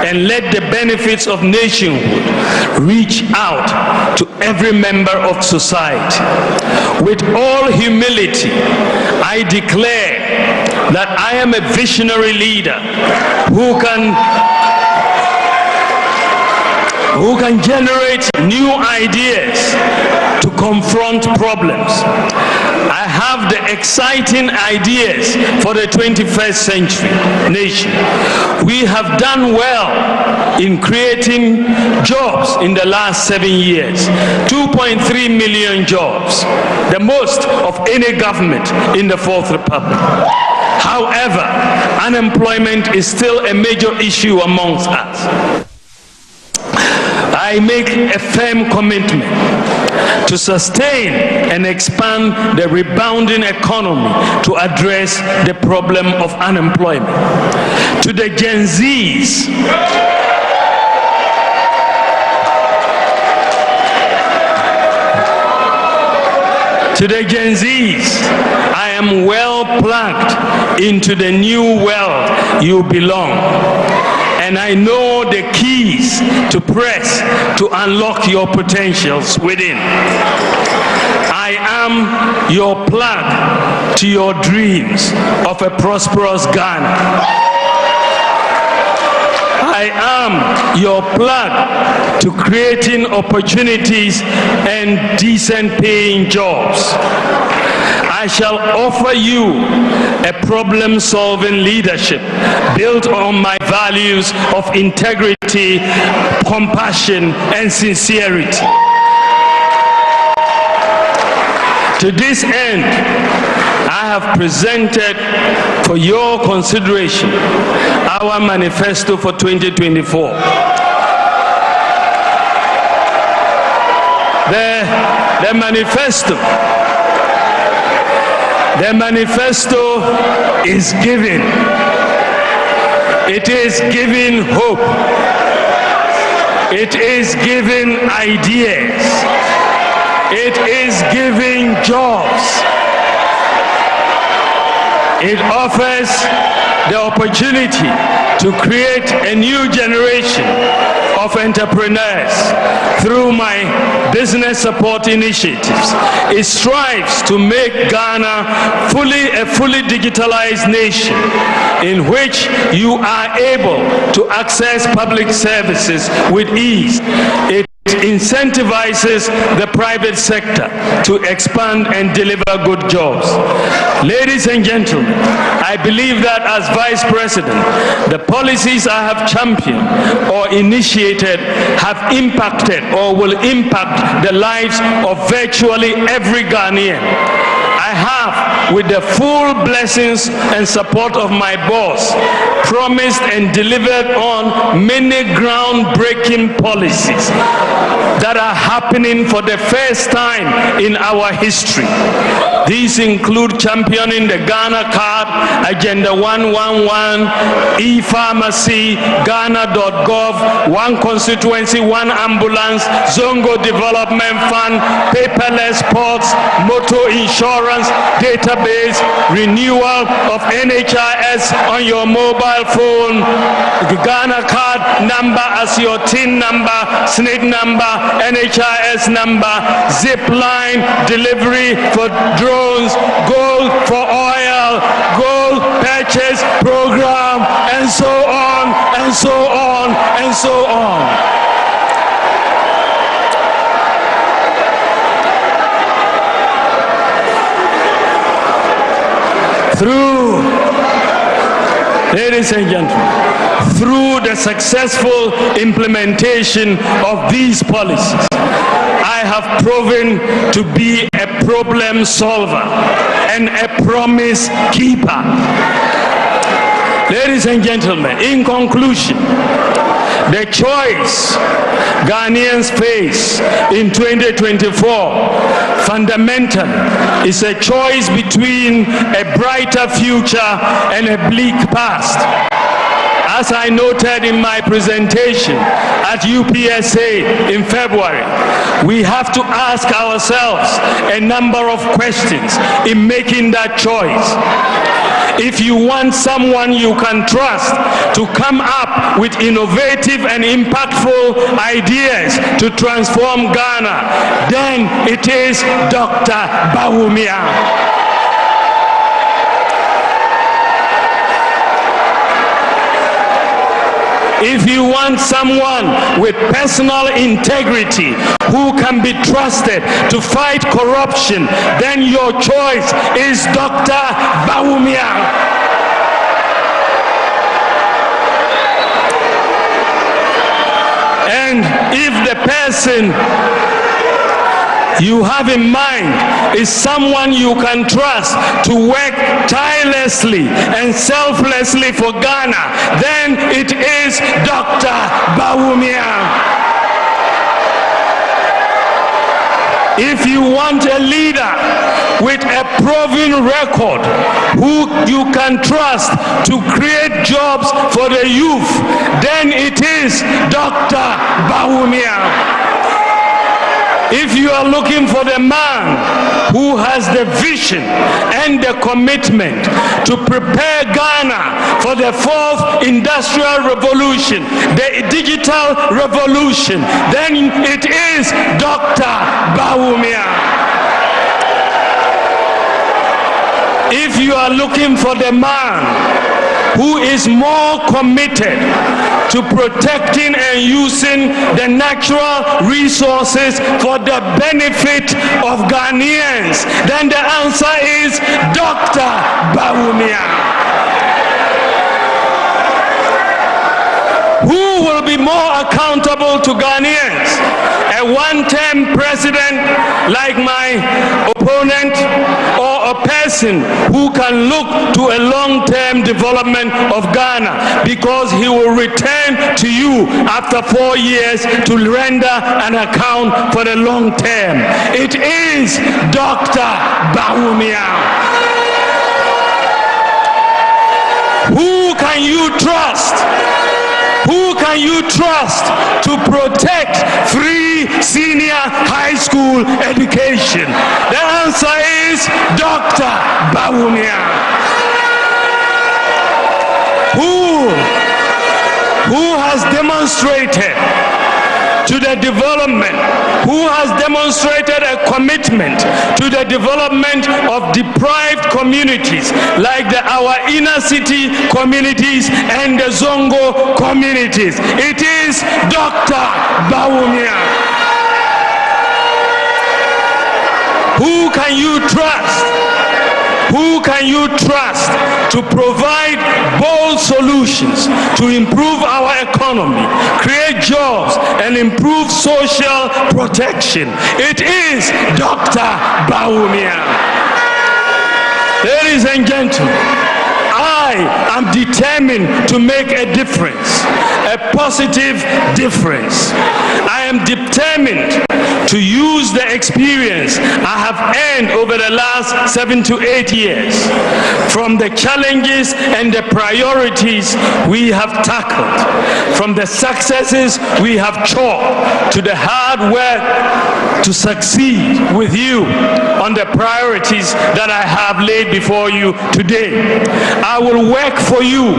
and let the benefits of nationhood reach out to every member of society. With all humility, I declare that I am a visionary leader who can generate new ideas to confront problems. I have the exciting ideas for the 21st century nation. We have done well in creating jobs in the last 7 years. 2.3 million jobs, the most of any government in the Fourth Republic. However, unemployment is still a major issue amongst us. I make a firm commitment to sustain and expand the rebounding economy to address the problem of unemployment. To the Gen Zs, I am well plugged into the new world you belong. And I know the keys to press to unlock your potentials within. I am your plug to your dreams of a prosperous Ghana. I am your plug to creating opportunities and decent paying jobs. I shall offer you a problem-solving leadership built on my values of integrity compassion, and sincerity. To this end, I have presented for your consideration our manifesto for 2024. The manifesto is giving. It is giving hope. It is giving ideas. It is giving jobs. It offers the opportunity to create a new generation of entrepreneurs through my business support initiatives. It strives to make Ghana a fully digitalized nation in which you are able to access public services with ease. It incentivizes the private sector to expand and deliver good jobs. Ladies and gentlemen, I believe that as Vice President, the policies I have championed or initiated have impacted or will impact the lives of virtually every Ghanaian. I have, with the full blessings and support of my boss, promised and delivered on many groundbreaking policies that are happening for the first time in our history. These include championing the Ghana Card, Agenda 111, e-pharmacy, Ghana.gov, one constituency, one ambulance, Zongo Development Fund, paperless ports, motor insurance, database, renewal of NHIS on your mobile phone, the Ghana Card number as your TIN number, SNID number, NHIS number, zip line, delivery for drones, gold for oil, gold purchase program, and so on, and so on, and so on. Ladies and gentlemen, through the successful implementation of these policies, I have proven to be a problem solver and a promise keeper. Ladies and gentlemen, in conclusion, the choice Ghanaians face in 2024 fundamentally is a choice between a brighter future and a bleak past. As I noted in my presentation at UPSA in February, we have to ask ourselves a number of questions in making that choice. If you want someone you can trust to come up with innovative and impactful ideas to transform Ghana, then it is Dr. Bawumia. If you want someone with personal integrity who can be trusted to fight corruption, then your choice is Dr. Bawumia. And if the person you have in mind is someone you can trust to work tirelessly and selflessly for Ghana, then it is Dr. Bawumia. If you want a leader with a proven record who you can trust to create jobs for the youth, then it is Dr. Bawumia. If you are looking for the man who has the vision and the commitment to prepare Ghana for the fourth industrial revolution, the digital revolution, then it is Dr. Bawumia. If you are looking for the man who is more committed to protecting and using the natural resources for the benefit of Ghanaians, then the answer is Dr. Bawumia. Who will be more accountable to Ghanaians? A one-term president like my opponent, or a person who can look to a long-term development of Ghana, because he will return to you after 4 years to render an account for the long term? It is Dr. Bawumia. Who can you trust? Who can you trust to protect free senior high school education? The answer is Dr. Bawumia. Who has demonstrated to the development, who has demonstrated a commitment to the development of deprived communities like our inner city communities and the Zongo communities? It is Dr. Bawumia. Who can you trust? Who can you trust to provide bold solutions to improve our economy, create jobs, and improve social protection? It is Dr. Bawumia. Ladies and gentlemen, I am determined to make a difference, a positive difference. I am determined to use the experience I have earned over the last 7 to 8 years from the challenges and the priorities we have tackled, from the successes we have chalked, to the hard work to succeed with you on the priorities that I have laid before you today. I will work for you,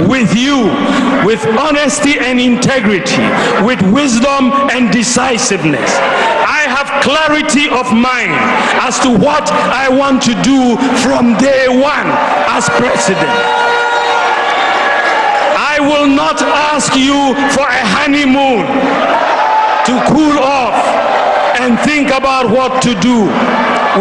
with honesty and integrity, with wisdom and decisiveness. I have clarity of mind as to what I want to do from day one as president. I will not ask you for a honeymoon to cool off and think about what to do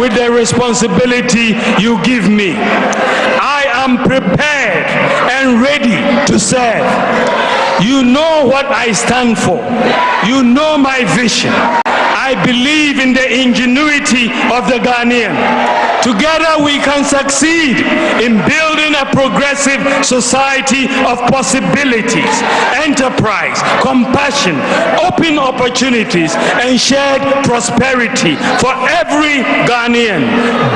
with the responsibility you give me. I am prepared and ready to serve. You know what I stand for. You know my vision. I believe in the ingenuity of the Ghanaian. Together we can succeed in building a progressive society of possibilities, enterprise, compassion, open opportunities, and shared prosperity for every Ghanaian,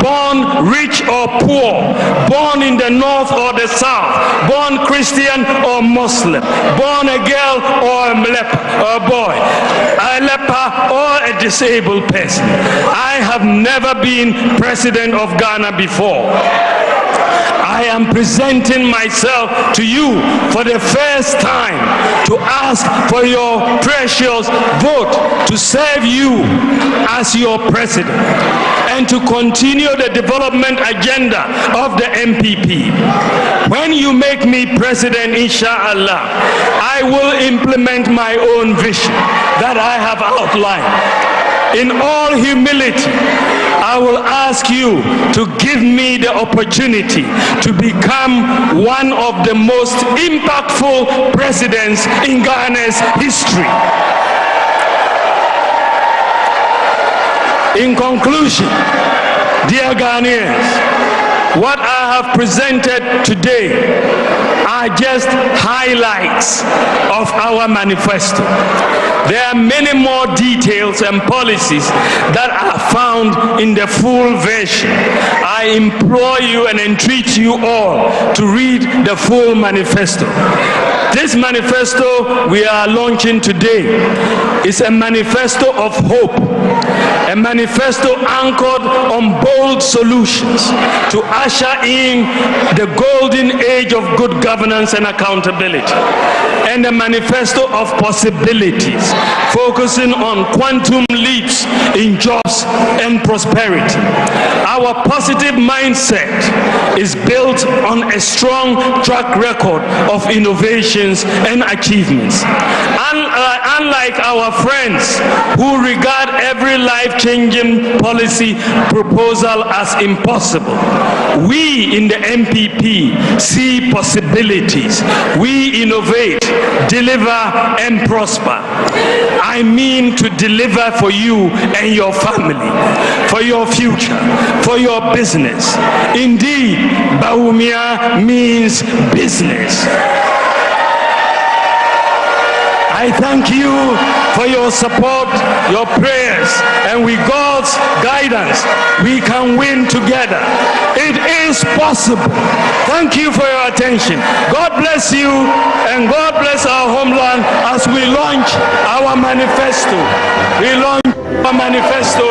born rich or poor, born in the north or the south, born Christian or Muslim, born a girl or a leper, or a boy, a leper or a disabled person. I have never been president of Ghana before. I am presenting myself to you for the first time to ask for your precious vote to serve you as your president and to continue the development agenda of the NPP. When you make me president, inshallah, I will implement my own vision that I have outlined. In all humility, I will ask you to give me the opportunity to become one of the most impactful presidents in Ghana's history. In conclusion, dear Ghanaians, what I have presented today are just highlights of our manifesto. There are many more details and policies that are found in the full version. I implore you and entreat you all to read the full manifesto. This manifesto we are launching today is a manifesto of hope, a manifesto anchored on bold solutions to usher in the golden age of good governance and accountability, and a manifesto of possibilities focusing on quantum leaps in jobs and prosperity. Our positive mindset is built on a strong track record of innovations and achievements. Unlike our friends who regard every life-changing policy proposal as impossible, We in the NPP see possibilities. We innovate, deliver and prosper. I mean to deliver for you and your family, for your future, for your business. Indeed, Bawumia means business. I thank you for your support, your prayers, and with God's guidance, we can win together. It is possible. Thank you for your attention. God bless you, and God bless our homeland as we launch our manifesto. We launch our manifesto.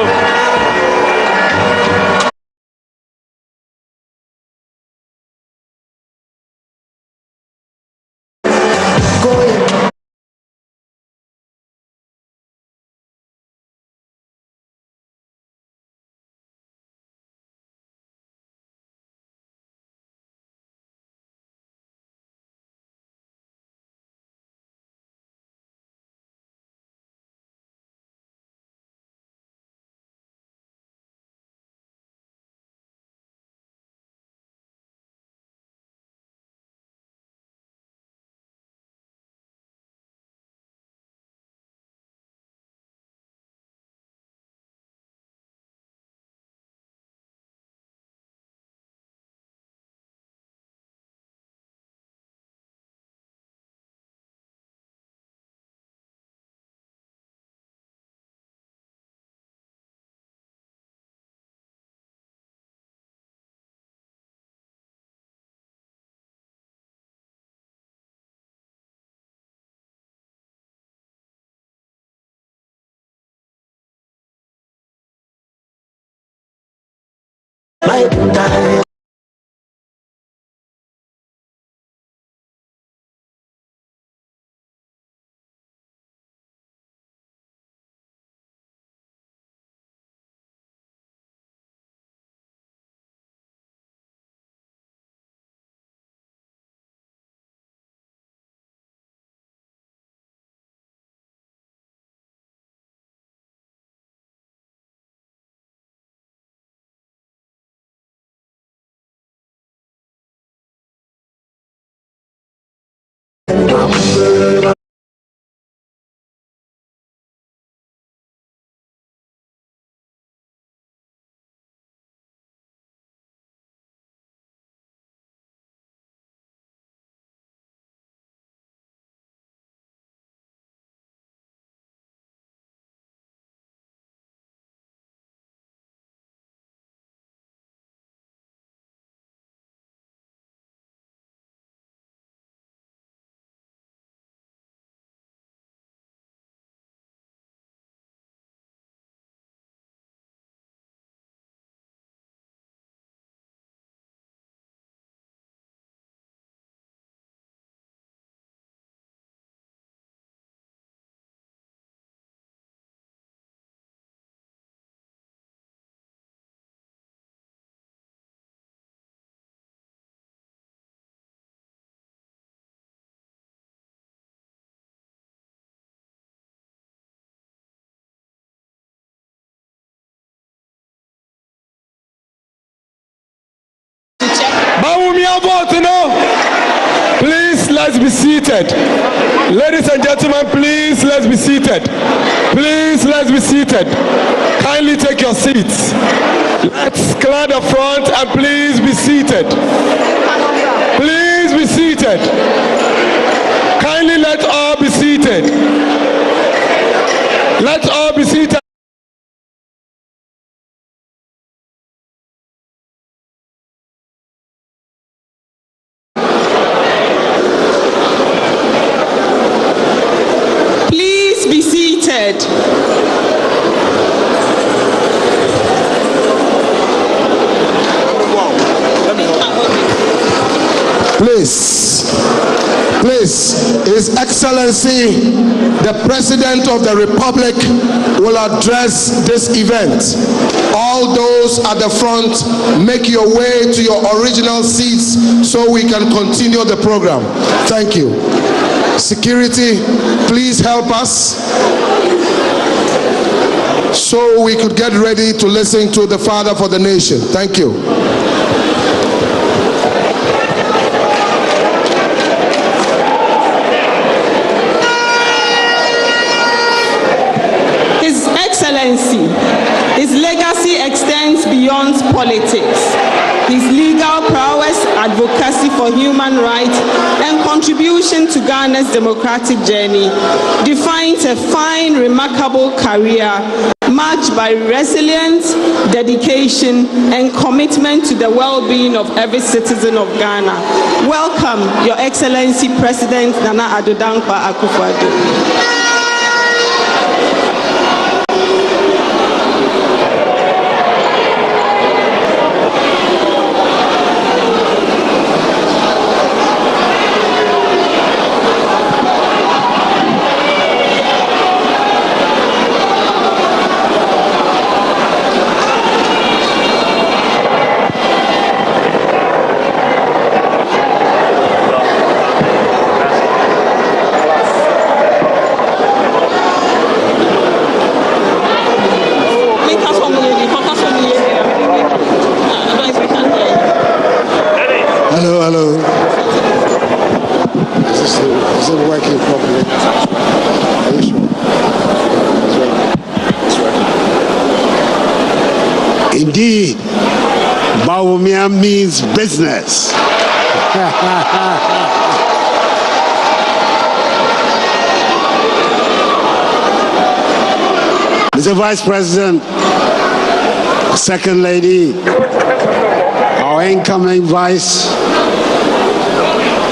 Bawumia vote, no? Please, let's be seated. Ladies and gentlemen, please, let's be seated. Please, let's be seated. Kindly take your seats. Let's clear the front and please be seated. Please be seated. Kindly let all be seated. Let all be seated. Please be seated. Please, His Excellency, the President of the Republic, will address this event. All those at the front, make your way to your original seats so we can continue the program. Thank you. Security, please help us so we could get ready to listen to the Father for the Nation. Thank you. Excellency, his legacy extends beyond politics. His legal prowess, advocacy for human rights, and contribution to Ghana's democratic journey defines a fine, remarkable career marked by resilience, dedication, and commitment to the well-being of every citizen of Ghana. Welcome, Your Excellency President Nana Addo Dankwa Akufo-Addo. Hello. Is it working properly? Are you sure? It's working. Indeed, Bawumia means business. Mr. Vice President, Second Lady, our incoming Vice,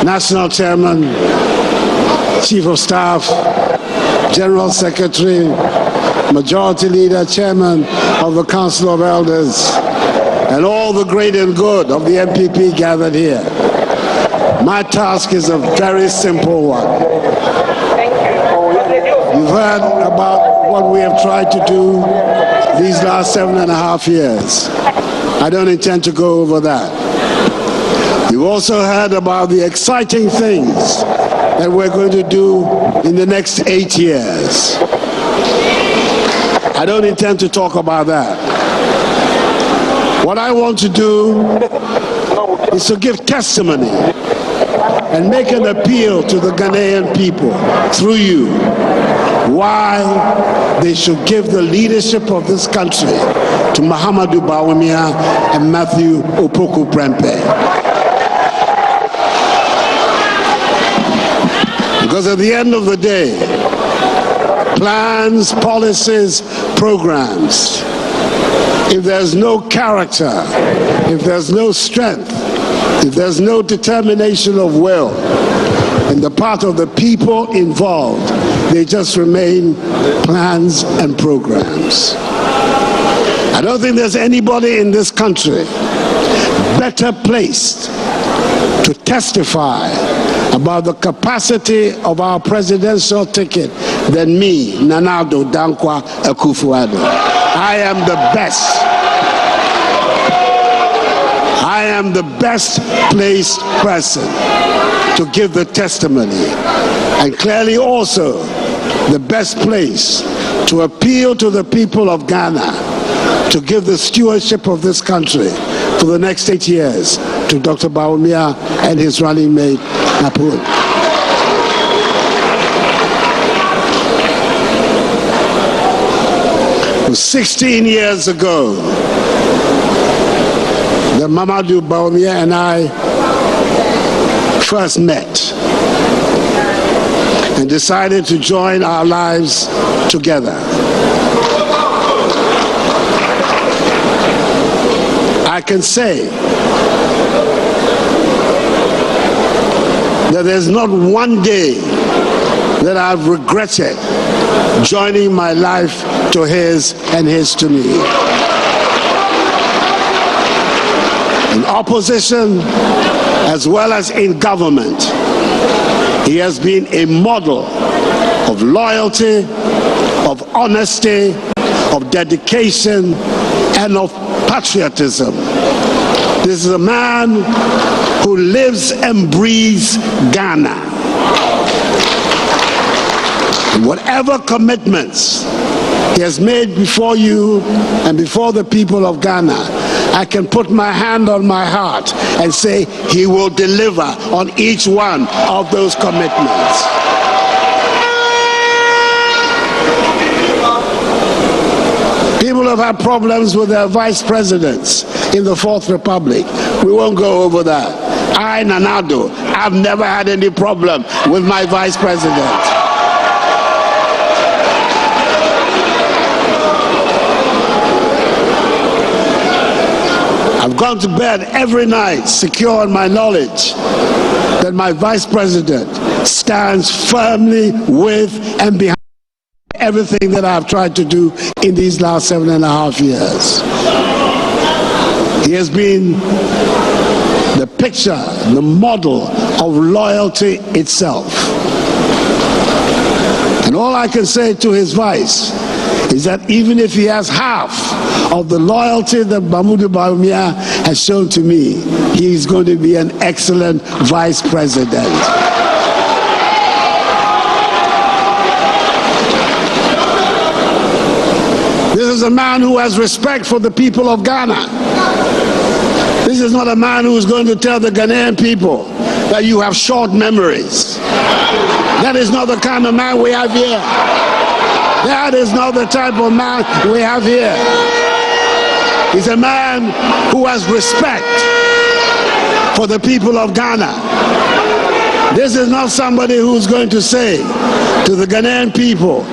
National Chairman, Chief of Staff, General Secretary, Majority Leader, Chairman of the Council of Elders, and all the great and good of the NPP gathered here. My task is a very simple one. You've heard about what we have tried to do these last 7.5 years. I don't intend to go over that. You've also heard about the exciting things that we're going to do in the next 8 years. I don't intend to talk about that. What I want to do is to give testimony and make an appeal to the Ghanaian people through you why they should give the leadership of this country to Mahamudu Bawumia and Matthew Opoku Prempeh. Because at the end of the day, plans, policies, programs, if there's no character, if there's no strength, if there's no determination of will in the part of the people involved, they just remain plans and programs. I don't think there's anybody in this country better placed to testify about the capacity of our presidential ticket than me, Nana Addo Dankwa Akufo-Addo. I am the best. I am the best placed person to give the testimony, and clearly also the best place to appeal to the people of Ghana to give the stewardship of this country for the next 8 years to Dr. Bawumia and his running mate, Napoli. It was 16 years ago that Mahamudu Bawumia and I first met and decided to join our lives together. I can say that there's not one day that I've regretted joining my life to his and his to me. In opposition as well as in government, he has been a model of loyalty, of honesty, of dedication, and of patriotism. This is a man who lives and breathes Ghana. And whatever commitments he has made before you and before the people of Ghana, I can put my hand on my heart and say he will deliver on each one of those commitments. have had problems with their vice presidents in the Fourth Republic. We won't go over that. I, Nanado, I've never had any problem with my vice president. I've gone to bed every night secure in my knowledge that my vice president stands firmly with and behind everything that I've tried to do in these last 7.5 years. He has been the picture, the model of loyalty itself. And all I can say to his vice is that even if he has half of the loyalty that Mahmoud Bawumia has shown to me, he is going to be an excellent vice president. This is a man who has respect for the people of Ghana. This is not a man who is going to tell the Ghanaian people that you have short memories. That is not the kind of man we have here. That is not the type of man we have here. He's a man who has respect for the people of Ghana. This is not somebody who's going to say to the Ghanaian people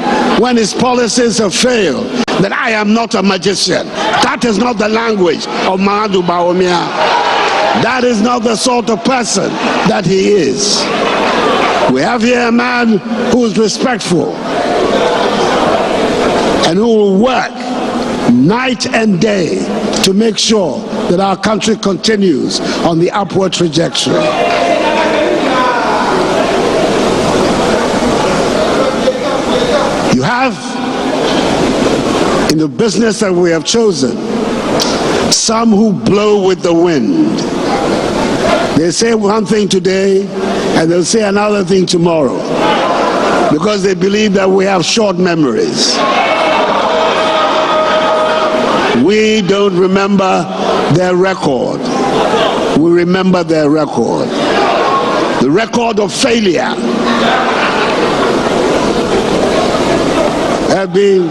when his policies have failed that I am not a magician. That is not the language of Mahmoud Bawumia. That is not the sort of person that he is. We have here a man who is respectful and who will work night and day to make sure that our country continues on the upward trajectory. You have, in the business that we have chosen, some who blow with the wind. They say one thing today and they'll say another thing tomorrow because they believe that we have short memories. We don't remember their record. We remember their record. The record of failure. There have been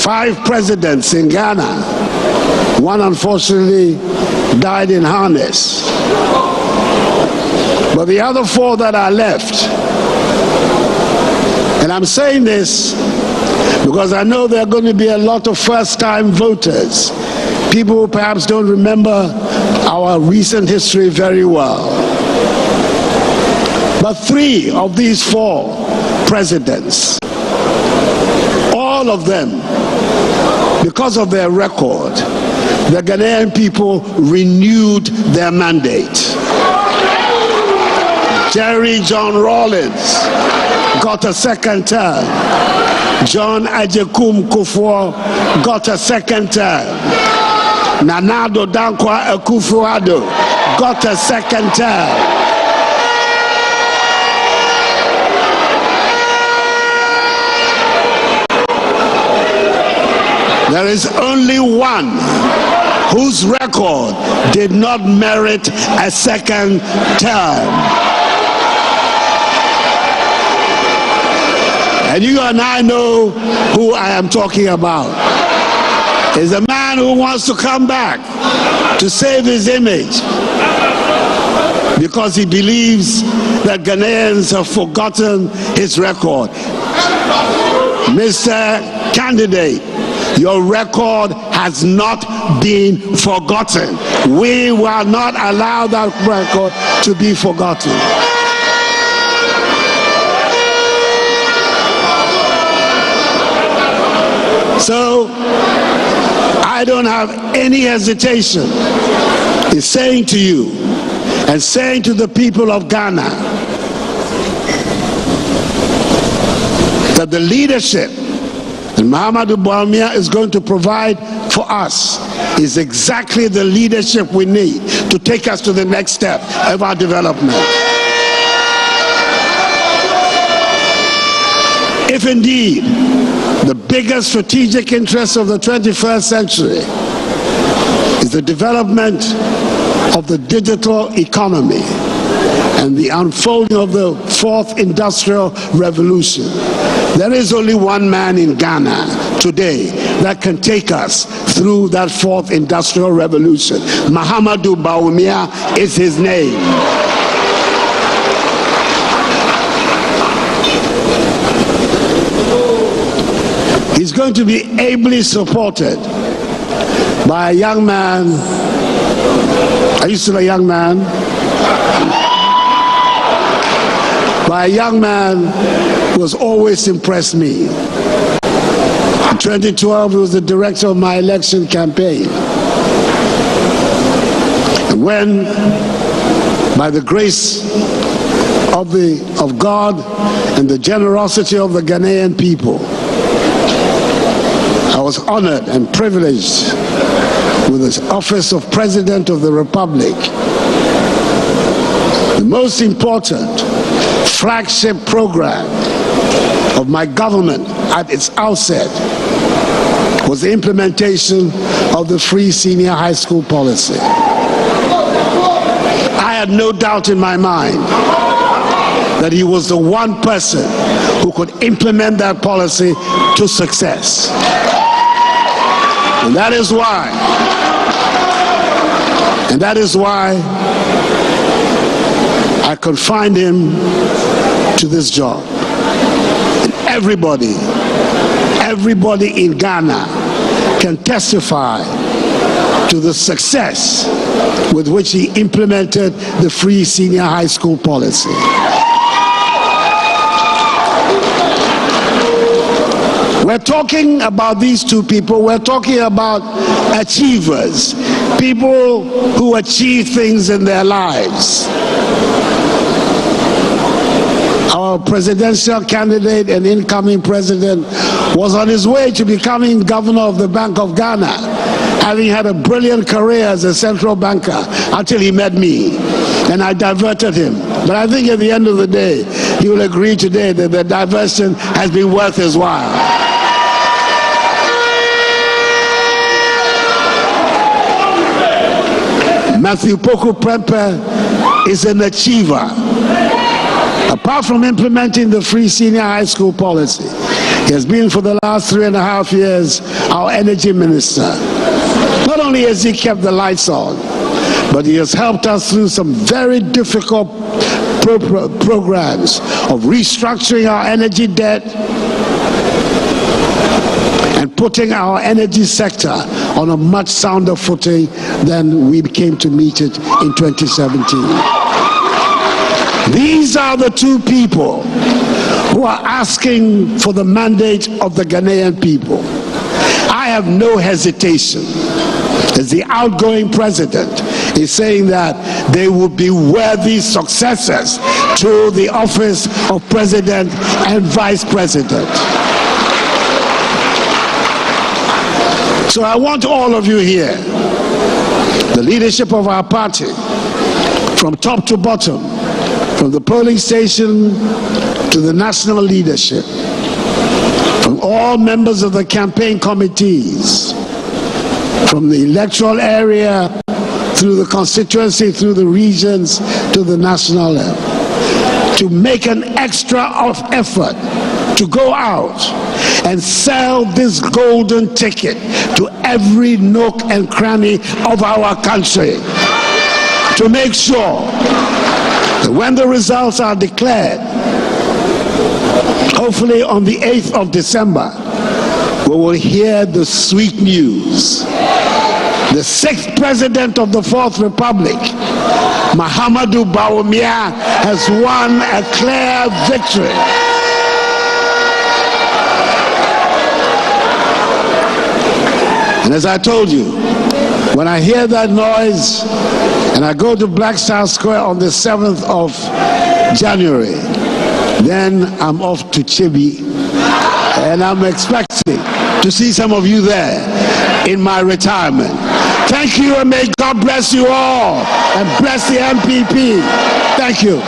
5 presidents in Ghana. One unfortunately died in harness. But the other 4 that are left, and I'm saying this because I know there are going to be a lot of first-time voters, people who perhaps don't remember our recent history very well. But 3 of these 4 presidents, all of them, because of their record, the Ghanaian people renewed their mandate. Jerry John Rawlins got a second term. John Ajekum Kufuor got a second term. Nana Addo Dankwa Akufo-Addo got a second term. There is only one whose record did not merit a second term. And you and I know who I am talking about. Is a man who wants to come back to save his image because he believes that Ghanaians have forgotten his record. Mr. Candidate, your record has not been forgotten. We will not allow that record to be forgotten. So I don't have any hesitation in saying to you and saying to the people of Ghana that the leadership that Mahmoud Bawumia is going to provide for us is exactly the leadership we need to take us to the next step of our development. If indeed the biggest strategic interest of the 21st century is the development of the digital economy and the unfolding of the 4th industrial revolution, There is only one man in Ghana today that can take us through that fourth industrial revolution. Mahamudu Bawumia is his name. He's going to be ably supported by a young man. Are you still a young man? By a young man who has always impressed me. In 2012, he was the director of my election campaign. And when, by the grace of God and the generosity of the Ghanaian people, I was honored and privileged with the office of President of the Republic. The most important flagship program of my government at its outset was the implementation of the free senior high school policy. I had no doubt in my mind that he was the one person who could implement that policy to success. And that is why I confined him to this job. And everybody in Ghana can testify to the success with which he implemented the free senior high school policy. We're talking about these two people. We're talking about achievers, people who achieve things in their lives. Our presidential candidate and incoming president was on his way to becoming governor of the Bank of Ghana, having had a brilliant career as a central banker until he met me, and I diverted him. But I think at the end of the day, he will agree today that the diversion has been worth his while. Matthew Poku Prempeh is an achiever. Apart from implementing the free senior high school policy, he has been for the last 3.5 years our energy minister. Not only has he kept the lights on, but he has helped us through some very difficult programs of restructuring our energy debt and putting our energy sector on a much sounder footing than we came to meet it in 2017. These are the two people who are asking for the mandate of the Ghanaian people. I have no hesitation, as the outgoing president is saying that they will be worthy successors to the office of president and vice president. So I want all of you here, the leadership of our party, from top to bottom, from the polling station to the national leadership, from all members of the campaign committees, from the electoral area through the constituency, through the regions to the national level, to make an extra effort to go out and sell this golden ticket to every nook and cranny of our country, to make sure that when the results are declared, hopefully on the 8th of December, we will hear the sweet news. The 6th president of the 4th Republic, Mahamudu Bawumia, has won a clear victory. And as I told you, when I hear that noise and I go to Black Star Square on the 7th of January, then I'm off to Chibi, and I'm expecting to see some of you there in my retirement. Thank you, and may God bless you all and bless the NPP. Thank you.